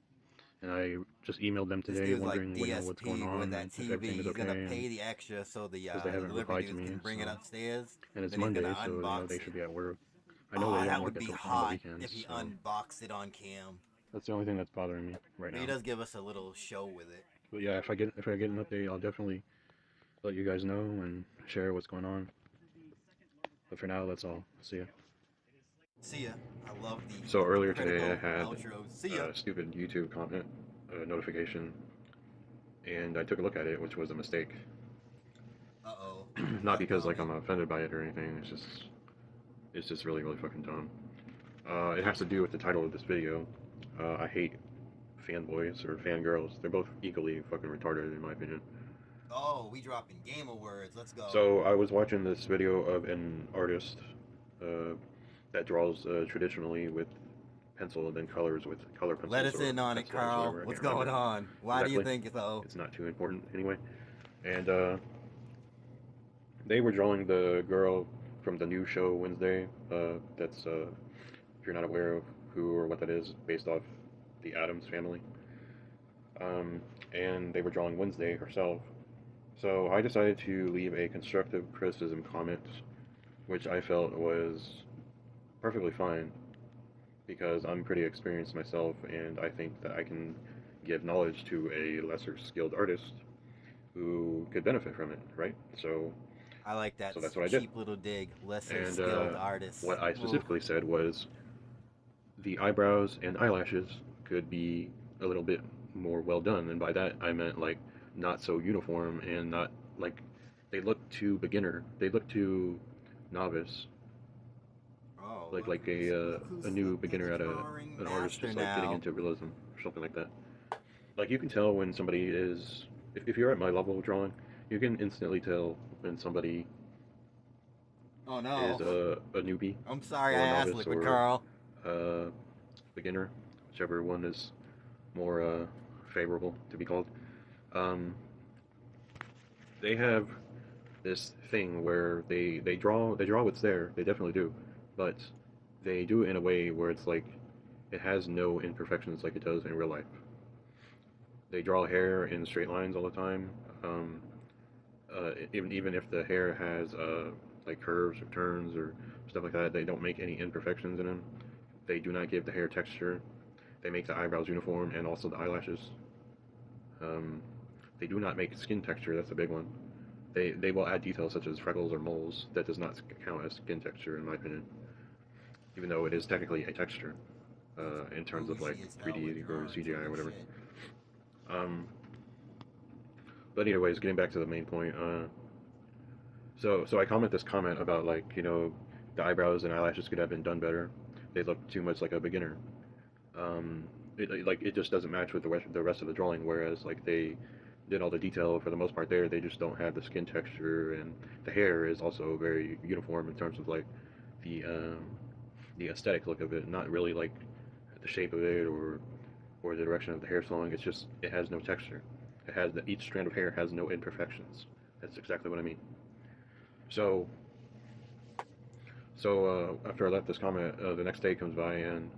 And I just emailed them This today, dude's like wondering what's going DSP on, with that and if TV. everything is He's okay. gonna pay the extra so the because they haven't delivery replied to dudes me, can bring it so- upstairs. And it's then he's Monday, gonna so you know unbox they it. should be at work. I know they that don't would work be on the hot weekends. if he so unboxed it on cam. that's the only thing that's bothering me right But now. he does give us a little show with it. But yeah, if I get an update, I'll definitely let you guys know and share what's going on. But for now, that's all. See ya. See ya. I love the So earlier today, I critical had outro. See ya. a stupid YouTube comment notification, and I took a look at it, which was a mistake. Uh-oh. Not because like I'm offended by it or anything. It's just really fucking dumb. It has to do with the title of this video. I hate fanboys or fangirls. They're both equally fucking retarded in my opinion. Oh, we dropping gamer words. Let's go. So I was watching this video of an artist that draws traditionally with pencil and then colors with color pencils. Let us or in on it, pencils, Carl. whatever, I What's can't going remember on? Why do you exactly. think so? It's not too important anyway. And they were drawing the girl from the new show Wednesday. That's if you're not aware of who or what that is, based off the Addams family. And they were drawing Wednesday herself. So I decided to leave a constructive criticism comment, which I felt was perfectly fine, because I'm pretty experienced myself, and I think that I can give knowledge to a lesser skilled artist who could benefit from it, right? So I like that. So that's what I cheap did. little dig. Lesser And skilled artist. what I Oof. specifically said was the eyebrows and eyelashes could be a little bit more well done, and by that I meant like not so uniform and not like they look too beginner. They look too novice. Oh, like a new beginner at an artist just like getting now. into realism or something like that. Like you can tell when somebody is, if you're at my level of drawing, you can instantly tell when somebody Oh no. is a newbie. I'm sorry or I a asked novice Liquid or Carl. beginner, whichever one is more favorable to be called. They have this thing where they draw what's there. They definitely do, but they do it in a way where it's like it has no imperfections like it does in real life. They draw hair in straight lines all the time. Even if the hair has like curves or turns or stuff like that, they don't make any imperfections in them. They do not give the hair texture. They make the eyebrows uniform and also the eyelashes. They do not make skin texture. That's a big one. They will add details such as freckles or moles. That does not count as skin texture in my opinion, even though it is technically a texture in terms of like 3D or CGI or whatever. But anyways, getting back to the main point. So I comment this comment about like, you know, the eyebrows and eyelashes could have been done better. They look too much like a beginner. It just doesn't match with the rest of the drawing. Whereas like they did all the detail for the most part there. They just don't have the skin texture, and the hair is also very uniform in terms of like the aesthetic look of it. Not really like the shape of it or the direction of the hair flowing. It's just it has no texture. It has each strand of hair has no imperfections. That's exactly what I mean. So after I left this comment, the next day comes by and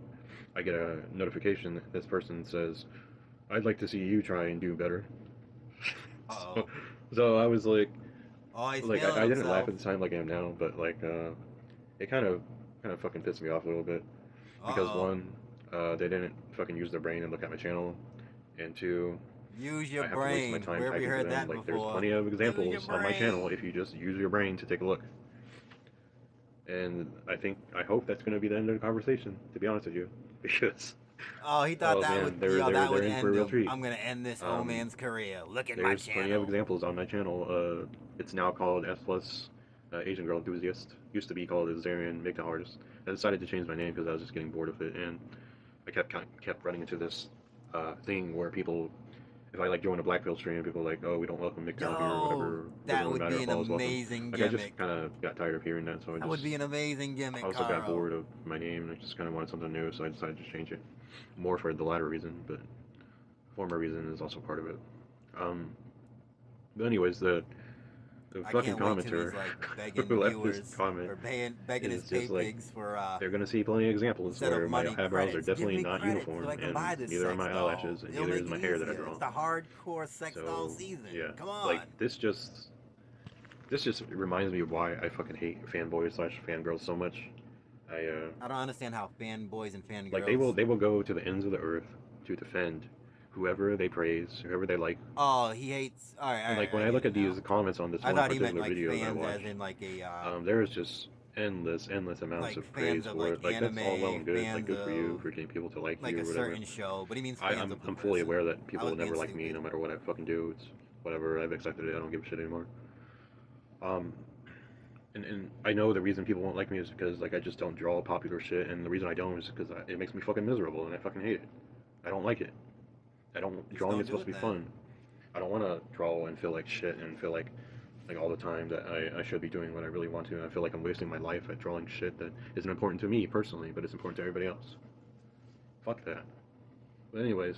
I get a notification. This person says, "I'd like to see you try and do better." So I was like, Oh, he's like feeling I didn't himself. laugh at the time like I am now, but like it kind of fucking pissed me off a little bit because Uh-oh. one, they didn't fucking use their brain and look at my channel, and two, Use your I have to waste brain. my time Where have typing you to heard them. that Like before? there's plenty of Use examples your on my channel brain. if you just use your brain to take a look. And I hope that's going to be the end of the conversation, to be honest with you, because Oh, he thought that man, would, they're that would in end for a real him. treat. I'm gonna end this old man's career. Look at my There's plenty of channel. examples on my channel. It's now called S Plus Asian Girl Enthusiast. Used to be called Azarian Makeup Artist. I decided to change my name because I was just getting bored of it, and I kept running into this thing where people, if I like join a Blackfield stream, people are like, oh, we don't welcome MGTOW here or whatever. That Doesn't would matter be if an all is welcome. amazing Like, I gimmick. just kind of got tired of hearing that, so That would be an amazing gimmick, I also Carl. got bored of my name, and I just kind of wanted something new, so I decided to change it. More for the latter reason, but former reason is also part of it. But anyways, the I fucking can't wait till commenter he's, like, begging who left viewers this comment or begging his is pay just like, pigs for they're gonna see plenty of examples instead of where my money, eyebrows are credits. Give definitely me not credits uniform, so I can and buy this neither are sex my doll. eyelashes, and It'll neither make is my it hair that I easier. draw. It's the hardcore sex doll season. Yeah, Come on. like this just reminds me of why I fucking hate fanboys / fangirls so much. I don't understand how fanboys and fangirls. like they will go to the ends of the earth to defend whoever they praise, whoever they like. Oh, he hates. All right, all And right. like when I look at these comments on this I one thought he particular meant like video that I fans, watched, as in like a. there is just endless amounts like of praise fans of, for like, it. Like that's all well anime, and good. Like fans good for you of, for getting people to like like you a or whatever. certain show, but he means fans of the I'm fully person. aware that I people was will never being like me stupid. no matter what I fucking do. It's whatever. I've accepted it. I don't give a shit anymore. And I know the reason people won't like me is because like I just don't draw popular shit, and the reason I don't is because it makes me fucking miserable, and I fucking hate it. I don't like it. Drawing is supposed to be fun. I don't want to draw and feel like shit and feel like all the time that I should be doing what I really want to, and I feel like I'm wasting my life at drawing shit that isn't important to me personally, but it's important to everybody else. Fuck that. But anyways.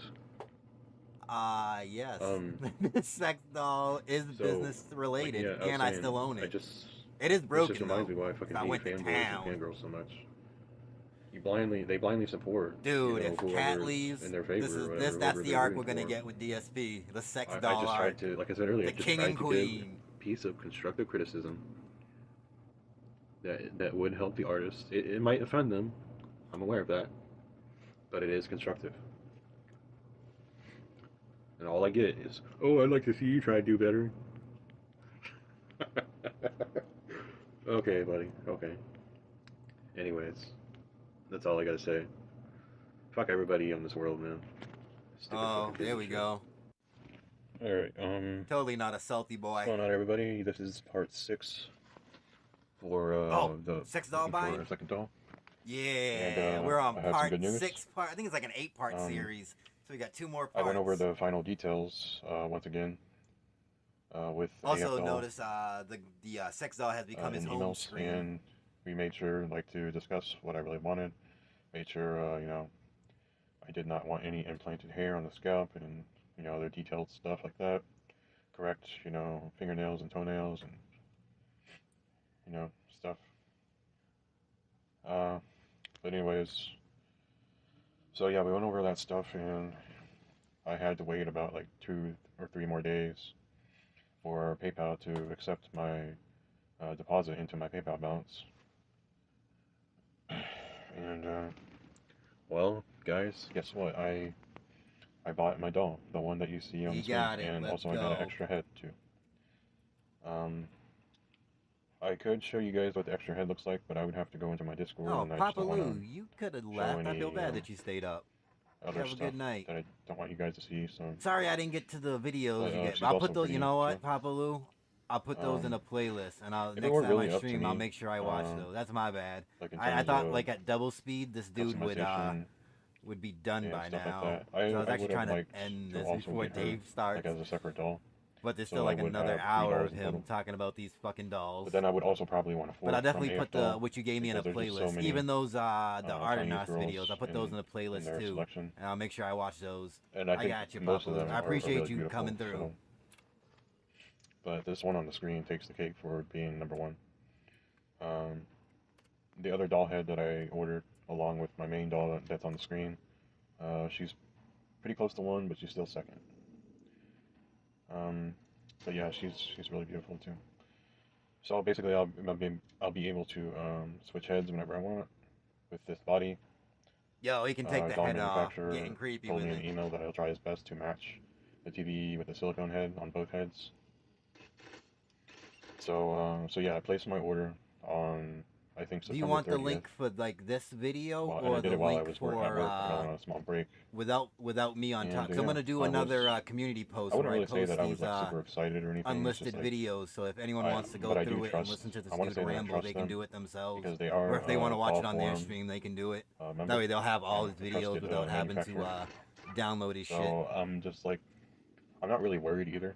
Yes. This sex doll is business related, like, yeah, and I still own it. It is This broken just reminds though. me why I fucking I hate went to fanboys town. and fangirls so much. They blindly support. Dude, you know, if Cat whoever's leaves, in their favor, this is or whatever, that's whoever the they're arc rooting we're gonna for. get with DSP, the sex I doll just arc. tried to, like I said earlier, the I just king tried and to queen. give a piece of constructive criticism that would help the artist. It might offend them, I'm aware of that, but it is constructive. And all I get is, oh, I'd like to see you try to do better. Okay, buddy. Okay. Anyways, that's all I gotta say. Fuck everybody in this world, man. Oh, there we go. Alright, Totally not a salty boy. what's going on, everybody? This is part 6 for the sex doll looking for buying? a second doll. Yeah, And, we're on I have some part good news. 6. I think it's like an 8-part series, so we got 2 more I parts. went over the final details once again with Also, AF doll, notice the sex doll has become his in home emails, screen. and we made sure to discuss what I really wanted. Made sure you know, I did not want any implanted hair on the scalp and you know, other detailed stuff like that. Correct, you know, fingernails and toenails and you know, stuff. But anyways, so yeah, we went over that stuff, and I had to wait about like 2 or 3 more days for PayPal to accept my deposit into my PayPal balance. And well, guys, guess what? I bought my doll, the one that you see on the screen, and let's also I got an go. extra head too. I could show you guys what the extra head looks like, but I would have to go into my Discord, Oh, and I just Papa don't want Lou, to you could have show left. I any, feel bad that you stayed up. other Have a stuff good night. that I don't want you guys to see. So Sorry I didn't get to the videos. But, you get. she's I'll also put those. pretty, You know what, so- Papa Lou? I'll put those in a playlist, and if it next were time really I up to stream, I'll me, make sure I watch those. That's my bad. like in I terms thought of like at double speed, this dude customization would be done and by stuff now. like that. So I was I actually would've trying to liked end to this also before get her, Dave starts. like as a separate doll. But there's So still I like would another have 3 hour dolls of in him total. talking about these fucking dolls. But then I would also probably want to But I'll from definitely put AF doll, what you gave me in a because there's just so playlist. many, Even those the Art of Chinese Nos girls videos, I'll put those in a playlist their too. selection. And I'll make sure I watch those. And I think got you, most Papa of them Lou. I are appreciate really you beautiful, coming through. so- But this one on the screen takes the cake for being number 1. The other doll head that I ordered, along with my main doll that's on the screen, she's pretty close to 1, but she's still second. But yeah, she's really beautiful too. So basically, I'll be able to switch heads whenever I want with this body. Yo, he can take the Doll head off. manufacturer Getting creepy told with me in it. an email that he'll try his best to match the TV with the silicone head on both heads. So yeah, I placed my order on, I think, Do September you want 30th. the link for like this video Well, and or I did the it while I link was for at work on a small break. without me on And, top? 'Cause I'm yeah, gonna do I another was- community post I where wouldn't I really say post that I was these like super excited or anything. It's unlisted just, like, videos. So if anyone wants to go but I do through it and trust- listen to this I wanna dude say that I ramble, trust they can them do it themselves. because they are, or if they want to watch it on their Doll Forum, stream, they can do it. member That way they'll have all and his a videos trusted, without having to manufacturer. download his shit. So I'm just like, I'm not really worried either.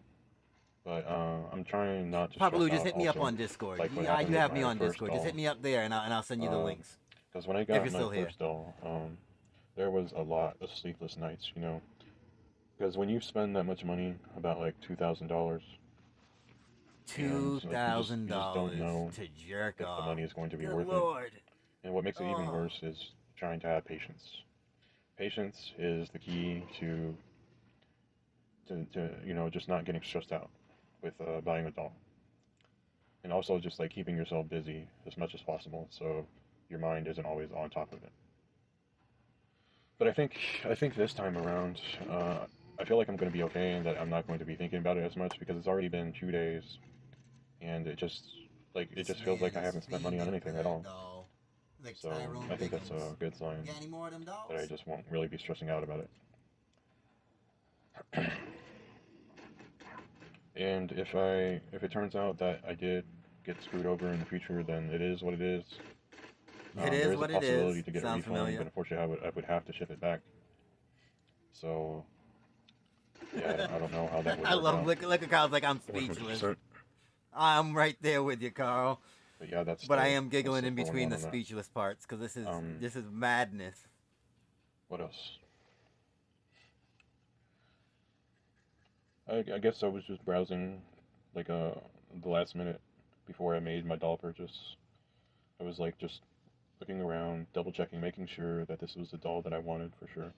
But I'm trying not to. Papa Lou, stress just out hit me up also, on Discord. like what Yeah, happened you with have me my on first Discord. Just doll. hit me up there, and I'll send you the links. Because when I If got you're my still here. first doll, there was a lot of sleepless nights, you know. Because when you spend that much money, about like $2,000, $2,000 to jerk if off. the money is going to be Good worth Lord. it. And what makes it even Oh. worse is trying to have patience. Patience is the key to you know, just not getting stressed out with buying a doll. And also just like keeping yourself busy as much as possible so your mind isn't always on top of it. But I think this time around, I feel like I'm going to be okay and that I'm not going to be thinking about it as much because it's already been 2 days, and it just feels like I haven't spent money on anything at all. So I think that's a good sign that I just won't really be stressing out about it. And if it turns out that I did get screwed over in the future, then it is what it is. It There is what a it is. possibility to get a Sounds refund, familiar. but unfortunately I would have to ship it back. So yeah, I don't know how that would I work love out. look at Carl's like I'm speechless. 100%. I'm right there with you, Carl. But yeah, that's. But I the- am giggling that's in going between on the on that. speechless parts because this is madness. What else? I guess I was just browsing, like the last minute before I made my doll purchase. I was like just looking around, double checking, making sure that this was the doll that I wanted for sure.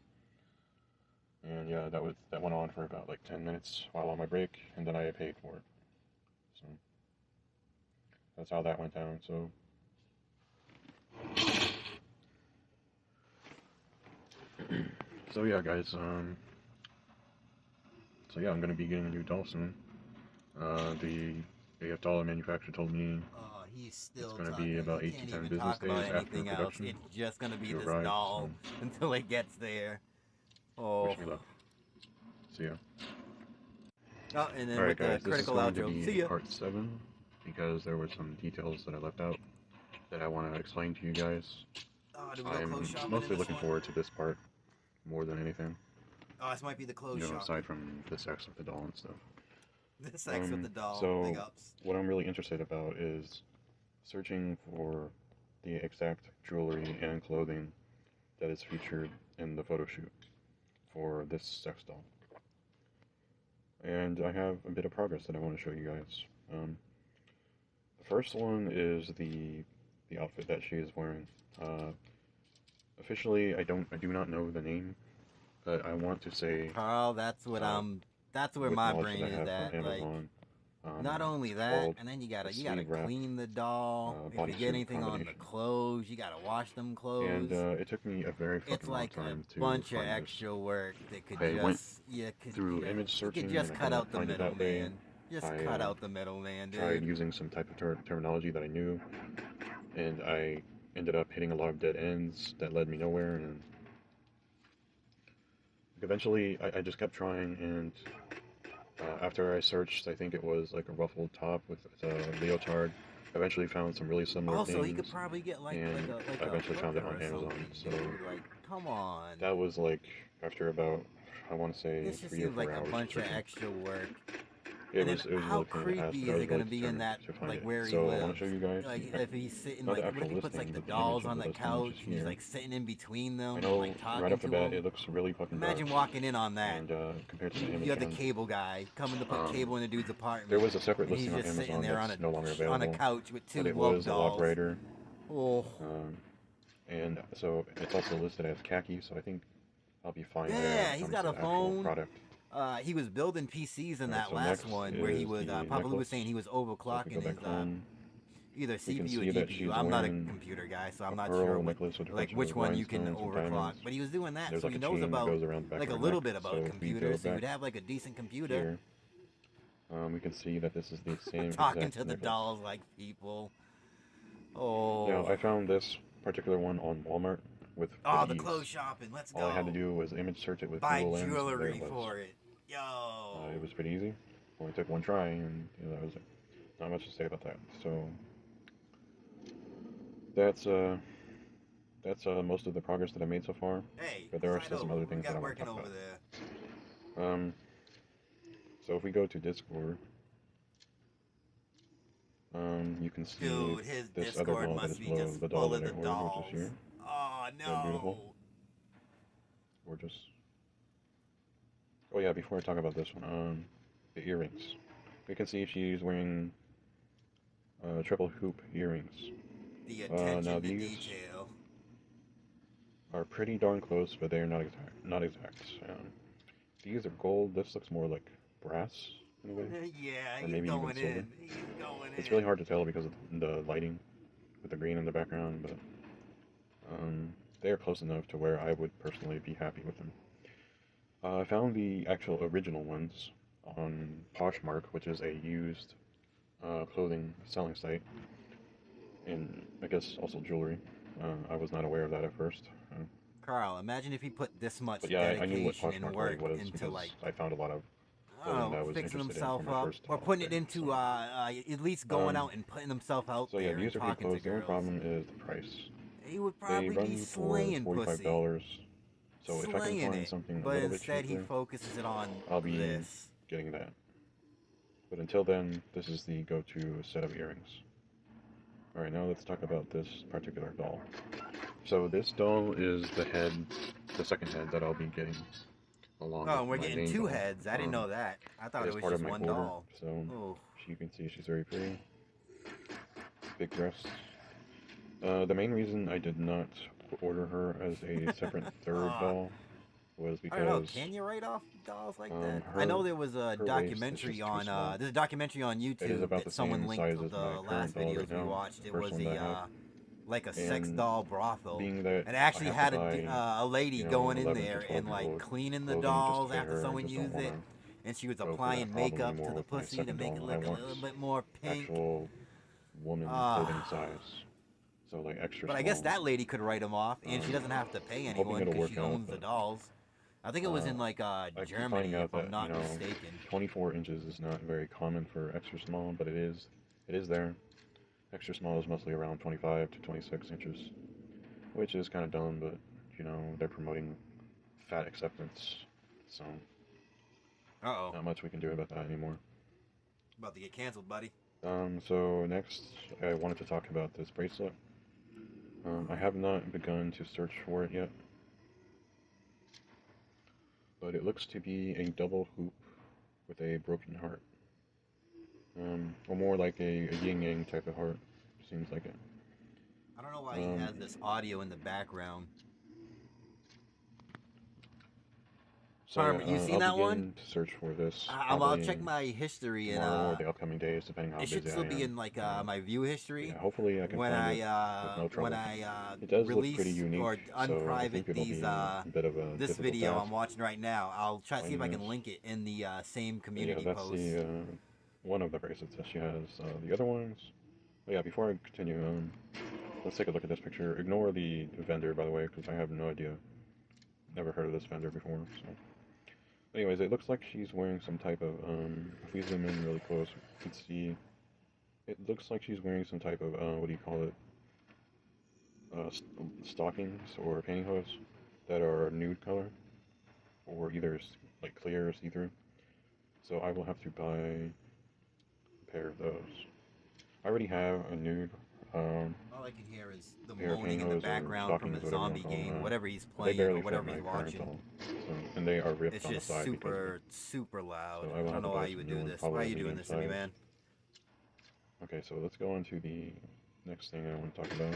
And yeah, that went on for about like 10 minutes while on my break, and then I paid for it. So that's how that went down. So. So yeah, guys. So yeah, I'm gonna be getting a new doll soon. The AF Dollar manufacturer told me He's still it's gonna talking. be about He 8 to can't 10 even business talk about days after anything else. production. It's just gonna be to this arrive, doll so until it gets there. Oh. wish me luck. See ya. Oh, and then Alright with guys, the this is critical going outro. to be See ya. part 7 because there were some details that I left out that I want to explain to you guys. Oh, do we go I'm close shopping in mostly this looking one? forward to this part more than anything. Oh, this might be the close You know, shop. aside from the sex with the doll and stuff. The sex with the doll. So, Big ups. what I'm really interested about is searching for the exact jewelry and clothing that is featured in the photo shoot for this sex doll. And I have a bit of progress that I want to show you guys. The first one is the outfit that she is wearing. Officially, I do not know the name, but I want to say. Carl, that's what that's where with my knowledge brain that I is have at. from Like, Amazon, not only it's that, called and then you gotta a sleeve wrap, clean the doll. If bodysuit you get anything on the combination. clothes, you gotta wash them clothes. And it took me a very fucking It's like long a time to bunch of find this. extra work that could I went could, through yeah, image you searching could just and I cut couldn't out the find it that way. middleman. Just I, cut out the middleman, dude. tried using some type of terminology that I knew, and I ended up hitting a lot of dead ends that led me nowhere, and eventually I just kept trying, and after I searched, I think it was like a ruffled top with a leotard, I eventually found some really similar Also, things, you could probably get like and like I a eventually found it hooker on or Amazon, something, so dude. Like, come on. that was like after about, I want to say, This just 3 or seems 4 like hours a bunch of searching. extra work. It And was then a how little pain in the ass, creepy but I is was it gonna really be in that, determined to find like it. where he So lives? I want to show you guys. Like if he's sitting, not like the what if actual he puts like listing, the but the dolls image on of the the listing, which couch is and he's here. like sitting in between them, I know like talking right off the to bat him? it looks really fucking Imagine dark. walking in on that. And compared to the image You have the on- cable guy coming to put cable in the dude's apartment. There was a separate and he's listing on just sitting Amazon there that's no longer on a available, couch with two but it love was a dolls. Lock Rider. Oh. And so it's also listed as khaki, so I think I'll be fine there. Yeah, when it he's comes got to a the actual phone. Product. He was building PCs in Alright, that so last next one where he is was. the Papa Lou was necklace. saying he was So if we overclocking go his back home, either We can CPU see or that GPU. she's I'm not a wearing computer guy, so I'm a not pearl sure necklace with a like bunch which of one you can rhinestones and overclock. diamonds. But he was doing that, There's so like he a knows chain that about goes around the back like of a her little neck. bit about So if we computers. go So you'd back have like a decent computer. here, we can see that this is the same Talking exact to the necklace. dolls like people. Now, Oh. I found this particular one on Walmart with Oh, the ease. clothes shopping. Let's go. All I had to do was image search it with Buy Google Lens, and there jewelry it was. for it. Yo. It was pretty easy. Only took one try, and that was it. Not much to say about that. So that's most of the progress that I made so far. Hey, but there are side still some over. other We things got that I want to working talk over about. there. So if we go to Discord, you can see Dude, his this other Discord doll that must is be below just the doll full that of I the ordered, dolls. which is here. Oh Isn't that beautiful? no. Gorgeous. Oh yeah, before I talk about this one, the earrings. You can see she's wearing triple hoop earrings. The attention now to these detail. are pretty darn close, but they are not exact. These are gold. This looks more like brass in a way. Yeah, or he's maybe going even silver. in. He's going It's in. really hard to tell because of the lighting with the green in the background, but they are close enough to where I would personally be happy with them. I found the actual original ones on Poshmark, which is a used clothing selling site, and I guess also jewelry. I was not aware of that at first. Carl, imagine if he put this much But yeah, I knew what dedication and Poshmark work was into because like I found a lot of I clothing don't that I know, was fixing interested himself in for my up first or putting it into at least going out and putting himself out So yeah, there and these are good talking to clothes. The only girls. problem is the price. He would They probably run be for slaying pussy. $45. So if I can Slaying find it, something a but little bit instead he cheaper, focuses it on I'll be this. getting that. But until then, this is the go-to set of earrings. Alright, now let's talk about this particular doll. So this doll is the second head that I'll be getting along Oh, with we're my getting main two doll. heads. I didn't know that. I thought It it is was part just of my one order, doll. so Oh. you can see she's very pretty. Big breasts. The main reason I did not order her as a separate third doll was I don't know. because Can you write off dolls like that? her- I know there was a her waist is documentary just too on small. there's a documentary on It is YouTube about that the someone same linked size to as the my last current doll videos right we now, watched. the It first was one that I have. like a sex And doll brothel, being that and it actually I had have to buy, a lady you know, going in 11 to there 12 and like year-old cleaning the clothing just dolls to fit after her, I someone just don't used it, wanna and she was go through that applying problem makeup anymore to the with my pussy to second make it doll. look I a want little bit more pink. actual woman clothing size. So like extra But I guess small. that lady could write them off, and she doesn't have to pay hoping anyone it'll because she work out, owns the but, dolls. I think it was in like I keep Germany, finding out if I'm that, not you know, mistaken. 24 inches is not very common for extra small, but it is there. Extra small is mostly around 25 to 26 inches, which is kind of dumb, but you know, they're promoting fat acceptance, so Uh-oh. not much we can do about that anymore. About to get canceled, buddy. So next, I wanted to talk about this bracelet. I have not begun to search for it yet, but it looks to be a double hoop with a broken heart. Or more like a yin-yang type of heart, seems like it. I don't know why he has this audio in the background. So Harm, you seen I'll that one? begin to search for this. I'll probably check my history and tomorrow or the upcoming days, depending how it should busy still I be am. in like my view history. Yeah, hopefully I can when find it I with no trouble. when I It does look release pretty unique, or so I unprivate think it'll these be a bit of a this difficult video task I'm watching right now. I'll try to see if I can finding link it in the same But community yeah, that's post. the one of the bracelets that she has. The other ones. Oh yeah, before I continue, let's take a look at this picture. Ignore the vendor, by the way, because I have no idea. Never heard of this vendor before. So, anyways, it looks like she's wearing some type of. If we zoom in really close, we can see. It looks like she's wearing some type of what do you call it? Stockings or pantyhose that are nude color, or either like clear or see-through. So I will have to buy a pair of those. I already have a nude. All I can hear is the pair of moaning in the pantyhose or background from stockings, the whatever you zombie wanna call game, them. whatever he's They playing barely or whatever fit he's my current watching. doll. So, and they are ripped It's on the just side because super loud. So I I will don't have to know buy why some you would new do ones, this. probably Why are a you doing medium this to me, size. man? Okay, so let's go on to the next thing I want to talk about,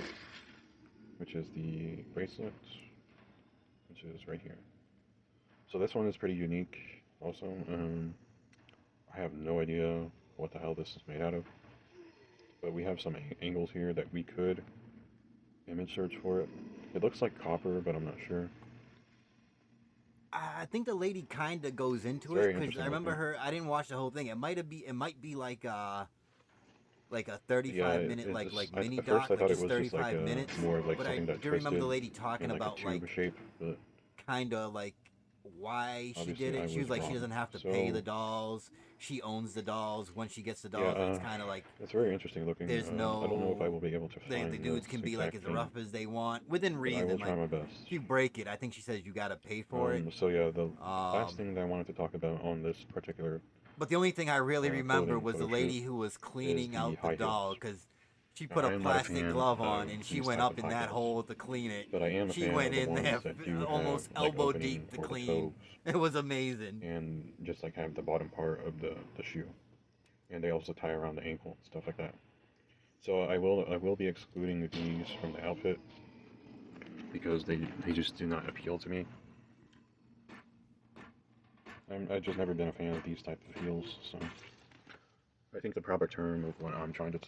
which is the bracelet, which is right here. So this one is pretty unique also. I have no idea what the hell this is made out of. but we have some angles here that we could image search for it. It looks like copper, but I'm not sure. I think the lady kind of goes into It's very it because interesting I remember looking. her. I didn't watch the whole thing. It might be like a 35 minute it like just- mini at first doc, I like thought just it was 35 just like minutes. more of like but I something that do remember the twisted lady talking in like about a tube shape, but kind of like why she obviously did I it. She was was like she wrong. doesn't have to pay So- the dolls. She owns the dolls. Once she gets the dolls, yeah, it's kind of like it's very interesting looking. there's I don't know if I no. will be able to find The dudes this can be like as exact thing, rough as they want within but I reason. will try my Like best. if you break it, I think she says you gotta pay for it. So yeah, the last thing that I wanted to talk about on this particular But the only thing I really remember clothing was the photo lady shoot who was is cleaning the out high the doll heels. because she Now, put I a am not a plastic fan glove of on and she these went type up of in high that heels, hole to clean it. but I am a She fan went of the in ones there that do almost have, like, elbow opening deep to for the clean. toes It was amazing. and just like have the bottom part of the shoe, and they also tie around the ankle and stuff like that. So I will be excluding these from the outfit because they just do not appeal to me. I've just never been a fan of these type of heels, so I think the proper term of what I'm trying to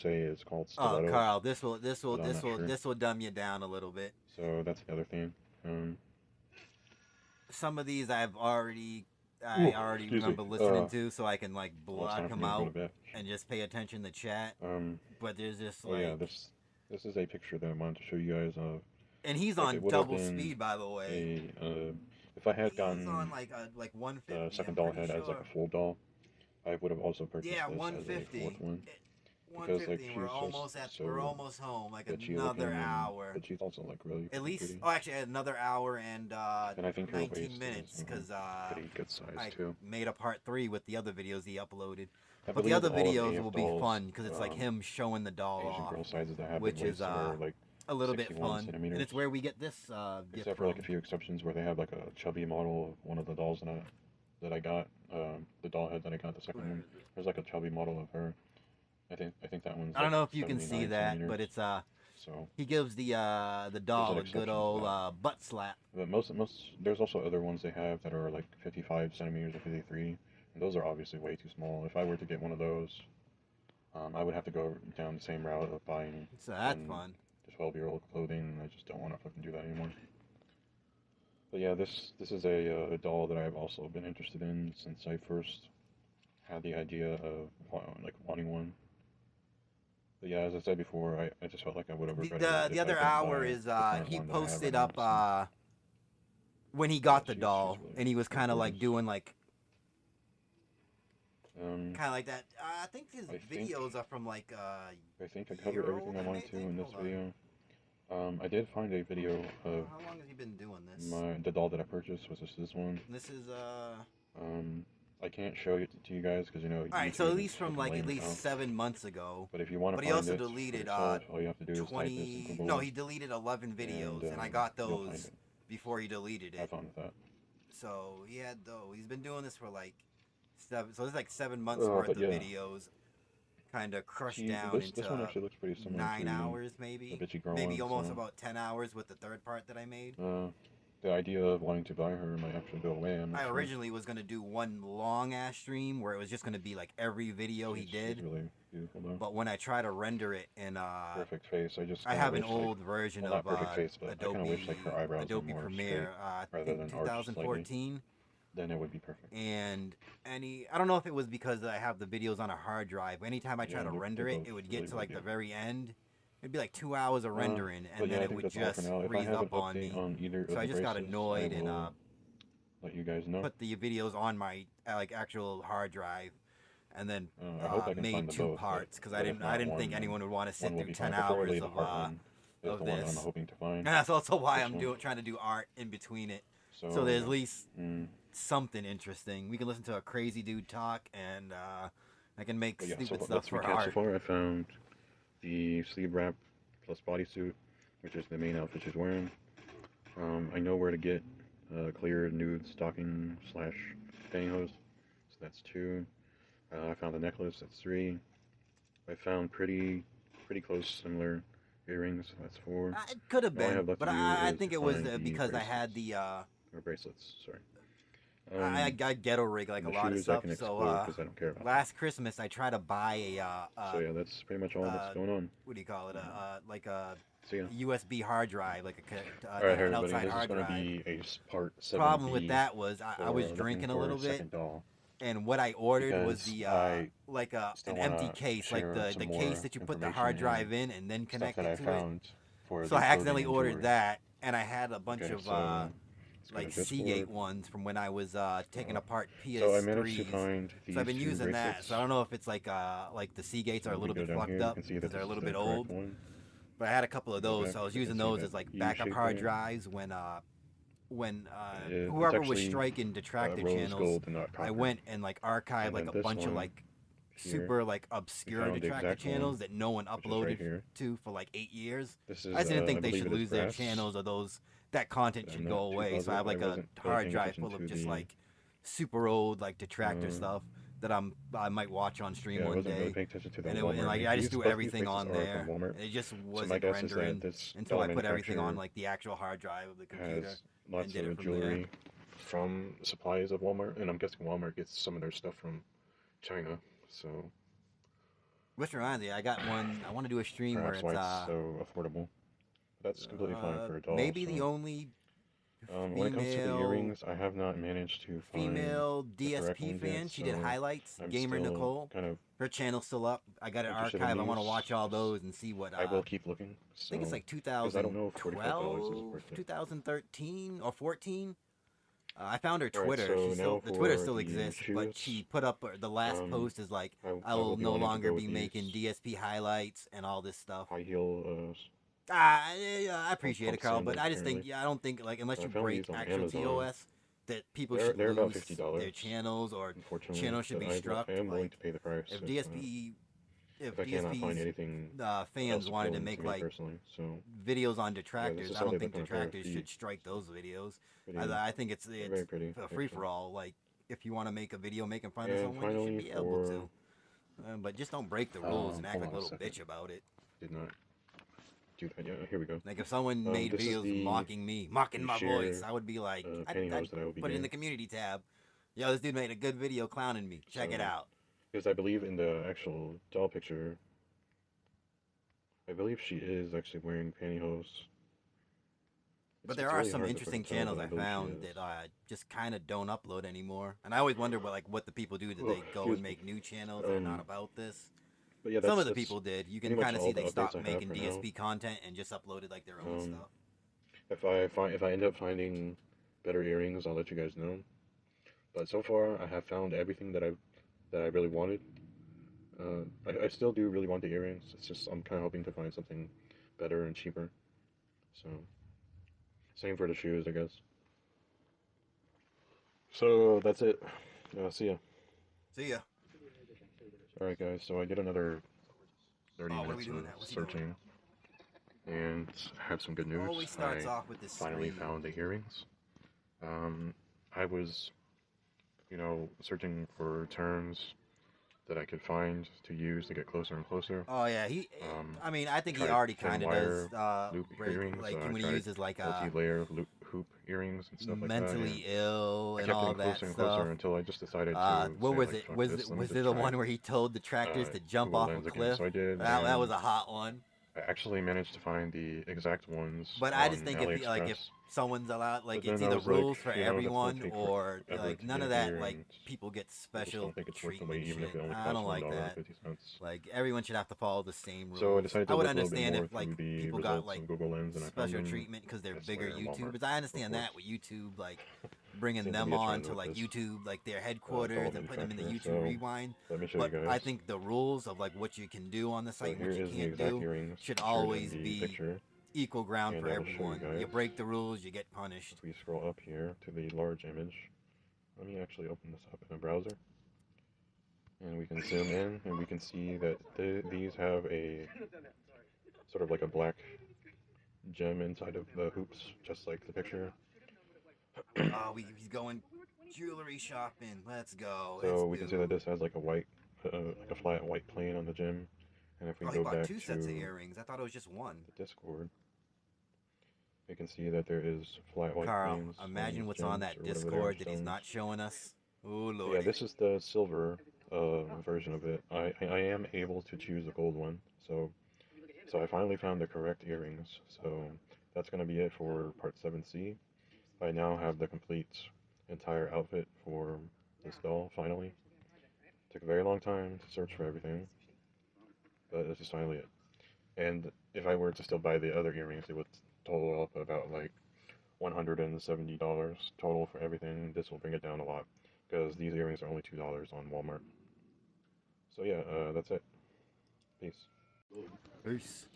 say is called stiletto. Oh, Carl, but I'm not sure. this will dumb you down a little bit. So that's the other thing. Some of these I already excuse me. remember listening to, so I can like well, it's time block for them me to go to out bed. and just pay attention to chat. But there's just Oh like, yeah, this is a picture that I wanted to show you guys of. and he's like, on it would have double been speed, by the way. If I had gotten on like 150. the second doll head as like a full doll, I would have also purchased Yeah, this 150. as a fourth one. 150. Like, we're she's almost just at so we're almost home. Like bitchy another looking, hour. But she's also like really At least, pretty. oh, actually, another hour and I think her 19 waist minutes is, because pretty good size I too. made a part 3 with the other videos he uploaded. I But the believe other all of videos AF will be dolls, fun because it's like him showing the doll Asian off, girl sizes that have which waists is that are, like, a little bit 61 fun. And centimeters. it's where we get this gift Except for like a from. few exceptions where they have like a chubby model of one of the dolls that I got, the doll head that I got, the second one. There's like a chubby model of her. I think that one's. I don't like know if you can see 79 that, centimeters. but it's So he gives the doll a good exception to old that. butt slap. But there's also other ones they have that are like 55 centimeters or 53, and those are obviously way too small. If I were to get one of those, I would have to go down the same route of buying So that's fun. the 12-year-old clothing, and I just don't want to fucking do that anymore. But yeah, this is a doll that I've also been interested in since I first had the idea of like wanting one. But yeah, as I said before, I just felt like I would have regretted it if The I other didn't hour buy is the current he one that I have posted right now. up when he got the doll, and he was kind of like doing like kind of like that. I think his videos are from like I think I covered everything I wanted to in this video. I did find a video of how long has he been doing this? the doll that I purchased was this one. This is I can't show it to you guys because you know. All right, so YouTube at is least from fucking like lame at least now. 7 months ago. But if you want to But find he also it for deleted yourself, all you have to do is type this in 20. Google. No, he deleted 11 videos, and I got you'll find those it. before he deleted it. Have fun with that. So he had those. He's been doing this for like 7. So it's like 7 months Oh, worth but of yeah. videos, kind of crushed See, down this into one actually looks pretty similar 9 to hours, maybe. the Bitchy Girl Maybe one, almost so- about 10 hours with the third part that I made. The idea of wanting to buy her might actually go away. I'm not I sure. originally was gonna do one long ass stream where it was just gonna be like every video he She's did. really beautiful though. But when I try to render it in Perfect face. I just I kinda have an wish, like- old version well, of not perfect face, but I Adobe, kinda wish, like, her eyebrows were Adobe more Premiere, straight I rather think than arched slightly. 2014. Then it would be perfect. And I don't know if it was because I have the videos on a hard drive. Anytime I try Yeah, to they're render it, both it would really, get to like really the very end. It'd be like 2 hours of rendering, but and yeah, then I it think would that's all just for now. If I freeze have an up on me. update on either of So I the just got bracelets, annoyed I and will let you guys know. put the videos on my like actual hard drive, and then I hope I can made find the 2 both, parts because but I if didn't not, think one- anyone would want to sit one will through be 10 fine. Preferably hours the of heart one is of the one that this. I'm hoping to find. And that's also why This I'm one. trying to do art in between it. So, So, there's at least mm. something interesting. We can listen to a crazy dude talk, and I can make But yeah, stupid so stuff let's for recap. So art. far, I found the sleeve wrap plus bodysuit, which is the main outfit she's wearing. I know where to get clear nude stocking / pantyhose, so that's 2. I found the necklace, that's 3. I found pretty close similar earrings, so that's 4. It could have All I been, have left but to do I is think to it was find the because I had bracelets. the Or bracelets, sorry. I ghetto rig like the a lot of shoes I stuff. can So exclude 'cause I don't care about last Christmas I tried to buy So yeah, that's pretty much all that's going on. What do you call it? Like a See ya. USB hard drive, like All right, an everybody, outside this is hard going to drive. be a part 7B. Problem with that was I for was looking drinking a for little bit, second doll. and what I ordered was Because the I like still an empty wanna case, like share the some case more that you put the information hard and drive in and then stuff connect that I it to found it. for So the I accidentally clothing and ordered jewelry. that, and I had a bunch Okay, of so it's got a like Discord. Seagate ones from when I was taking apart PS3s. So I managed to find these So I've been two using that. bracelets. So I don't know if it's like the Seagates are a So we little go bit down fucked here, you up can see because that they're a this little is bit the correct old. one. But I had a couple of Go those, back, so I was you can using see those that as like U backup shape hard there. drives when It's whoever was actually, striking detractor rose channels, gold and not I copper. went and like archived And like then a this bunch of one like here, super like we obscure found the detractor exact one, channels that no one which is right uploaded here. to for like 8 years. This I is, just didn't I think they believe should it is lose their brass. channels or that content I'm should not go too away. So I have positive. like I a wasn't hard paying drive attention full of to just the, like super old like detractor stuff that I might watch on stream yeah, I one wasn't day. really paying attention to the And, Walmart like I reviews, just threw but these everything bracelets on are there. from Walmart. And it just So my wasn't guess is that rendering this until doll I put everything on manufacturer like the actual hard drive of the computer has and lots did it of from there. jewelry from supplies of Walmart, and I'm guessing Walmart gets some of their stuff from China. So Which reminds me, I got one. I want to do a stream where perhaps it's why it's so affordable. That's completely fine for a doll. maybe so. the only When it comes to the female- earrings, I have not managed to find female the correct DSP ones fan. yet, She did so highlights. I'm Gamer still Nicole. kind of Her channel's still up. I got it interested in archived. I want to these. watch all those and see what. I will keep looking. I think it's so- like 'cause I don't know if $45 is 2012, worth it. 2013 or 14. I found her All right, Twitter. so She's still, now the Twitter for still the exists, but shoes. she put up the last post is like, I will no wanting to longer go be with making these DSP highlights and all this stuff. high heel. I appreciate it, pump Carl, but sandals, I just think, apparently. I don't think like unless I you found break these on actual Amazon. TOS, that people They're should about lose $50. their channels or Unfortunately, channels should but be struck. I am willing Like, to pay the price if if DSP, if I cannot find DSP's anything fans else wanted to appealing make me like personally. So videos on this detractors, is I how don't they think look on a pair of detractors should feet. strike those videos. Pretty- I think it's they're very pretty, a actually. free for all. Like if you want to make a video making fun of And someone, you finally should be able for, to. But just don't break the rules and act hold like a on a little second. bitch about it. Did not do that. Yeah, here we go. Like if someone made this is videos the- mocking me, mocking the my sheer, voice, I would be like, pantyhose I'd that I will be put it in getting. the community tab. Yo, this dude made a good video clowning me. Check it So, out. Because I believe in the actual doll picture, I believe she is actually wearing pantyhose. But It's- there it's are really some hard to interesting fucking tell, channels but I believe she found is. that just kind of don't upload anymore. And I always wonder what the people do. Did they go excuse and me. make new channels that are not Um, about this? But yeah, Some that's- of the that's people did. You pretty can much kind of all see the they updates stopped I have making for now. DSP content and just uploaded like their own stuff. If I end up finding better earrings, I'll let you guys know. But so far, I have found everything that I really wanted. I still do really want the earrings. It's just I'm kind of hoping to find something better and cheaper. So same for the shoes, I guess. So that's it. See ya. See ya. Alright guys, so I did another 30 what are we minutes doing of now? What's he doing? searching and had some good news. Always starts I off with this finally screen. found the earrings. I was, searching for terms that I could find to use to get closer and closer. Oh yeah, I mean, I think he tried already 10 kind of wire does loop break, earrings. like I when he tried uses like multi-layer hoop earrings and stuff like that. mentally ill I and kept all getting that closer and stuff. closer until I just decided to. What say, was like, it? "Fuck Was this, it let me was just it the try one where he told the tractors to jump Google off a Lens again." cliff? So I did. That was and a hot one. I actually managed to find the exact ones. But I just on think if AliExpress. someone's allowed, like But it's then I either was like, rules for that's gonna everyone take or forever like to none get of that, here, like and people get I just special don't think it's worth the treatment. wait, even if shit. it only I costs don't like that. $1.50. Like everyone should have to follow the same rules. So I decided to would look a little bit understand more if like through the people got results like of Google Lens, and I found special them treatment because they're at bigger Square and Walmart, YouTubers. I understand of that course. with YouTube, like bringing Seems to them be a on trend to with like this, YouTube, like their headquarters, doll and putting them in the manufacturer. YouTube So, Rewind. let me show But you I guys. think the rules of like what you can do on the So site and what here you is the can't exact do earrings should shared in always the be picture. equal ground And for I will show you everyone. You guys. break the rules, you get punished. If we scroll up here to the large image, let me actually open this up in a browser. And we can zoom in, and we can see that these have a sort of like a black gem inside of the hoops, just like the picture. Oh, he's going jewelry shopping. Let's go. So we can see that this has like a white, like a flat white plane on the gem. And if we Oh, he go bought back two to sets of earrings. I thought it was just one. the Discord, you can see that there is flat white Carl, themes imagine on what's gems on that or whatever they are, Discord that he's stones. not showing us. Oh So lord. yeah, this is the silver version of it. I am able to choose a gold one, so I finally found the correct earrings. So that's gonna be it for part 7C. I now have the complete entire outfit for this doll. Finally, took a very long time to search for everything, but this is finally it. And if I were to still buy the other earrings, it would total up about like $170 total for everything. This will bring it down a lot because these earrings are only $2 on Walmart. So yeah, that's it. Peace. Peace.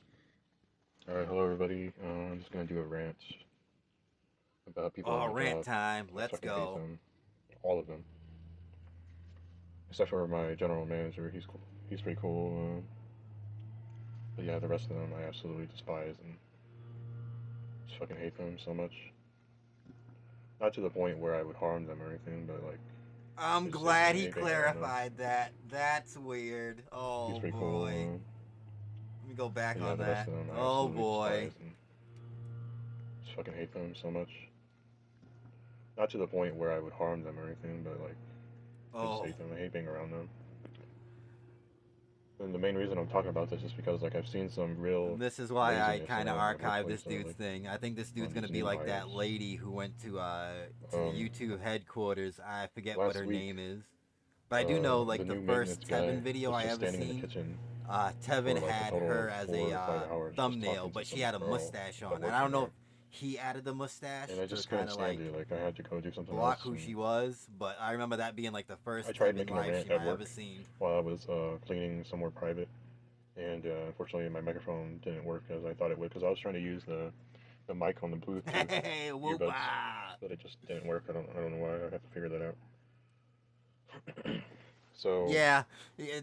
Alright, hello everybody. I'm just gonna do a rant about people Oh, on my rant job. time. I Let's fucking hate go. them. All of them. Except for my general manager. He's cool. He's pretty cool. But yeah, the rest of them I absolutely despise and just fucking hate them so much. Not to the point where I would harm them or anything, but like. I'm just glad he anything around them. clarified that. That's weird. Oh He's pretty boy. cool. Let me go back Yeah, on the rest that. of them I Oh absolutely boy. despise and just fucking hate them so much. Not to the point where I would harm them or anything, but like. I just Oh. hate them. I hate being around them. And the main reason I'm talking about this is because like I've seen some real. This is why I laziness kind of around my archived workplace, this dude's like, thing. I think this dude's on gonna these be new like that hires. lady who went to the YouTube headquarters. I forget what last her week, name is, but I do know like the the new first maintenance guy Tevin video was I just ever standing in the seen. kitchen Tevin for, like, a had total her of as 4 a or 5 hours just thumbnail, talking to but she some had a girl mustache that on, and worked I don't there. know if he added the mustache And I to just kind couldn't of stand like it. Like I had to go do something block else. who and she was. But I remember that being like the first I tried Tevin making a live rant stream at I work ever seen. while I was cleaning somewhere private, and unfortunately my microphone didn't work as I thought it would because I was trying to use the mic on the Bluetooth Hey, earbuds, whoop-ah. but it just didn't work. I don't know why. I have to figure that out. So Yeah,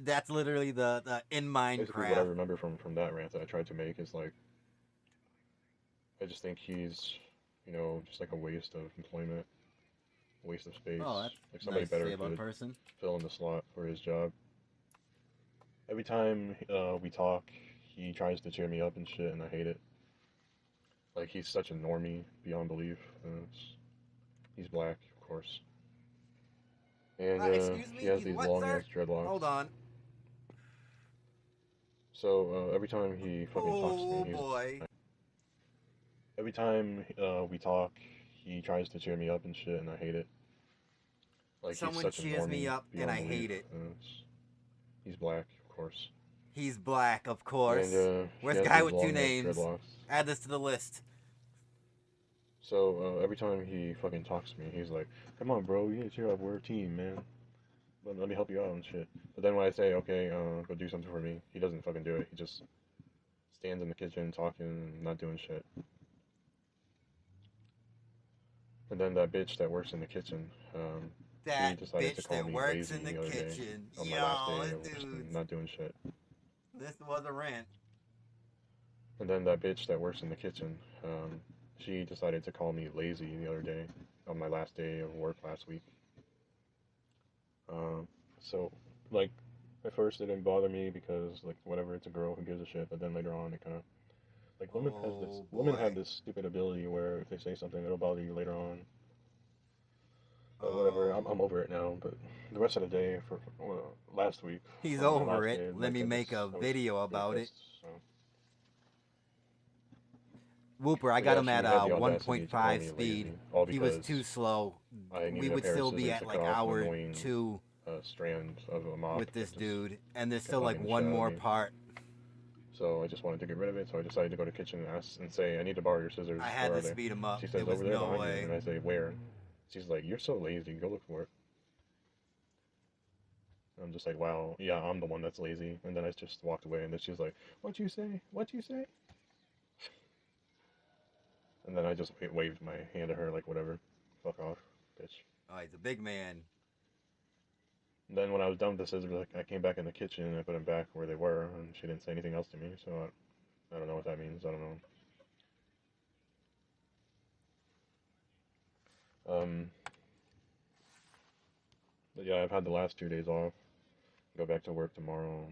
that's literally the in basically what I Minecraft. remember from that rant that I tried to make is like I just think he's just like a waste of employment, waste of space. Oh, that's Like somebody nice to better say about a could person. fill in the slot for his job. Every time we talk, he tries to cheer me up and shit, and I hate it. Like he's such a normie beyond belief. He's black, of course, and Excuse me, he has he's these what, long sir? ass dreadlocks. Hold on. So every time he fucking talks to Oh me, boy. every time we talk, he tries to cheer me up and shit, and I hate it. Like Someone he's such a cheers me normie up, and beyond I belief. hate it. He's black, of course. He's black, of course. And Where's he the has guy these with two long ass names? dreadlocks. Add this to the list. So every time he fucking talks to me, he's like, "Come on, bro, you need to cheer up. We're a team, man. Let me help you out and shit." But then when I say, "Okay, go do something for me," he doesn't fucking do it. He just stands in the kitchen talking and not doing shit. And then that bitch that works in the kitchen, she That decided to bitch call that me works lazy in the the other day kitchen. on my last day Yo, of just dude. not doing shit. This was a rant. And then that bitch that works in the kitchen, she decided to call me lazy the other day on my last day of work last week. So, like, at first it didn't bother me because, like, whatever, it's a girl, who gives a shit. But then later on, it kind of, like, women have this stupid ability where if they say something, it'll bother you later on. But whatever, I'm over it now. But the rest of the day, for last week, He's on my over last it. day, Let me make a video about it. Whooper, I got him at 1.5 speed. He was too slow. We would still be at like hour 2 strand of a mop with this that just dude, and there's kept still like bugging the one shit out of more me. part. So I just wanted to get rid of it. So I decided to go to the kitchen and ask and say, "I need to borrow your scissors." I had Where to are they?" speed him up. She says, There was "Over there no behind way. you." And I say, "Where?" She's like, "You're so lazy. Go look for it." I'm just like, "Wow, yeah, I'm the one that's lazy." And then I just walked away. And then she's like, "What you say? What you say?" And then I just waved my hand at her like, "Whatever, fuck off, bitch." Oh, he's a big man. And then when I was done with the scissors, like, I came back in the kitchen and I put them back where they were, and she didn't say anything else to me. So I don't know what that means. I don't know. But yeah, I've had the last 2 days off. Go back to work tomorrow.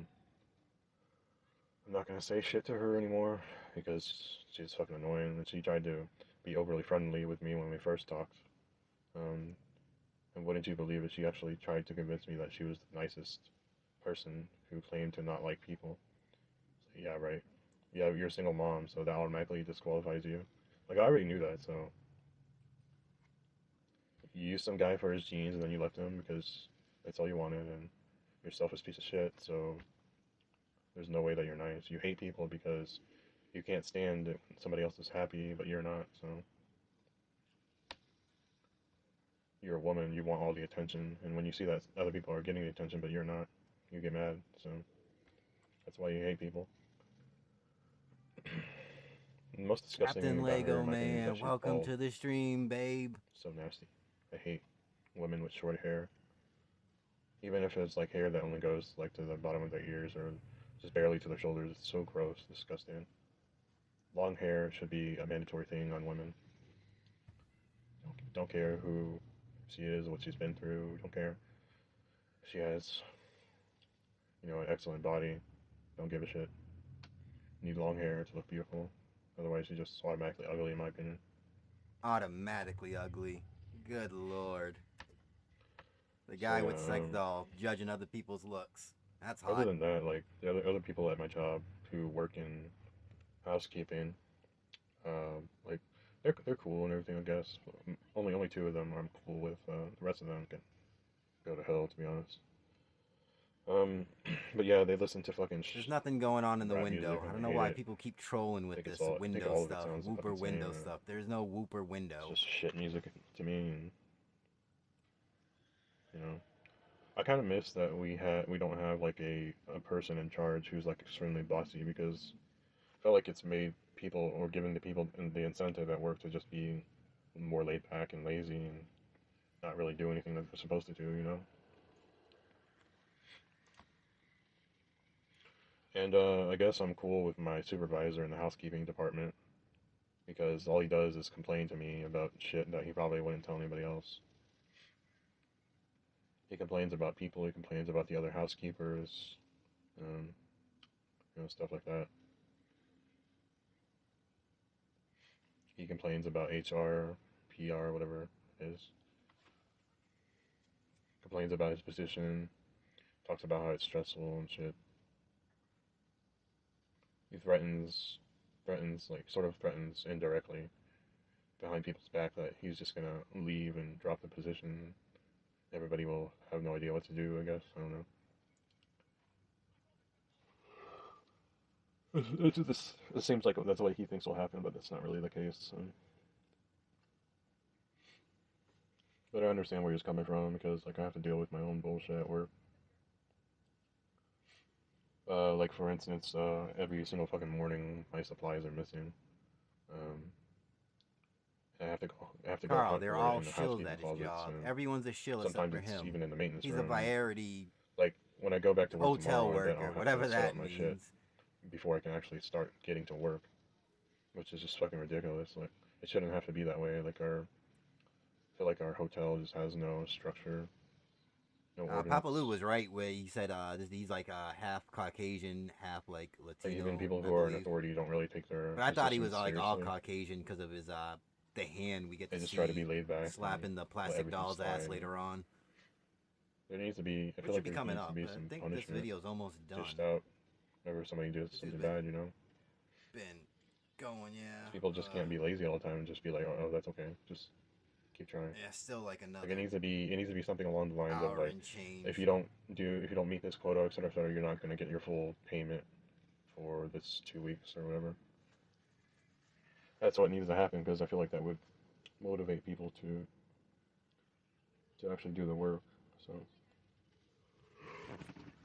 I'm not gonna say shit to her anymore because she's fucking annoying, and she tried to be overly friendly with me when we first talked. Um, and wouldn't you believe it, she actually tried to convince me that she was the nicest person who claimed to not like people. So, yeah, right. Yeah, you're a single mom, so that automatically disqualifies you. Like, I already knew that, so. You used some guy for his genes and then you left him because that's all you wanted, and you're a selfish piece of shit, so there's no way that you're nice. You hate people because you can't stand it when somebody else is happy, but you're not, so. You're a woman, you want all the attention, and when you see that other people are getting the attention but you're not, you get mad, so. That's why you hate people. The most disgusting thing Captain about her, Lego in my opinion, is that Man, she's welcome bald. to the stream, babe. So nasty. I hate women with short hair. Even if it's like hair that only goes like to the bottom of their ears or just barely to their shoulders, it's so gross, disgusting. Long hair should be a mandatory thing on women. Don't care who she is, what she's been through. Don't care. She has, you know, an excellent body. Don't give a shit. You need long hair to look beautiful. Otherwise, you're just automatically ugly, in my opinion. Automatically ugly. Good lord. The guy So, with sex doll judging other people's looks. That's hot. other than that, like the other people at my job who work in housekeeping, like they're cool and everything. I guess only two of them I'm cool with. The rest of them can go to hell, to be honest. But yeah, they listen to fucking. There's nothing going on in the rap window. music, I and don't know hate why it. people keep trolling with this I think window all of it stuff, sounds whooper fucking window same, stuff. There's no whooper window. It's just shit music to me, and you know, I kind of miss that we don't have like a person in charge who's like extremely bossy, because I feel like it's made people, or giving the people the incentive at work to just be more laid back and lazy and not really do anything that they're supposed to do, you know. And I guess I'm cool with my supervisor in the housekeeping department, because all he does is complain to me about shit that he probably wouldn't tell anybody else. He complains about people, he complains about the other housekeepers, you know, stuff like that. He complains about HR, PR, whatever it is. Complains about his position, talks about how it's stressful and shit. He threatens indirectly behind people's back that he's just gonna leave and drop the position. Everybody will have no idea what to do, I guess. I don't know. It seems like that's what he thinks will happen, but that's not really the case. But I understand where he's coming from, because like I have to deal with my own bullshit at work. Like for instance, every single fucking morning my supplies are missing. I have to go Carl, hunt they're for it all in the shills housekeeping at his closets, job. and Everyone's a shill except sometimes for it's him. even in the maintenance He's room. a variety Like when I go back to work hotel tomorrow, I bet I'll worker, have whatever to set that up my means. shit before I can actually start getting to work, which is just fucking ridiculous. Like it shouldn't have to be that way. Like I feel like our hotel just has no structure, no ordinance. Papa Lou was right where he said he's like half Caucasian, half like Latino. Like, even people I who are in believe. authority don't really take their. But I thought he was positions like all seriously. Caucasian because of his the hand we get They to just see try to be laid back, slapping the let plastic everything doll's ass slide. later on. There needs to be. I Which feel like should be there coming needs up. to be I some think punishment. this video's almost done. Dished out whenever somebody does something bad, you know. Been going, yeah. People just can't be lazy all the time and just be like, oh, that's okay. Just keep trying. Yeah, still like another Like it needs to be something along the lines of hour like, and change. if you don't meet this quota, et cetera, you're not gonna get your full payment for this 2 weeks or whatever. That's what needs to happen, because I feel like that would motivate people to actually do the work. So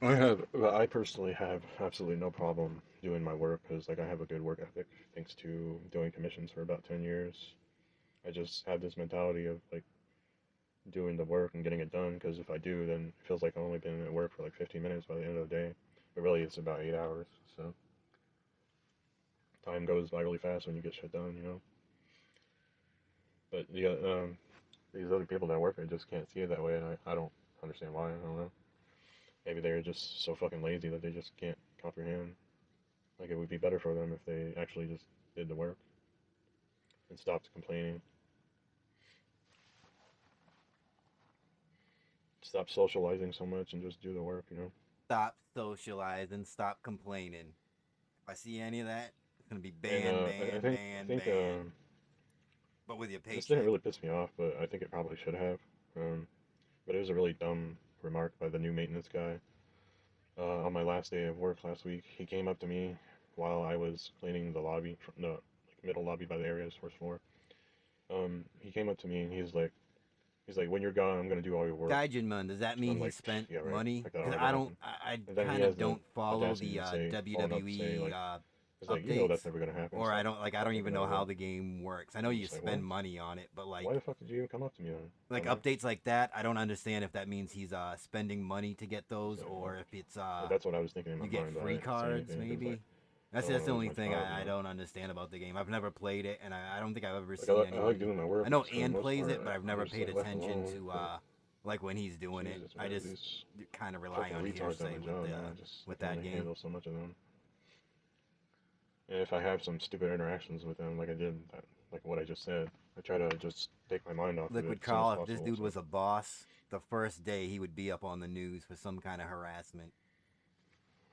I personally have absolutely no problem doing my work, because like I have a good work ethic thanks to doing commissions for about 10 years. I just have this mentality of like doing the work and getting it done, because if I do, then it feels like I've only been at work for like 15 minutes by the end of the day, but really it's about 8 hours. So time goes by really fast when you get shit done, you know. But yeah, these other people that work, I just can't see it that way, and I don't understand why. I don't know. Maybe they're just so fucking lazy that they just can't comprehend. Like, it would be better for them if they actually just did the work and stopped complaining. Stop socializing so much and just do the work, you know? Stop socializing, stop complaining. If I see any of that, it's gonna be And, banned, I banned, think, banned. But with your this paycheck. didn't really piss me off, but I think it probably should have. But it was a really dumb remark by the new maintenance guy. On my last day of work last week, he came up to me while I was cleaning the lobby, the like middle lobby by the area's first floor. He came up to me and he's like, when you're gone, I'm gonna do all your work. Gaijinman, does that And mean I'm he like, spent yeah, right. money? Like, that'll Because never I don't, happen. I And then he kind has of the don't follow audacity the to say, phone up, WWE say, like, it's like, updates, you know that's never gonna happen. or so I don't like. I don't fucking even know whatever. how the game works. I know I'm you just like, spend what? money on it, but like, Why the fuck did you even come up to me then? like I'm like, updates like that, I don't understand if that means he's spending money to get those, or if it's yeah, that's what I was thinking in my you get mind, but I free didn't say cards anything 'cause, maybe. like, That's I don't the wanna only lose my thing job, I you know? don't understand about the game. I've never played it, and I don't think I've ever Like, seen I anyone. like doing my work, I know but for the Ann most plays part, it, but I've I'm never just, paid like, left attention alone, to but like when he's doing Jesus, it. I man, just these kind of rely fucking on retards hearsay on my job, with man. I just with can that only game. handle so much of them. And if I have some stupid interactions with them, like I did, like what I just said, I try to just take my mind off of Liquid it as soon as Carl, if this possible, dude so- was a boss, the first day he would be up on the news for some kind of harassment.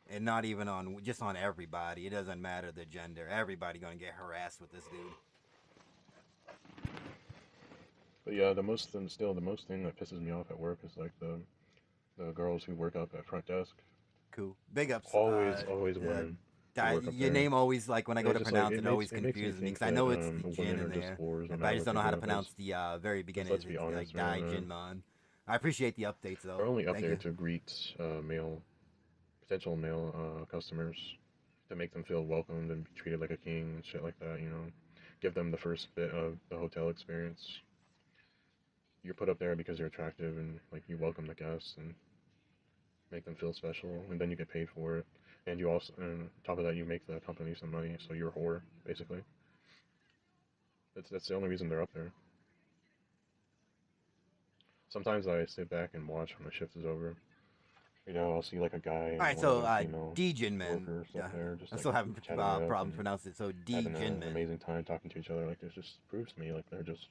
And not even on, just on everybody. It doesn't matter the gender. Everybody gonna get harassed with this dude. But yeah, the most thing that pisses me off at work is like the girls who work up at front desk. Cool. Big ups. Always women. who work up Your there. name always, like when I And go it's to just, like, pronounce it, always makes me confuses me think because I that, know it's the women Jin are in just there, whores, no but I matter just what don't know they how to do, 'cause pronounce the very beginning. let's be honest, Like man, Daijinman. I appreciate the updates though. We're only up Thank there you. to greet potential male customers, to make them feel welcomed and be treated like a king and shit like that, you know. Give them the first bit of the hotel experience. You're put up there because you're attractive and like you welcome the guests and make them feel special, and then you get paid for it. And you also, and on top of that, you make the company some money, so you're a whore, basically. That's the only reason they're up there. Sometimes I sit back and watch when the shift is over. You know, I'll see like a guy and Alright, one so of the female Dijinman. workers up there just I'm like still having chatting it up problems and pronouncing it. So having an Dijinman. amazing time talking to each other. Like, this just proves to me like they're just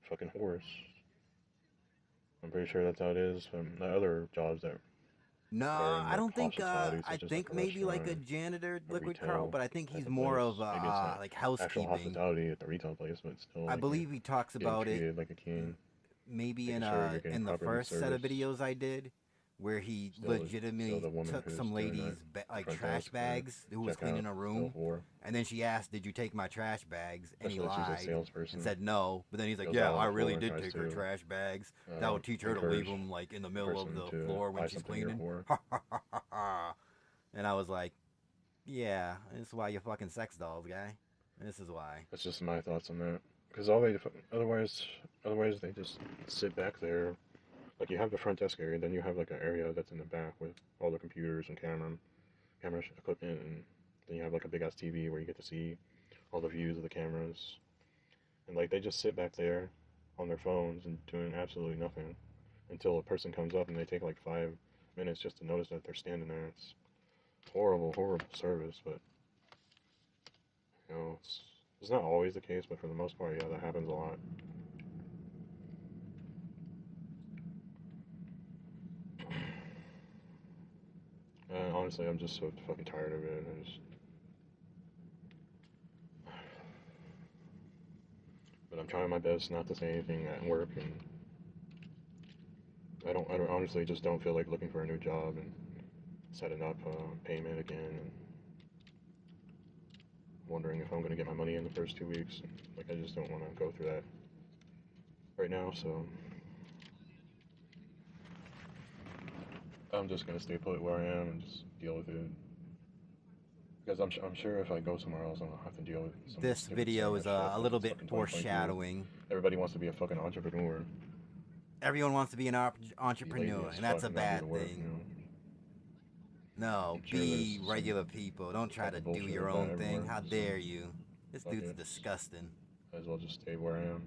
fucking whores. I'm pretty sure that's how it is from the other jobs that. No, that are in, I like, don't think. hospitality, I such as, think like, a maybe like a restaurant, janitor, a Liquid retail Carl, but I think type he's of more place. of Maybe it's not like actual housekeeping. hospitality at the retail place, but still. I like, believe he talks getting about it treated like a king. maybe making in sure you're getting in the properly first set of serviced. videos I did, where he Still the legitimately woman took who's some doing ladies that like front trash desk or bags who was checkout, cleaning a still room, whore. and then she asked, "Did you take my trash bags?" And he Especially if she's a lied salesperson. and said no. But then he's like, Goes "Yeah, out on I the really floor and did tries take her to, trash bags. That would teach her to leave them like in the middle of person the to floor when buy she's something you're cleaning." whore. And I was like, "Yeah, this is why you're fucking sex dolls, guy. This is why." That's just my thoughts on that. Because otherwise they just sit back there. Like, you have the front desk area, then you have like an area that's in the back with all the computers and camera equipment, and then you have like a big ass TV where you get to see all the views of the cameras. And like, they just sit back there on their phones and doing absolutely nothing until a person comes up and they take like 5 minutes just to notice that they're standing there. It's horrible service, but you know, it's not always the case, but for the most part, yeah, that happens a lot. And honestly, I'm just so fucking tired of it. But I'm trying my best not to say anything at work, and I don't honestly just don't feel like looking for a new job and setting up payment again, and wondering if I'm going to get my money in the first 2 weeks. Like, I just don't want to go through that right now, so I'm just going to stay put where I am and just deal with it. Because I'm sure if I go somewhere else, I'll have to deal with some This stupid video shit is like a little it's bit fucking 2022. foreshadowing. Everybody wants to be a fucking entrepreneur. Everyone wants to be an entrepreneur, as and that's a fuck and not do bad the work, thing. you know? No, I'm sure be there's regular some people. Don't try to fucking do bullshit your like that own thing. everywhere, How so dare you? This fuck dude's it. disgusting. Might as well just stay where I am.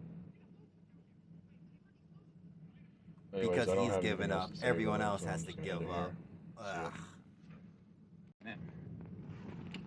Anyways, Because I don't he's have given anything else up, to say everyone really, else so has I'm to just gonna give end it up. here. See ya. Ugh.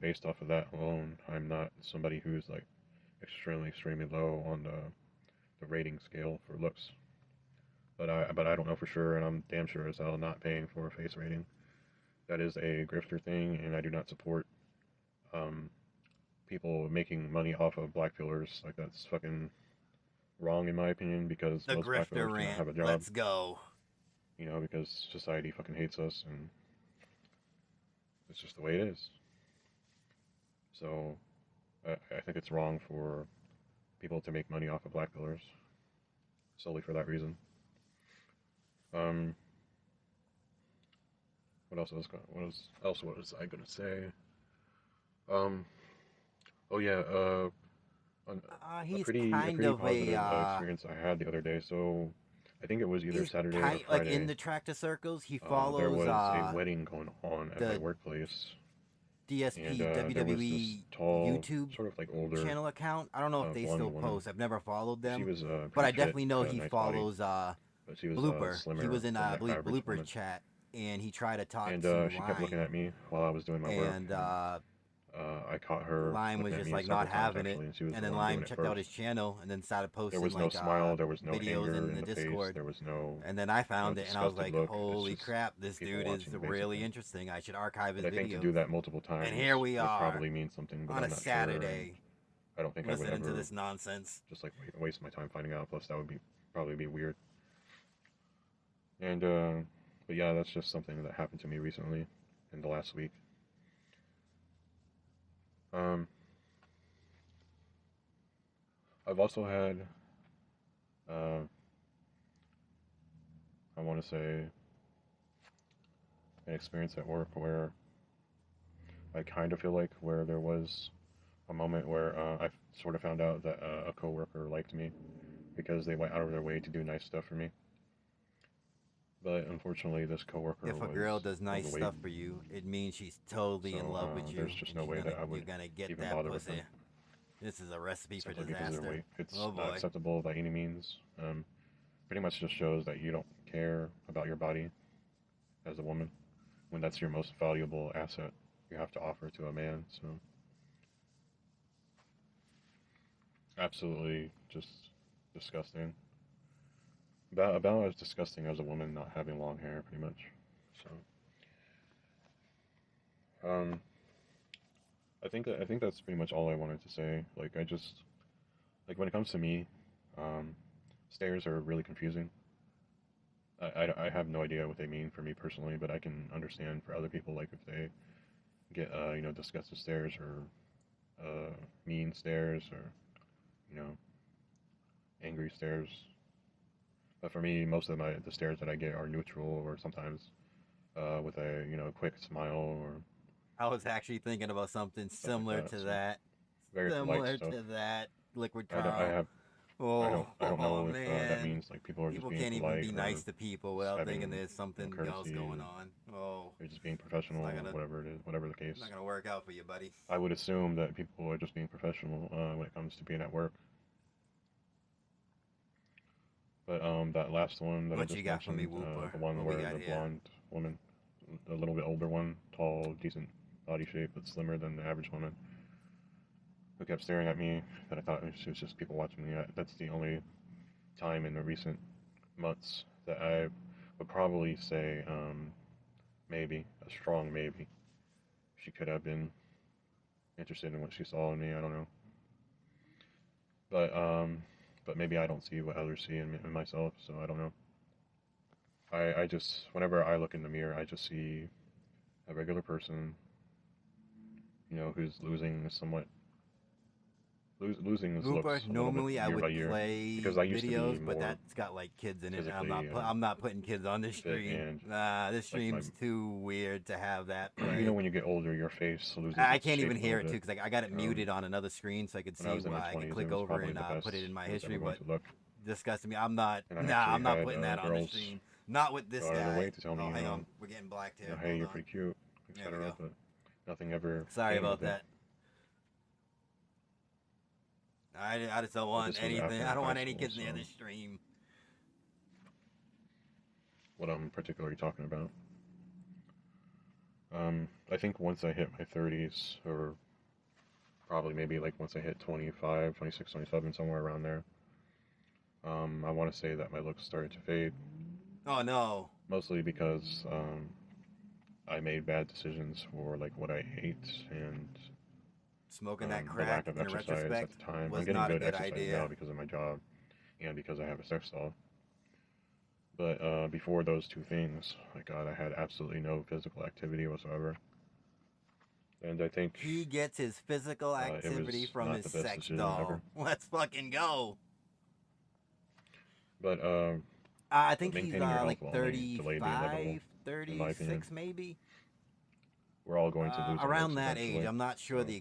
based off of that alone, I'm not somebody who's like extremely low on the rating scale for looks. But I don't know for sure, and I'm damn sure as hell not paying for a face rating. That is a grifter thing, and I do not support people making money off of black fillers. Like, that's fucking wrong in my opinion because The most black grifter voters do not rant. have a job. Let's go. You know, because society fucking hates us and it's just the way it is. So I think it's wrong for people to make money off of black pillars solely for that reason. What else was I gonna say? Oh yeah, a He's pretty kind of positive a experience I had the other day. So I think it was either he's Saturday or kind Friday. like in the tractor circles. He follows there was a wedding going on at my the workplace. DSP And, there was this WWE tall, YouTube sort of like older channel account. I don't know if they blonde still woman. post. I've never followed them, She was but I pretty fit, definitely know he nice body. follows But she was Blooper. slimmer He was in than I the believe average Blooper's woman. chat, and he tried to talk And to she kept looking Lime, at me while I was doing my work. and I caught her. Lime was looking at just me like several not times, having it. actually, and she was And the then one Lime doing it checked out first. his channel and then started posting There was no like smile. There was no videos anger in the the Discord. face. There was no. And then I found it, and I was disgusted like, look. It's "Holy just crap! This people dude is watching, really basically. interesting. I should archive his But I think videos." to do that multiple times. And here we would are probably mean something, but on I'm a not sure, Saturday, and I don't think I would listening ever to this nonsense. just like waste my time finding out. Plus, that would probably be weird. And but yeah, that's just something that happened to me recently in the last week. I've also had, I want to say, an experience at work where I kind of feel like where there was a moment where I sort of found out that a coworker liked me because they went out of their way to do nice stuff for me. But unfortunately, this coworker If a was girl does nice overweight. stuff for you, it means she's totally in So, love with you. there's just and no you're way gonna, that I would you're gonna get even that bother with pussy. them. This is a recipe for Simply because of their disaster. weight. It's Oh not boy. acceptable by any means. Pretty much just shows that you don't care about your body as a woman when that's your most valuable asset you have to offer to a man. So absolutely just disgusting. About as disgusting as a woman not having long hair, pretty much. So I think that's pretty much all I wanted to say. Like I just like when it comes to me, stairs are really confusing. I have no idea what they mean for me personally, but I can understand for other people, like if they get disgusted stares or mean stares or angry stares. But for me, most of the stares that I get are neutral or sometimes with a quick smile or. I was actually thinking about something similar to so that. very polite Similar stuff. to that. Liquid I Carl. don't know if man. that means like people are just being can't polite even be or nice to people without having thinking there's something else courtesy going or on. Oh, they're just being professional not or gonna- whatever it is, whatever the case. it's not gonna work out for you, buddy. I would assume that people are just being professional when it comes to being at work. But that last one that I What just you got for me, mentioned, Whooper? the one What we where got the here? blonde woman, a little bit older one, tall, decent body shape, but slimmer than the average woman, who kept staring at me, that I thought she was just people watching me. That's the only time in the recent months that I would probably say maybe, a strong maybe. She could have been interested in what she saw in me, I don't know. But maybe I don't see what others see in myself, so I don't know. I just, whenever I look in the mirror, I just see a regular person, who's losing somewhat. Losing his Looper, looks a little normally bit I year would by year, play because I used to videos, be but more that's got like kids in it. And physically, I'm not putting kids on this fit stream. and, Nah, this like, stream's too weird to have that play. when you get older, your face loses. I its can't shape even a hear little it too bit. because I got it muted on another screen so I could see when I was in why my I 20s, could it click was over probably and the best put it in my I was history. ever going But to look. disgusting me. I'm not. And I Nah, actually I'm not had, putting that on the girls stream. Not with this go out of their guy. way to tell me, Oh, hang on, we're getting blacked here. hey, Hold you're on. pretty cute, There we etc. go. But nothing ever. Sorry came about of it. that. I just don't want this was anything. after I don't want high any school, kids near so- this stream. What I'm particularly talking about. I think once I hit my 30s, or probably maybe like once I hit 25, 26, 27, somewhere around there, I want to say that my looks started to fade. Oh no. Mostly because I made bad decisions for like what I ate and Smoking that the crack lack of in exercise retrospect at the time. was I'm getting not a good good exercise idea. now because of my job, and because I have a sex doll. But before those two things, my God, I had absolutely no physical activity whatsoever. And I think he gets his physical activity from his sex doll. Ever. Let's fucking go. But I think he's like delayed the 35, inevitable, 36 maybe. We're all going to lose around that age. eventually, I'm not sure so. the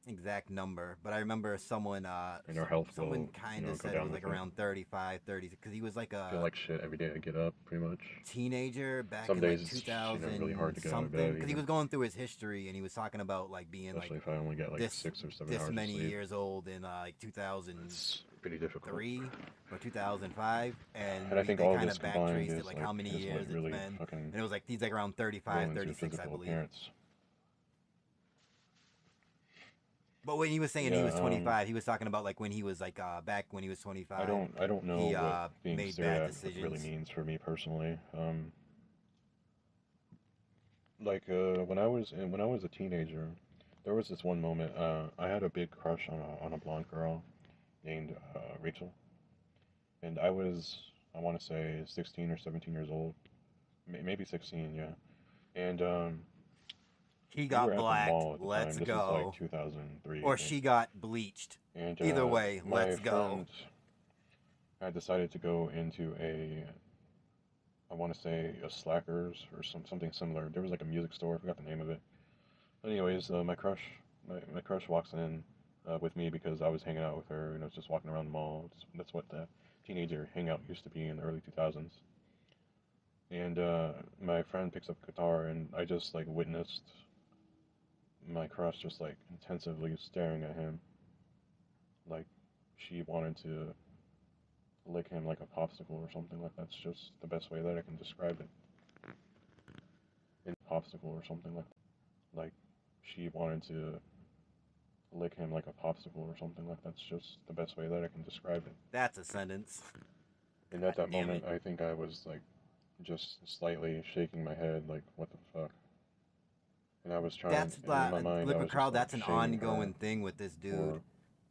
exact number, but I remember someone And our health someone will, kind you know, of go said it down was like with it. around 35, 30, because he was like I feel like shit every day I get up, pretty much. teenager back Some in days like it's, 2000 really hard to get out of something, bed. because he even. was going through his history and he was talking about like being Especially like if I only get like this 6 or 7 this hours of many sleep. years old in like 2003 It's pretty difficult. or 2005, and I think they all kind this of combined backtraced it is, like like, how many is years what it's really been, fucking and it was like he's like around 35, ruins your 36, I physical believe. appearance. But when he was saying he Yeah, was 25, he was talking about like when he was like back when he was 25. I don't know he what being made stared bad at decisions. really means for me personally. Like when I was a teenager, there was this one moment. I had a big crush on a blonde girl named Rachel, and I want to say 16 or 17 years old, maybe 16, yeah. And He we got were at the blacked. mall at the Let's time. go. This was like 2003. Or I think. she got bleached. And Either way, my let's go. friend had decided to go into I want to say a Slackers or something similar. There was like a music store. I forgot the name of it. Anyways, my crush walks in with me because I was hanging out with her, and I was just walking around the mall. That's what the teenager hangout used to be in the early 2000s. And my friend picks up a guitar, and I just like witnessed my crush just like intensively staring at him, like she wanted to lick him like a popsicle or something. Like that's just the best way that I can describe it. In popsicle or something like she wanted to lick him like a popsicle or something. Like that's just the best way that I can describe it. That's a sentence. And at that damn moment, I think I was like just slightly shaking my head, like what the fuck. And I was trying. That's in my mind, Liquid I was Carl. just, That's like, an shaming ongoing her thing with this dude, for,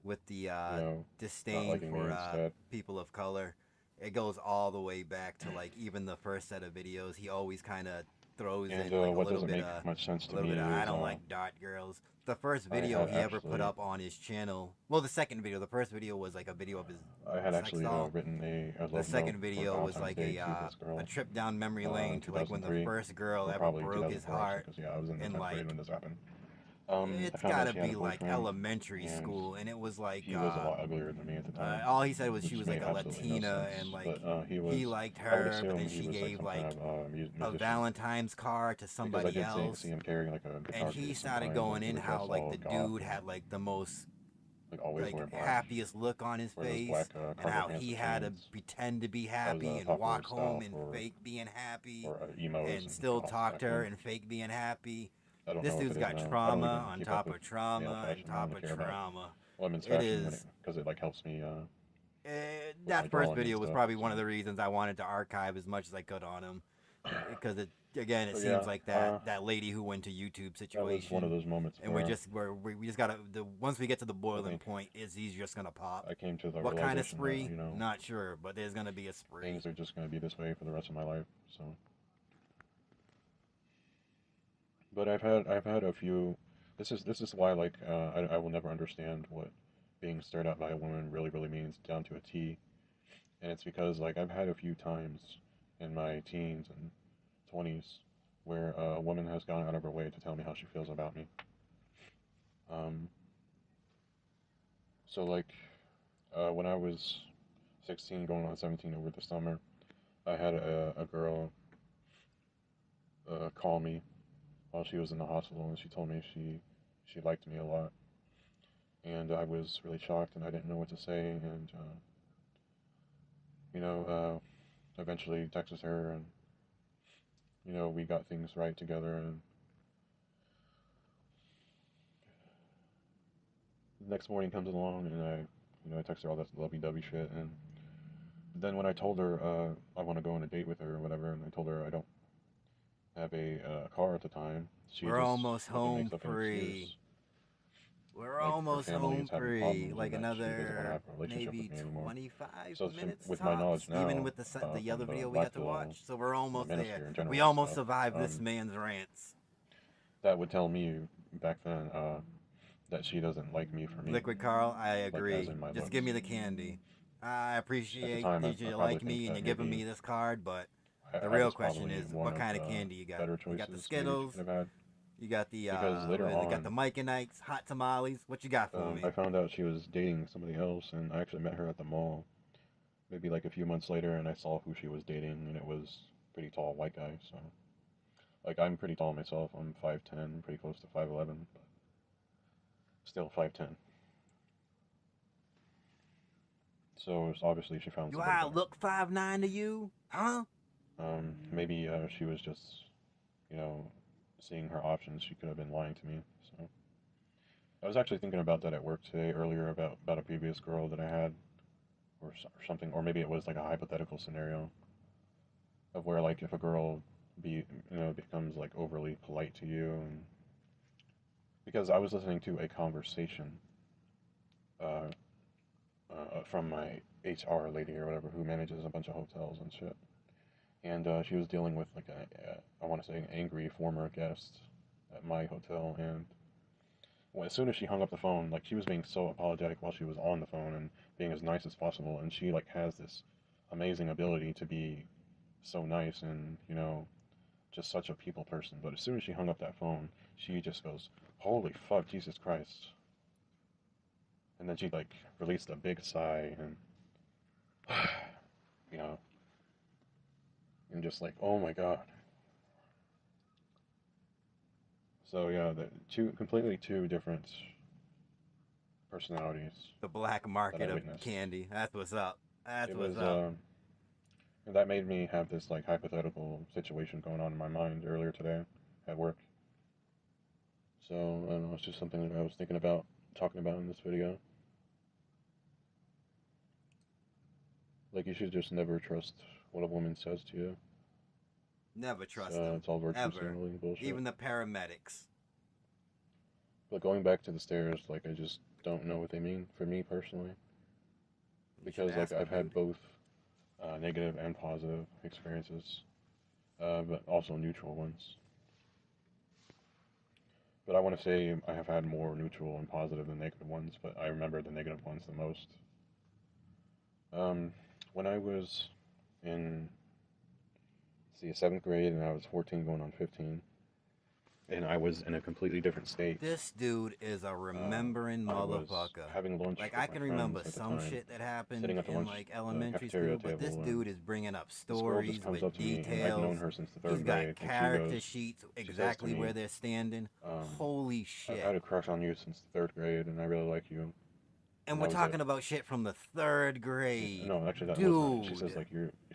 with the not disdain liking me for instead. people of color. It goes all the way back to like even the first set of videos. He always kind of throws And in like a what little doesn't bit make much sense to little me bit of, is I don't like dot girls. The first I video had he ever put actually- up on his channel. Well, the second video. The first video was like a video of his. I had sex actually doll. written a The love second note video for was Valentine's like Day a to this girl, trip down memory lane in to like when the 2003, first girl or ever probably broke his 2004 actually, heart. 'cause, yeah, I was in the and 10th like grade when this happened. it's I found out gotta she had be a like boyfriend, elementary and school, and it was like he was a lot uglier than me at the time. all he said was which she was made like a absolutely no Latina, sense, and like but, he liked I would her, but then assume he she was, gave some like kind of, a musician, Valentine's card to because I somebody did else. see him carrying like a guitar And he case started sometimes, going and in he was how dressed like all the goth, dude had like the most like always like wearing black. happiest look on his Wear those face, black, and cargo how pants he with had to chains. pretend to be That was happy a and popular walk style home and for- fake being happy, emos and still goths talk back to her then. and fake being happy. I don't This know if dude's it is got now. I don't trauma even on keep top up of with trauma male on fashion. I top don't of care about trauma. women's It fashion is. because it like helps me. Uh, with that my first drawing and video was stuff, probably one of so. the reasons I wanted to archive as much as I could on him, because it again it But seems yeah, like that lady who went to YouTube That situation. was one of those moments And where we just gotta once we get to the boiling think point, he's just gonna pop. I came to the What kind of realization spree? that, you know, Not sure, but there's gonna be a spree. things are just going to be this way for the rest of my life. So, but I've had a few. This is why like I will never understand what being stared at by a woman really means down to a T, and it's because like I've had a few times in my teens and 20s where a woman has gone out of her way to tell me how she feels about me. So like when I was 16 going on 17 over the summer, I had a girl call me while she was in the hospital, and she told me she liked me a lot, and I was really shocked, and I didn't know what to say, and eventually texted her, and we got things right together, and the next morning comes along, and I text her all that lovey-dovey shit, and then when I told her I want to go on a date with her or whatever, and I told her I don't have a car at the time, she We're just almost fucking home makes up an free. excuse. We're her almost family home is having free. problems Like and that she doesn't want to another have a relationship maybe with me anymore. 25 So minutes with my knowledge tops, now, even with the from other the video we got to Blackville watch. So we're almost Manosphere there. in general We and almost stuff, survived this man's rants. that would tell me back then that she doesn't like me for me. Liquid Carl, I like, agree. as in my Just looks. give me the candy. I appreciate time, that I you probably like think me and that you're giving maybe me this card, but I the real was question probably is, one what of kind of the candy you got? better You got the choices maybe she Skittles. could have had. You got the Because later what is it? You got the on, Mike and Ike's hot tamales. What you got for me? I found out she was dating somebody else, and I actually met her at the mall. Maybe like a few months later, and I saw who she was dating, and it was a pretty tall white guy. So, like, I'm pretty tall myself. I'm 5'10", pretty close to 5'11", but still 5'10". So it's obviously she found Do somebody I better. look 5'9" to you? Huh? Maybe she was just, seeing her options. She could have been lying to me. So I was actually thinking about that at work today earlier about a previous girl that I had, or something, or maybe it was like a hypothetical scenario of where like if a girl becomes like overly polite to you, and because I was listening to a conversation from my HR lady or whatever who manages a bunch of hotels and shit. And she was dealing with like I want to say an angry former guest at my hotel, and as soon as she hung up the phone, like she was being so apologetic while she was on the phone and being as nice as possible, and she like has this amazing ability to be so nice and just such a people person. But as soon as she hung up that phone, she just goes, "Holy fuck, Jesus Christ!" And then she like released a big sigh and and just like, oh my god. So yeah, completely two different personalities. The black market that I of witnessed. candy. That's what's up. That's It what's was, up. and that made me have this like hypothetical situation going on in my mind earlier today at work. So I don't know, it's just something that I was thinking about talking about in this video. Like, you should just never trust what a woman says to you. Never trust them. It's all virtue Ever. signaling bullshit. Even the paramedics. But going back to the stairs, like, I just don't know what they mean for me personally. Because, like, I've had both negative and positive experiences, but also neutral ones. But I want to say I have had more neutral and positive than negative ones, but I remember the negative ones the most. When I was in, 7th grade, and I was 14 going on 15, and I was in a completely different state. This dude is a remembering I was motherfucker. having lunch Like, with I my can friends remember at the some time, shit that happened sitting at the in, lunch, like, elementary cafeteria school, but this table, dude and is bringing up this girl stories just comes with up to me, and details. I've known her since the 3rd He's got grade, and she character goes- sheets she says to exactly me, where they're standing. Holy shit. I've had a crush on you since the 3rd grade, and I really like you. And that we're was talking it. about shit from the 3rd grade. No, actually, that dude. wasn't it. She says, like,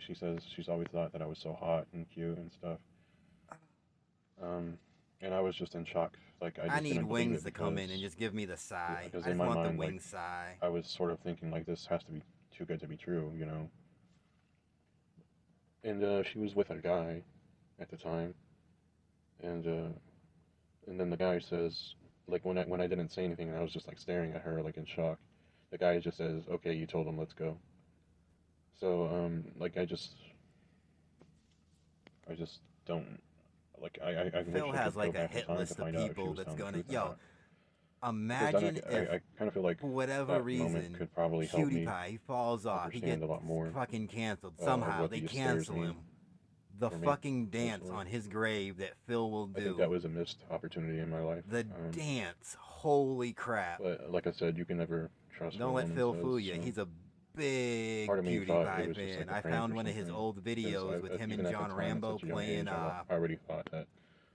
she says she's always thought that I was so hot and cute and stuff. And I was just in shock. Like, I just need didn't believe wings it to come in because- and just give me the sigh. Because I in just my want mind, the wing like, sigh. I was sort of thinking, like, this has to be too good to be true, And she was with a guy at the time. And then the guy says, like, when I didn't say anything and I was just, like, staring at her, like, in shock, the guy just says, "Okay, you told him, let's go." So, like, I just don't, like, I Phil wish I has could like go a back in hit time to list of find out if she people was that's telling the gonna, truth or yo, not. 'Cause then imagine if I kind of feel like for whatever that moment reason, could probably help me PewDiePie, he falls off, he understand gets a lot more fucking canceled. of Somehow what they these stairs cancel mean him. The for me, fucking dance personally. on his grave that Phil will I think do. that was a missed opportunity in my life. The dance, holy crap. But like I said, you can never trust Don't what a let woman Phil says, fool you. so He's a big part of me thought it PewDiePie was just fan. like a I prank found or one of his something, old 'cause videos with him even and at the John time, at Rambo such a young playing age, I already thought that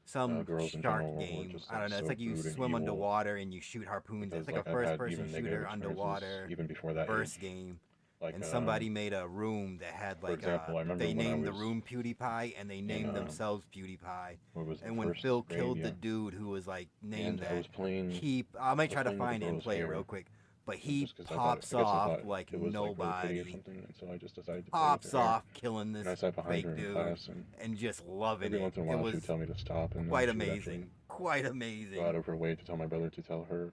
some girls in shark general were game. just, I don't know. It's so like you rude and swim evil, underwater and you shoot harpoons. because, It's like a I've had first-person even negative shooter experiences underwater. even before that first age. game. Like, And somebody made a room that had for like example, I remember they when I named the was room PewDiePie and they named in, themselves PewDiePie. what was it, And when first Phil grade, killed the yeah. dude who was like named And I was that, playing- I might I try was to playing with find the it and girl's play it hair, real quick. But he just 'cause I pops thought off like it was like really pretty or nobody. something, and so I just decided to play with Pops her hair. off killing this And I sat behind fake her in dude class, and just loving every it. once in a It while she was would tell me to stop, and then quite she would amazing. actually Quite go amazing. out of her way to tell my brother to tell her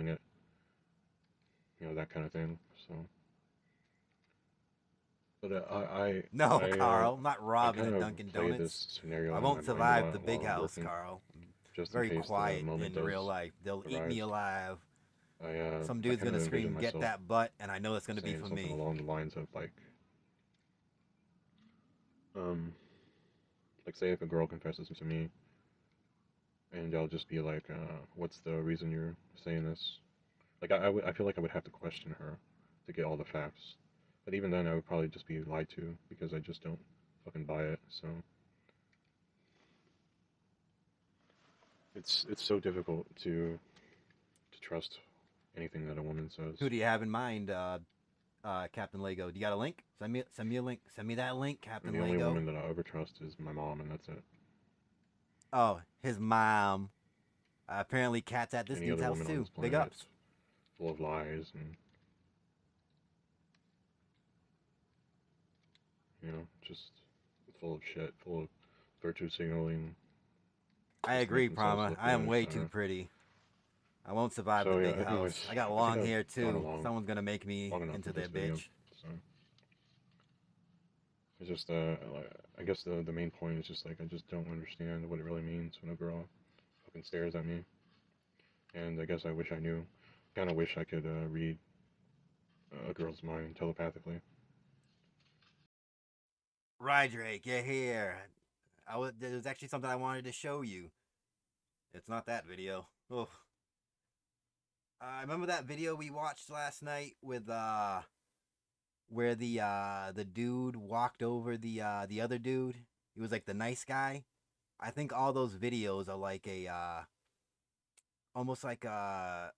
filming it. You know, that kind of thing. So. But No, I, Carl, not I robbing kind at of Dunkin' play Donuts. this scenario I in won't my mind survive a lot the big while I'm house, working, Carl. just in Very case the quiet moment in real does life. They'll eat me arise. alive. I Some I dude's kind of gonna envision scream, "Get myself that butt," and I know it's gonna be saying for something me. along the lines of um, like say if a girl confesses to me, and they'll just be like, "What's the reason you're saying this?" Like I feel like I would have to question her to get all the facts. But even then, I would probably just be lied to because I just don't fucking buy it. So it's so difficult to trust anything that a woman says. Who do you have in mind, Captain Lego? Do you got a link? Send me a link. Send me that link, Captain And the Lego. only woman that I ever trust is my mom, and that's it. Oh, his mom. Apparently, Cat's at this Any dude's other house woman on too. this Big planet ups. is full of lies and just full of shit, full of virtue signaling. I just agree, make themselves Prama. look I am good, way too pretty. I won't survive So, the yeah, big anyways, house. I got I long think I've hair gone too. along Someone's gonna make me long enough into with their this video, bitch. so it's just I guess the main point is just like I just don't understand what it really means when a girl fucking stares at me, and I guess I wish I knew. Kind of wish I could read a girl's mind telepathically. Rydrake, you're here. There's actually something I wanted to show you. It's not that video. Oh. Remember that video we watched last night with where the dude walked over the other dude? He was like the nice guy. I think all those videos are like a almost like a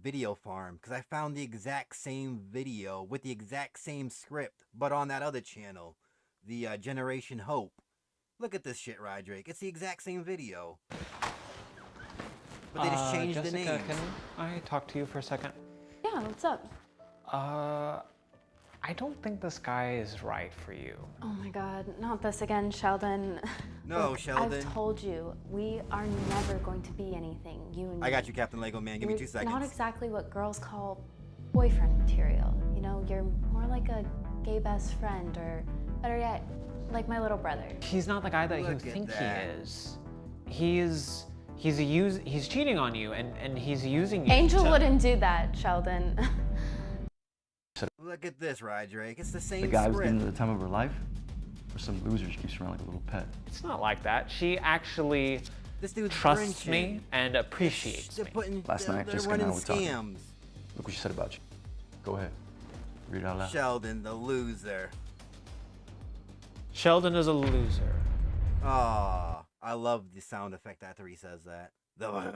video farm, because I found the exact same video with the exact same script, but on that other channel, the Generation Hope. Look at this shit, Rydrake. It's the exact same video. But they just changed Jessica, the name. Can I talk to you for a second? Yeah, what's up? I don't think this guy is right for you. Oh my god, not this again, Sheldon. No, Sheldon. I've told you, we are never going to be anything, you and me. I got you, Captain Lego Man. Give me 2 seconds. Not exactly what girls call boyfriend material. You know, you're more like a gay best friend, or better yet, like my little brother. He's not the guy that you Look at think that. he is. He's cheating on you, and he's using you. Angel to... wouldn't do that, Sheldon. Look at this, Rydrake. It's the same The guy was script. getting the time of her life, or some loser she keeps around like a little pet. It's not like that. She actually This dude's trusts Grinching. me and appreciates They're me. putting, Last night, they're Jessica and I running were talking. scams. Look what she said about you. Go ahead. Read it out loud. Sheldon, the loser. Sheldon is a loser. Oh, I love the sound effect after he says that. Alright,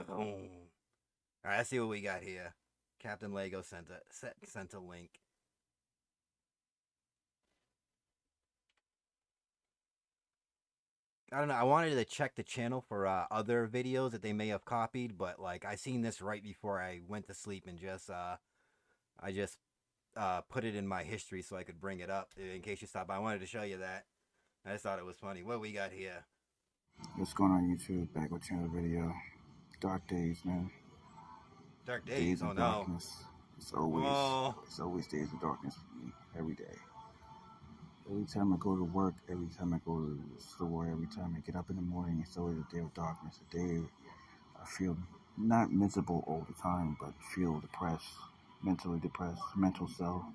let's see what we got here. Captain Lego sent a link. I don't know. I wanted to check the channel for other videos that they may have copied, but like I seen this right before I went to sleep, and I just put it in my history so I could bring it up in case you stop by. I wanted to show you that. I just thought it was funny. What we got here? What's going on YouTube? Back with another video. Dark days, man. Dark days. Oh of no. darkness. It's Whoa. always days of darkness for me. Every day. Every time I go to work, every time I go to the store, every time I get up in the morning, it's always a day of darkness. A day I feel not miserable all the time, but feel depressed, mentally depressed, mental cell.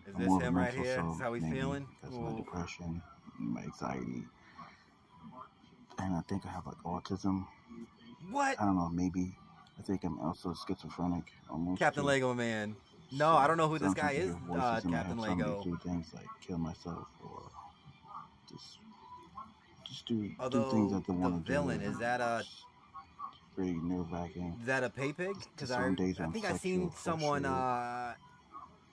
Is I'm this more of a him right mental here? cell, Is this how he's maybe, feeling? because of my depression, my anxiety, and I think I have like autism. What? I don't know, maybe. I think I'm also schizophrenic. Almost. Captain too. Lego Man. No, I don't know who this guy Sometimes I is, hear voices in my Captain head telling me to Lego. do things like kill myself or just do Although things that I the want to do. villain, is that a Pretty nerve-wracking. pay pig? Because Some days I I'm think I sexual, seen someone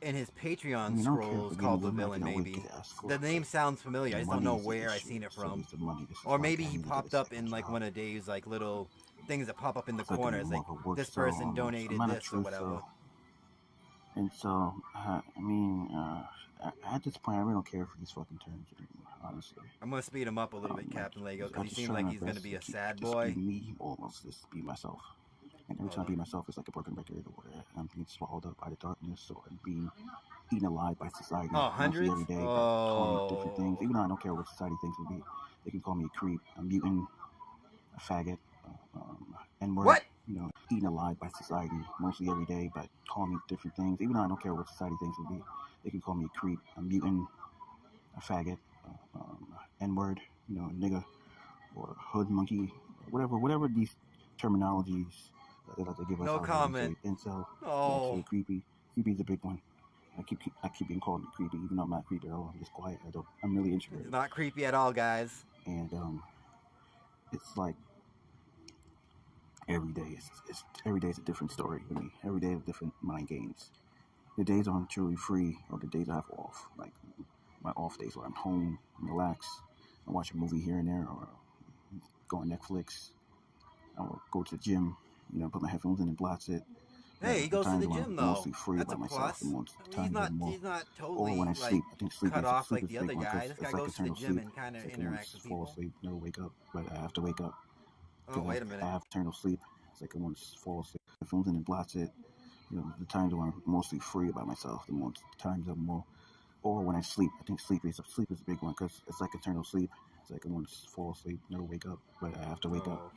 in his Patreon I mean, I don't care scrolls if called any the woman villain. can always Maybe get asked for the it, name sounds familiar. I just don't money know is the where I issue. seen it So from. it's the money. This is Or why maybe I he need to popped get a up in second like job. one of Dave's like little things that pop up in the It's like corners, like more of a work this cell person almost. donated I'm not a this or truth whatever. cell. And so, at this point, I really don't care for these fucking terms anymore, honestly. I'm gonna speed him up a little bit, Captain Lego, I'm because he just seems trying like my he's gonna best be to a keep- sad just boy. be me, almost, just be myself. And every time I be myself, it's like a broken record, or I'm being swallowed up by the darkness, or I'm being eaten alive by society. Oh, mostly hundreds? every day, by calling me different things. Even though I don't care what society thinks of me, they can call me a creep, a mutant, a faggot, N-word. What? You know, eaten alive by society mostly every day, but call me different things. Even though I don't care what society thinks of me, they can call me a creep, a mutant, a faggot, N-word, you know, a nigga, or a hood monkey, whatever these terminologies that they like to give us. No out here. comment. They say incel. Oh. They say creepy. Creepy's a big one. I keep being called creepy, even though I'm not creepy at all. I'm just quiet. I'm really introverted. It's not creepy at all, guys. And it's like every day. Every day is a different story for me. Every day is different mind games. The days I'm truly free, or the days I have off, like my off days where I'm home, and relax, and watch a movie here and there, or go on Netflix, or go to the gym. You know, put my headphones in and blast it. Hey, he goes to the Times when gym I'm though. mostly free That's by a myself. plus. The most He's times not. I'm more- He's not or totally when I like sleep, I think sleep cut is off sleep like is the a big other one, 'cause guy. This guy it's like goes to the eternal gym sleep. and kind of It's like I want interacts to with fall people. asleep, never wake up, but I have to wake up. Oh, wait a minute. I have eternal sleep. It's like I want to fall asleep. My phone's in and blast it. You know, the times when I'm mostly free by myself, the most times I'm more, or when I sleep. I think sleep is a big one, because it's like eternal sleep. It's like I want to fall asleep, never wake up, but I have to wake up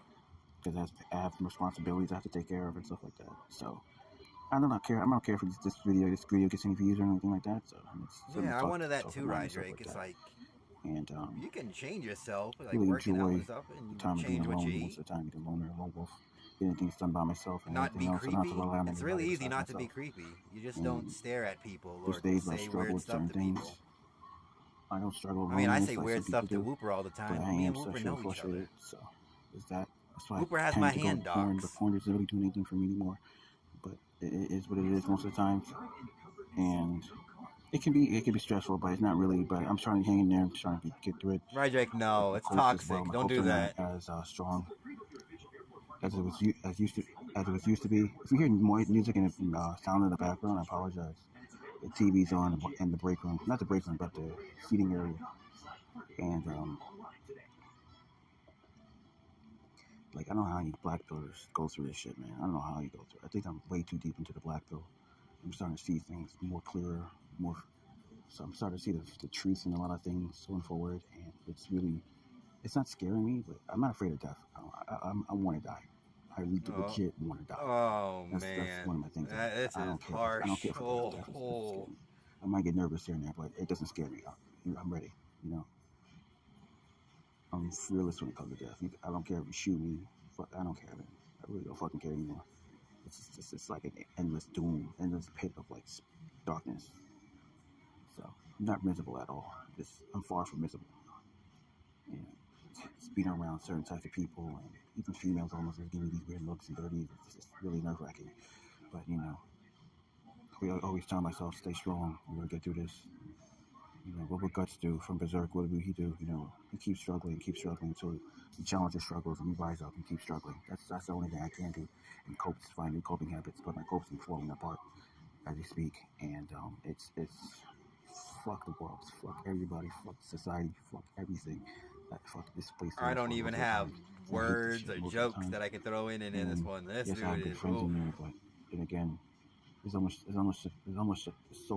because I have responsibilities I have to take care of and stuff like that. So I do not care. I don't care if this video gets any views or anything like that. So Yeah, I wanted that too, Rye Drake. It's like, and you can change yourself, like really working out enjoy and stuff, and the you time of being change what alone. you Most eat. of the time, being a loner, lone wolf, getting things done by myself, and Not be everything else. I don't have creepy. to rely on It's anybody really easy besides not to be myself. creepy. You just And don't stare at people or there's days when I say struggle weird with stuff certain to things. people. I don't struggle with I mean, I loneliness say like weird some stuff people to do, Whooper all the time, but but I me am and Whooper sexually know each other. frustrated. So is that. That's why Whooper I has tend my to go hand to porn, docs. but porn doesn't really do anything for me anymore. But it is what it is most of the times, and it can be stressful, but it's not really. But I'm trying to hang in there. I'm trying to get through it. Rye Drake, no, it's Hopes as toxic. well. My Don't hopes do are that. not as strong as it was used to be. If you hear more music and sound in the background, I apologize. The TV's on in the break room, not the break room, but the seating area, and like I don't know how you black pillers go through this shit, man. I don't know how you go through it. I think I'm way too deep into the black pill. I'm starting to see things more clearer, more. So I'm starting to see the truth in a lot of things going forward, and it's not scaring me, but I'm not afraid of death. I want to die. I legit want to die. Oh, That's man. one of my things. This I don't is care. harsh. I don't care for death. It doesn't scare me. I might get nervous here and there, but it doesn't scare me. I'm ready. You know, I'm fearless when it comes to death. I don't care if you shoot me. Fuck, I don't care, man. I really don't fucking care anymore. It's like an endless doom, endless pit of like darkness. So I'm not miserable at all. I'm far from miserable. And it's being around certain types of people, and even females almost give me these weird looks and dirty. It's just really nerve wracking. But you know, we always tell myself, stay strong. We're gonna get through this. You know, what would Guts do from Berserk? What would he do? You know, he keeps struggling until he challenges struggles and he rise up and keeps struggling. That's the only thing I can do and cope, find new coping habits. But my copes are falling apart as we speak, and it's fuck the world, fuck everybody, fuck society, fuck everything. Fuck this place. I don't even have words or jokes that I can throw in this one. This yes, I have dude good is. friends in there, but then again, there's so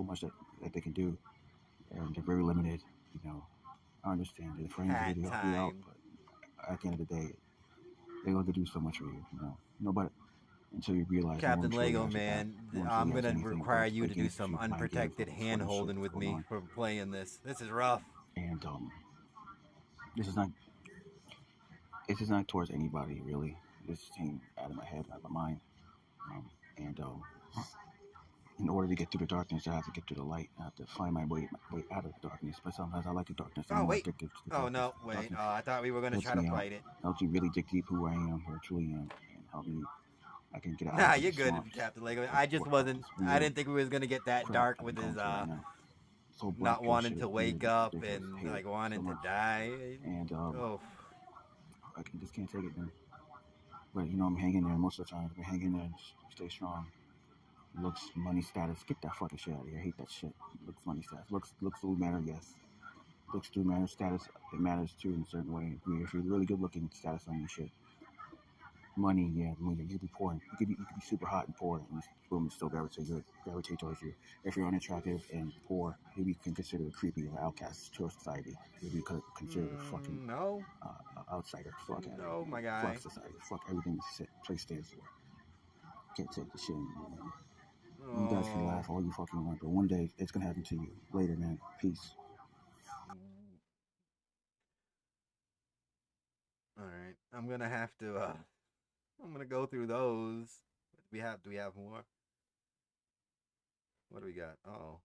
much that they can do, and they're very limited. You know, I understand the friends Hat really help you out, time. but at the end of the day, they're going to do so much for you. You know, nobody until you realize. Captain no one truly Lego, has your back. man, No one I'm truly has gonna anything require but you to do against some you, mind games, unprotected all this hand funny shit holding with going me on. for playing this. This is rough. And this is not towards anybody really. This came out of my head, out of my mind. And in order to get through the darkness, I have to get to the light. I have to find my way out of the darkness. But sometimes I like the darkness. I'm Oh more wait. addicted to the Oh darkness. no, wait. Darkness I thought we were gonna helps try to me out, fight it. helps me really dig deep who I am, who I truly am, and help me. I can get out. Nah, of you're these good, swamps. Captain Lego. I just wasn't. I didn't think we was gonna get that crap dark I'm with going his through right now. So black not pill wanting shit to is wake weird, up ridiculous. and Hate it like so wanting to much. die. And Oh. I just can't take it, man. But you know, I'm hanging there most of the time. I'm hanging there and stay strong. Looks, money, status. Get that fucking shit out of here. I hate that shit. Looks, money, status. Looks do matter, yes. Looks do matter. Status, it matters too in a certain way. If you're really good looking, status on your shit. Money, yeah, money. You could be poor. You could be super hot and poor, and this woman still gravitate towards you. If you're unattractive and poor, you'll be considered a creepy or outcast to our society. You'll be considered a fucking outsider. Fuck out. No, my guy. Fuck society. Fuck everything this place stands for. Can't take the shit anymore, man. You guys can laugh all you fucking want, but one day it's gonna happen to you. Later, man. Peace. All right, I'm gonna have to I'm gonna go through those. Do we have more? What do we got? Oh.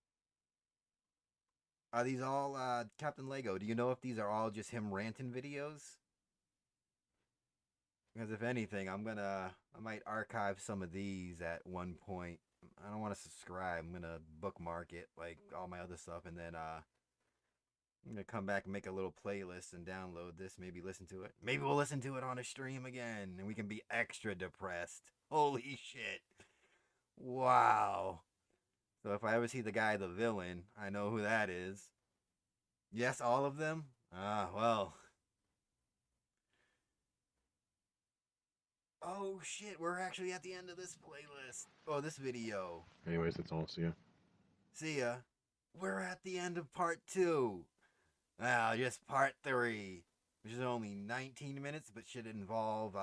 Are these all Captain Lego? Do you know if these are all just him ranting videos? Because if anything, I might archive some of these at one point. I don't want to subscribe. I'm gonna bookmark it like all my other stuff, and then I'm gonna come back and make a little playlist and download this. Maybe listen to it. Maybe we'll listen to it on a stream again, and we can be extra depressed. Holy shit! Wow. So if I ever see the guy, the villain, I know who that is. Yes, all of them? Ah, well. Oh shit, we're actually at the end of this playlist. Oh, this video. Anyways, that's all. See ya. See ya. We're at the end of part 2. Now, just part 3. Which is only 19 minutes, but should involve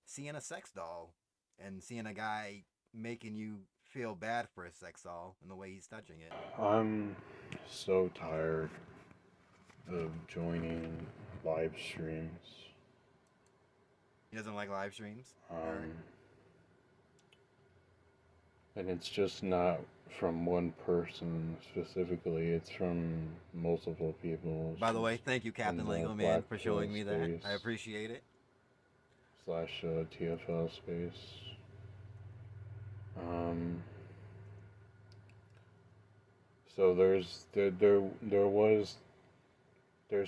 seeing a sex doll. And seeing a guy making you feel bad for a sex doll and the way he's touching it. I'm so tired of joining live streams. He doesn't like live streams? And it's just not from one person specifically, it's from multiple people. By the way, thank you, Captain Lego Man, for showing me that. I appreciate it. / TFL space. So there's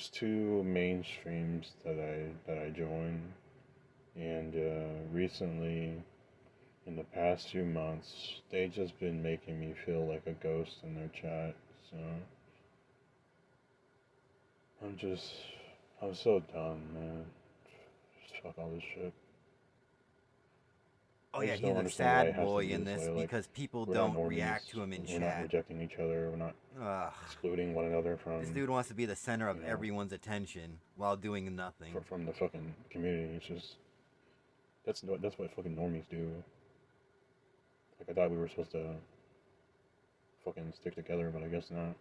2 main streams that I joined, and recently, in the past few months, they just been making me feel like a ghost in their chat. So I'm so done, man. Just fuck all this shit. Oh yeah, he's a sad boy in this because people don't react to him in chat. We're not rejecting each other. We're not excluding one another from. This dude wants to be the center of everyone's attention while doing nothing. From the fucking community, it's just that's what fucking normies do. Like I thought we were supposed to fucking stick together, but I guess not.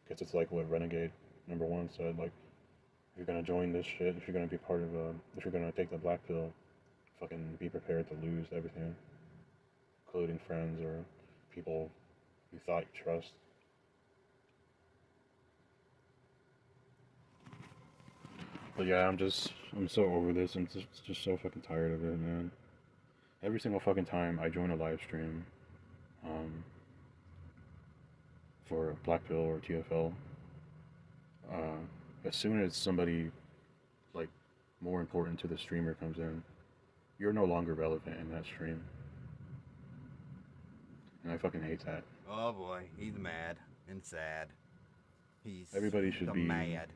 Guess it's like what Renegade #1 said. Like, if you're gonna join this shit, if you're gonna be part of if you're gonna take the black pill, fucking be prepared to lose everything, including friends or people you thought you trust. But yeah, I'm so over this. I'm just so fucking tired of it, man. Every single fucking time I join a live stream, for Black Pill or TFL, as soon as somebody like more important to the streamer comes in, you're no longer relevant in that stream. And I fucking hate that. Oh boy, he's mad and sad. Everybody should be mad.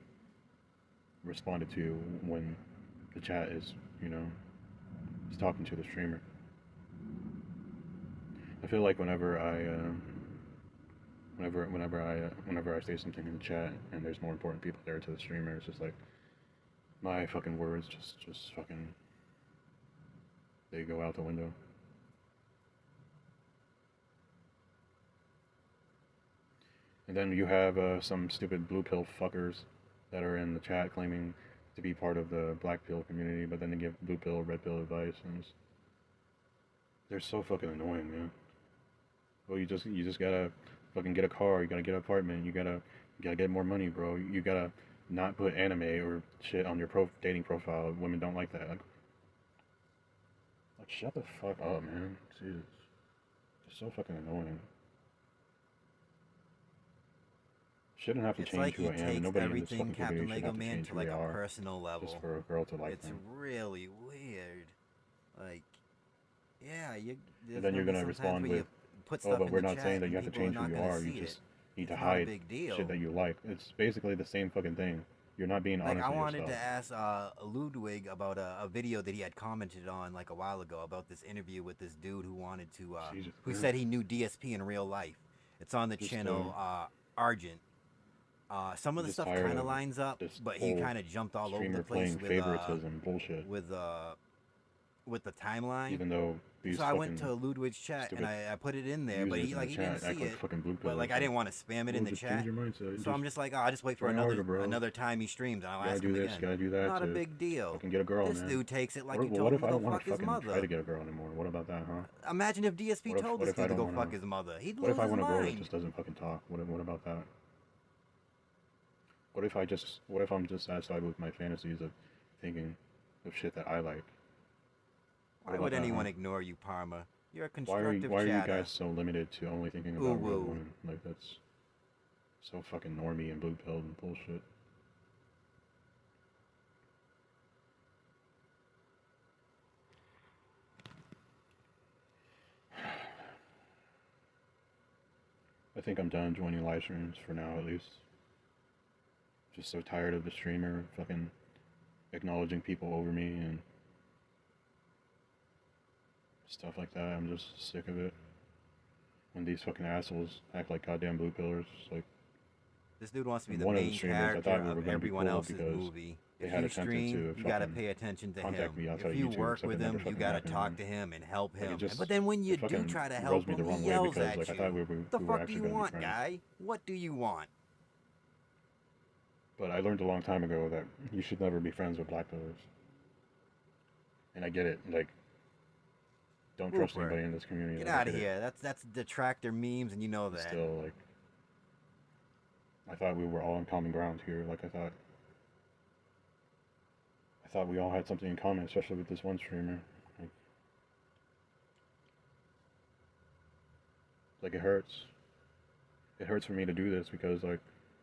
Responded to when the chat is, is talking to the streamer. I feel like whenever I say something in the chat and there's more important people there to the streamer, it's just like my fucking words just fucking they go out the window. And then you have some stupid blue pill fuckers that are in the chat claiming to be part of the black pill community, but then they give blue pill, red pill advice, and they're so fucking annoying, man. Well, you just gotta fucking get a car, you gotta get an apartment, you gotta get more money, bro. You gotta not put anime or shit on your dating profile. Women don't like that. Like, shut the fuck up, man. Jesus. It's so fucking annoying. Shouldn't have to change who I am. Nobody in this fucking community should have to change who they are personal level. Just for a girl to like it's them. It's really weird. Like, yeah, and then you're gonna respond with, "Oh, but we're not saying that you have to change who you are. You just need to hide shit that you like." It's basically the same fucking thing. You're not being honest with yourself. I wanted to ask Ludwig about a video that he had commented on like a while ago about this interview with this dude who wanted to, who said he knew DSP in real life. It's on the channel Argent. Some of the stuff kind of lines up, but he kind of jumped all over the place with favoritism bullshit. with with the timeline. Even though these So I went to fucking Ludwig's chat and stupid I put it in there, but users he in like the he chat didn't act see like it. fucking blue But pillers, like I didn't want to spam it in the just chat. change your mindset. So I'm just like, oh, I'll just wait for join harder, bro. another time he streams and I'll Gotta ask do him this, again. gotta do that. Not a to big deal. Fucking get a girl, This man. dude takes it like what, he told what him if to I go don't want fuck to his fucking mother. try to get a girl anymore? What about that, huh? Imagine if DSP What if- told what this if I dude to go don't fuck wanna- his mother. He'd What lose if I his want a girl that mind. just doesn't fucking talk? What about that? What if I'm just satisfied with my fantasies of thinking of shit that I like? Why would anyone ignore you, Parma? You're a constructive why are you chatter. guys so limited to only thinking Ooh, about real woo. women? Like, that's so fucking normie and blue pilled and bullshit. I think I'm done joining live streams for now, at least. Just so tired of the streamer fucking acknowledging people over me and stuff like that. I'm just sick of it. When these fucking assholes act like goddamn blue pillars, like. This dude wants to be And the one of the main streamers, I character thought we were of gonna be everyone cool else's because movie. they If had you attempted stream, to you gotta fucking pay attention to him. contact me outside If of you YouTube, work except with they never him, you fucking gotta happened, talk man. to him and help Like, it him. just- But then when you it do fucking try to rubs help me the him, wrong he way yells because, at like, I you. thought we The were fuck do actually you gonna be want, friends. guy? What do you want? But I learned a long time ago that you should never be friends with black pillars. And I get it, like, don't trust Hooper. anybody in this community. Get like, I out of get it. here. That's detractor memes, and you know that. Still, like, I thought we were all on common ground here. Like, I thought we all had something in common, especially with this one streamer. Like it hurts. It hurts for me to do this because, like,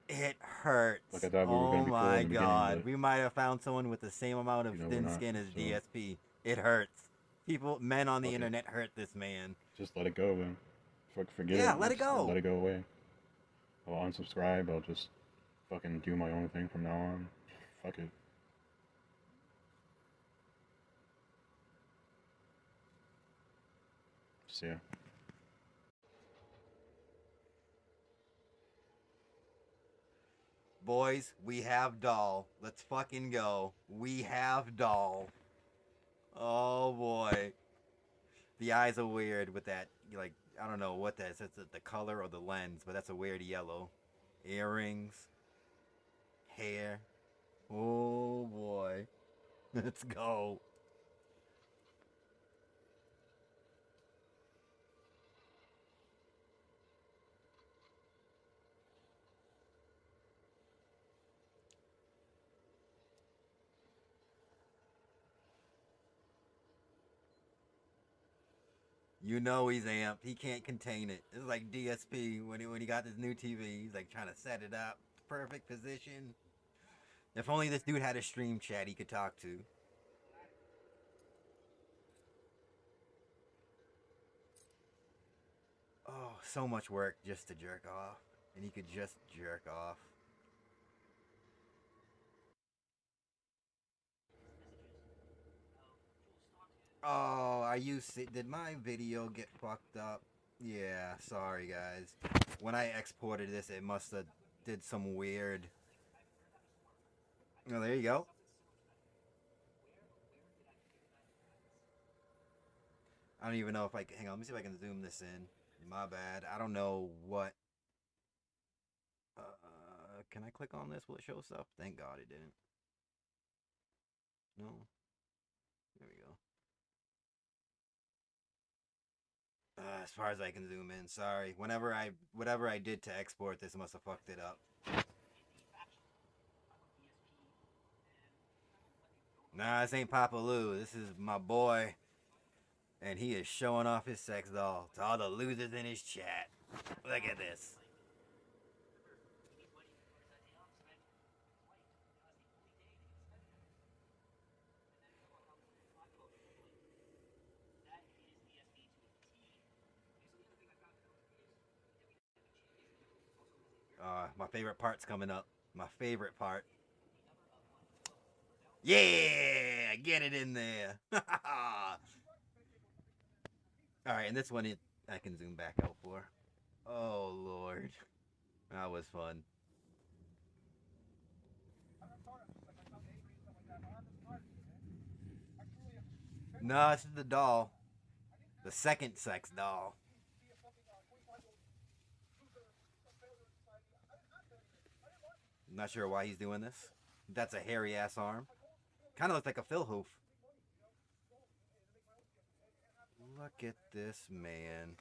It hurts. Like, I thought we were Oh gonna be cool my in the god. beginning, We might have found someone with the same amount of You know, we're thin not, skin as so- DSP. It hurts. Men on the Okay. internet hurt this man. just let it go, man. Forget it. Yeah, let it Just go. Let it go away. I'll unsubscribe. I'll just fucking do my own thing from now on. Fuck it. See ya. Boys, we have doll. Let's fucking go. We have doll. Oh boy. The eyes are weird with that, like, I don't know what that is. It's the color or the lens, but that's a weird yellow. Earrings. Hair. Oh boy. Let's go. You know he's amped. He can't contain it. It's like DSP when he got this new TV. He's like trying to set it up. Perfect position. If only this dude had a stream chat he could talk to. Oh, so much work just to jerk off. And he could just jerk off. Oh, did my video get fucked up? Yeah, sorry guys. When I exported this, it must have did some weird. Oh, there you go. I don't even know if I can, hang on, let me see if I can zoom this in. My bad. I don't know what. Can I click on this? Will it show stuff? Thank God it didn't. No. There we go. As far as I can zoom in, sorry. Whatever I did to export this must have fucked it up. Nah, this ain't Papa Lou. This is my boy. And he is showing off his sex doll to all the losers in his chat. Look at this. My favorite part's coming up. My favorite part. Yeah, get it in there. Alright, and this one I can zoom back out for. Oh, Lord. That was fun. No, this is the doll. The second sex doll. I'm not sure why he's doing this. That's a hairy ass arm. Kind of looks like a Phil hoof. Look at this man.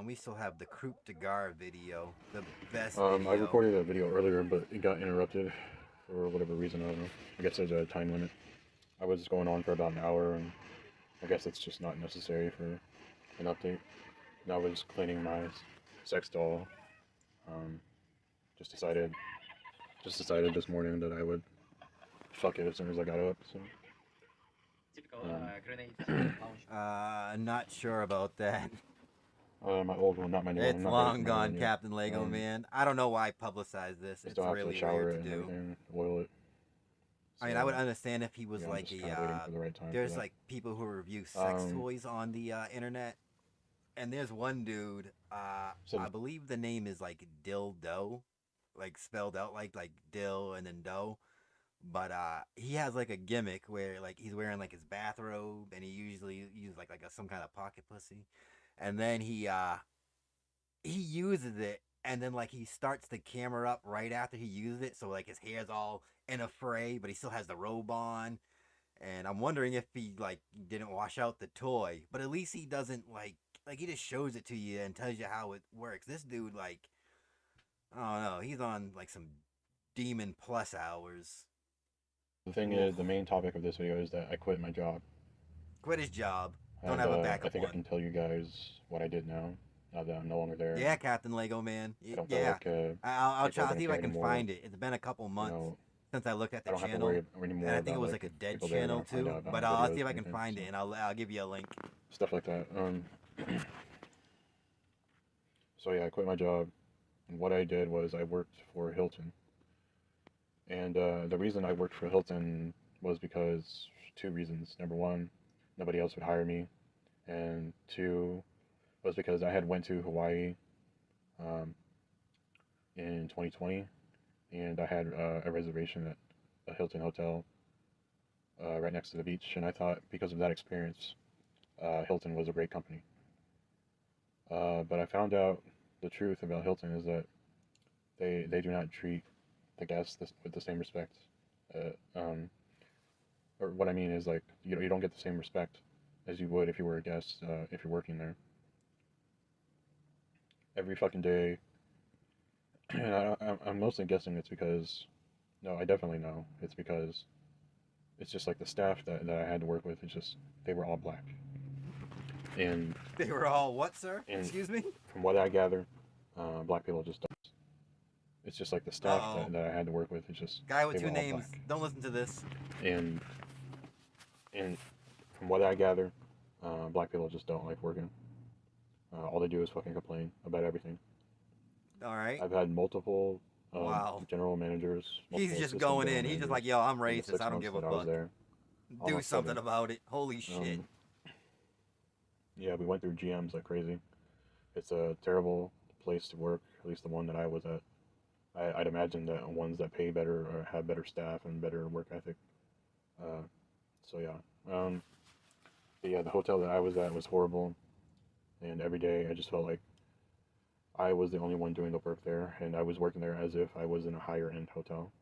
We still have the Croup de Gar video, the best video. I recorded a video earlier, but it got interrupted for whatever reason. I don't know. I guess there's a time limit. I was going on for about an hour, and I guess it's just not necessary for an update. And I was cleaning my sex doll. Just decided this morning that I would fuck it as soon as I got up. So. Not sure about that. My old one, not my new one. It's long gone, Captain Lego Man. I don't know why I publicized this. It's really weird to do. Oil it. So, I mean, I would understand if he was like there's like people who review sex toys on the internet, and there's one dude. I believe the name is like Dildo, like spelled out like dill and then dough. But he has like a gimmick where like he's wearing like his bathrobe, and he usually uses like some kind of pocket pussy. And then he uses it, and then like he starts the camera up right after he uses it, so like his hair's all in a fray, but he still has the robe on. And I'm wondering if he like didn't wash out the toy, but at least he doesn't like he just shows it to you and tells you how it works. This dude like, I don't know, he's on like some demon plus hours. The thing is, the main topic of this video is that I quit my job. Quit his job. Don't have a backup I think one. I can tell you guys what I did now that I'm no longer there. Yeah, Captain Lego Man. I don't feel like, I'll try to see if I can anymore. find it. It's been a couple months since I looked at the I don't have to channel, worry anymore and I think it about, was like, like a dead people there channel gonna find too. out about But my I'll videos see if I and can things, find it, and I'll give you a link. Stuff like that. So yeah, I quit my job, and what I did was I worked for Hilton. And the reason I worked for Hilton was because two reasons. Number one, nobody else would hire me, and two was because I had went to Hawaii in 2020, and I had a reservation at a Hilton hotel right next to the beach, and I thought because of that experience, Hilton was a great company. But I found out the truth about Hilton is that they do not treat the guests with the same respect. Or what I mean is like you don't get the same respect as you would if you were a guest if you're working there. Every fucking day, and I'm mostly guessing it's because, no, I definitely know it's because it's just like the staff that I had to work with. It's just they were all black. And they were all what, sir? And excuse me? From what I gather, black people just don't. It's just like the staff that I had to work with. It's just guy with they two were all names. black. Don't listen to this. And from what I gather, black people just don't like working. All they do is fucking complain about everything. All right. I've had multiple Wow. general managers. He's multiple just assistant going general in. He's just managers like, yo, I'm in the racist. 6 I don't months give a that I was fuck. there. Do Almost something 7. about it. Holy shit. Yeah, we went through GMs like crazy. It's a terrible place to work, at least the one that I was at. I'd imagine that ones that pay better or have better staff and better work ethic. So yeah. But yeah, the hotel that I was at was horrible. And every day I just felt like I was the only one doing the work there, and I was working there as if I was in a higher end hotel.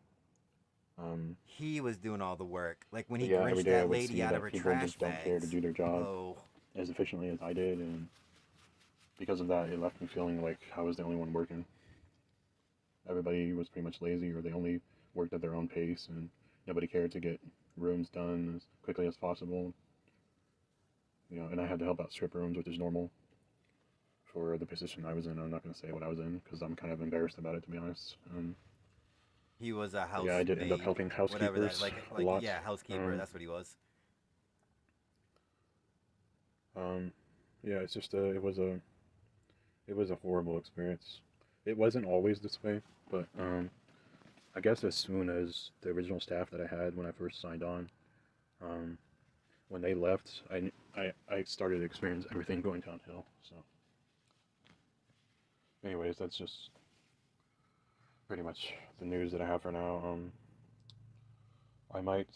He was doing all the work. Like when he Yeah, every wrenched day I that would lady see out that of her people trash just don't care to bags. do their job Oh. as efficiently as I did, and because of that, it left me feeling like I was the only one working. Everybody was pretty much lazy, or they only worked at their own pace, and nobody cared to get rooms done as quickly as possible. You know, and I had to help out strip rooms, which is normal for the position I was in. I'm not going to say what I was in because I'm kind of embarrassed about it, to be honest. He was a house. Yeah, I did end up helping Whatever that, housekeepers like a lot. yeah, housekeeper. That's what he was. Yeah, it's just it was a horrible experience. It wasn't always this way, but I guess as soon as the original staff that I had when I first signed on, when they left, I started to experience everything going downhill. So, anyways, that's just pretty much the news that I have for now. I might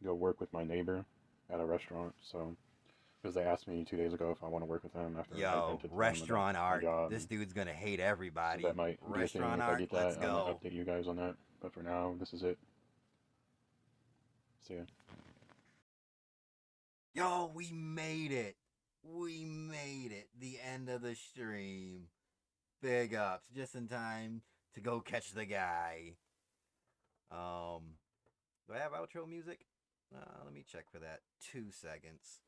go work with my neighbor at a restaurant. So, because they asked me 2 days ago if I want to work with them after. Yo, restaurant art. This dude's gonna hate everybody. So that might be a thing. Restaurant If I art. get that, Let's I'm gonna go. update you guys on that. But for now, this is it. See ya. Yo, we made it. We made it. The end of the stream. Big ups. Just in time to go catch the guy. Do I have outro music? Let me check for that. 2 seconds.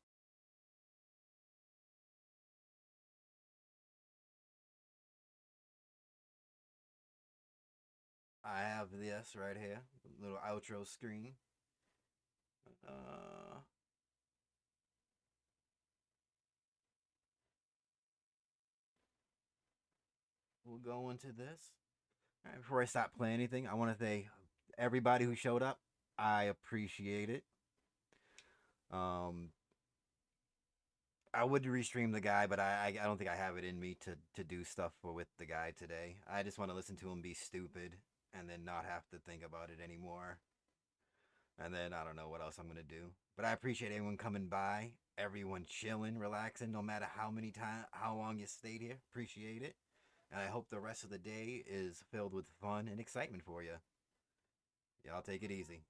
I have this right here. Little outro screen. We'll go into this. All right, before I stop playing anything, I want to thank everybody who showed up. I appreciate it. I would restream the guy, but I don't think I have it in me to do stuff with the guy today. I just want to listen to him be stupid and then not have to think about it anymore. And then I don't know what else I'm going to do. But I appreciate everyone coming by, everyone chilling, relaxing, no matter how long you stayed here. Appreciate it. And I hope the rest of the day is filled with fun and excitement for you. Y'all take it easy.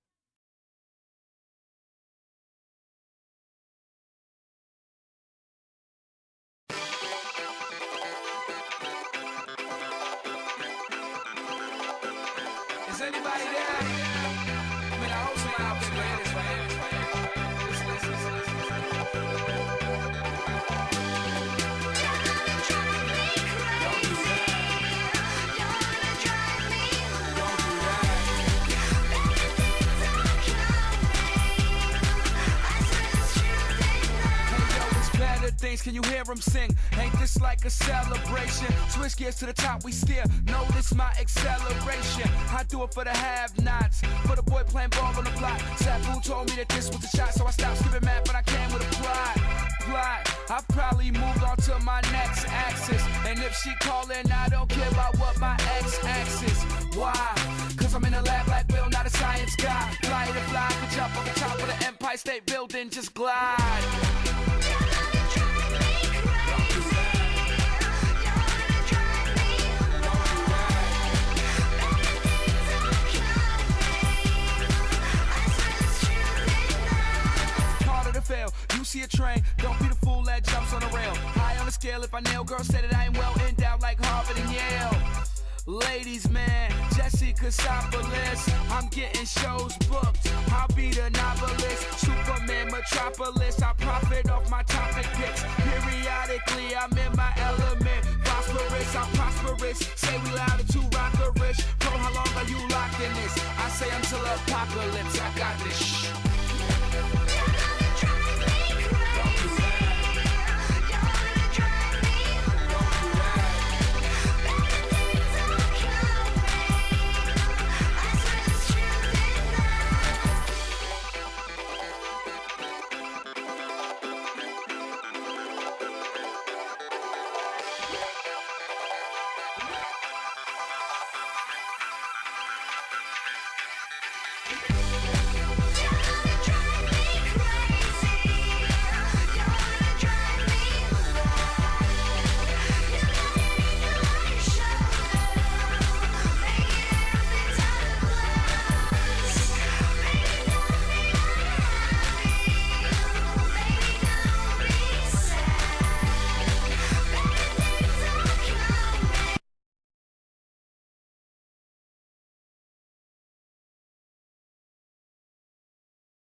Is anybody there? I mean, I hope somebody out there ready this, right? Things, can you hear them sing? Ain't this like a celebration? Switch gears to the top, we steer. Notice my acceleration. I do it for the have-nots, for the boy playing ball on the block. Sabu told me that this was a shot, so I stopped skipping math, but I came with a plot. I probably moved on to my next axis, and if she callin', I don't care about what my x-axis. Why? Cause I'm in the lab like Bill, not a science guy. Fly to fly, could jump on the top of the Empire State Building, just glide. Fail. You see a train, don't be the fool that jumps on the rail. High on the scale, if I nail, girls say that I am well endowed like Harvard and Yale. Ladies, man, Jessica Sopolis, I'm getting shows booked. I'll be the novelist, Superman Metropolis. I profit off my topic picks. Periodically, I'm in my element. Phosphorus, I'm prosperous. Say we louder to rockerish. Bro, how long are you locked in this? I say until apocalypse. I got this shit.